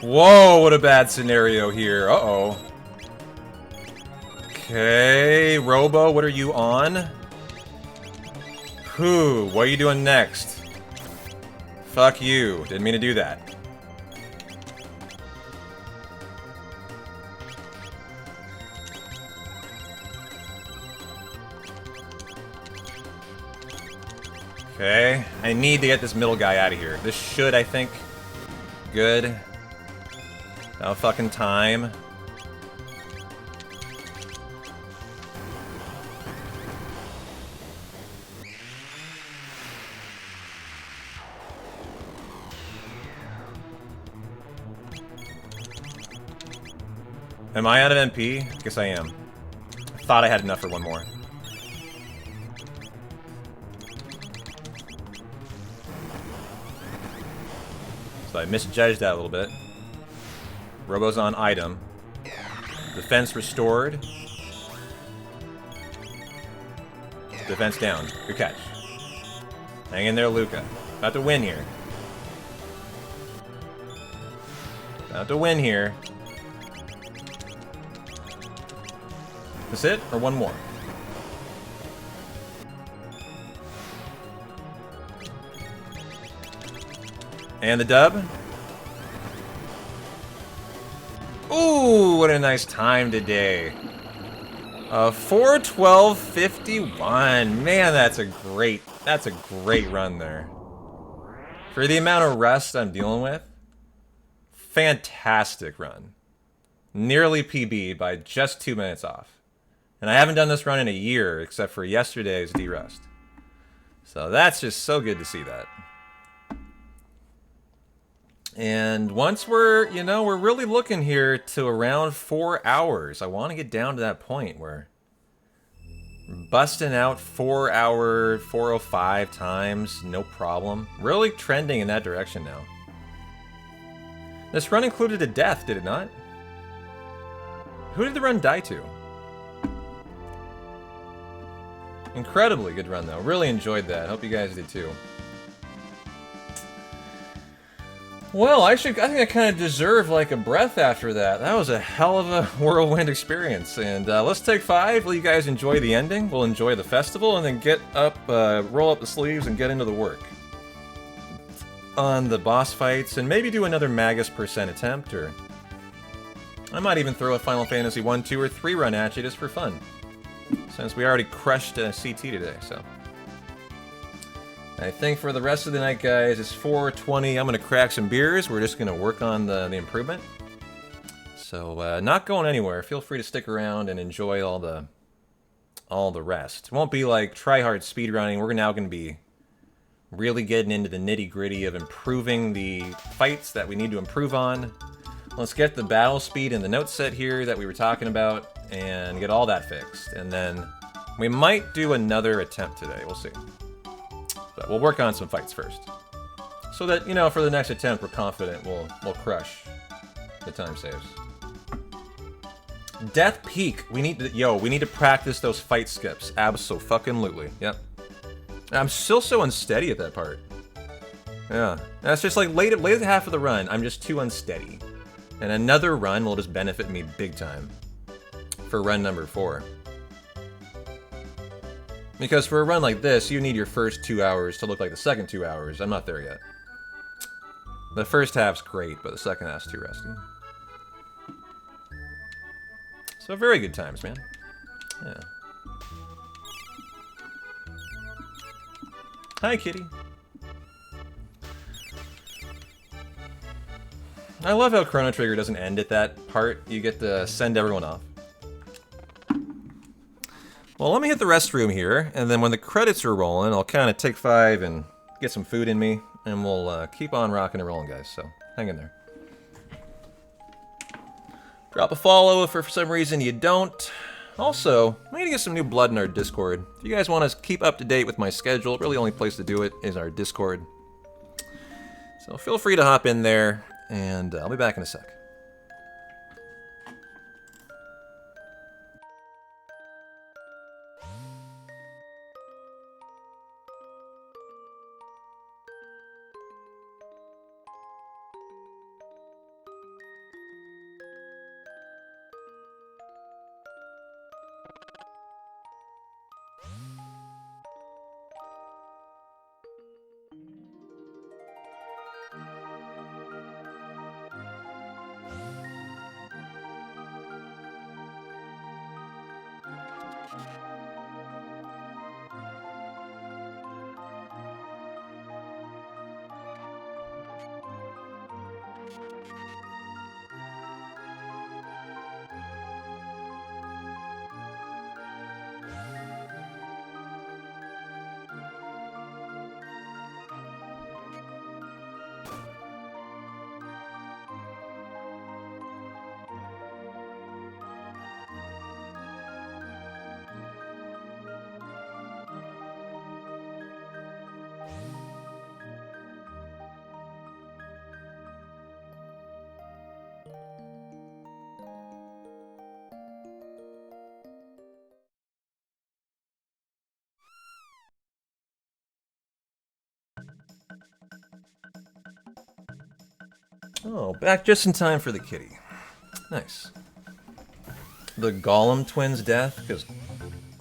Whoa, what a bad scenario here. Uh-oh. Okay, Robo, what are you on? Who? What are you doing next? Fuck you. Didn't mean to do that. Okay, I need to get this middle guy out of here. This should, I think. Good. About fucking time. Am I out of MP? Guess I am. I thought I had enough for one more. but I misjudged that a little bit. Robo's on item. Defense restored. Defense down. Good catch. Hang in there, Luca. About to win here. About to win here. This it? Or one more? And the dub. Ooh, what a nice time today. 4:12:51. Man, that's a great run there. For the amount of rust I'm dealing with, fantastic run. Nearly PB by just 2 minutes off. And I haven't done this run in a year, except for yesterday's derust. So that's just so good to see that. And once we're really looking here to around 4 hours. I want to get down to that point where we're busting out 4 hour, 4:05 times, no problem. Really trending in that direction now. This run included a death, did it not? Who did the run die to? Incredibly good run, though. Really enjoyed that. Hope you guys did, too. Well, I think I kind of deserve, like, a breath after that. That was a hell of a whirlwind experience. And let's take 5. Let you guys enjoy the ending. We'll enjoy the festival, and then get up, roll up the sleeves, and get into the work on the boss fights, and maybe do another Magus % attempt, or I might even throw a Final Fantasy 1, 2, or 3 run at you just for fun, since we already crushed CT today. So I think for the rest of the night, guys, it's 4:20. I'm gonna crack some beers. We're just gonna work on the improvement. So not going anywhere. Feel free to stick around and enjoy all the rest. It won't be like try-hard speedrunning. We're now gonna be really getting into the nitty-gritty of improving the fights that we need to improve on. Let's get the battle speed and the note set here that we were talking about and get all that fixed. And then we might do another attempt today. We'll see. But we'll work on some fights first. So that, for the next attempt, we're confident we'll crush the time saves. Death Peak. We need to practice those fight skips. Abso-fucking-lutely. Yep. I'm still so unsteady at that part. Yeah. That's just like late at half of the run, I'm just too unsteady. And another run will just benefit me big time for run number 4. Because for a run like this, you need your first 2 hours to look like the second 2 hours. I'm not there yet. The first half's great, but the second half's too rusty. So very good times, man. Yeah. Hi, kitty. I love how Chrono Trigger doesn't end at that part. You get to send everyone off. Well, let me hit the restroom here, and then when the credits are rolling, I'll kind of take 5 and get some food in me, and we'll keep on rocking and rolling, guys, so hang in there. Drop a follow if for some reason you don't. Also, we need to get some new blood in our Discord. If you guys want to keep up to date with my schedule, really the only place to do it is our Discord. So feel free to hop in there, and I'll be back in a sec. Oh, back just in time for the kitty. Nice. The Gollum twins' death, because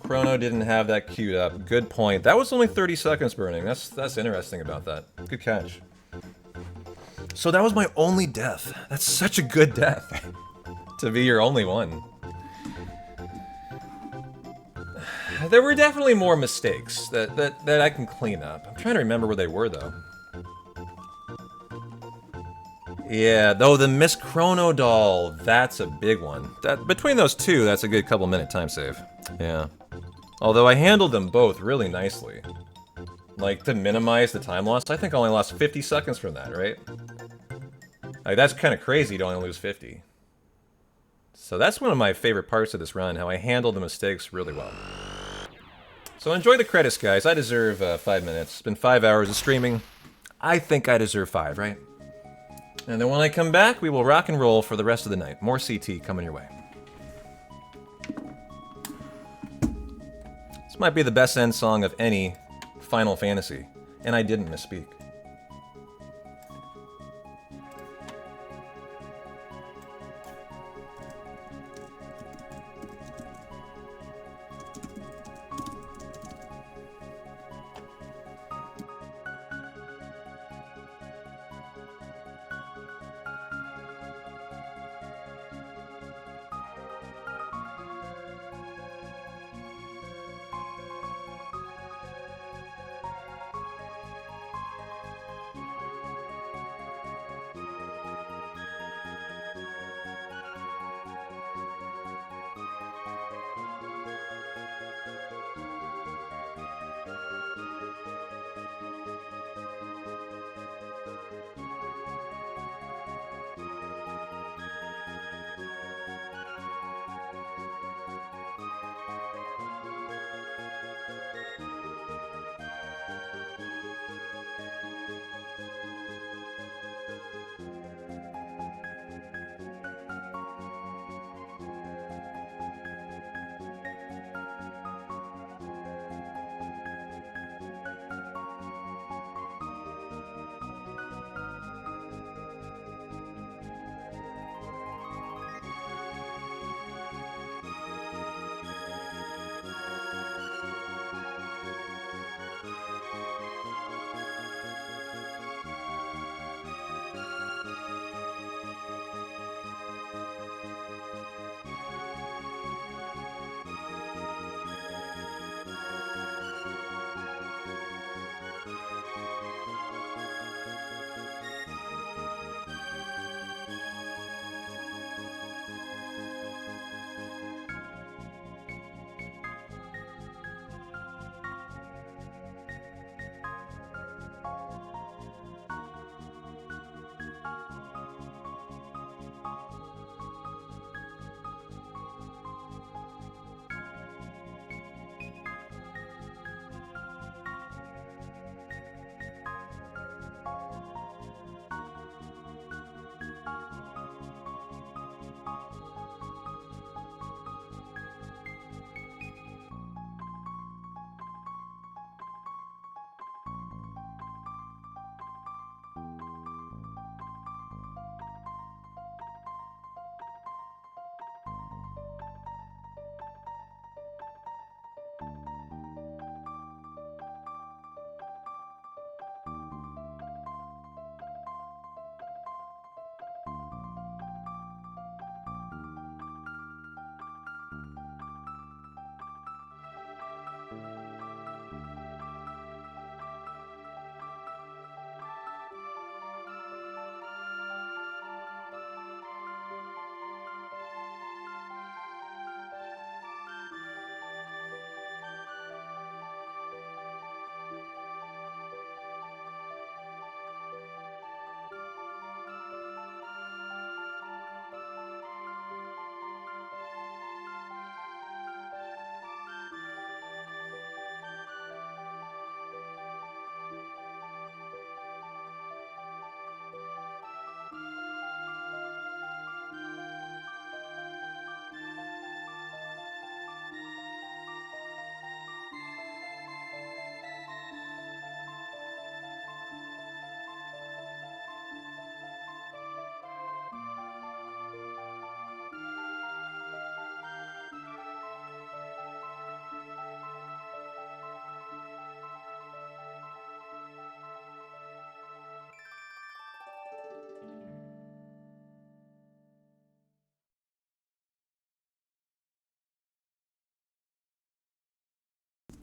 Chrono didn't have that queued up. Good point. That was only 30 seconds burning. That's interesting about that. Good catch. So that was my only death. That's such a good death. To be your only one. There were definitely more mistakes that I can clean up. I'm trying to remember where they were, though. Yeah, though the Miss Chrono doll, that's a big one. Between those two, that's a good couple minute time save. Yeah. Although I handled them both really nicely. Like, to minimize the time loss, I think I only lost 50 seconds from that, right? Like, that's kind of crazy to only lose 50. So that's one of my favorite parts of this run, how I handled the mistakes really well. So enjoy the credits, guys. I deserve 5 minutes. It's been 5 hours of streaming. I think I deserve 5, right? And then when I come back, we will rock and roll for the rest of the night. More CT coming your way. This might be the best end song of any Final Fantasy. And I didn't misspeak.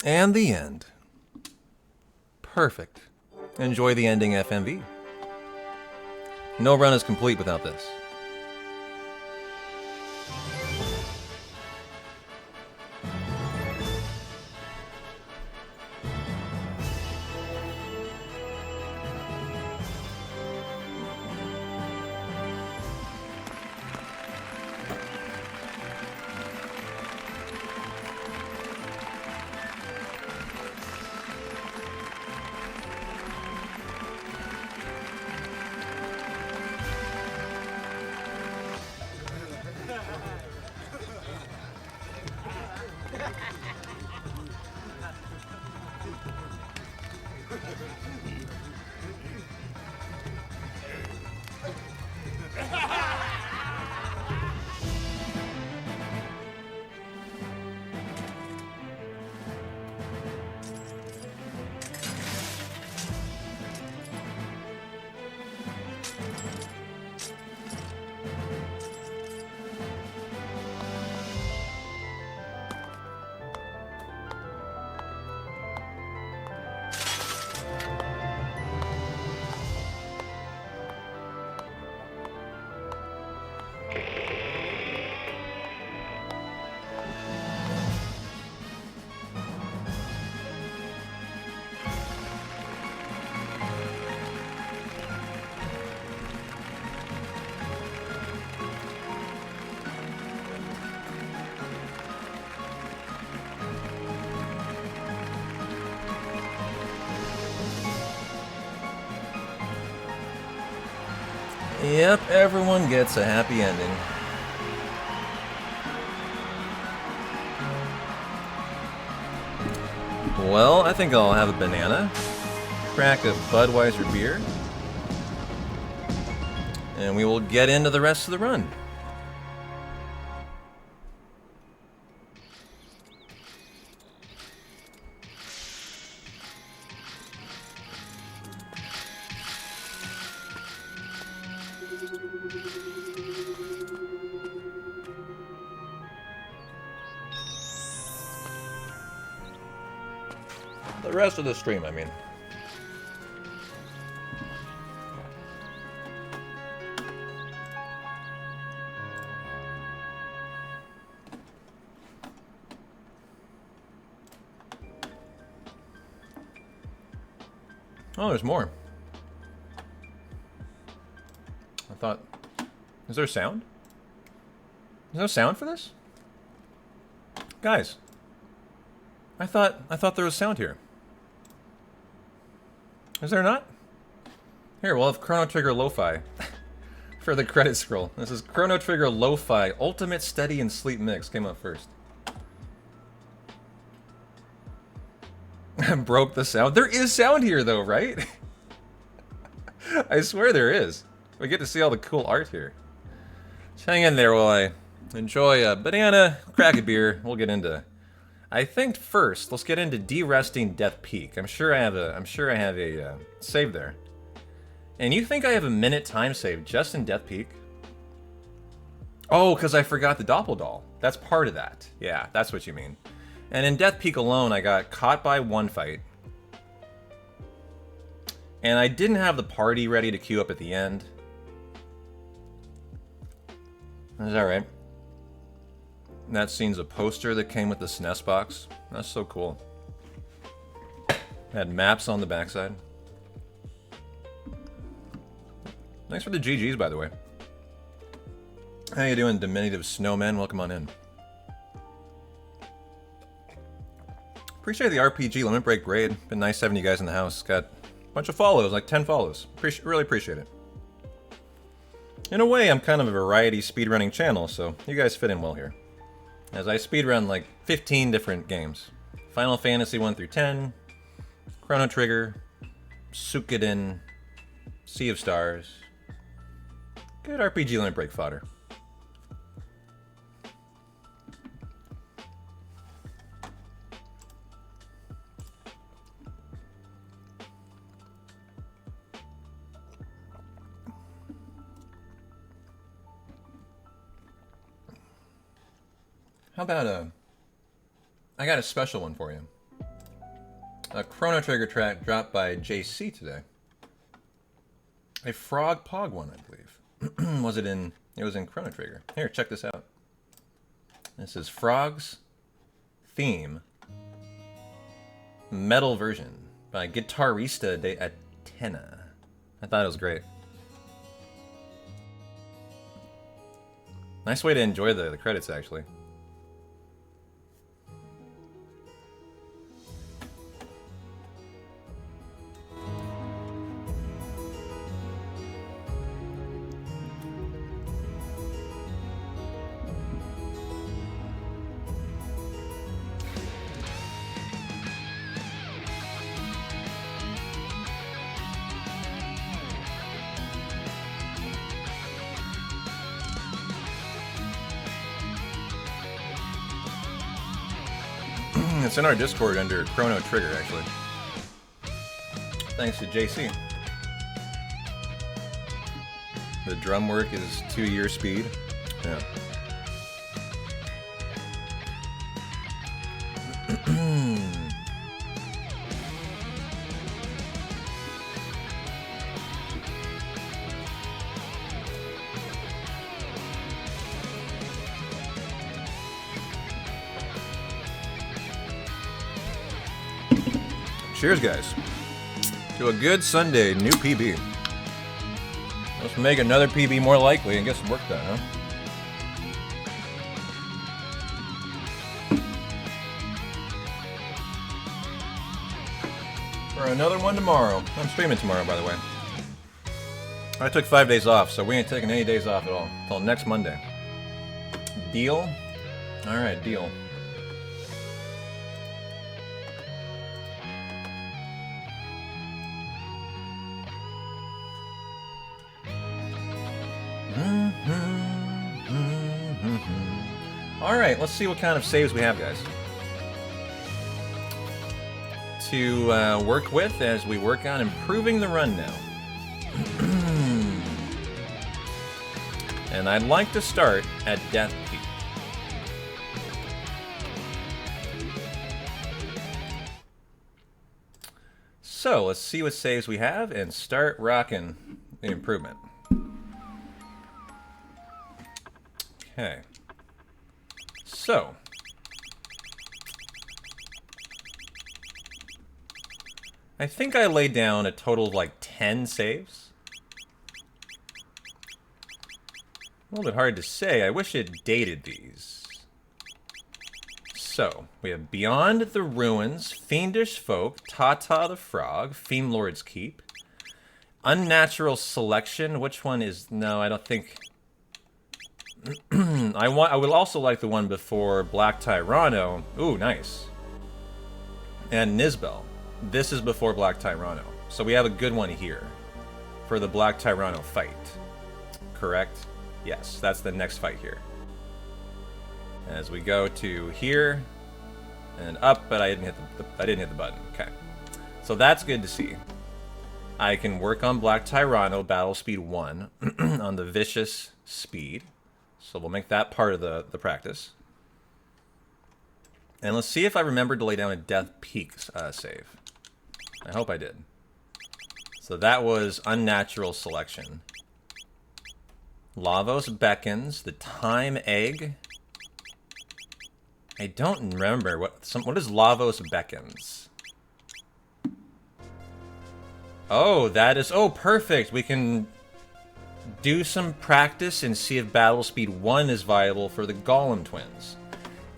And the end. Perfect. Enjoy the ending FMV. No run is complete without this. Yep, everyone gets a happy ending. Well, I think I'll have a banana, crack a Budweiser beer, and we will get into the rest of the run. The rest of the stream, I mean. Oh, there's more. I thought... Is there sound? Is there sound for this? Guys. I thought there was sound here. Is there not? Here, we'll have Chrono Trigger Lo-Fi for the credit scroll. This is Chrono Trigger Lo-Fi Ultimate Steady and Sleep Mix. Came up first. Broke the sound. There is sound here, though, right? I swear there is. We get to see all the cool art here. Just hang in there while I enjoy a banana, crack a beer. We'll get into... I think first, let's get into de-resting Death Peak. I'm sure I have a save there. And you think I have a minute time save just in Death Peak? Oh, because I forgot the Doppeldoll. That's part of that. Yeah, that's what you mean. And in Death Peak alone, I got caught by one fight. And I didn't have the party ready to queue up at the end. Is that right? That scene's a poster that came with the SNES box. That's so cool. Had maps on the backside. Thanks for the GGs, by the way. How you doing, Diminutive Snowman? Welcome on in. Appreciate the RPG Limit Break raid. Been nice having you guys in the house. Got a bunch of follows, like 10 follows. Really appreciate it. In a way, I'm kind of a variety speedrunning channel, so you guys fit in well here. As I speedrun like 15 different games. Final Fantasy 1 through 10, Chrono Trigger, Suikoden, Sea of Stars. Good RPG Limit Break fodder. How about I got a special one for you. A Chrono Trigger track dropped by JC today. A Frog Pog one, I believe. Was it in... It was in Chrono Trigger. Here, check this out. This is Frog's Theme Metal version by Guitarista de Atena. I thought it was great. Nice way to enjoy the credits, actually. It's in our Discord under Chrono Trigger, actually. Thanks to JC. The drum work is 2-year speed. Yeah. Cheers, guys. To a good Sunday, new PB. Let's make another PB more likely and get some work done, huh? For another one tomorrow. I'm streaming tomorrow, by the way. I took 5 days off, so we ain't taking any days off at all. Until next Monday. Deal? Alright, deal. Alright, let's see what kind of saves we have, guys. To work with as we work on improving the run now. And I'd like to start at Death Peak. So, let's see what saves we have and start rocking the improvement. Okay. So, I think I laid down a total of like 10 saves. A little bit hard to say. I wish it dated these. So, we have Beyond the Ruins, Fiendish Folk, Tata the Frog, Fiend Lord's Keep, Unnatural Selection. Which one is... No, I don't think... I would also like the one before Black Tyranno. Ooh, nice. And Nizbel. This is before Black Tyranno. So we have a good one here for the Black Tyranno fight. Correct? Yes, that's the next fight here. As we go to here and up, but I didn't hit the button. Okay. So that's good to see. I can work on Black Tyranno Battle Speed 1 on the Vicious Speed. So we'll make that part of the practice. And let's see if I remembered to lay down a Death Peak save. I hope I did. So that was Unnatural Selection. Lavos Beckons, the Time Egg. I don't remember. What is Lavos Beckons? Oh, that is... Oh, perfect. We can... do some practice and see if Battle Speed 1 is viable for the Golem twins.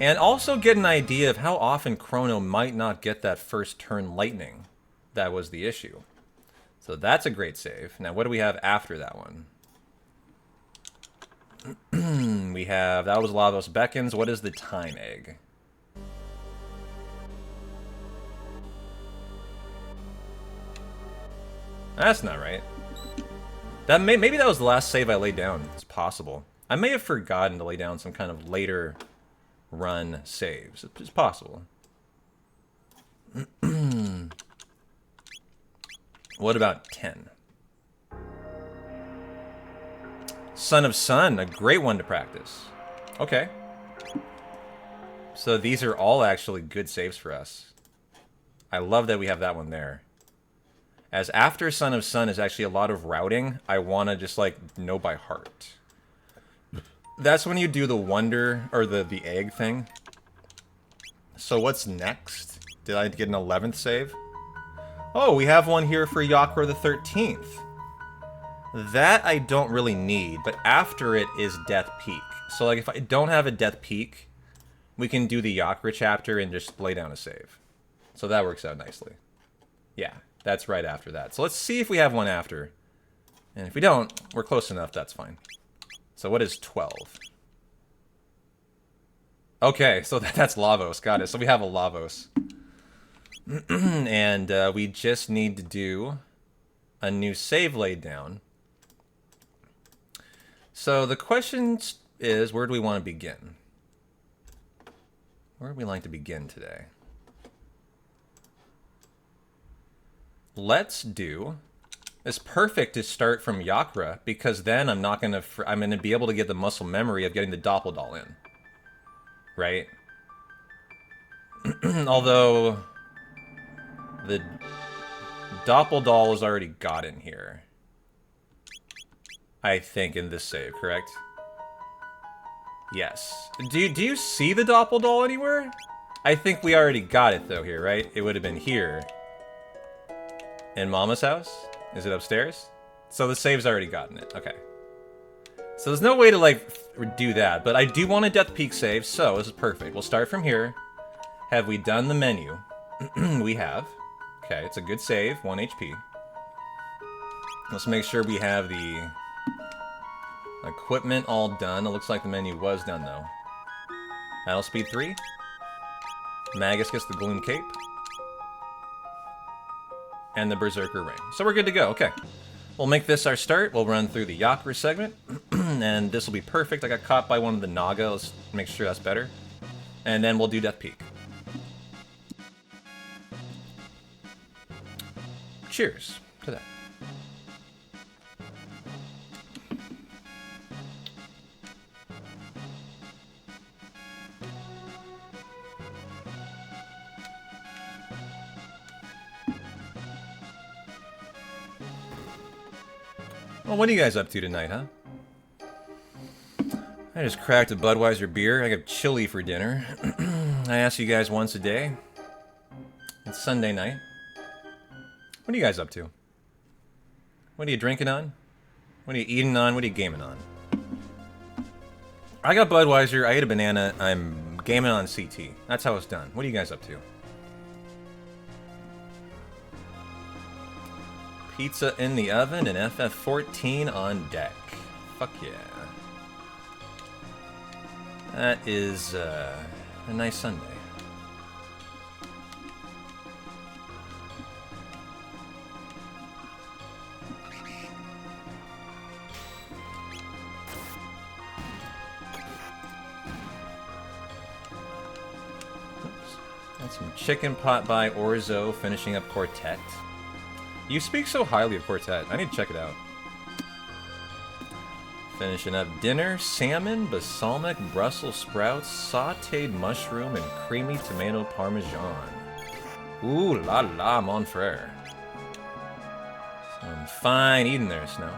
And also get an idea of how often Chrono might not get that first turn lightning. That was the issue. So that's a great save. Now what do we have after that one? We have... That was Lavos Beckons. What is the Time Egg? That's not right. That maybe that was the last save I laid down. It's possible. I may have forgotten to lay down some kind of later run saves. It's possible. What about 10? Son of Sun, a great one to practice. Okay. So these are all actually good saves for us. I love that we have that one there. As after Son of Sun is actually a lot of routing, I want to just, like, know by heart. That's when you do the wonder, or the egg thing. So what's next? Did I get an 11th save? Oh, we have one here for Yakra the 13th. That I don't really need, but after it is Death Peak. So, like, if I don't have a Death Peak, we can do the Yakra chapter and just lay down a save. So that works out nicely. Yeah, that's right after that. So let's see if we have one after. And if we don't, we're close enough, that's fine. So what is 12? Okay, so that's Lavos, got it. So we have a Lavos. And we just need to do a new save laid down. So the question is, where do we want to begin? Where would we like to begin today? Let's do... It's perfect to start from Yakra, because then I'm gonna be able to get the muscle memory of getting the Doppeldoll in. Right? Although... the Doppeldoll is already got in here. I think, in this save, correct? Yes. Do you see the Doppeldoll anywhere? I think we already got it, though, here, right? It would have been here. In Mama's house? Is it upstairs? So the save's already gotten it. Okay. So there's no way to, like, do that. But I do want a Death Peak save, so this is perfect. We'll start from here. Have we done the menu? We have. Okay, it's a good save. 1 HP. Let's make sure we have the equipment all done. It looks like the menu was done, though. Battle Speed 3. Magus gets the Gloom Cape. And the Berserker Ring. So we're good to go. Okay. We'll make this our start. We'll run through the Yakra segment. And this will be perfect. I got caught by one of the Naga. Let's make sure that's better. And then we'll do Death Peak. Cheers to that. Well, what are you guys up to tonight, huh? I just cracked a Budweiser beer. I got chili for dinner. I ask you guys once a day. It's Sunday night. What are you guys up to? What are you drinking on? What are you eating on? What are you gaming on? I got Budweiser. I ate a banana. I'm gaming on CT. That's how it's done. What are you guys up to? Pizza in the oven and FF14 on deck. Fuck yeah. That is a nice Sunday. Got some chicken pot by Orzo, finishing up Quartet. You speak so highly of Quartet. I need to check it out. Finishing up dinner, salmon, balsamic Brussels sprouts, sautéed mushroom, and creamy tomato parmesan. Ooh la la, mon frere. Some fine eating there, Snow.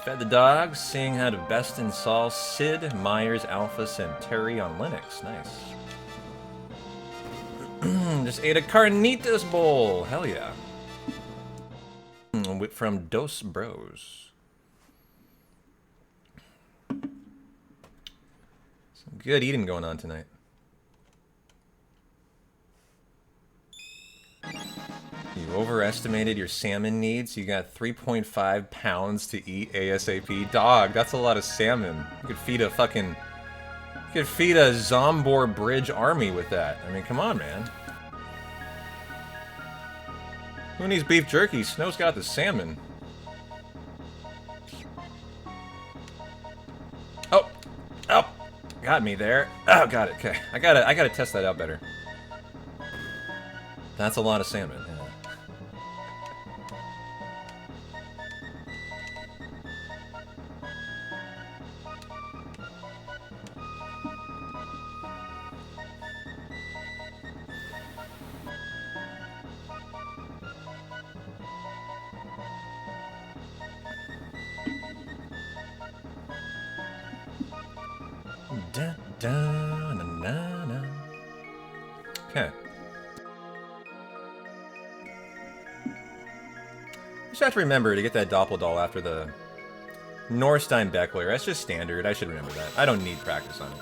Fed the dogs, seeing how to best install Sid, Myers, Alpha Centauri on Linux. Nice. Just ate a carnitas bowl. Hell yeah. From Dos Bros. Some good eating going on tonight. You overestimated your salmon needs. You got 3.5 pounds to eat ASAP. Dog, that's a lot of salmon. You could feed a fucking... You could feed a Zombor Bridge army with that. I mean, come on, man. Who needs beef jerky? Snow's got the salmon. Oh! Oh! Got me there. Oh, got it. Okay. I gotta test that out better. That's a lot of salmon. Yeah. da, da, na, na, na. Okay. Just have to remember to get that Doppeldoll after the Norstein Beckler. That's just standard. I should remember that. I don't need practice on it.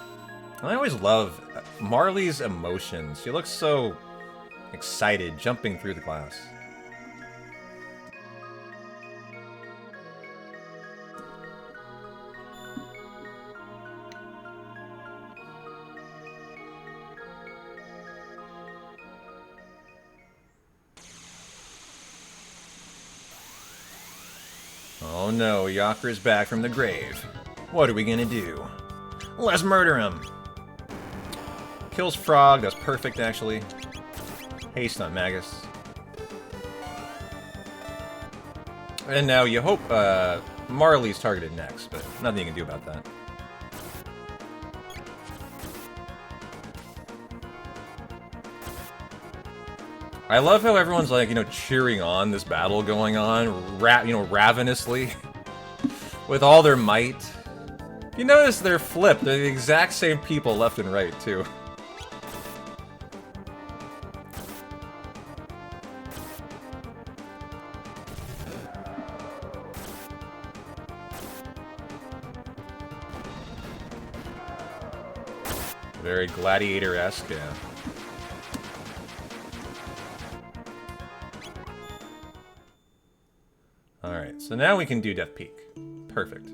And I always love Marley's emotions. She looks so excited jumping through the glass. Oh no, Yakra's back from the grave. What are we gonna do? Let's murder him! Kills Frog, that's perfect actually. Haste on Magus. And now you hope Marley's targeted next, but nothing you can do about that. I love how everyone's like, you know, cheering on this battle going on, ravenously, with all their might. You notice they're flipped. They're the exact same people left and right, too. Very gladiator-esque, yeah. Alright, so now we can do Death Peak. Perfect.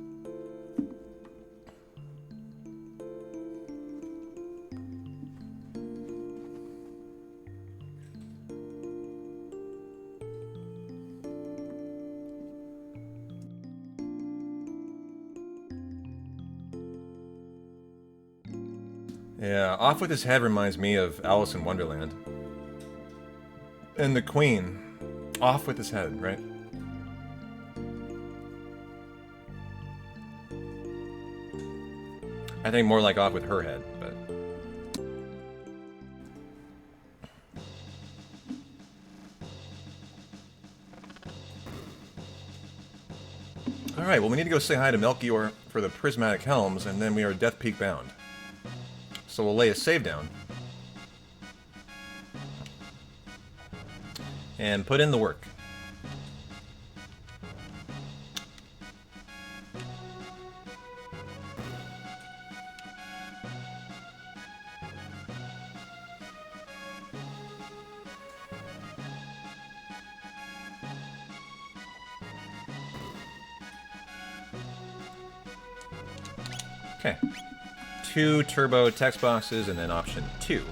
Yeah, Off With His Head reminds me of Alice in Wonderland. And the Queen. Off with his head, right? I think more like off with her head, but... Alright, well we need to go say hi to Melchior for the Prismatic Helms, and then we are Death Peak bound. So we'll lay a save down. And put in the work. Okay. 2 turbo text boxes and then option 2.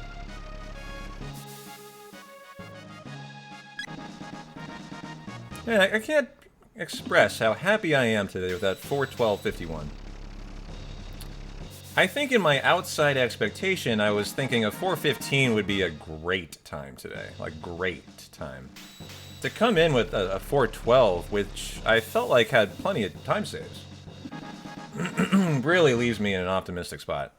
Man, I can't express how happy I am today with that 4:12:51. I think in my outside expectation, I was thinking a 4:15 would be a great time today. Like, great time. To come in with a 4:12, which I felt like had plenty of time saves, really leaves me in an optimistic spot.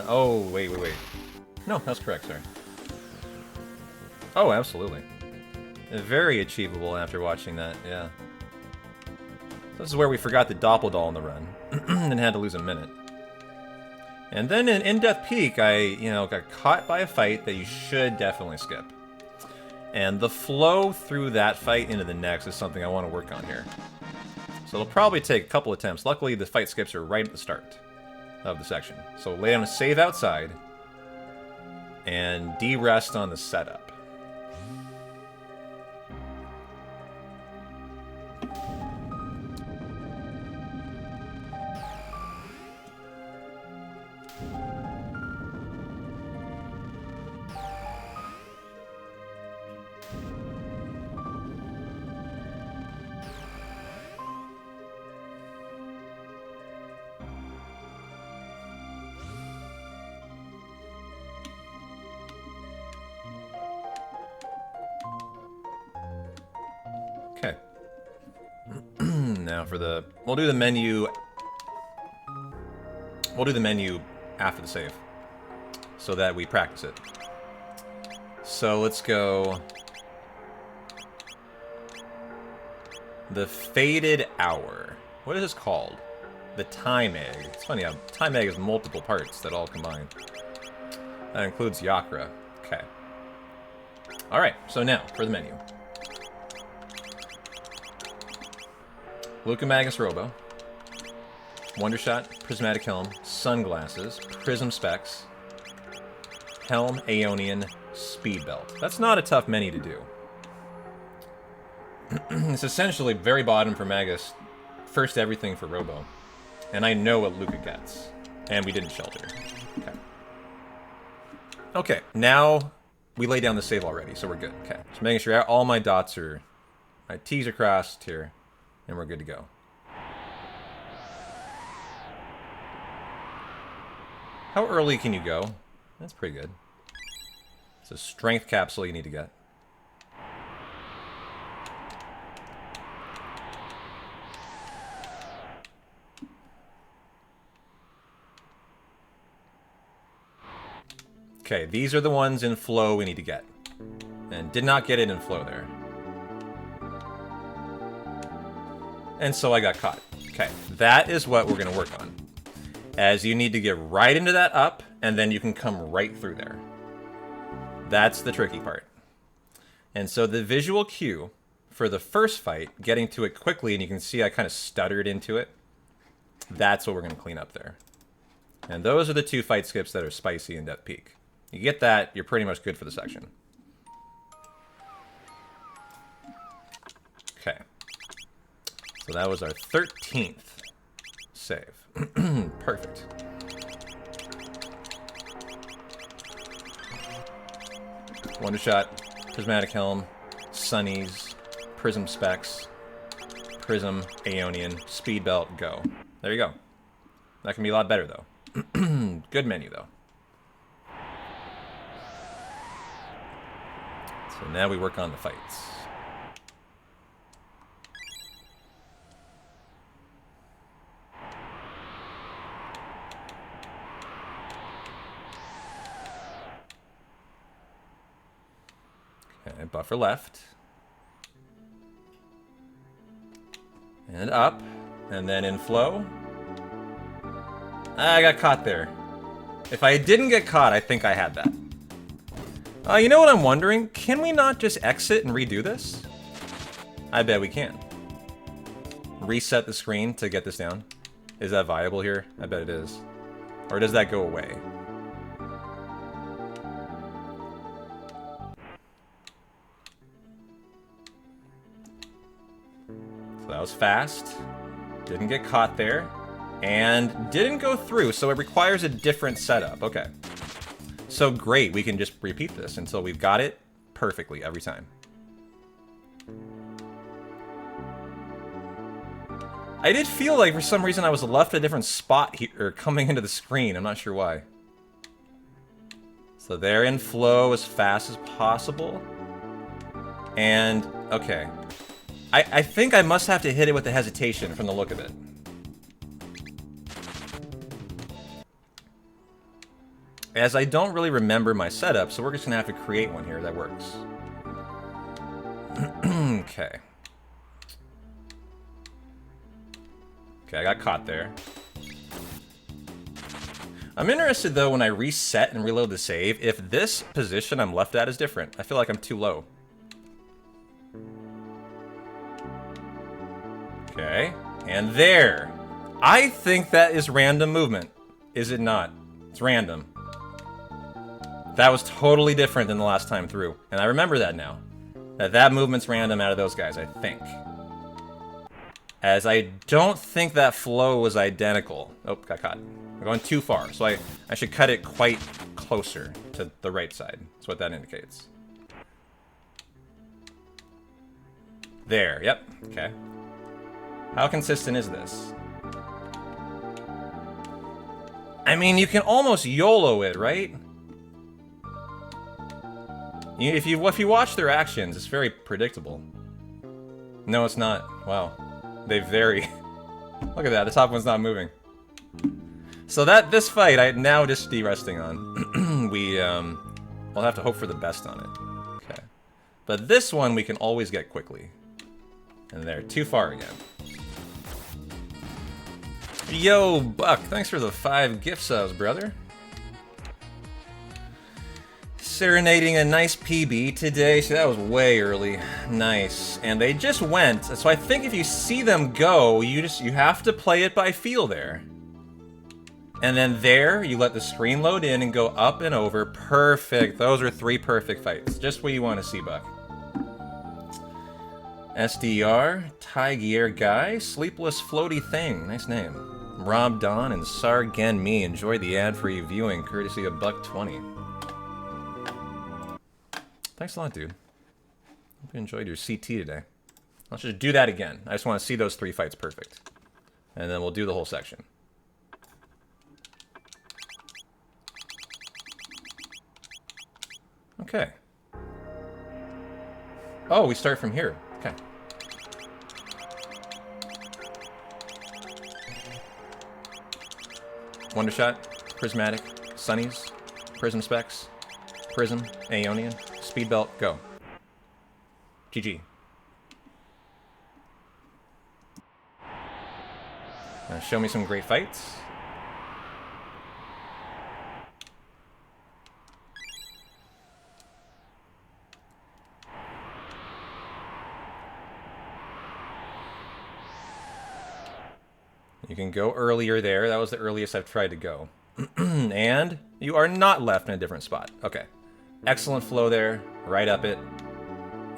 Oh, wait. No, that's correct, sorry. Oh, absolutely. Very achievable after watching that, yeah. This is where we forgot the Doppeldoll in the run, and had to lose a minute. And then in Death Peak, I, got caught by a fight that you should definitely skip. And the flow through that fight into the next is something I want to work on here. So it'll probably take a couple attempts. Luckily, the fight skips are right at the start of the section. So lay down a save outside, and de-rest on the setup. Now for the... We'll do the menu... We'll do the menu after the save, so that we practice it. So let's go... The Faded Hour. What is this called? The Time Egg. It's funny how Time Egg has multiple parts that all combine. That includes Yakra. Okay. Alright, so now, for the menu. Luca Magus Robo. Wondershot, Prismatic Helm, Sunglasses, Prism Specs, Helm, Aeonian, Speed Belt. That's not a tough menu to do. It's essentially very bottom for Magus, first everything for Robo. And I know what Luca gets. And we didn't shelter. Okay. Okay, now we lay down the save already, so we're good. Okay, just making sure all my dots are... My T's are crossed here, and we're good to go. How early can you go? That's pretty good. It's a strength capsule you need to get. Okay, these are the ones in flow we need to get. And did not get it in flow there. And so I got caught. Okay, that is what we're going to work on. As you need to get right into that up, and then you can come right through there. That's the tricky part. And so the visual cue for the first fight, getting to it quickly, and you can see I kind of stuttered into it. That's what we're going to clean up there. And those are the two fight skips that are spicy in Death Peak. You get that, you're pretty much good for the section. Okay. So that was our 13th save. Perfect. Wondershot, Prismatic Helm, Sunnies, Prism Specs, Prism, Aeonian, Speed Belt, go. There you go. That can be a lot better, though. Good menu, though. So now we work on the fights. Okay, buffer left. And up. And then in flow. I got caught there. If I didn't get caught, I think I had that. You know what I'm wondering? Can we not just exit and redo this? I bet we can. Reset the screen to get this down. Is that viable here? I bet it is. Or does that go away? So that was fast. Didn't get caught there. And didn't go through, so it requires a different setup. Okay. So great, we can just repeat this until we've got it perfectly every time. I did feel like for some reason I was left a different spot here coming into the screen. I'm not sure why. So they're in flow as fast as possible. And, okay. I think I must have to hit it with the hesitation from the look of it. As I don't really remember my setup, so we're just gonna have to create one here that works. Okay. Okay, I got caught there. I'm interested, though, when I reset and reload the save, if this position I'm left at is different. I feel like I'm too low. Okay, and there. I think that is random movement. Is it not? It's random. That was totally different than the last time through. And I remember that now. That movement's random out of those guys, I think. As I don't think that flow was identical. Oh, got caught. We're going too far, so I should cut it quite closer to the right side. That's what that indicates. There, yep, okay. How consistent is this? I mean, you can almost YOLO it, right? If you watch their actions, it's very predictable. No, it's not. Wow. They vary. Look at that, the top one's not moving. So this fight, I'm now just de-resting on. We'll have to hope for the best on it. Okay. But this one we can always get quickly. And there, too far again. Yo, Buck, thanks for the 5 gift subs, brother. Serenading a nice PB today. See, that was way early. Nice. And they just went. So I think if you see them go, you have to play it by feel there. And then there, you let the screen load in and go up and over. Perfect. Those are 3 perfect fights. Just what you want to see, Buck. SDR, Tiger Guy, Sleepless Floaty Thing. Nice name. Rob Don and Sargen Me. Enjoy the ad-free viewing, courtesy of Buck20. Thanks a lot, dude. Hope you enjoyed your CT today. Let's just do that again. I just want to see those 3 fights perfect. And then we'll do the whole section. Okay. Oh, we start from here. Okay. Wondershot, Prismatic, Sunnies, Prism Specs, Prism, Aeonian, Speedbelt, go. GG. Show me some great fights. You can go earlier there. That was the earliest I've tried to go. And you are not left in a different spot. Okay. Excellent flow there. Right up it.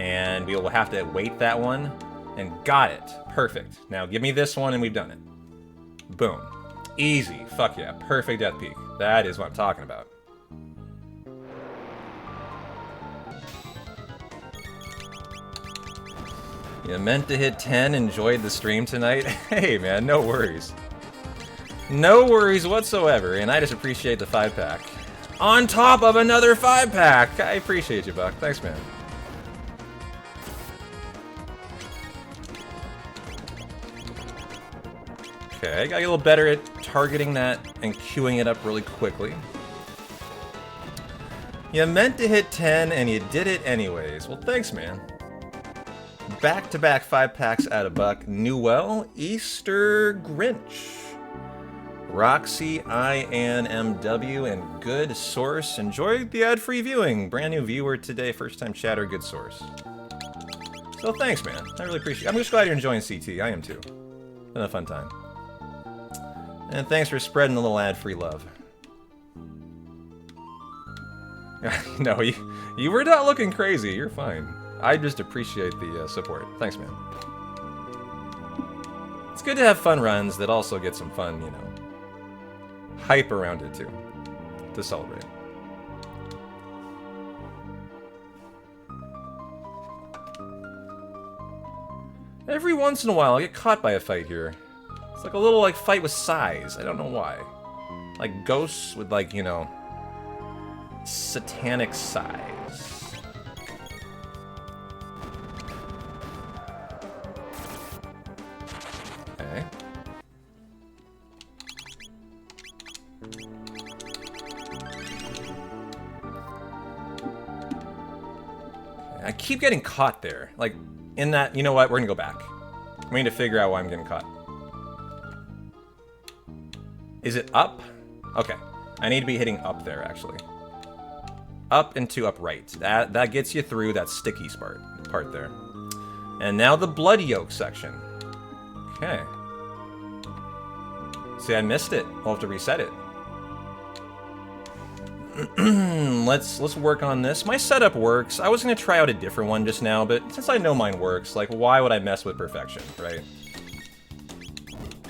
And we will have to wait that one. And got it. Perfect. Now give me this one and we've done it. Boom. Easy. Fuck yeah. Perfect death peak. That is what I'm talking about. You meant to hit 10, enjoyed the stream tonight? Hey man, no worries. No worries whatsoever, and I just appreciate the 5-pack. On top of another 5-pack! I appreciate you, Buck. Thanks, man. Okay, I got a little better at targeting that and queuing it up really quickly. You meant to hit 10, and you did it anyways. Well, thanks, man. Back-to-back 5-packs at a buck. Newell, Easter Grinch, Roxy, INMW, and Good Source. Enjoy the ad-free viewing. Brand new viewer today, first-time chatter, Good Source. So thanks, man. I really appreciate it. I'm just glad you're enjoying CT. I am too. Been a fun time. And thanks for spreading the little ad-free love. No, you were not looking crazy. You're fine. I just appreciate the support. Thanks, man. It's good to have fun runs that also get some fun, you know, hype around it, too, to celebrate. Every once in a while, I get caught by a fight here. It's like a little, like, fight with size. I don't know why. Like, ghosts with, like, you know, satanic size. Okay. I keep getting caught there. Like, in that, you know what, we're gonna go back. We need to figure out why I'm getting caught. Is it up? Okay. I need to be hitting up there, actually. Up and to upright. That gets you through that sticky part there. And now the blood yolk section. Okay. See, I missed it. I'll have to reset it. Let's work on this. My setup works. I was gonna try out a different one just now, but since I know mine works, like, why would I mess with perfection, right?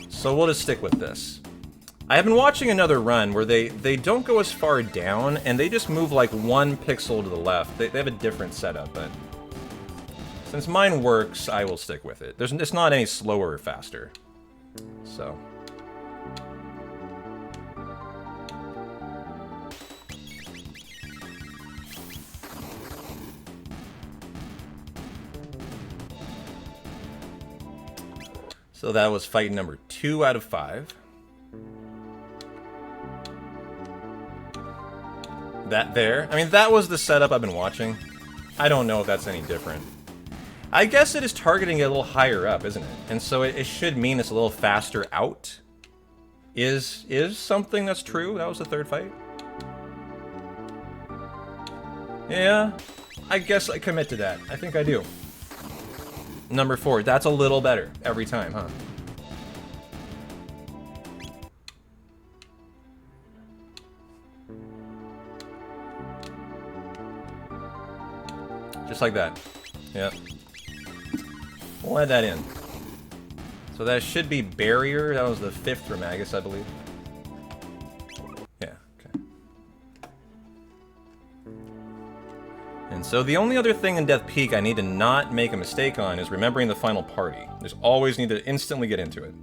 So we'll just stick with this. I have been watching another run where they don't go as far down, and they just move like 1 pixel to the left. They have a different setup, but since mine works, I will stick with it. It's not any slower or faster. So. So that was fight number 2 out of 5. That there. I mean, that was the setup I've been watching. I don't know if that's any different. I guess it is targeting it a little higher up, isn't it? And so it should mean it's a little faster out. Is something that's true? That was the 3rd fight? Yeah, I guess I commit to that. I think I do. Number 4, that's a little better every time, huh? Just like that. Yep. We'll add that in. So that should be barrier. That was the 5th for Magus, I believe. Yeah, okay. And so the only other thing in Death Peak I need to not make a mistake on is remembering the final party. Just always need to instantly get into it.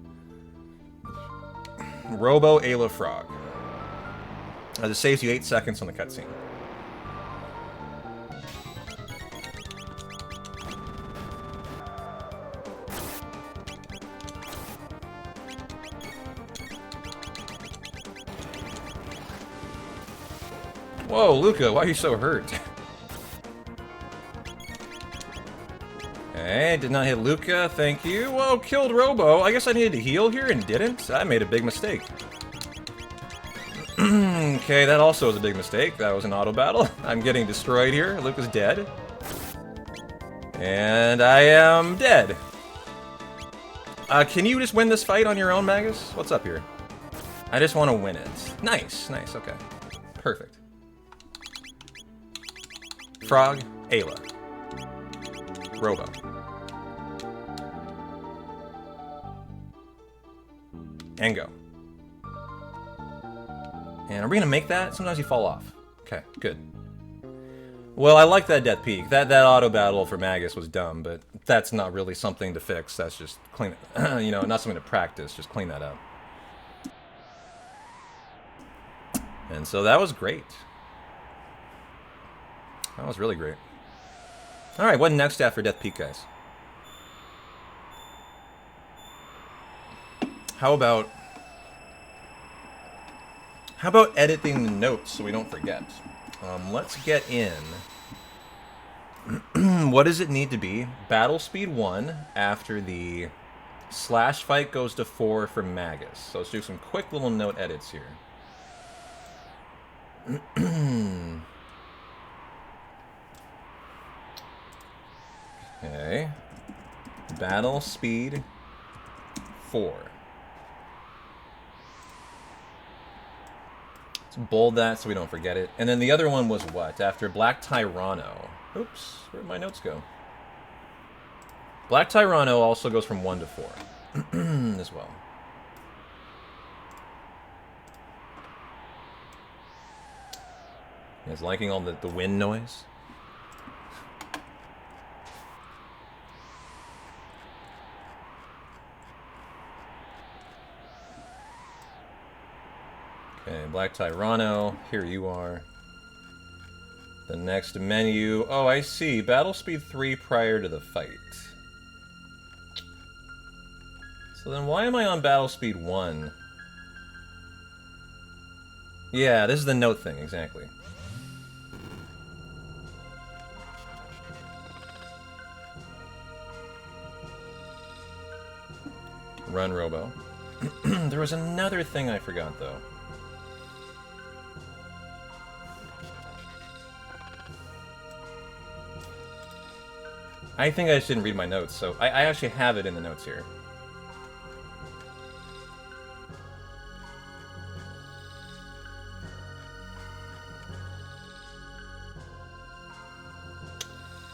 Robo Ayla Frog. As it saves you 8 seconds on the cutscene. Whoa, Luca, why are you so hurt? Okay, did not hit Luca, thank you. Whoa, killed Robo. I guess I needed to heal here and didn't? I made a big mistake. Okay, that also was a big mistake. That was an auto battle. I'm getting destroyed here. Luca's dead. And I am dead. Can you just win this fight on your own, Magus? What's up here? I just want to win it. Nice, nice, okay. Perfect. Frog, Ayla. Robo. And go. And are we gonna make that? Sometimes you fall off. Okay, good. Well, I like that Death Peak. That auto battle for Magus was dumb, but that's not really something to fix. That's just clean it. You know, not something to practice. Just clean that up. And so that was great. That was really great. Alright, what next after Death Peak, guys? How about editing the notes so we don't forget? Let's get in. What does it need to be? Battle speed 1 after the slash fight goes to 4 for Magus. So let's do some quick little note edits here. Okay. Battle speed 4. Let's bold that so we don't forget it. And then the other one was what? After Black Tyranno. Oops, where'd my notes go? Black Tyranno also goes from 1 to 4 as well. You guys liking all the wind noise? Okay, Black Tyranno, here you are. The next menu, oh I see, Battle Speed 3 prior to the fight. So then why am I on Battle Speed 1? Yeah, this is the note thing, exactly. Run, Robo. There was another thing I forgot, though. I think I just didn't read my notes, so I actually have it in the notes here.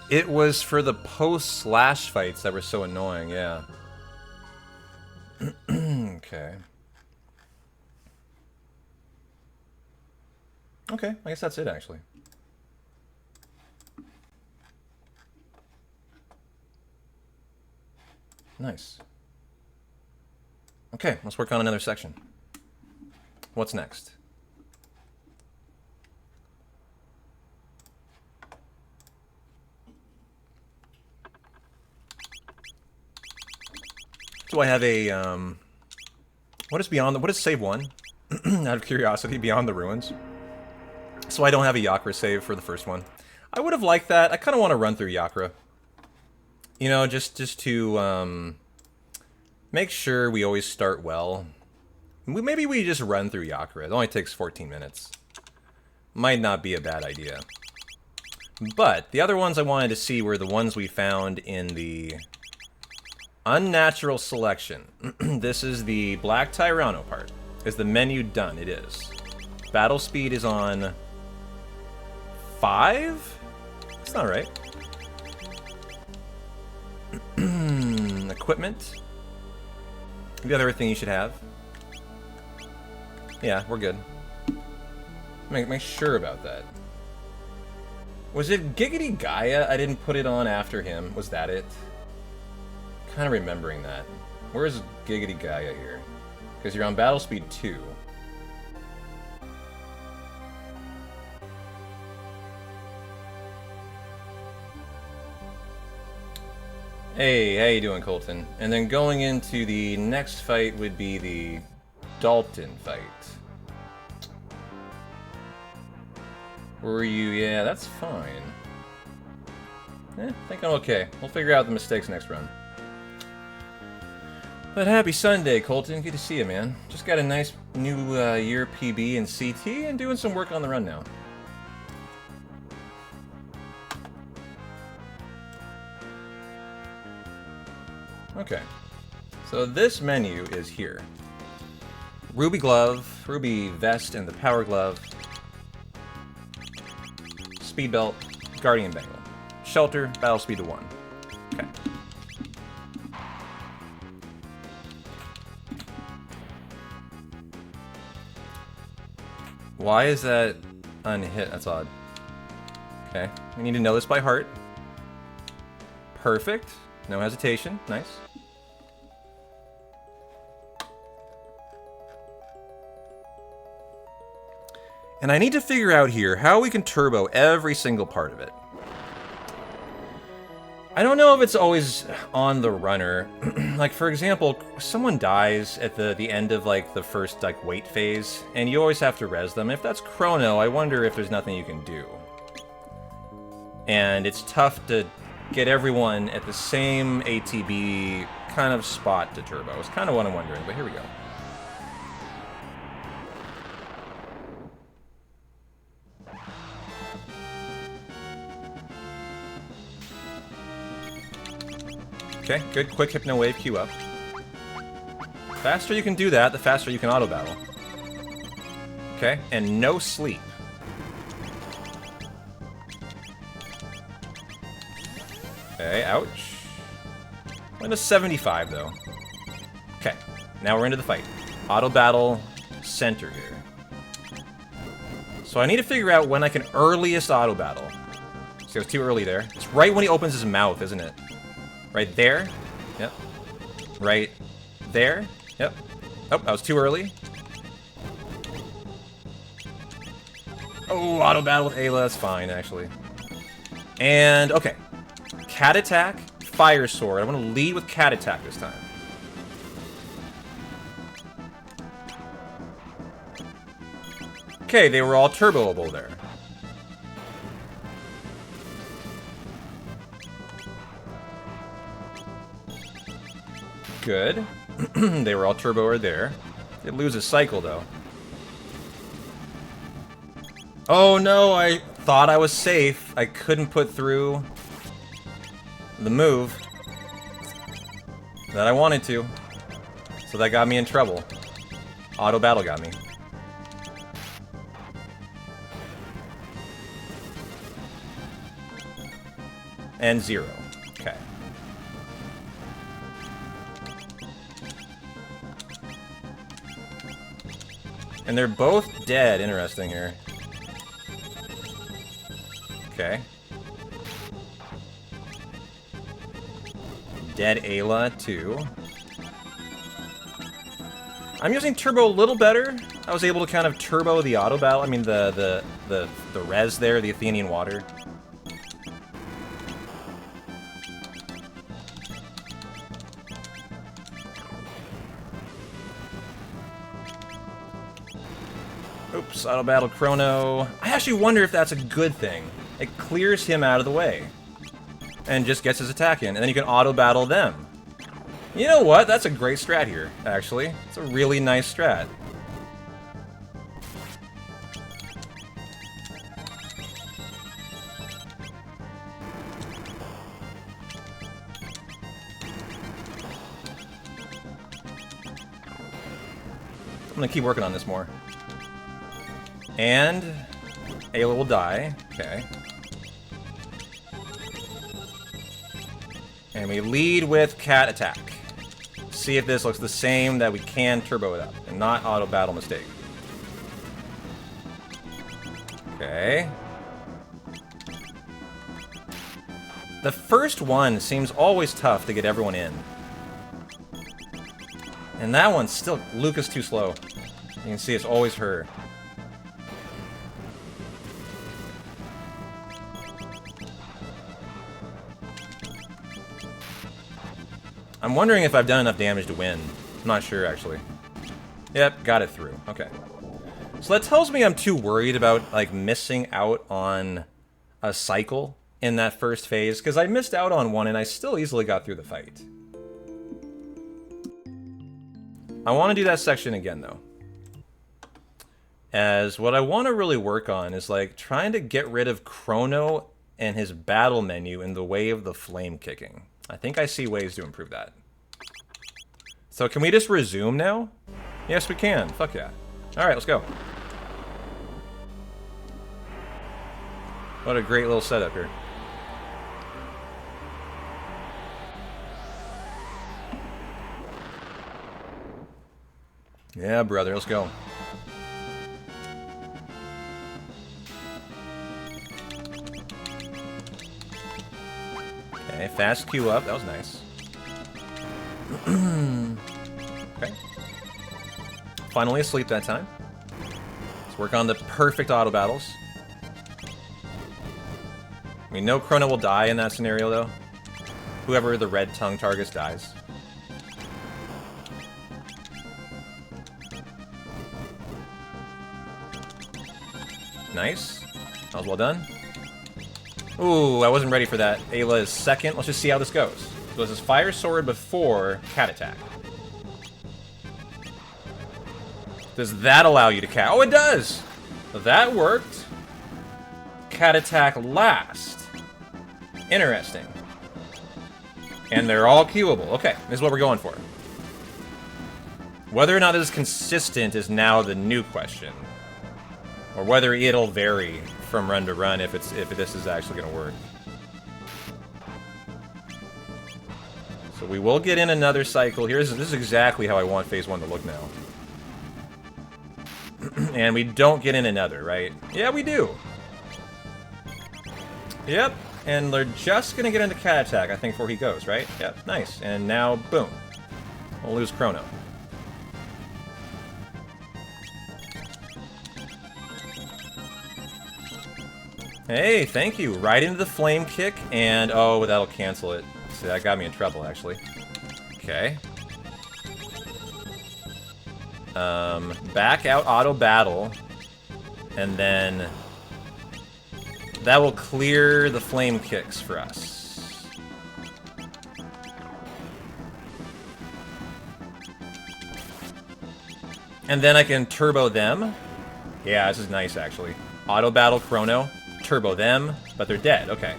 It was for the post-slash fights that were so annoying, yeah. Okay. Okay, I guess that's it, actually. Nice. Okay, let's work on another section. What's next? Do I have a, what is save 1? Out of curiosity, Beyond the Ruins. So I don't have a Yakra save for the first one. I would have liked that. I kind of want to run through Yakra. You know, just to, make sure we always start well. Maybe we just run through Yakra. It only takes 14 minutes. Might not be a bad idea. But the other ones I wanted to see were the ones we found in the Unnatural Selection. This is the Black Tyranno part. Is the menu done? It is. Battle speed is on 5? That's not right. Equipment. The other thing you should have. Yeah, we're good. Make sure about that. Was it Giggity Gaia? I didn't put it on after him. Was that it? Kind of remembering that. Where's Giggity Gaia here? Because you're on battle speed 2. Hey, how you doing, Colton? And then going into the next fight would be the Dalton fight. Were you? Yeah, that's fine. I think I'm okay. We'll figure out the mistakes next run. But happy Sunday, Colton. Good to see you, man. Just got a nice new year PB in CT and doing some work on the run now. Okay. So this menu is here. Ruby Glove, Ruby Vest, and the Power Glove. Speed Belt, Guardian Bangle. Shelter, battle speed to 1. Okay. Why is that unhit? That's odd. Okay. We need to know this by heart. Perfect. No hesitation. Nice. And I need to figure out here how we can turbo every single part of it. I don't know if it's always on the runner. Like, for example, someone dies at the end of, like, the first, like, wait phase, and you always have to res them. If that's Chrono, I wonder if there's nothing you can do. And it's tough to get everyone at the same ATB kind of spot to turbo. It's kind of what I'm wondering, but here we go. Okay, good. Quick Hypno Wave queue up. Faster you can do that, the faster you can auto battle. Okay, and no sleep. Okay, ouch. Went to 75 though. Okay, now we're into the fight. Auto battle center here. So I need to figure out when I can earliest auto battle. So it's too early there. It's right when he opens his mouth, isn't it? Right there. Yep. Right there. Yep. Oh, that was too early. Oh, auto battle with Ayla. That's fine, actually. And, okay. Cat attack, fire sword. I want to lead with cat attack this time. Okay, they were all turboable there. Good. They were all turboer there. Did lose a cycle, though. Oh, no, I thought I was safe. I couldn't put through the move that I wanted to. So that got me in trouble. Auto battle got me. And 0. Okay. And they're both dead. Interesting here. Okay. Dead Ayla, too. I'm using turbo a little better. I was able to kind of turbo the auto battle. I mean, the res there, the Athenian water. Oops, auto battle Chrono. I actually wonder if that's a good thing. It clears him out of the way. And just gets his attack in, and then you can auto battle them. You know what? That's a great strat here, actually. It's a really nice strat. I'm gonna keep working on this more. And Ayla will die. Okay. And we lead with cat attack. See if this looks the same, that we can turbo it up and not auto battle mistake. Okay. The first one seems always tough to get everyone in. And that one's still, Luca's too slow. You can see it's always her. I'm wondering if I've done enough damage to win. I'm not sure, actually. Yep, got it through. Okay. So that tells me I'm too worried about, like, missing out on a cycle in that first phase, because I missed out on one and I still easily got through the fight. I want to do that section again, though. As what I want to really work on is, like, trying to get rid of Chrono and his battle menu in the way of the flame kicking. I think I see ways to improve that. So can we just resume now? Yes, we can. Fuck yeah. Alright, let's go. What a great little setup here. Yeah, brother, let's go. Okay, fast queue up. That was nice. Okay. Finally asleep that time. Let's work on the perfect auto battles. We know Chrono will die in that scenario, though. Whoever the red tongue targets dies. Nice. That was well done. Ooh, I wasn't ready for that. Ayla is second. Let's just see how this goes. So this is Fire Sword before Cat Attack. Does that allow you to cat? Oh, it does! That worked. Cat Attack last. Interesting. And they're all queuable. Okay, this is what we're going for. Whether or not this is consistent is now the new question. Or whether it'll vary from run to run if this is actually going to work. So we will get in another cycle here. This is exactly how I want Phase 1 to look now. And we don't get in another, right? Yeah, we do. Yep, and they're just going to get into Cat Attack, I think, before he goes, right? Yep, nice. And now, boom. We'll lose Chrono. Hey, thank you. Right into the flame kick, and oh, that'll cancel it. See, that got me in trouble, actually. Okay. Back out auto battle, and then that will clear the flame kicks for us. And then I can turbo them. Yeah, this is nice, actually. Auto battle Chrono. Turbo them, but they're dead. Okay.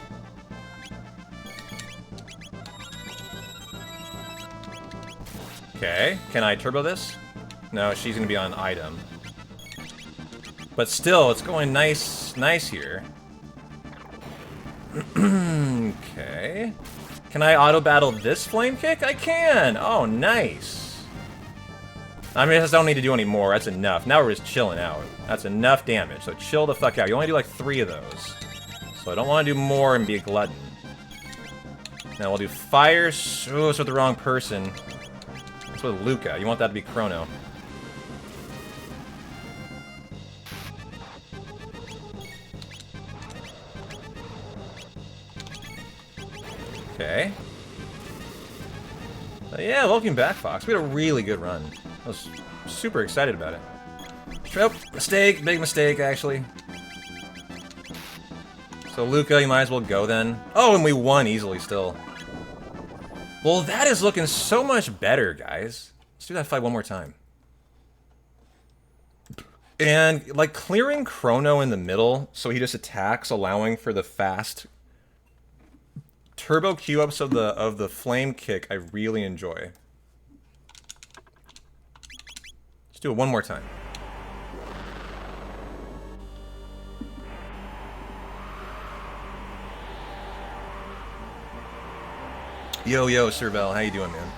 Okay, can I turbo this? No, she's gonna be on item. But still, it's going nice here. Okay. Can I auto battle this flame kick? I can! Oh, nice. I mean, I just don't need to do any more. That's enough. Now we're just chilling out. That's enough damage, so chill the fuck out. You only do like 3 of those. So I don't want to do more and be a glutton. Now we'll do fire. Oh, it's with the wrong person. It's with Luca. You want that to be Chrono. Okay. Yeah, welcome back, Fox. We had a really good run. I was super excited about it. Oh, mistake. Big mistake, actually. So, Luca, you might as well go then. Oh, and we won easily still. Well, that is looking so much better, guys. Let's do that fight one more time. And, like, clearing Chrono in the middle, so he just attacks, allowing for the fast turbo Q-ups of the flame kick, I really enjoy. Let's do it one more time. Yo, Sir Bell, how you doing, man?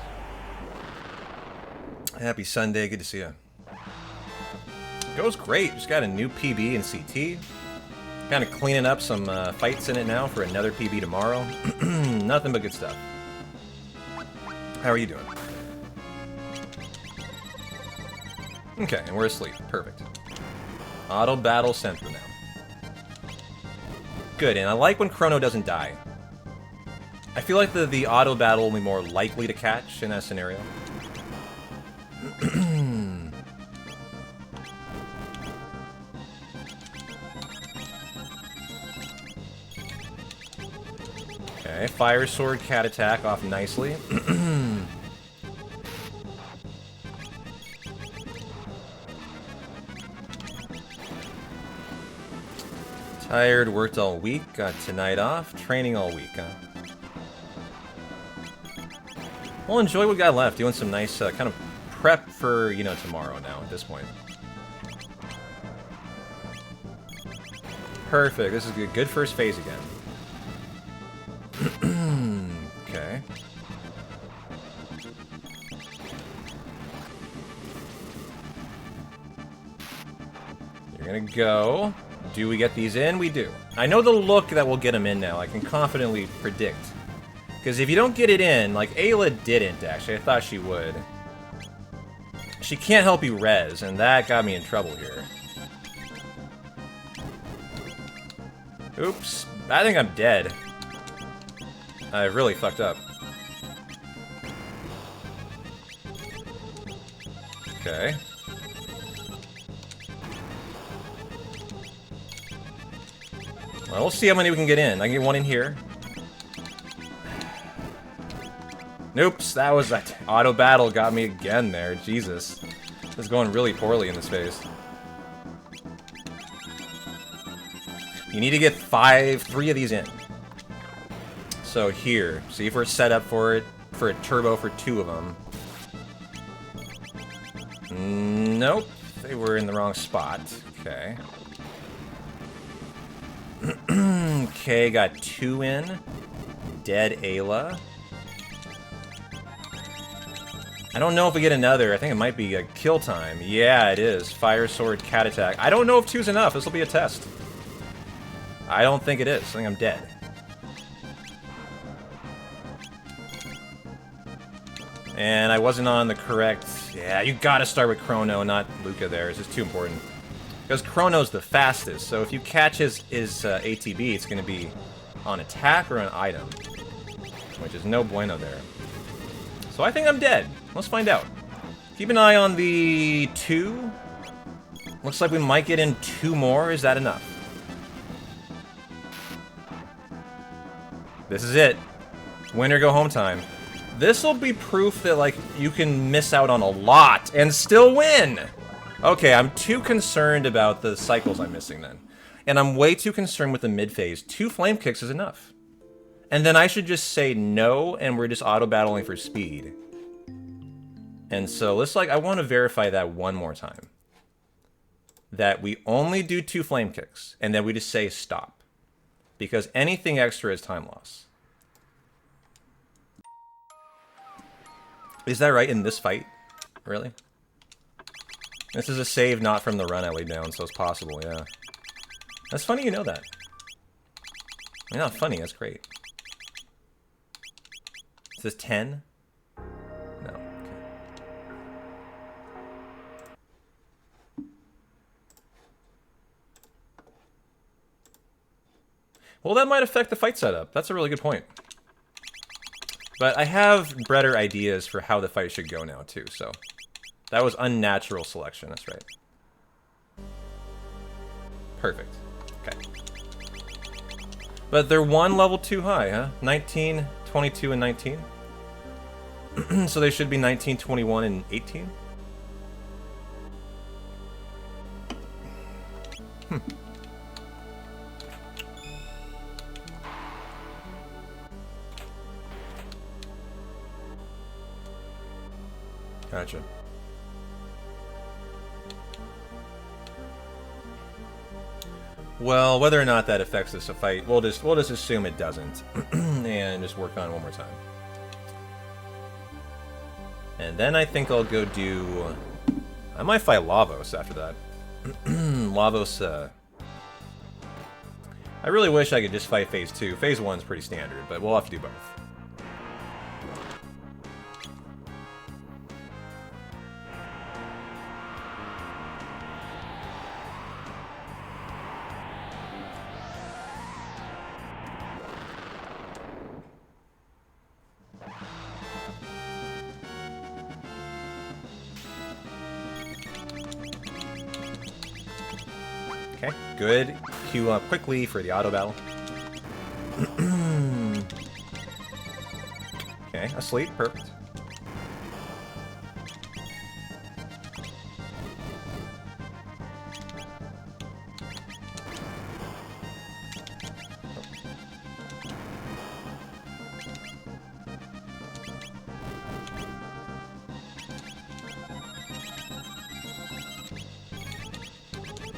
Happy Sunday, good to see you. Goes great, just got a new PB in CT. Kind of cleaning up some fights in it now for another PB tomorrow. Nothing but good stuff. How are you doing? Okay, and we're asleep. Perfect. Auto battle center now. Good, and I like when Chrono doesn't die. I feel like the auto battle will be more likely to catch in that scenario. Okay, Fire Sword Cat attack off nicely. Tired, worked all week, got tonight off, training all week, huh? Well, enjoy what we got left, doing some nice kind of prep for, you know, tomorrow now at this point. Perfect, this is good first phase again. Okay. You're gonna go. Do we get these in? We do. I know the look that will get them in now. I can confidently predict. Because if you don't get it in, like Ayla didn't actually. I thought she would. She can't help you res, and that got me in trouble here. Oops. I think I'm dead. I really fucked up. Okay. Well, we'll see how many we can get in. I can get one in here. Noops, that auto battle got me again there. Jesus. This is going really poorly in this phase. You need to get 3 of these in. So here, see if we're set up for it, for a turbo for 2 of them. Nope, they were in the wrong spot. Okay. Okay, got 2 in. Dead Ayla. I don't know if we get another. I think it might be a kill time. Yeah, it is. Fire Sword Cat attack. I don't know if 2's enough. This will be a test. I don't think it is. I think I'm dead. And I wasn't on the correct... Yeah, you gotta start with Chrono, not Luca there. It's just too important. Because Chrono's the fastest, so if you catch his ATB, it's gonna be on attack or an item. Which is no bueno there. So I think I'm dead. Let's find out. Keep an eye on the 2. Looks like we might get in 2 more. Is that enough? This is it. Win or go home time. This will be proof that, like, you can miss out on a lot and still win! Okay, I'm too concerned about the cycles I'm missing then. And I'm way too concerned with the mid-phase. 2 flame kicks is enough. And then I should just say no, and we're just auto-battling for speed. And so, let's, like, I want to verify that one more time. That we only do 2 flame kicks, and then we just say stop. Because anything extra is time loss. Is that right in this fight? Really? This is a save not from the run I laid down, so it's possible, yeah. That's funny you know that. I mean, not funny, that's great. Is this 10? No, okay. Well, that might affect the fight setup. That's a really good point. But I have better ideas for how the fight should go now, too, so... That was unnatural selection, that's right. Perfect. Okay. But they're one level too high, huh? 19, 22, and 19? So they should be 19, 21, and 18? Gotcha. Well, whether or not that affects this fight, we'll just assume it doesn't, and just work on it one more time. And then I think I'll go do. I might fight Lavos after that. Lavos. I really wish I could just fight Phase 2. Phase 1's pretty standard, but we'll have to do both. Okay, good. Queue up quickly for the auto battle. Okay, asleep, perfect.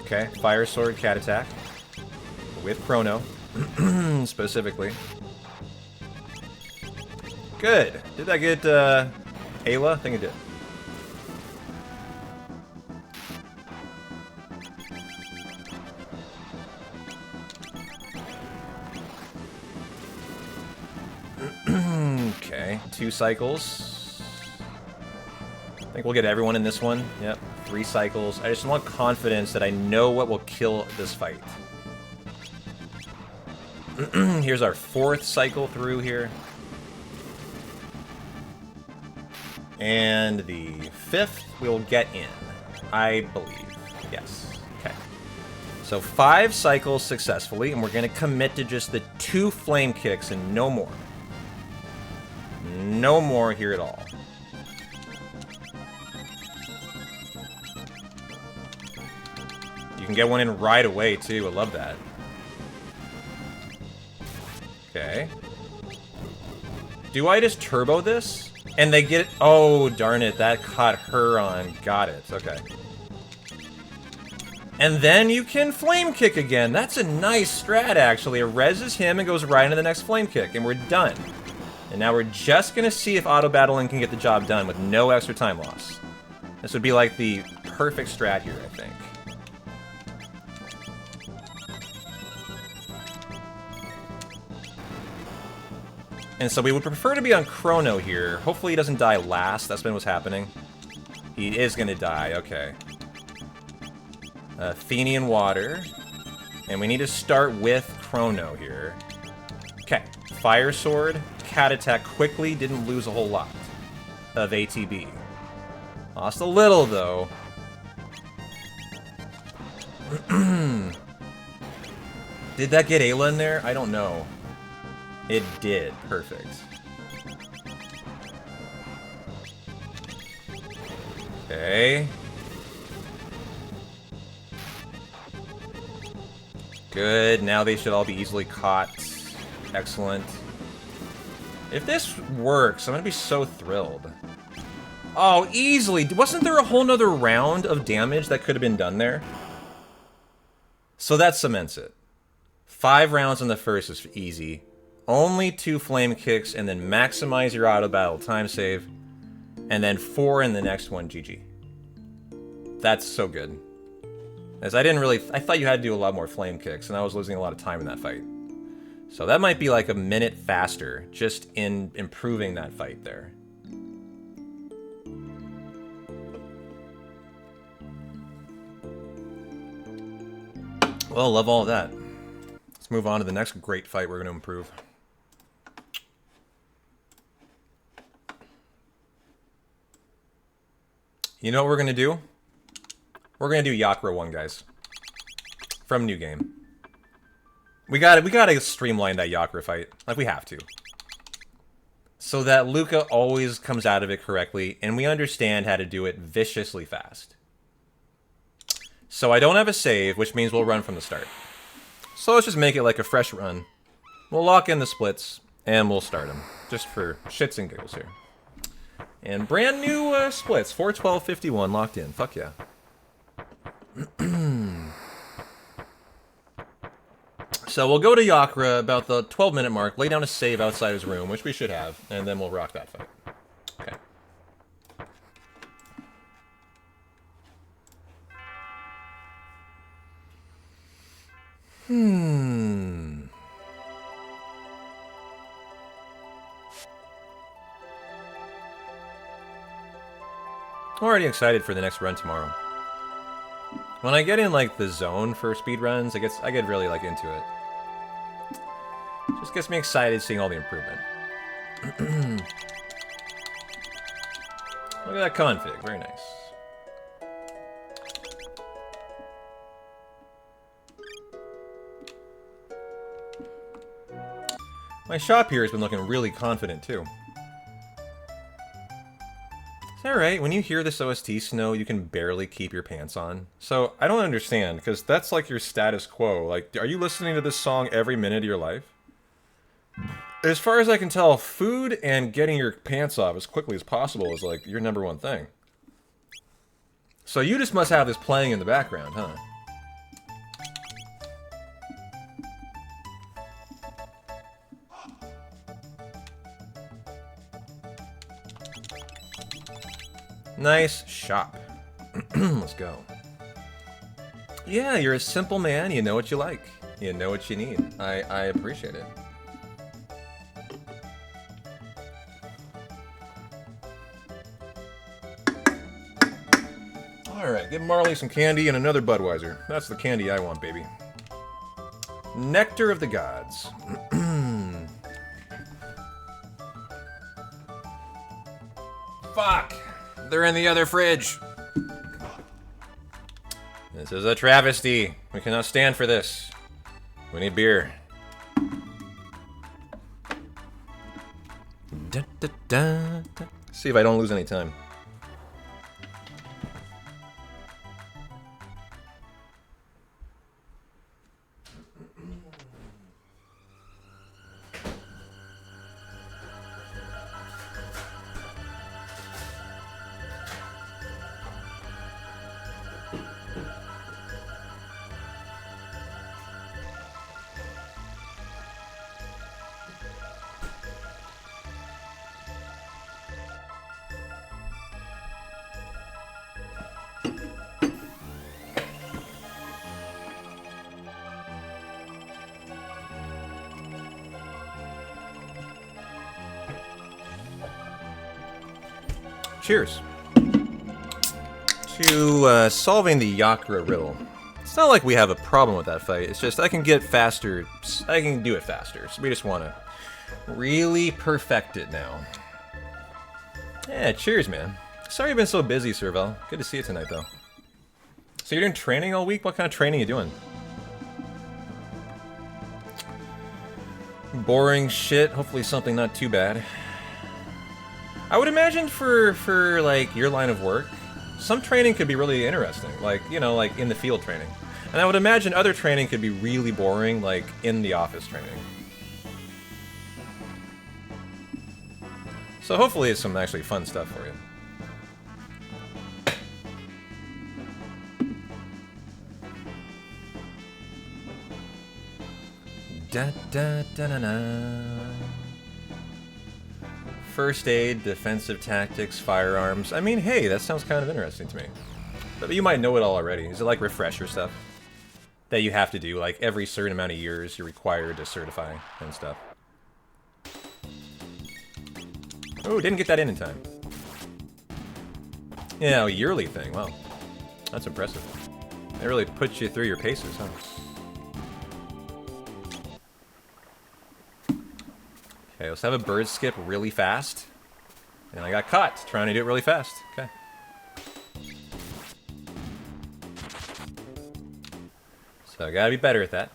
Okay, Fire Sword, Cat Attack. With Chrono, specifically. Good. Did that get, Ayla? I think it did. Okay, 2 cycles. I think we'll get everyone in this one. Yep, 3 cycles. I just want confidence that I know what will kill this fight. Here's our 4th cycle through here. And the 5th we'll get in, I believe. Yes. Okay. So 5 cycles successfully, and we're going to commit to just the 2 flame kicks and no more. No more here at all. You can get one in right away, too. I love that. Okay. Do I just turbo this? And they get it? Oh, darn it. That caught her on. Got it. Okay. And then you can flame kick again. That's a nice strat, actually. It reses him and goes right into the next flame kick. And we're done. And now we're just going to see if auto battling can get the job done with no extra time loss. This would be like the perfect strat here, I think. And so we would prefer to be on Chrono here. Hopefully he doesn't die last. That's been what's happening. He is going to die. Okay. Athenian Water. And we need to start with Chrono here. Okay. Fire Sword. Cat Attack quickly. Didn't lose a whole lot of ATB. Lost a little, though. Did that get Ayla in there? I don't know. It did. Perfect. Okay. Good. Now they should all be easily caught. Excellent. If this works, I'm gonna be so thrilled. Oh, easily. Wasn't there a whole nother round of damage that could have been done there? So that cements it. 5 rounds on the first is easy. Only 2 flame kicks, and then maximize your auto battle time save. And then 4 in the next one, GG. That's so good. As I thought you had to do a lot more flame kicks, and I was losing a lot of time in that fight. So that might be like a minute faster, just in improving that fight there. Well, love all of that. Let's move on to the next great fight we're going to improve. You know what we're going to do? We're going to do Yakra 1, guys. from New Game. We gotta streamline that Yakra fight. Like, we have to. So that Luca always comes out of it correctly, and we understand how to do it viciously fast. So I don't have a save, which means we'll run from the start. So let's just make it like a fresh run. We'll lock in the splits, and we'll start them. Just for shits and giggles here. And brand new splits, 4, 12, 51 locked in. Fuck yeah. So we'll go to Yakra about the 12-minute mark, lay down a save outside his room, which we should have, and then we'll rock that fight. Okay. I'm already excited for the next run tomorrow. When I get in like the zone for speedruns, I get really like into it. Just gets me excited seeing all the improvement. Look at that config, very nice. My shop here has been looking really confident too. Is that right? When you hear this OST, Snow, you can barely keep your pants on. So, I don't understand, because that's like your status quo. Like, are you listening to this song every minute of your life? As far as I can tell, food and getting your pants off as quickly as possible is like your #1 thing. So you just must have this playing in the background, huh? Nice shop. Let's go. Yeah, you're a simple man. You know what you like. You know what you need. I appreciate it. Alright, give Marley some candy and another Budweiser. That's the candy I want, baby. Nectar of the Gods. Fuck! They're in the other fridge. This is a travesty. We cannot stand for this. We need beer. Da, da, da, da. See if I don't lose any time. Cheers. To solving the Yakra riddle. It's not like we have a problem with that fight. It's just I can get faster. I can do it faster. So we just want to really perfect it now. Yeah, cheers, man. Sorry you've been so busy, Serval. Good to see you tonight, though. So you're doing training all week? What kind of training are you doing? Boring shit. Hopefully something not too bad. I would imagine for like your line of work, some training could be really interesting, like, you know, like in the field training. And I would imagine other training could be really boring, like in the office training. So hopefully it's some actually fun stuff for you. Da da da da da. First aid, defensive tactics, firearms. I mean, hey, that sounds kind of interesting to me. But you might know it all already. Is it like refresher stuff that you have to do? Like every certain amount of years you're required to certify and stuff. Oh, didn't get that in time. Yeah, a yearly thing. Wow. That's impressive. It really puts you through your paces, huh? Okay, let's have a bird skip really fast. And I got caught trying to do it really fast. Okay. So So I gotta be better at that.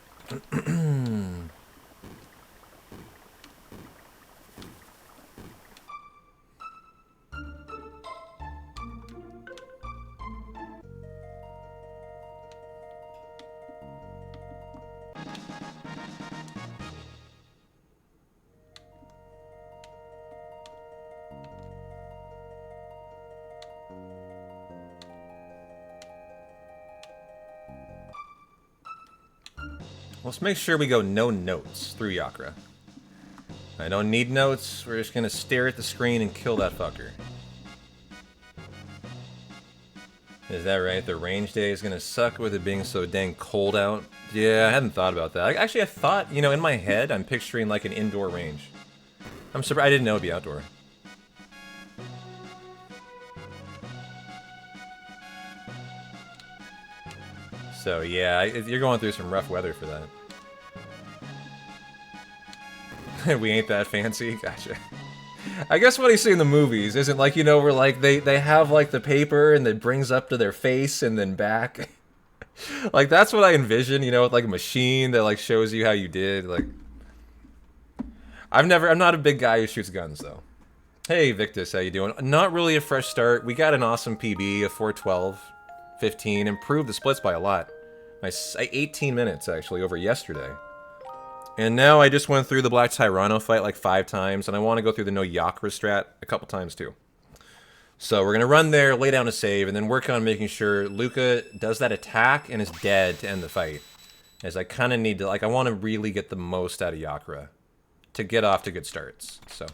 Let's make sure we go no notes through Yakra. I don't need notes. We're just gonna stare at the screen and kill that fucker. Is that right? The range day is gonna suck with it being so dang cold out? Yeah, I hadn't thought about that. Actually, I thought, you know, in my head, I'm picturing like an indoor range. I'm surprised I didn't know it'd be outdoor. So yeah, you're going through some rough weather for that. We ain't that fancy? Gotcha. I guess what I see in the movies isn't like, you know, where like they have like the paper and it brings up to their face and then back. Like that's what I envision, you know, with like a machine that like shows you how you did. Like I'm not a big guy who shoots guns though. Hey Victus, how you doing? Not really a fresh start. We got an awesome PB, a 412, 15, improved the splits by a lot. 18 minutes actually over yesterday. And now I just went through the Black Tyranno fight like 5 times, and I want to go through the no Yakra strat a couple times too. So we're going to run there, lay down a save, and then work on making sure Luca does that attack and is dead to end the fight. As I kind of need to, like, I want to really get the most out of Yakra to get off to good starts. So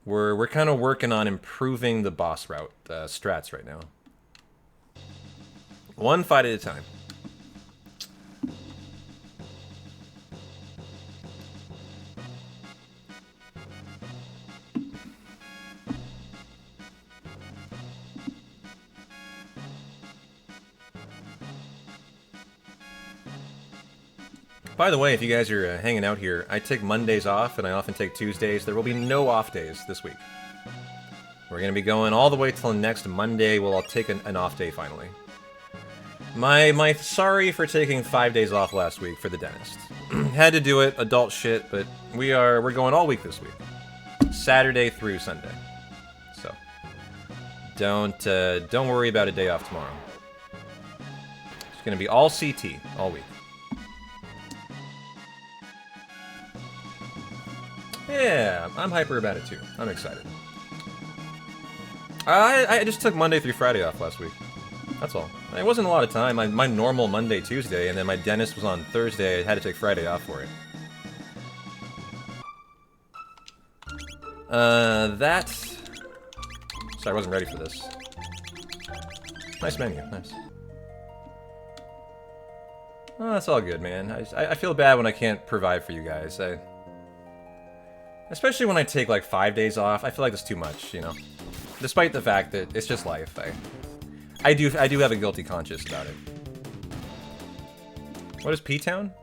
we're kind of working on improving the boss route strats right now. One fight at a time. By the way, if you guys are hanging out here, I take Mondays off, and I often take Tuesdays. There will be no off days this week. We're going to be going all the way till next Monday, where I'll take an off day finally. My sorry for taking 5 days off last week for the dentist. Had to do it, adult shit, but we're going all week this week. Saturday through Sunday. So don't worry about a day off tomorrow. It's going to be all CT all week. Yeah, I'm hyper about it too. I'm excited. I just took Monday through Friday off last week. That's all. It wasn't a lot of time. My normal Monday, Tuesday, and then my dentist was on Thursday. I had to take Friday off for it. Sorry, I wasn't ready for this. Nice menu, nice. Oh, that's all good, man. I feel bad when I can't provide for you guys. Especially when I take like 5 days off, I feel like it's too much, you know. Despite the fact that it's just life, I do have a guilty conscience about it. What is P-Town?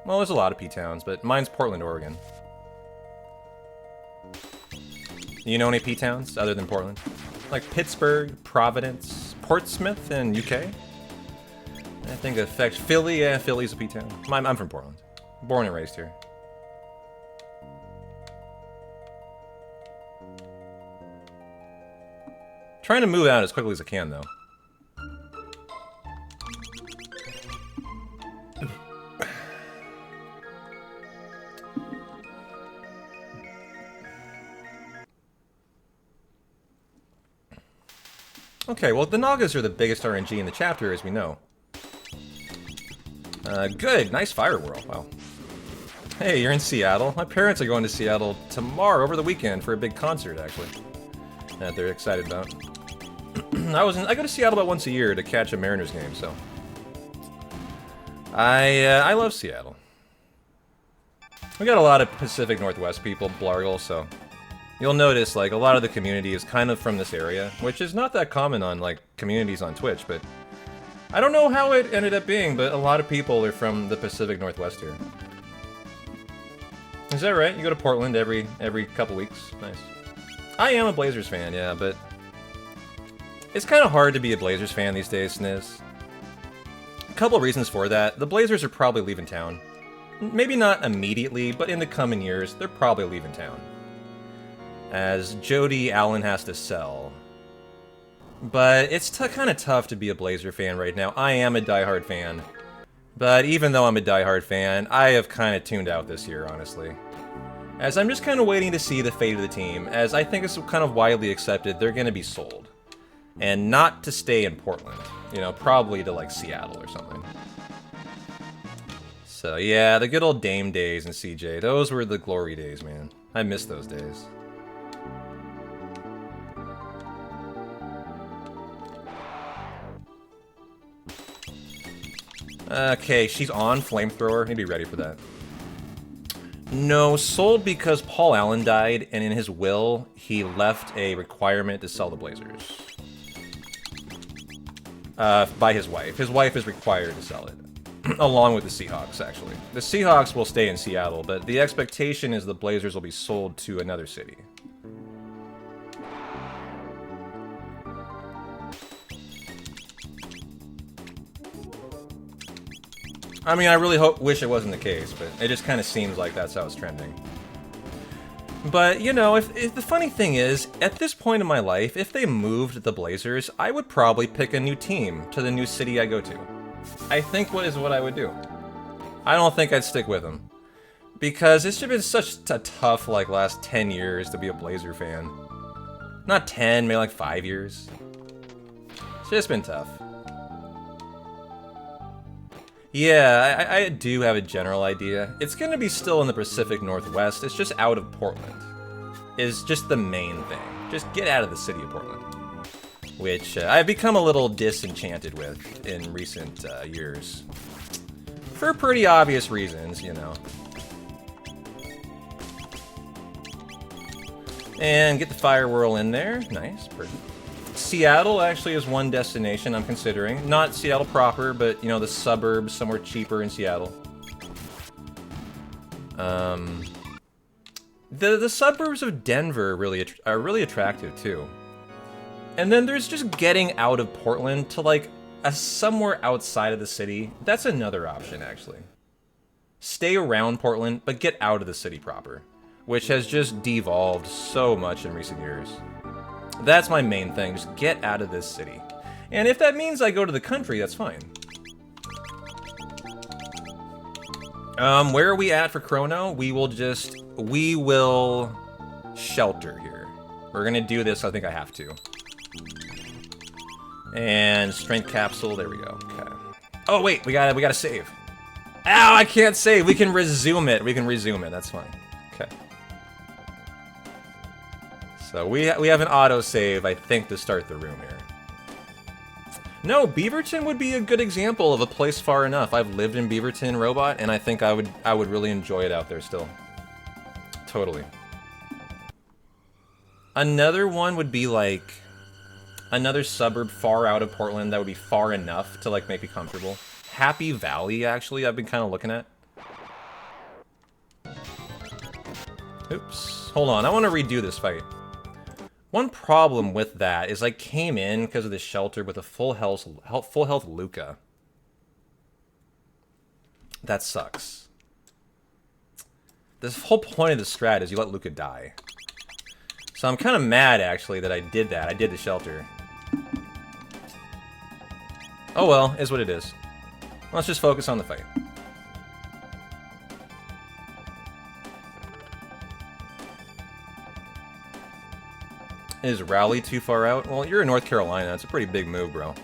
Well, there's a lot of P-Towns, but mine's Portland, Oregon. You know any P-Towns other than Portland? Like Pittsburgh, Providence, Portsmouth, and UK? I think it affects Philly. Yeah, Philly's a P-Town. I'm from Portland. Born and raised here. Trying to move out as quickly as I can, though. Okay, well, the Nagas are the biggest RNG in the chapter, as we know. Good. Nice fire whirl. Wow. Hey, you're in Seattle? My parents are going to Seattle tomorrow, over the weekend, for a big concert, actually. That they're excited about. I go to Seattle about once a year to catch a Mariners game, so I love Seattle. We got a lot of Pacific Northwest people, Blargle, so you'll notice like a lot of the community is kind of from this area, which is not that common on like communities on Twitch, but I don't know how it ended up being, but a lot of people are from the Pacific Northwest here. Is that right? You go to Portland every couple weeks? Nice. I am a Blazers fan, yeah, but it's kind of hard to be a Blazers fan these days, Sniz. couple reasons for that. The Blazers are probably leaving town. Maybe not immediately, but in the coming years, they're probably leaving town. As Jody Allen has to sell. But it's kind of tough to be a Blazer fan right now. I am a diehard fan. But even though I'm a diehard fan, I have kind of tuned out this year, honestly. As I'm just kind of waiting to see the fate of the team, as I think it's kind of widely accepted they're going to be sold. And not to stay in Portland. You know, probably to like Seattle or something. So yeah, the good old Dame days in CJ, those were the glory days, man. I miss those days. Okay, she's on Flamethrower. Need to be ready for that. No, sold because Paul Allen died, and in his will, he left a requirement to sell the Blazers. By his wife. His wife is required to sell it. Along with the Seahawks, actually. The Seahawks will stay in Seattle, but the expectation is the Blazers will be sold to another city. I mean, I really wish it wasn't the case, but it just kind of seems like that's how it's trending. But, you know, if the funny thing is, at this point in my life, if they moved the Blazers, I would probably pick a new team to the new city I go to. I think what I would do. I don't think I'd stick with them. Because it's just been such a tough, like, last 10 years to be a Blazer fan. Not 10, maybe like 5 years. It's just been tough. Yeah, I do have a general idea. It's gonna be still in the Pacific Northwest, it's just out of Portland. Is just the main thing. Just get out of the city of Portland. Which I've become a little disenchanted with in recent years. For pretty obvious reasons, you know. And get the Fire Whirl in there. Nice, pretty. Seattle actually is one destination I'm considering. Not Seattle proper, but, you know, the suburbs, somewhere cheaper in Seattle. The suburbs of Denver are really attractive, too. And then there's just getting out of Portland to, like, somewhere outside of the city. That's another option, actually. Stay around Portland, but get out of the city proper. Which has just devolved so much in recent years. That's my main thing, just get out of this city. And if that means I go to the country, that's fine. Where are we at for Chrono? We will shelter here. We're gonna do this, I think I have to. And strength capsule, there we go, okay. Oh wait, we gotta save. Ow, I can't save, we can resume it, that's fine, okay. So we have an autosave, I think, to start the room here. No, Beaverton would be a good example of a place far enough. I've lived in Beaverton, Robot, and I think I would really enjoy it out there still. Totally. Another one would be like another suburb far out of Portland that would be far enough to like make me comfortable. Happy Valley, actually, I've been kind of looking at. Oops. Hold on, I want to redo this fight. One problem with that is I came in because of the shelter with a full health Luca. That sucks. This whole point of the strat is you let Luca die. So I'm kind of mad, actually, that I did that. I did the shelter. Oh well, is what it is. Let's just focus on the fight. Is Raleigh too far out? Well, you're in North Carolina. It's a pretty big move, bro.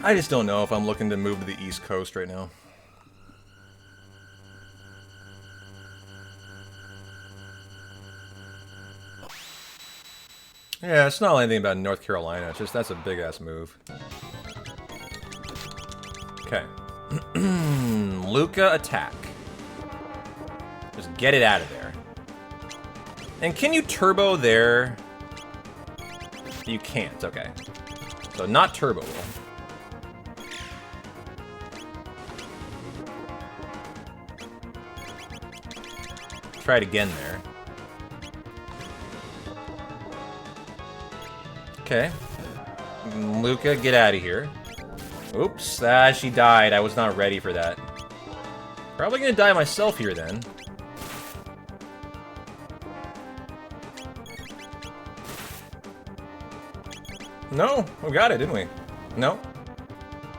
I just don't know if I'm looking to move to the East Coast right now. Yeah, it's not anything about North Carolina. It's just that's a big-ass move. Okay. Luca attack. Just get it out of there. And can you turbo there? You can't, okay. So not turbo. Try it again there. Okay. Luca, get out of here. Oops, she died. I was not ready for that. Probably gonna die myself here then. No, we got it, didn't we? No.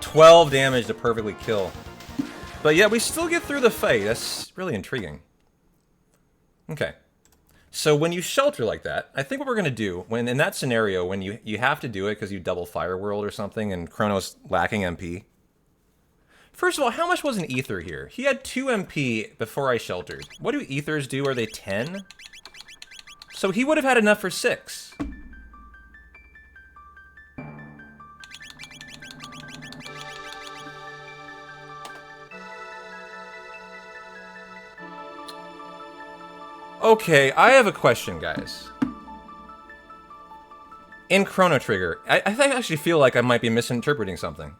12 damage to perfectly kill. But yeah, we still get through the fight. That's really intriguing. Okay. So when you shelter like that, I think what we're going to do, when in that scenario, when you have to do it because you double Fire World or something and Chrono's lacking MP. First of all, how much was an Ether here? He had 2 MP before I sheltered. What do Ethers do? Are they 10? So he would have had enough for 6. Okay, I have a question, guys. In Chrono Trigger, I actually feel like I might be misinterpreting something.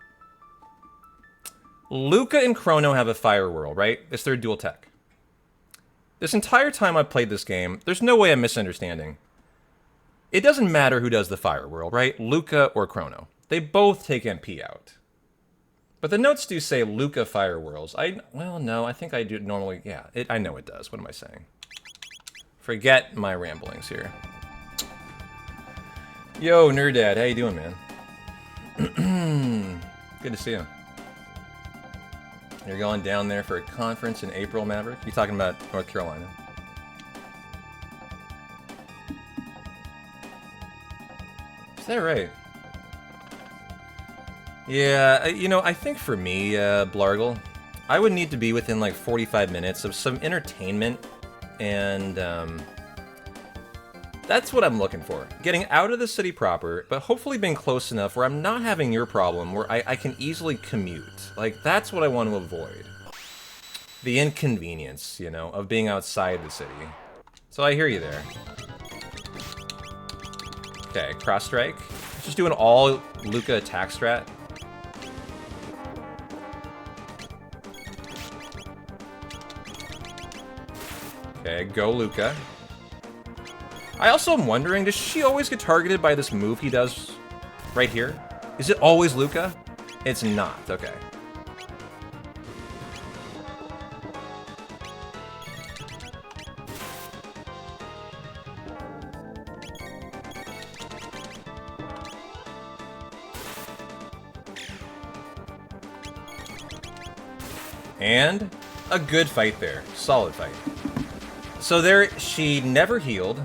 Luca and Chrono have a Fire World, right? It's their dual tech. This entire time I've played this game, there's no way I'm misunderstanding. It doesn't matter who does the Fire World, right? Luca or Chrono. They both take MP out. But the notes do say Luca Fire Worlds. Well, no, I think I do normally, yeah. I know it does. What am I saying? Forget my ramblings here. Yo, Nerdad, how you doing, man? Good to see you. You're going down there for a conference in April, Maverick? You talking about North Carolina? Is that right? Yeah, you know, I think for me, Blargle, I would need to be within like 45 minutes of some entertainment. And that's what I'm looking for. Getting out of the city proper, but hopefully being close enough where I'm not having your problem, where I can easily commute. Like, that's what I want to avoid. The inconvenience, you know, of being outside the city. So I hear you there. Okay, cross strike. Just doing all Luca attack strat. Okay, go Luca. I also am wondering, does she always get targeted by this move he does right here? Is it always Luca? It's not, okay. And a good fight there. Solid fight. So there, she never healed.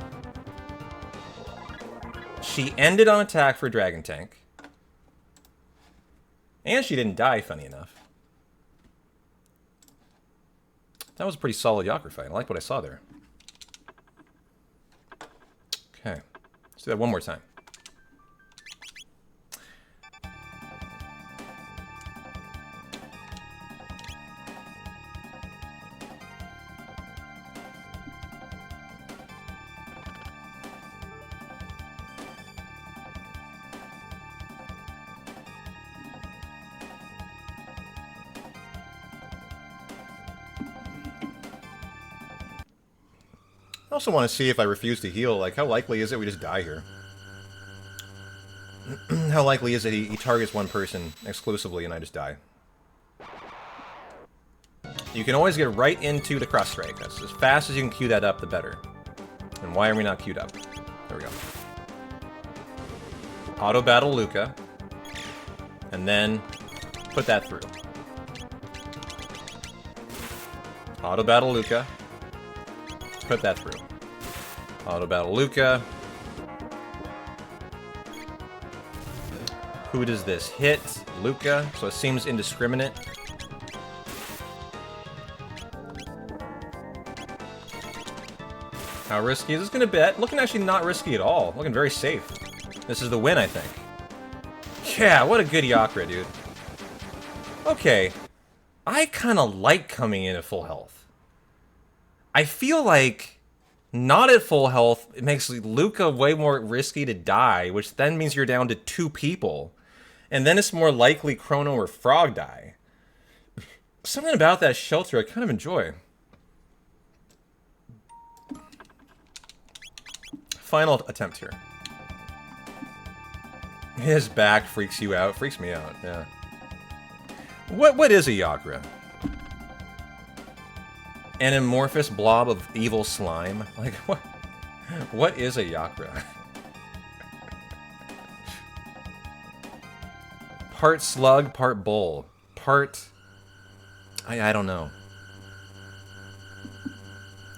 She ended on attack for Dragon Tank. And she didn't die, funny enough. That was a pretty solid Yakuza fight. I like what I saw there. Okay. Let's do that one more time. I also want to see if I refuse to heal, like, how likely is it we just die here? How likely is it he targets one person exclusively and I just die? You can always get right into the cross strike. That's as fast as you can queue that up, the better. And why are we not queued up? There we go. Auto battle Luca. And then put that through. Auto battle Luca. Put that through. Auto battle Luca. Who does this hit? Luca. So it seems indiscriminate. How risky is this gonna bet? Looking actually not risky at all. Looking very safe. This is the win, I think. Yeah, what a good Yakra, dude. Okay. I kind of like coming in at full health. I feel like not at full health, it makes Luca way more risky to die, which then means you're down to 2 people. And then it's more likely Chrono or Frog die. Something about that shelter I kind of enjoy. Final attempt here. His back freaks you out. Freaks me out, yeah. What is a Yakra? An amorphous blob of evil slime? Like, what? What is a Yakra? Part slug, part bull. Part... I don't know.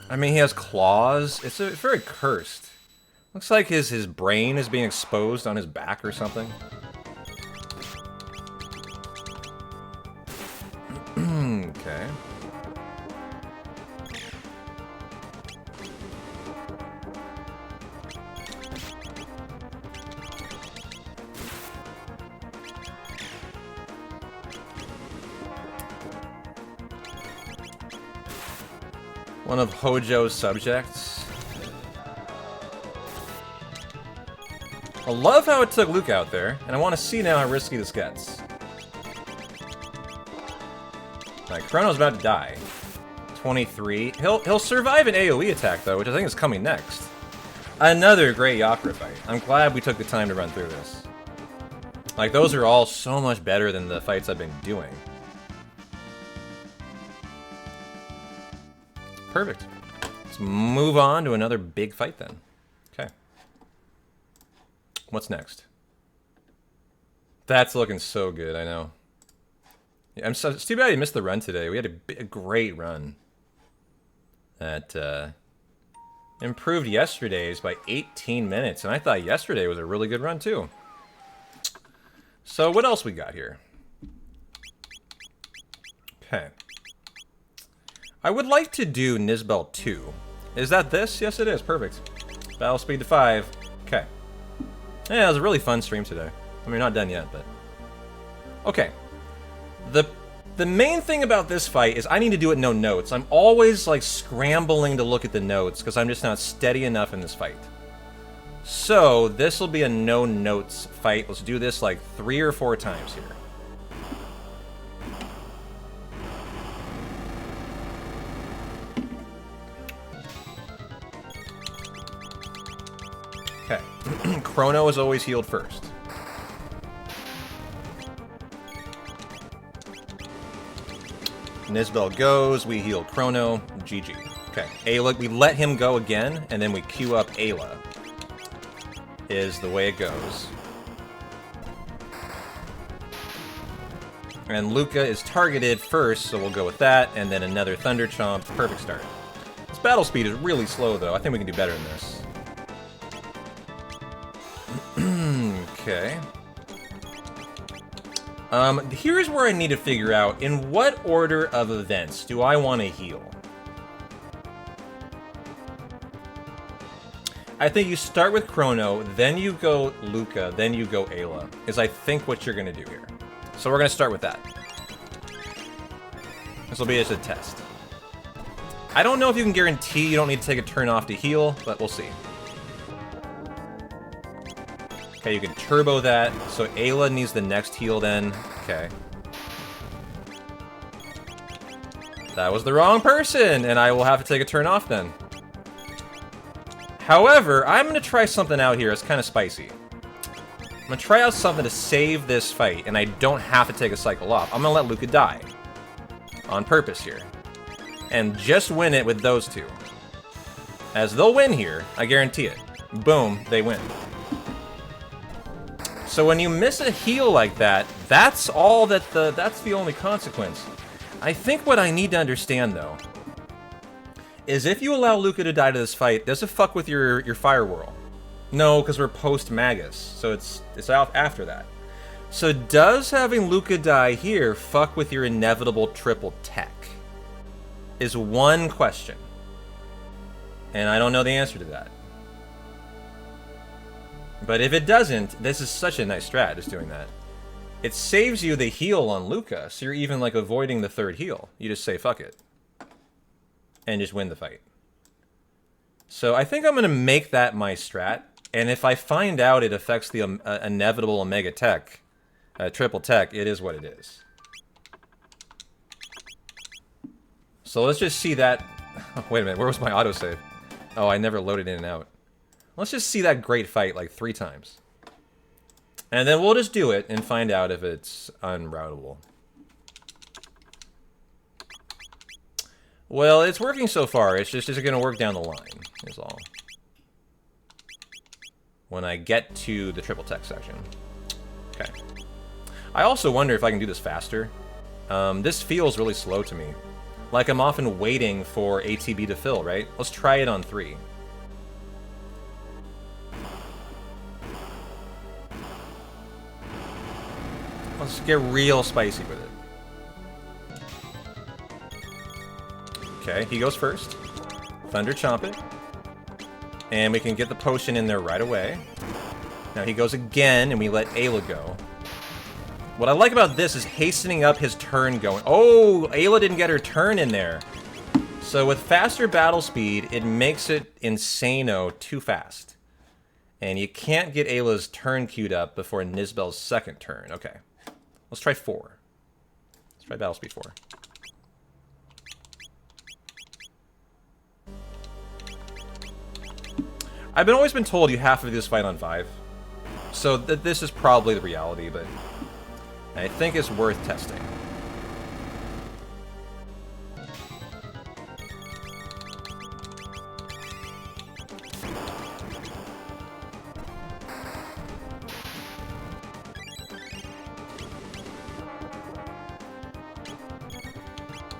I mean, he has claws. It's very cursed. Looks like his brain is being exposed on his back or something. Okay. One of Hojo's subjects. I love how it took Luke out there, and I want to see now how risky this gets. Like, Chrono's about to die. 23. He'll survive an AoE attack, though, which I think is coming next. Another great Yakra fight. I'm glad we took the time to run through this. Like, those are all so much better than the fights I've been doing. Perfect. Let's move on to another big fight then. Okay. What's next? That's looking so good, I know. Yeah, it's too bad you missed the run today. We had a great run. That improved yesterday's by 18 minutes, and I thought yesterday was a really good run too. So what else we got here? Okay. I would like to do Nisbel 2. Is that this? Yes, it is. Perfect. Battle speed to 5. Okay. Yeah, it was a really fun stream today. I mean, we're not done yet, but... Okay. The main thing about this fight is I need to do it no notes. I'm always, like, scrambling to look at the notes, because I'm just not steady enough in this fight. So, this will be a no-notes fight. Let's do this, like, 3 or 4 times here. Okay. Chrono is always healed first. Nisbel goes, we heal Chrono, GG. Okay, Ayla, we let him go again, and then we queue up Ayla. Is the way it goes. And Luca is targeted first, so we'll go with that, and then another Thunder Chomp. Perfect start. This battle speed is really slow, though. I think we can do better than this. Okay. Here's where I need to figure out, in what order of events do I want to heal? I think you start with Chrono, then you go Luca, then you go Ayla, is I think what you're going to do here. So we're going to start with that. This will be just a test. I don't know if you can guarantee you don't need to take a turn off to heal, but we'll see. Okay, you can turbo that, so Ayla needs the next heal then. Okay. That was the wrong person, and I will have to take a turn off then. However, I'm going to try something out here. It's kind of spicy. I'm going to try out something to save this fight, and I don't have to take a cycle off. I'm going to let Luca die. On purpose here. And just win it with those two. As they'll win here, I guarantee it. Boom, they win. So when you miss a heal like that, that's all that that's the only consequence. I think what I need to understand, though, is if you allow Luca to die to this fight, does it fuck with your Fire Whirl? No, because we're post-Magus, so it's out after that. So does having Luca die here fuck with your inevitable triple tech? Is one question. And I don't know the answer to that. But if it doesn't, this is such a nice strat, just doing that. It saves you the heal on Luca, so you're even, like, avoiding the third heal. You just say, fuck it. And just win the fight. So I think I'm going to make that my strat, and if I find out it affects the inevitable Omega Tech, triple tech, it is what it is. So let's just see that... Wait a minute, where was my autosave? Oh, I never loaded in and out. Let's just see that great fight like 3 times. And then we'll just do it and find out if it's unroutable. Well, it's working so far. It's just, is it going to work down the line, is all. When I get to the triple tech section. Okay. I also wonder if I can do this faster. This feels really slow to me. Like I'm often waiting for ATB to fill, right? Let's try it on 3. Let's get real spicy with it. Okay, he goes first. Thunder Chomp it. And we can get the potion in there right away. Now he goes again, and we let Ayla go. What I like about this is hastening up his turn going. Oh, Ayla didn't get her turn in there. So with faster battle speed, it makes it insano too fast. And you can't get Ayla's turn queued up before Nizbel's second turn. Okay. Let's try 4. Let's try battle speed 4. I've always been told you have to do this fight on 5. So this is probably the reality, but I think it's worth testing.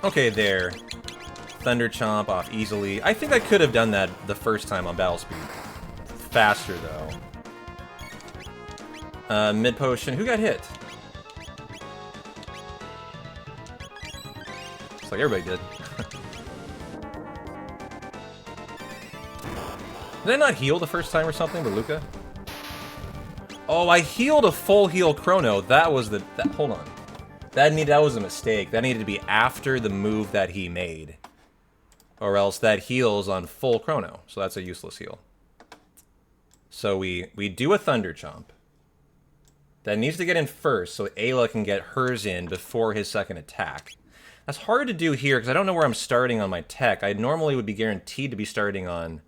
Okay, there. Thunder Chomp off easily. I think I could have done that the first time on battle speed. Faster, though. Mid potion. Who got hit? It's like everybody did. Did I not heal the first time or something with Luca? Oh, I healed a full heal Chrono. That was the... hold on. That was a mistake. That needed to be after the move that he made. Or else that heals on full Chrono. So that's a useless heal. So we do a Thunder Chomp. That needs to get in first so Ayla can get hers in before his second attack. That's hard to do here because I don't know where I'm starting on my tech. I normally would be guaranteed to be starting on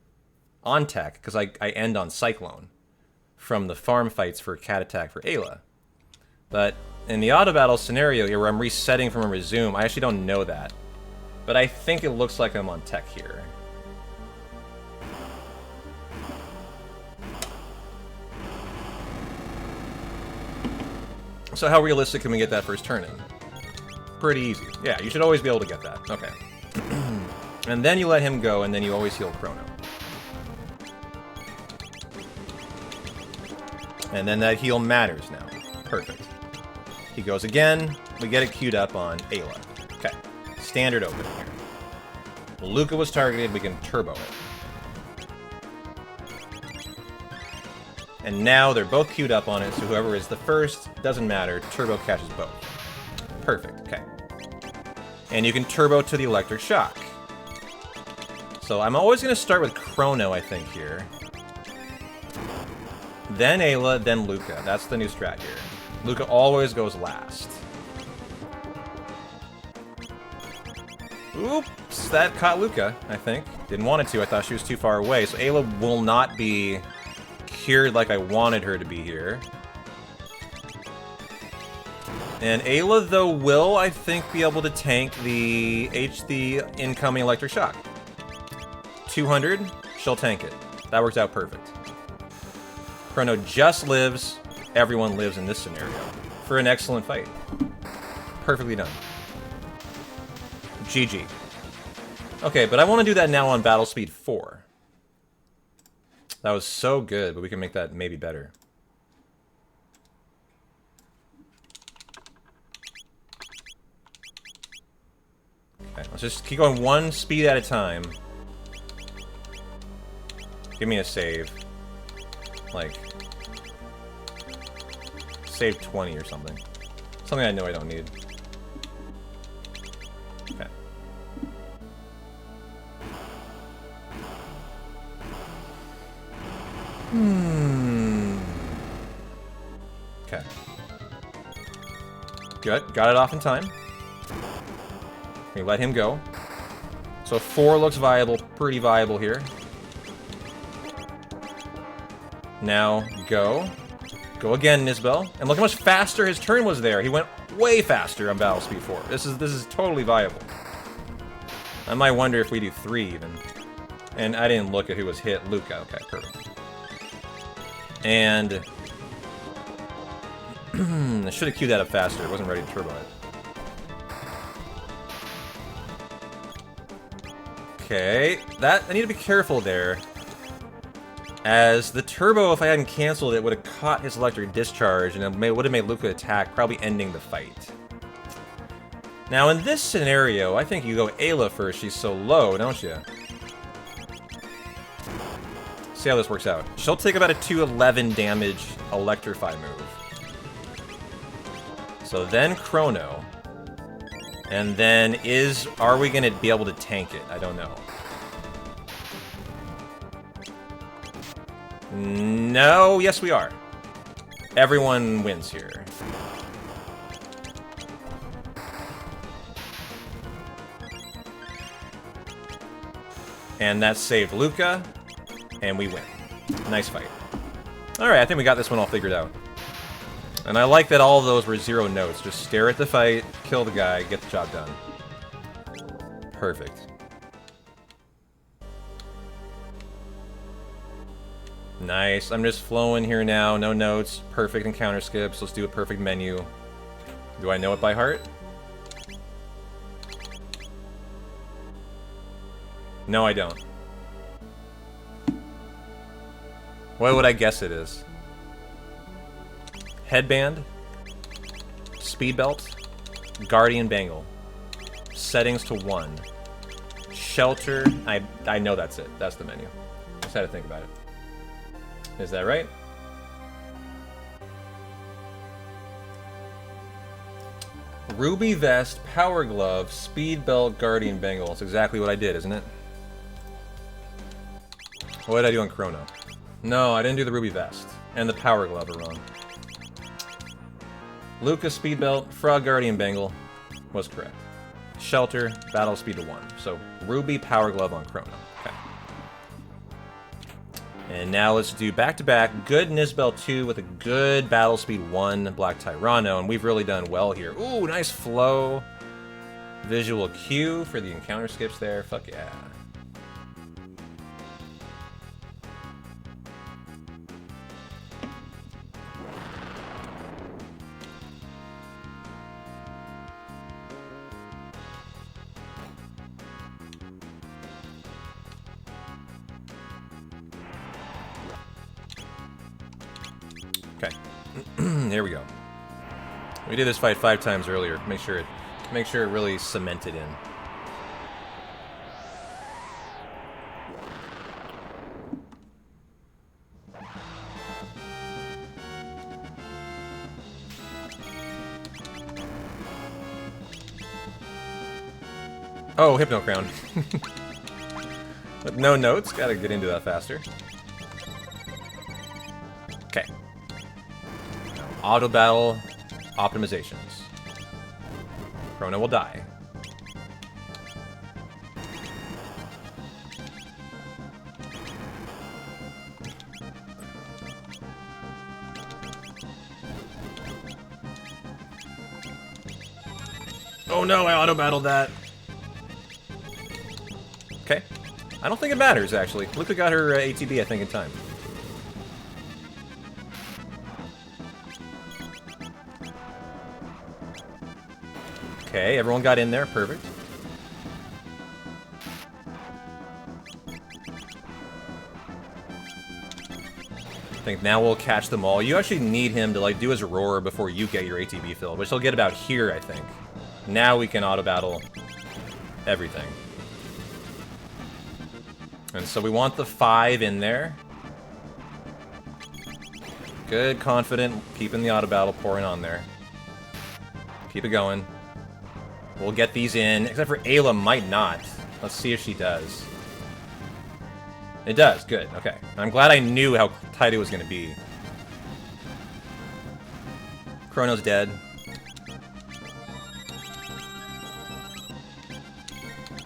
tech because I end on Cyclone from the farm fights for Cat Attack for Ayla. But in the auto battle scenario here where I'm resetting from a resume, I actually don't know that. But I think it looks like I'm on tech here. So how realistic can we get that first turn in? Pretty easy. Yeah, you should always be able to get that. Okay. And then you let him go, and then you always heal Chrono. And then that heal matters now. Perfect. He goes again. We get it queued up on Ayla. Okay. Standard open here. Luca was targeted. We can turbo it. And now they're both queued up on it, so whoever is the first, doesn't matter. Turbo catches both. Perfect. Okay. And you can turbo to the electric shock. So I'm always going to start with Chrono, I think, here. Then Ayla, then Luca. That's the new strat here. Luca always goes last. Oops, that caught Luca, I think. Didn't want it to, I thought she was too far away. So Ayla will not be cured like I wanted her to be here. And Ayla, though, will, I think, be able to tank the incoming electric shock. 200, she'll tank it. That works out perfect. Chrono just lives. Everyone lives in this scenario. For an excellent fight. Perfectly done. GG. Okay, but I want to do that now on battle speed 4. That was so good, but we can make that maybe better. Okay, let's just keep going one speed at a time. Give me a save. Like, save 20 or something. Something I know I don't need. Okay. Okay. Good. Got it off in time. We let him go. So 4 looks viable. Pretty viable here. Now, go. Go again, Nisbel. And look how much faster his turn was there. He went way faster on Battle Speed 4. This is totally viable. I might wonder if we do 3 even. And I didn't look at who was hit. Luca. Okay, perfect. And I should have queued that up faster. I wasn't ready to turbo it. Okay, I need to be careful there. As the turbo, if I hadn't canceled it, would have caught his electric discharge, and it would have made Luca attack, probably ending the fight. Now, in this scenario, I think you go Ayla first. She's so low, don't you? See how this works out. She'll take about a 211 damage Electrify move. So then Chrono. And then are we going to be able to tank it? I don't know. No, yes we are. Everyone wins here. And that saved Luca, and we win. Nice fight. Alright, I think we got this one all figured out. And I like that all of those were 0 notes. Just stare at the fight, kill the guy, get the job done. Perfect. Nice. I'm just flowing here now. No notes. Perfect encounter skips. Let's do a perfect menu. Do I know it by heart? No, I don't. What would I guess it is? Headband, speed belt, guardian bangle, settings to 1, shelter. I know that's it. That's the menu. Just had to think about it. Is that right? Ruby vest, power glove, speed belt, guardian bangle. That's exactly what I did, isn't it? What did I do on Chrono? No, I didn't do the ruby vest. And the power glove are wrong. Luca speed belt, frog guardian bangle was correct. Shelter, battle speed to 1. So ruby power glove on Chrono. Okay. And now let's do back-to-back good Nisbel 2 with a good battle speed 1 Black Tyranno, and we've really done well here. Ooh, nice flow. Visual cue for the encounter skips there. Fuck yeah. Okay. There we go. We did this fight 5 times earlier. Make sure it really cemented in. Oh, Hypno Crown. With no notes, gotta get into that faster. Okay. Auto battle optimizations. Chrono will die. Oh no, I auto battled that. Okay. I don't think it matters, actually. Luca got her ATB, I think, in time. Okay, everyone got in there. Perfect. I think now we'll catch them all. You actually need him to, like, do his roar before you get your ATB filled, which he'll get about here, I think. Now we can auto-battle everything. And so we want the 5 in there. Good, confident, keeping the auto-battle pouring on there. Keep it going. We'll get these in, except for Ayla might not. Let's see if she does. It does, good, okay. I'm glad I knew how tight it was going to be. Chrono's dead.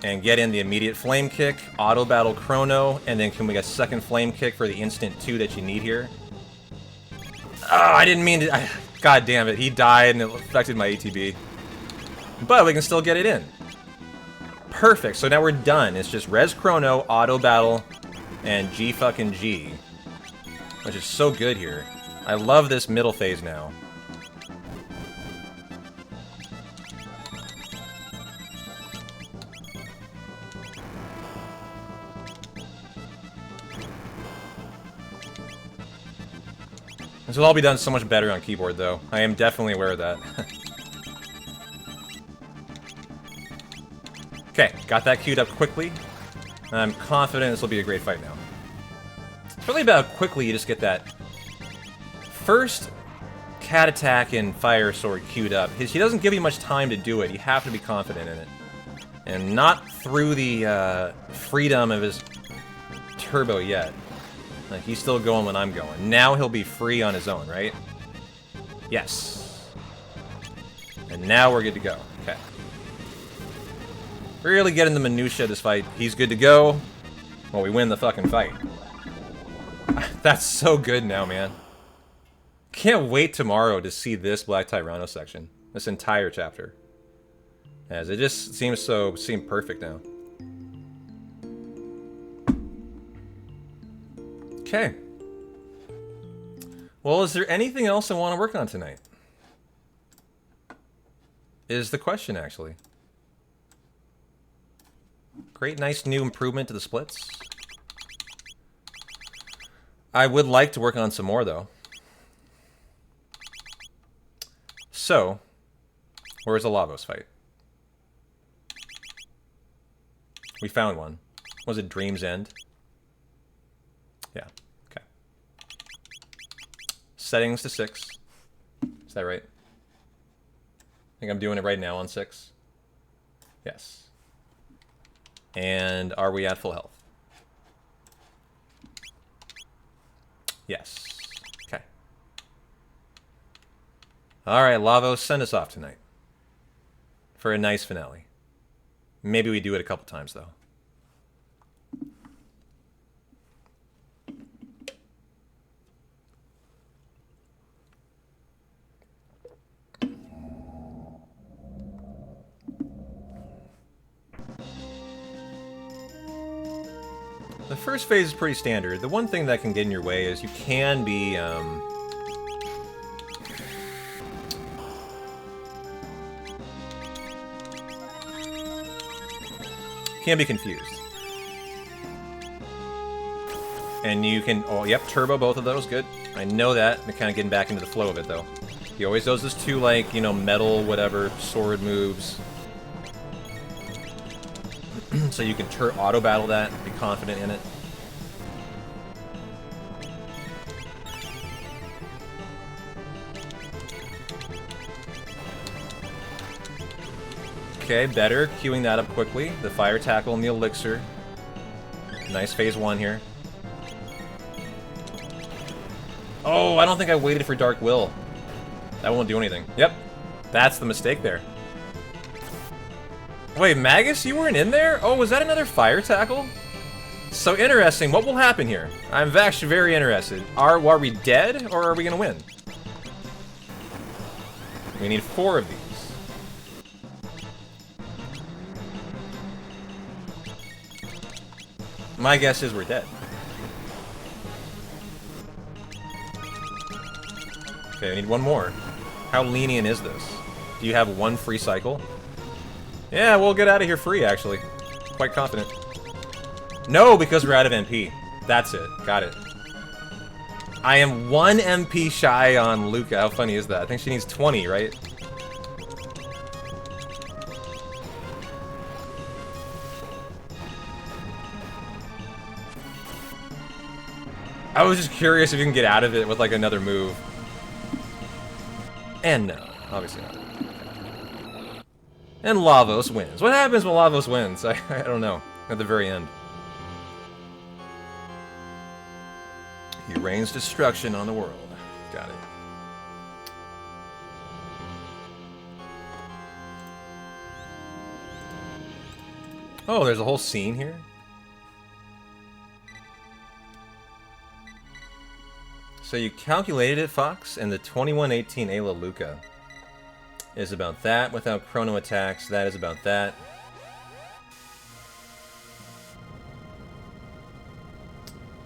And get in the immediate flame kick, auto battle Chrono, and then can we get a second flame kick for the instant 2 that you need here? Oh, I didn't mean to. God damn it, he died and it affected my ATB. But we can still get it in. Perfect, so now we're done. It's just Res Chrono, Auto Battle, and G fucking G. Which is so good here. I love this middle phase now. This will all be done so much better on keyboard, though. I am definitely aware of that. Okay, got that queued up quickly. I'm confident this will be a great fight now. It's really about how quickly you just get that first cat attack and fire sword queued up. He doesn't give you much time to do it. You have to be confident in it. And not through the freedom of his turbo yet. Like, he's still going when I'm going. Now he'll be free on his own, right? Yes. And now we're good to go. Okay. Really get in the minutia of this fight. He's good to go. Well, we win the fucking fight. That's so good now, man. Can't wait tomorrow to see this Black Tyranno section. This entire chapter. As it just seems perfect now. Okay. Well, is there anything else I want to work on tonight? Is the question, actually. Great, nice new improvement to the splits. I would like to work on some more, though. So, where's the Lavos fight? We found one. Was it Dream's End? Yeah, okay. Settings to 6. Is that right? I think I'm doing it right now on 6. Yes. And are we at full health? Yes. Okay. Alright, Lavos, send us off tonight. For a nice finale. Maybe we do it a couple times, though. The first phase is pretty standard. The one thing that can get in your way is you can be, confused. And you can, oh, yep, turbo both of those, good. I know that. I'm kind of getting back into the flow of it, though. He always does this two, like, you know, metal, whatever, sword moves. So you can auto battle that, be confident in it. Okay, better. Queuing that up quickly. The fire tackle and the elixir. Nice phase 1 here. Oh, I don't think I waited for Dark Will. That won't do anything. Yep. That's the mistake there. Wait, Magus, you weren't in there? Oh, was that another fire tackle? So interesting. What will happen here? I'm actually very interested. Are we dead, or are we going to win? We need 4 of these. My guess is we're dead. Okay, I need 1 more. How lenient is this? Do you have 1 free cycle? Yeah, we'll get out of here free, actually. Quite confident. No, because we're out of MP. That's it. Got it. I am 1 MP shy on Luca. How funny is that? I think she needs 20, right? I was just curious if you can get out of it with, like, another move. And no. Obviously not. And Lavos wins. What happens when Lavos wins? I don't know. At the very end. He rains destruction on the world. Got it. Oh, there's a whole scene here? So you calculated it, Fox, and the 2118 Ayla Luca is about that without chrono attacks. That is about that.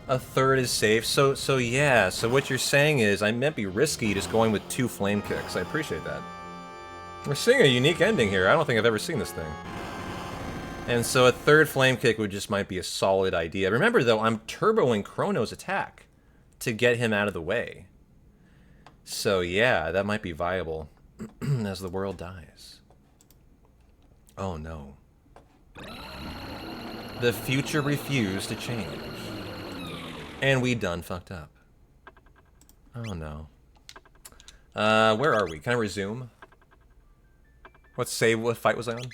A third is safe. So yeah. So what you're saying is I might be risky just going with 2 flame kicks. I appreciate that. We're seeing a unique ending here. I don't think I've ever seen this thing. And so a third flame kick would just might be a solid idea. Remember though, I'm turboing Chrono's attack to get him out of the way. So yeah, that might be viable as the world dies. Oh no. The future refused to change. And we done fucked up. Oh no. Where are we? Can I resume? Let's say what fight was I on?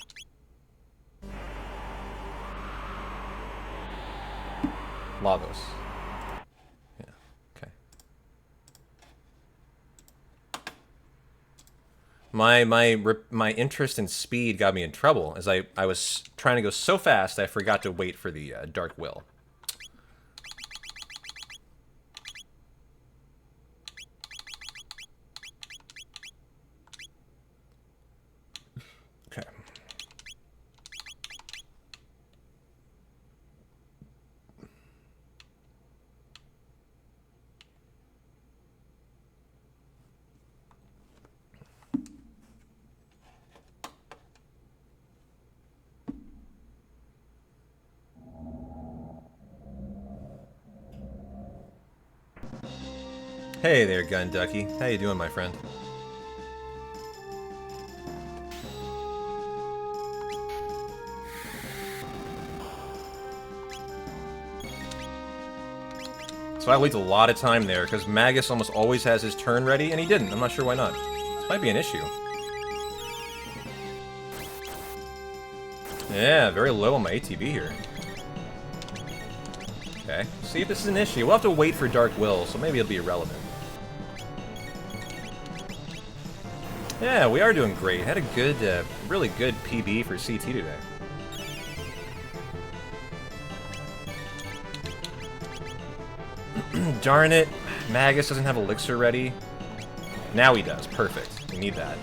Lavos. Yeah, okay. My interest in speed got me in trouble, as I was trying to go so fast I forgot to wait for the Dark Will. Okay. Hey there, Gun Ducky. How you doing, my friend? So I leaked a lot of time there, because Magus almost always has his turn ready, and he didn't. I'm not sure why not. This might be an issue. Yeah, very low on my ATB here. Okay, see if this is an issue. We'll have to wait for Dark Will, so maybe it'll be irrelevant. Yeah, we are doing great. Had a good, really good PB for CT today. Darn it, Magus doesn't have Elixir ready. Now he does, perfect. We need that.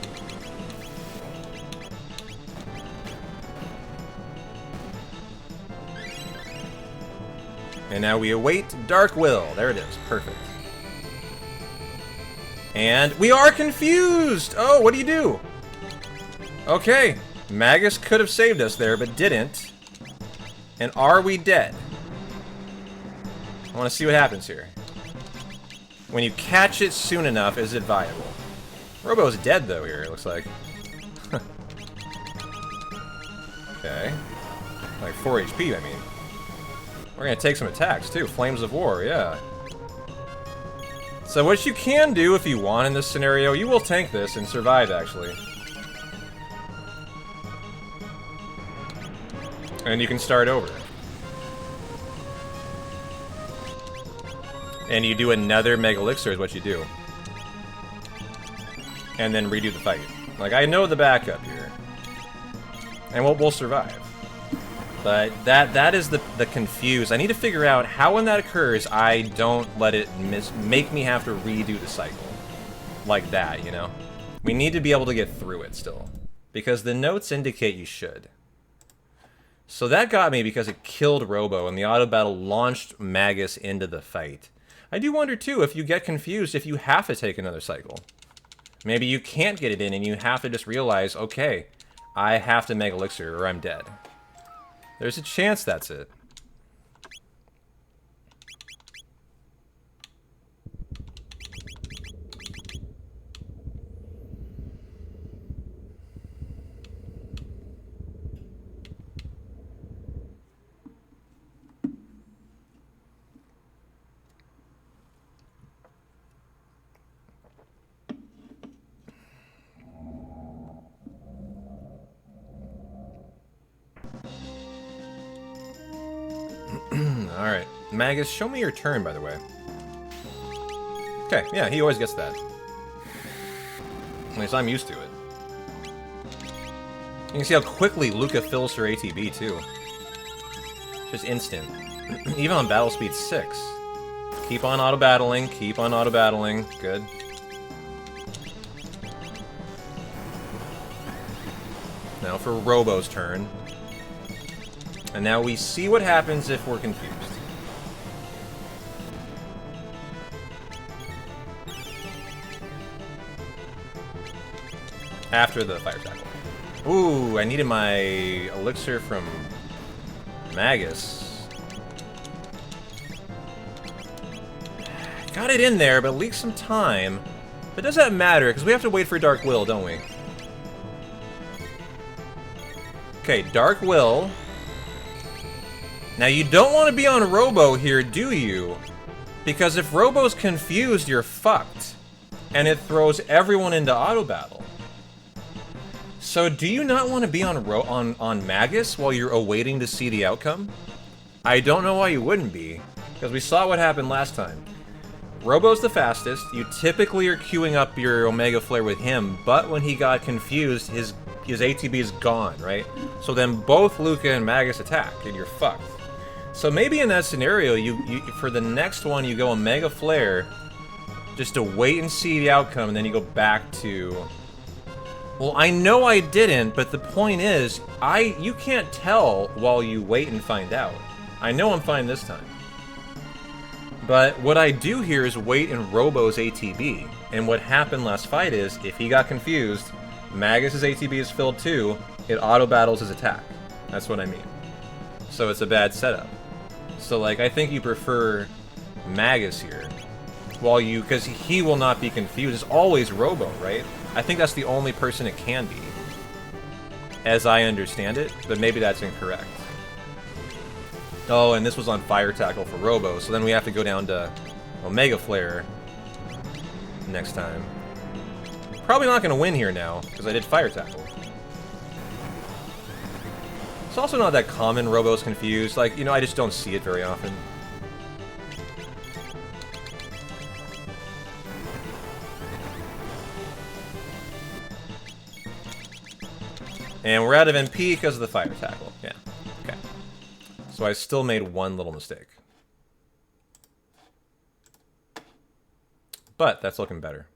And now we await Dark Will. There it is, perfect. And we are confused! Oh, what do you do? Okay, Magus could have saved us there, but didn't. And are we dead? I want to see what happens here. When you catch it soon enough, is it viable? Robo's dead, though, here, it looks like. Okay. Like 4 HP, I mean. We're gonna take some attacks, too. Flames of War, yeah. So what you can do, if you want in this scenario, you will tank this and survive, actually. And you can start over. And you do another Mega Elixir is what you do. And then redo the fight. Like, I know the backup here. And we'll survive. But that is the confuse. I need to figure out how when that occurs, I don't let it make me have to redo the cycle. Like that, you know? We need to be able to get through it still. Because the notes indicate you should. So that got me because it killed Robo and the auto battle launched Magus into the fight. I do wonder too, if you get confused, if you have to take another cycle. Maybe you can't get it in and you have to just realize, okay, I have to Mega Elixir or I'm dead. There's a chance that's it. Alright. Magus, show me your turn, by the way. Okay, yeah, he always gets that. At least I'm used to it. You can see how quickly Luca fills her ATB, too. Just instant. Even on battle speed 6. Keep on auto-battling, keep on auto-battling. Good. Now for Robo's turn. And now we see what happens if we're confused. After the fire tackle. Ooh, I needed my elixir from Magus. Got it in there, but leaked some time. But does that matter? Because we have to wait for Dark Will, don't we? Okay, Dark Will. Now you don't want to be on Robo here, do you? Because if Robo's confused, you're fucked. And it throws everyone into auto battle. So do you not want to be on Magus while you're awaiting to see the outcome? I don't know why you wouldn't be, because we saw what happened last time. Robo's the fastest. You typically are queuing up your Omega Flare with him, but when he got confused, his ATB is gone, right? So then both Luca and Magus attack, and you're fucked. So maybe in that scenario, you for the next one, you go Omega Flare, just to wait and see the outcome, and then you go back to... Well, I know I didn't, but the point is, you can't tell while you wait and find out. I know I'm fine this time. But what I do here is wait in Robo's ATB. And what happened last fight is, if he got confused, Magus' ATB is filled too, it auto-battles his attack. That's what I mean. So it's a bad setup. So, like, I think you prefer Magus here. Because he will not be confused. It's always Robo, right? I think that's the only person it can be, as I understand it, but maybe that's incorrect. Oh, and this was on Fire Tackle for Robo, so then we have to go down to Omega Flare next time. Probably not going to win here now, because I did Fire Tackle. It's also not that common, Robo's confused. Like, you know, I just don't see it very often. And we're out of MP because of the Fire Tackle. Yeah. Okay. So I still made one little mistake. But that's looking better.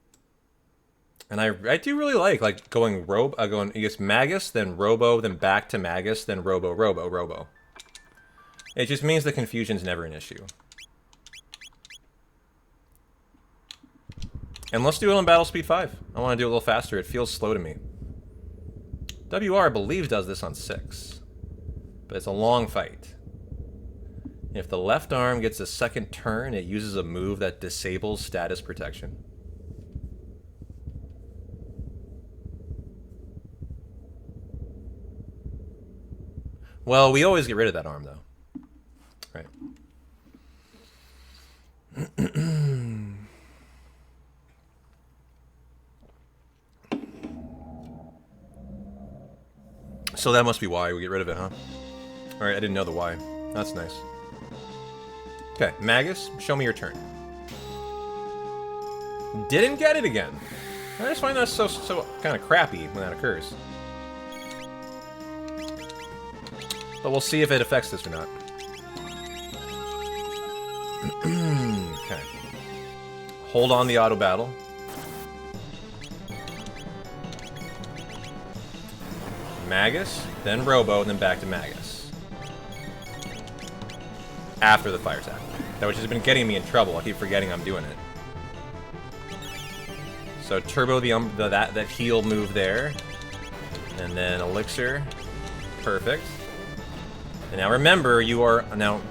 And I do really like going I guess Magus, then Robo, then back to Magus, then Robo, Robo, Robo. It just means the confusion's never an issue. And let's do it on Battle Speed 5. I want to do it a little faster. It feels slow to me. WR, I believe, does this on 6. But it's a long fight. If the left arm gets a second turn, it uses a move that disables status protection. Well, we always get rid of that arm, though. Right. So that must be why we get rid of it, huh? Alright, I didn't know the why. That's nice. Okay, Magus, show me your turn. Didn't get it again. I just find that so kind of crappy when that occurs. But we'll see if it affects this or not. Okay. Hold on the auto battle. Magus, then Robo, and then back to Magus. After the fire tackle. That which has been getting me in trouble. I keep forgetting I'm doing it. So turbo that heal move there. And then elixir. Perfect. And now remember, you are now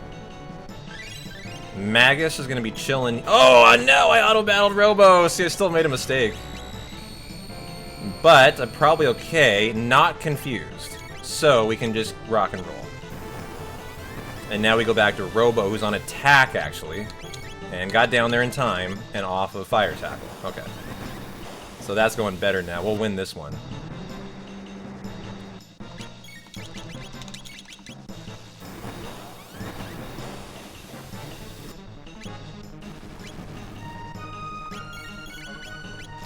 Magus is gonna be chilling. Oh no, I auto-battled Robo! See, I still made a mistake. But I'm probably okay, not confused. So we can just rock and roll. And now we go back to Robo, who's on attack, actually. And got down there in time, and off of Fire Tackle. Okay. So that's going better now. We'll win this one.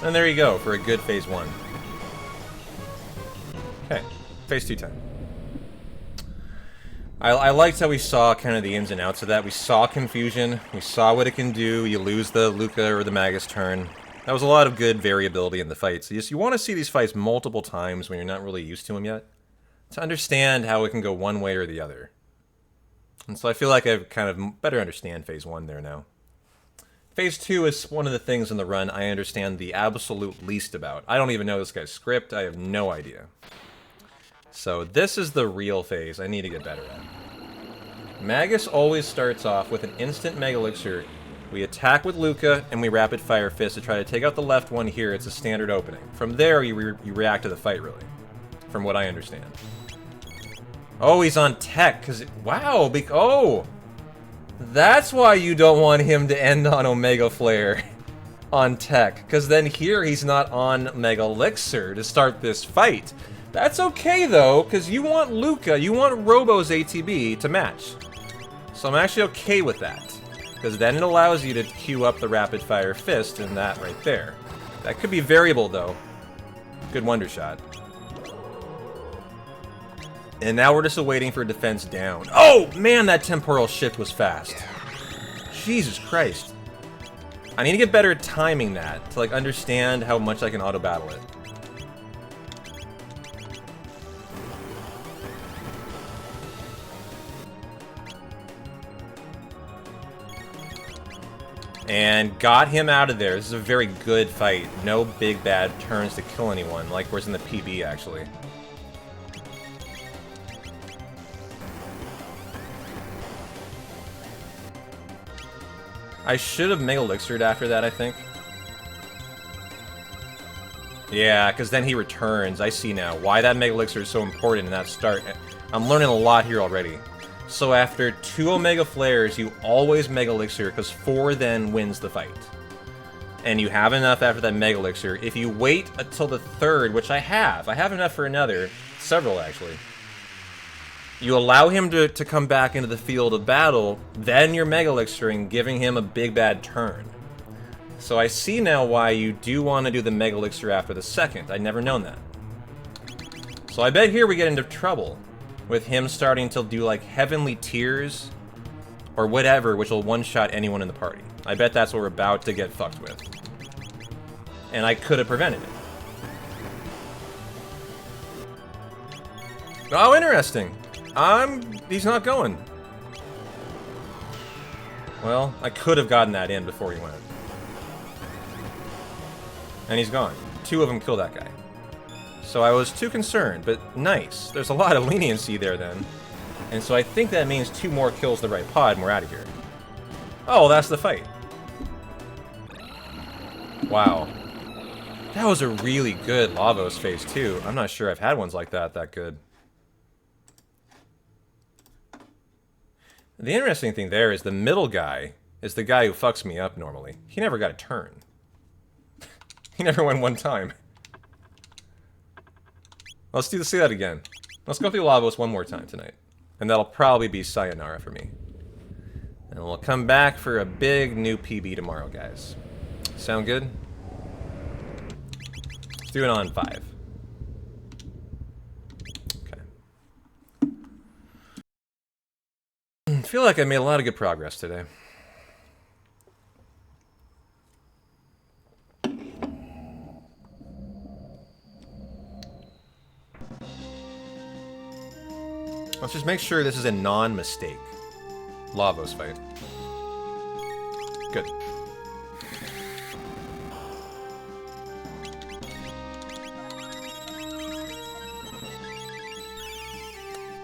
And there you go, for a good Phase 1. Okay, Phase 2 time. I liked how we saw kind of the ins and outs of that. We saw confusion. We saw what it can do. You lose the Luca or the Magus turn. That was a lot of good variability in the fights. You want to see these fights multiple times when you're not really used to them yet, to understand how it can go one way or the other. And so I feel like I kind of better understand Phase 1 there now. Phase 2 is one of the things in the run I understand the absolute least about. I don't even know this guy's script. I have no idea. So this is the real phase I need to get better at. Magus always starts off with an instant Mega Elixir. We attack with Luca, and we Rapid Fire Fist to try to take out the left one here. It's a standard opening. From there, you react to the fight, really. From what I understand. Oh, he's on tech, because... Wow! Oh! That's why you don't want him to end on Omega Flare on tech. Because then here, he's not on Mega Elixir to start this fight. That's okay, though, because you want Luca, you want Robo's ATB to match. So I'm actually okay with that. Because then it allows you to queue up the Rapid Fire Fist and that right there. That could be variable, though. Good Wonder Shot. And now we're just waiting for defense down. Oh, man, that temporal shift was fast. Jesus Christ. I need to get better at timing that to, like, understand how much I can auto-battle it. And got him out of there. This is a very good fight. No big bad turns to kill anyone, like where's in the PB, actually. I should have Mega Elixired after that, I think. Yeah, because then he returns. I see now why that Mega Elixir is so important in that start. I'm learning a lot here already. So after 2 Omega Flares, you always Mega Elixir, because 4 then wins the fight. And you have enough after that Mega Elixir. If you wait until the 3rd, which I have enough for another, several actually. You allow him to come back into the field of battle, then you're Mega Elixiring, giving him a big bad turn. So I see now why you do want to do the Mega Elixir after the 2nd. I'd never known that. So I bet here we get into trouble. With him starting to do, like, Heavenly Tears, or whatever, which will one-shot anyone in the party. I bet that's what we're about to get fucked with. And I could have prevented it. Oh, interesting. He's not going. Well, I could have gotten that in before he went. And he's gone. 2 of them kill that guy. So I was too concerned, but nice. There's a lot of leniency there then. And so I think that means 2 more kills the right pod and we're out of here. Oh, that's the fight. Wow. That was a really good Lavos Phase 2. I'm not sure I've had ones like that good. The interesting thing there is the middle guy is the guy who fucks me up normally. He never got a turn. He never won 1 time. Let's see that again. Let's go through Lavos 1 more time tonight. And that'll probably be sayonara for me. And we'll come back for a big new PB tomorrow, guys. Sound good? Let's do it on 5. Okay. I feel like I made a lot of good progress today. Let's just make sure this is a non-mistake. Lavos fight. Good.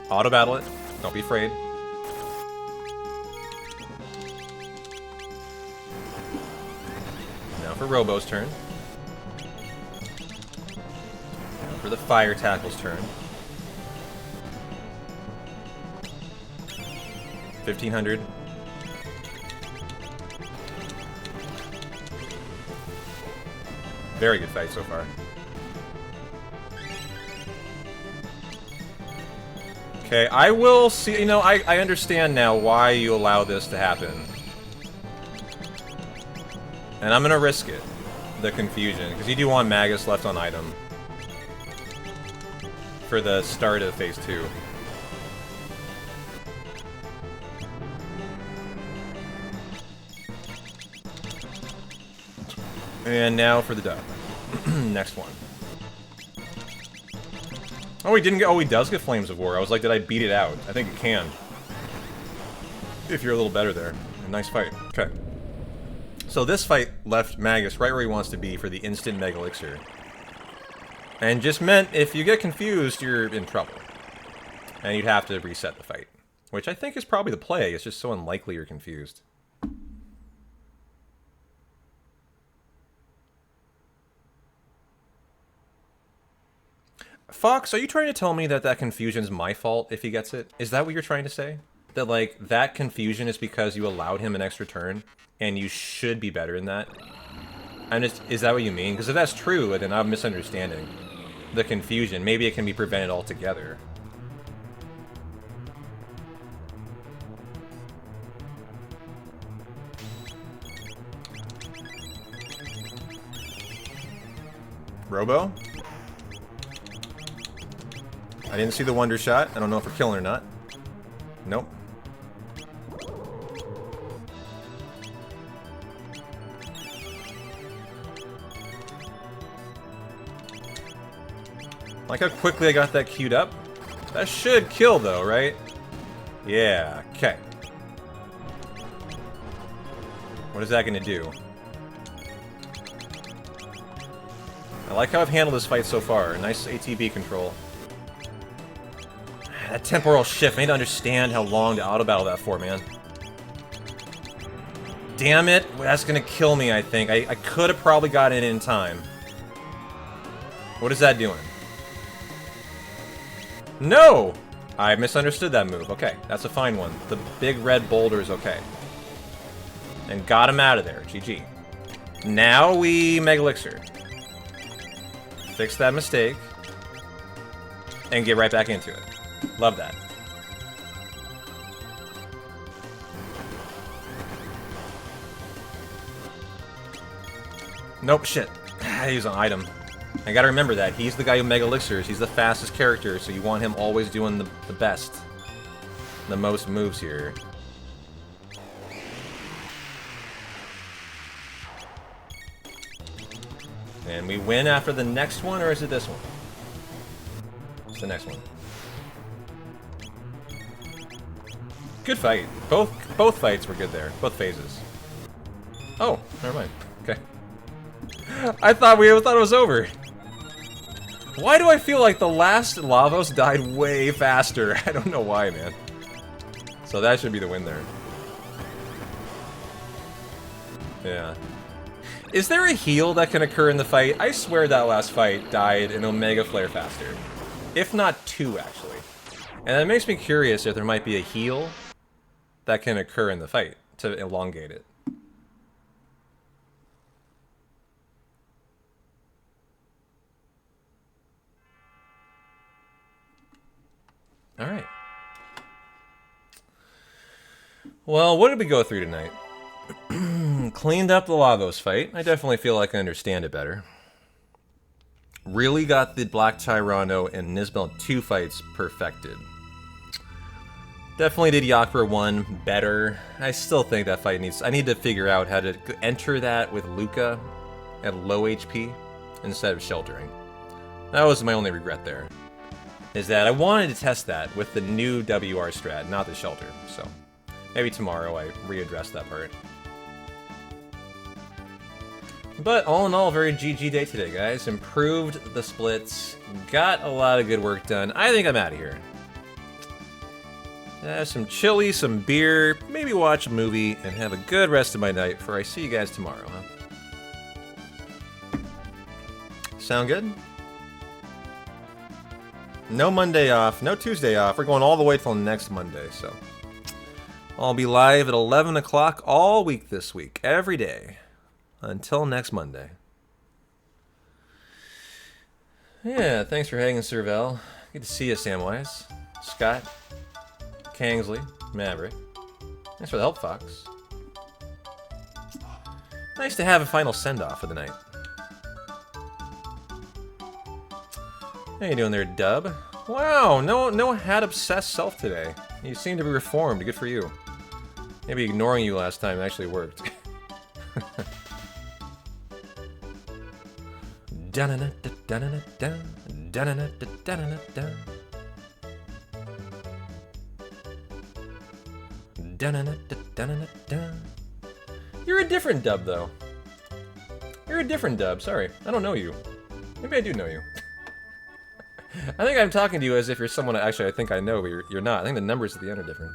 Auto-battle it. Don't be afraid. Now for Robo's turn. Now for the Fire Tackle's turn. 1500. Very good fight so far. Okay, I will see, you know, I understand now why you allow this to happen. And I'm gonna risk it. The confusion, because you do want Magus left on item. For the start of Phase 2. And now for the dub. Next one. Oh, he didn't get. Oh, he does get Flames of War. I was like, did I beat it out? I think it can. If you're a little better there. A nice fight. Okay. So this fight left Magus right where he wants to be for the instant Mega Elixir. And just meant if you get confused, you're in trouble. And you'd have to reset the fight. Which I think is probably the play. It's just so unlikely you're confused. Fox, are you trying to tell me that that confusion's my fault if he gets it? Is that what you're trying to say? That, like, that confusion is because you allowed him an extra turn, and you should be better than that? Is that what you mean? Because if that's true, then I'm misunderstanding the confusion. Maybe it can be prevented altogether. Robo? I didn't see the Wonder Shot. I don't know if we're killing or not. Nope. Like how quickly I got that queued up. That should kill though, right? Yeah, okay. What is that gonna do? I like how I've handled this fight so far. Nice ATB control. That temporal shift, I need to understand how long to auto-battle that for, man. Damn it, that's gonna kill me, I think. I could have probably got it in time. What is that doing? No! I misunderstood that move. Okay, that's a fine one. The big red boulder is okay. And got him out of there. GG. Now we Mega Elixir. Fix that mistake. And get right back into it. Love that. Nope, shit. He's an item. I gotta remember that. He's the guy who Mega Elixirs. He's the fastest character, so you want him always doing the best. The most moves here. And we win after the next one, or is it this one? It's the next one. Good fight. Both fights were good there. Both phases. Oh, never mind. Okay. I thought it was over. Why do I feel like the last Lavos died way faster? I don't know why, man. So that should be the win there. Yeah. Is there a heal that can occur in the fight? I swear that last fight died an Omega Flare faster. If not two, actually. And that makes me curious if there might be a heal that can occur in the fight to elongate it. Alright. Well, what did we go through tonight? Cleaned up the Lagos fight. I definitely feel like I understand it better. Really got the Black Tyranno and Nisbel 2 fights perfected. Definitely did Yakra 1 better. I still think that fight needs... I need to figure out how to enter that with Luca at low HP instead of sheltering. That was my only regret there. Is that I wanted to test that with the new WR strat, not the shelter. So maybe tomorrow I readdress that part. But all in all, very GG day today, guys. Improved the splits, got a lot of good work done. I think I'm out of here. Some chili, some beer, maybe watch a movie, and have a good rest of my night before I see you guys tomorrow, huh? Sound good? No Monday off, no Tuesday off. We're going all the way till next Monday, so. I'll be live at 11 o'clock all week this week, every day. Until next Monday. Yeah, thanks for hanging, Serval. Good to see you, Samwise. Scott. Kingsley. Maverick. Thanks for the help, Fox. Nice to have a final send-off for the night. How you doing there, Dub? Wow, no hat obsessed self today. You seem to be reformed. Good for you. Maybe ignoring you last time actually worked. You're a different dub, though. You're a different dub. Sorry, I don't know you. Maybe I do know you. I think I'm talking to you as if you're someone actually I think I know, but you're not. I think the numbers at the end are different.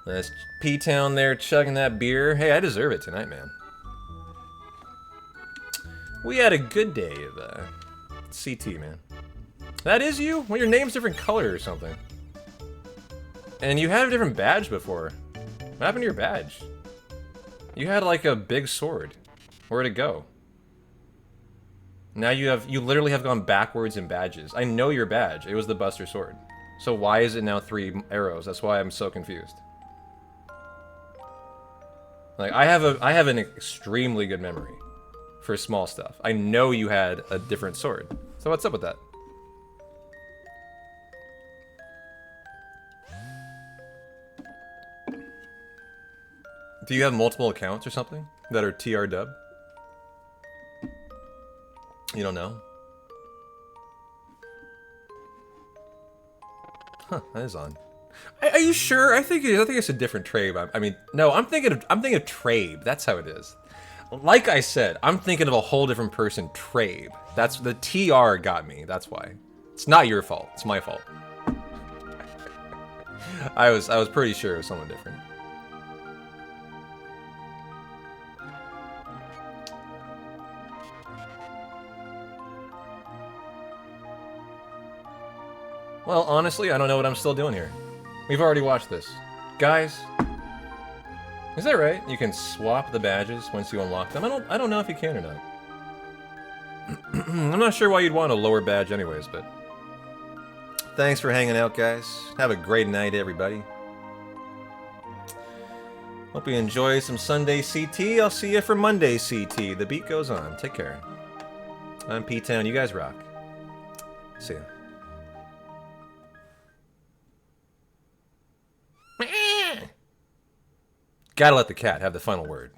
That's P-Town there chugging that beer. Hey, I deserve it tonight, man. We had a good day of CT, man. That is you? Well, your name's different color or something. And you had a different badge before. What happened to your badge? You had like a big sword. Where'd it go? Now you literally have gone backwards in badges. I know your badge. It was the Buster Sword. So why is it now 3 arrows? That's why I'm so confused. Like I have an extremely good memory for small stuff. I know you had a different sword. So what's up with that? Do you have multiple accounts or something that are TR dub? You don't know? Huh, that is on. Are you sure? I think it's a different Trabe. I mean, no, I'm thinking of Trabe. That's how it is. Like I said, I'm thinking of a whole different person, Trabe. That's the TR got me. That's why. It's not your fault. It's my fault. I was pretty sure it was someone different. Well, honestly, I don't know what I'm still doing here. We've already watched this. Guys, is that right? You can swap the badges once you unlock them? I don't know if you can or not. I'm not sure why you'd want a lower badge anyways, but... Thanks for hanging out, guys. Have a great night, everybody. Hope you enjoy some Sunday CT. I'll see you for Monday CT. The beat goes on. Take care. I'm P-Town. You guys rock. See ya. Gotta let the cat have the final word.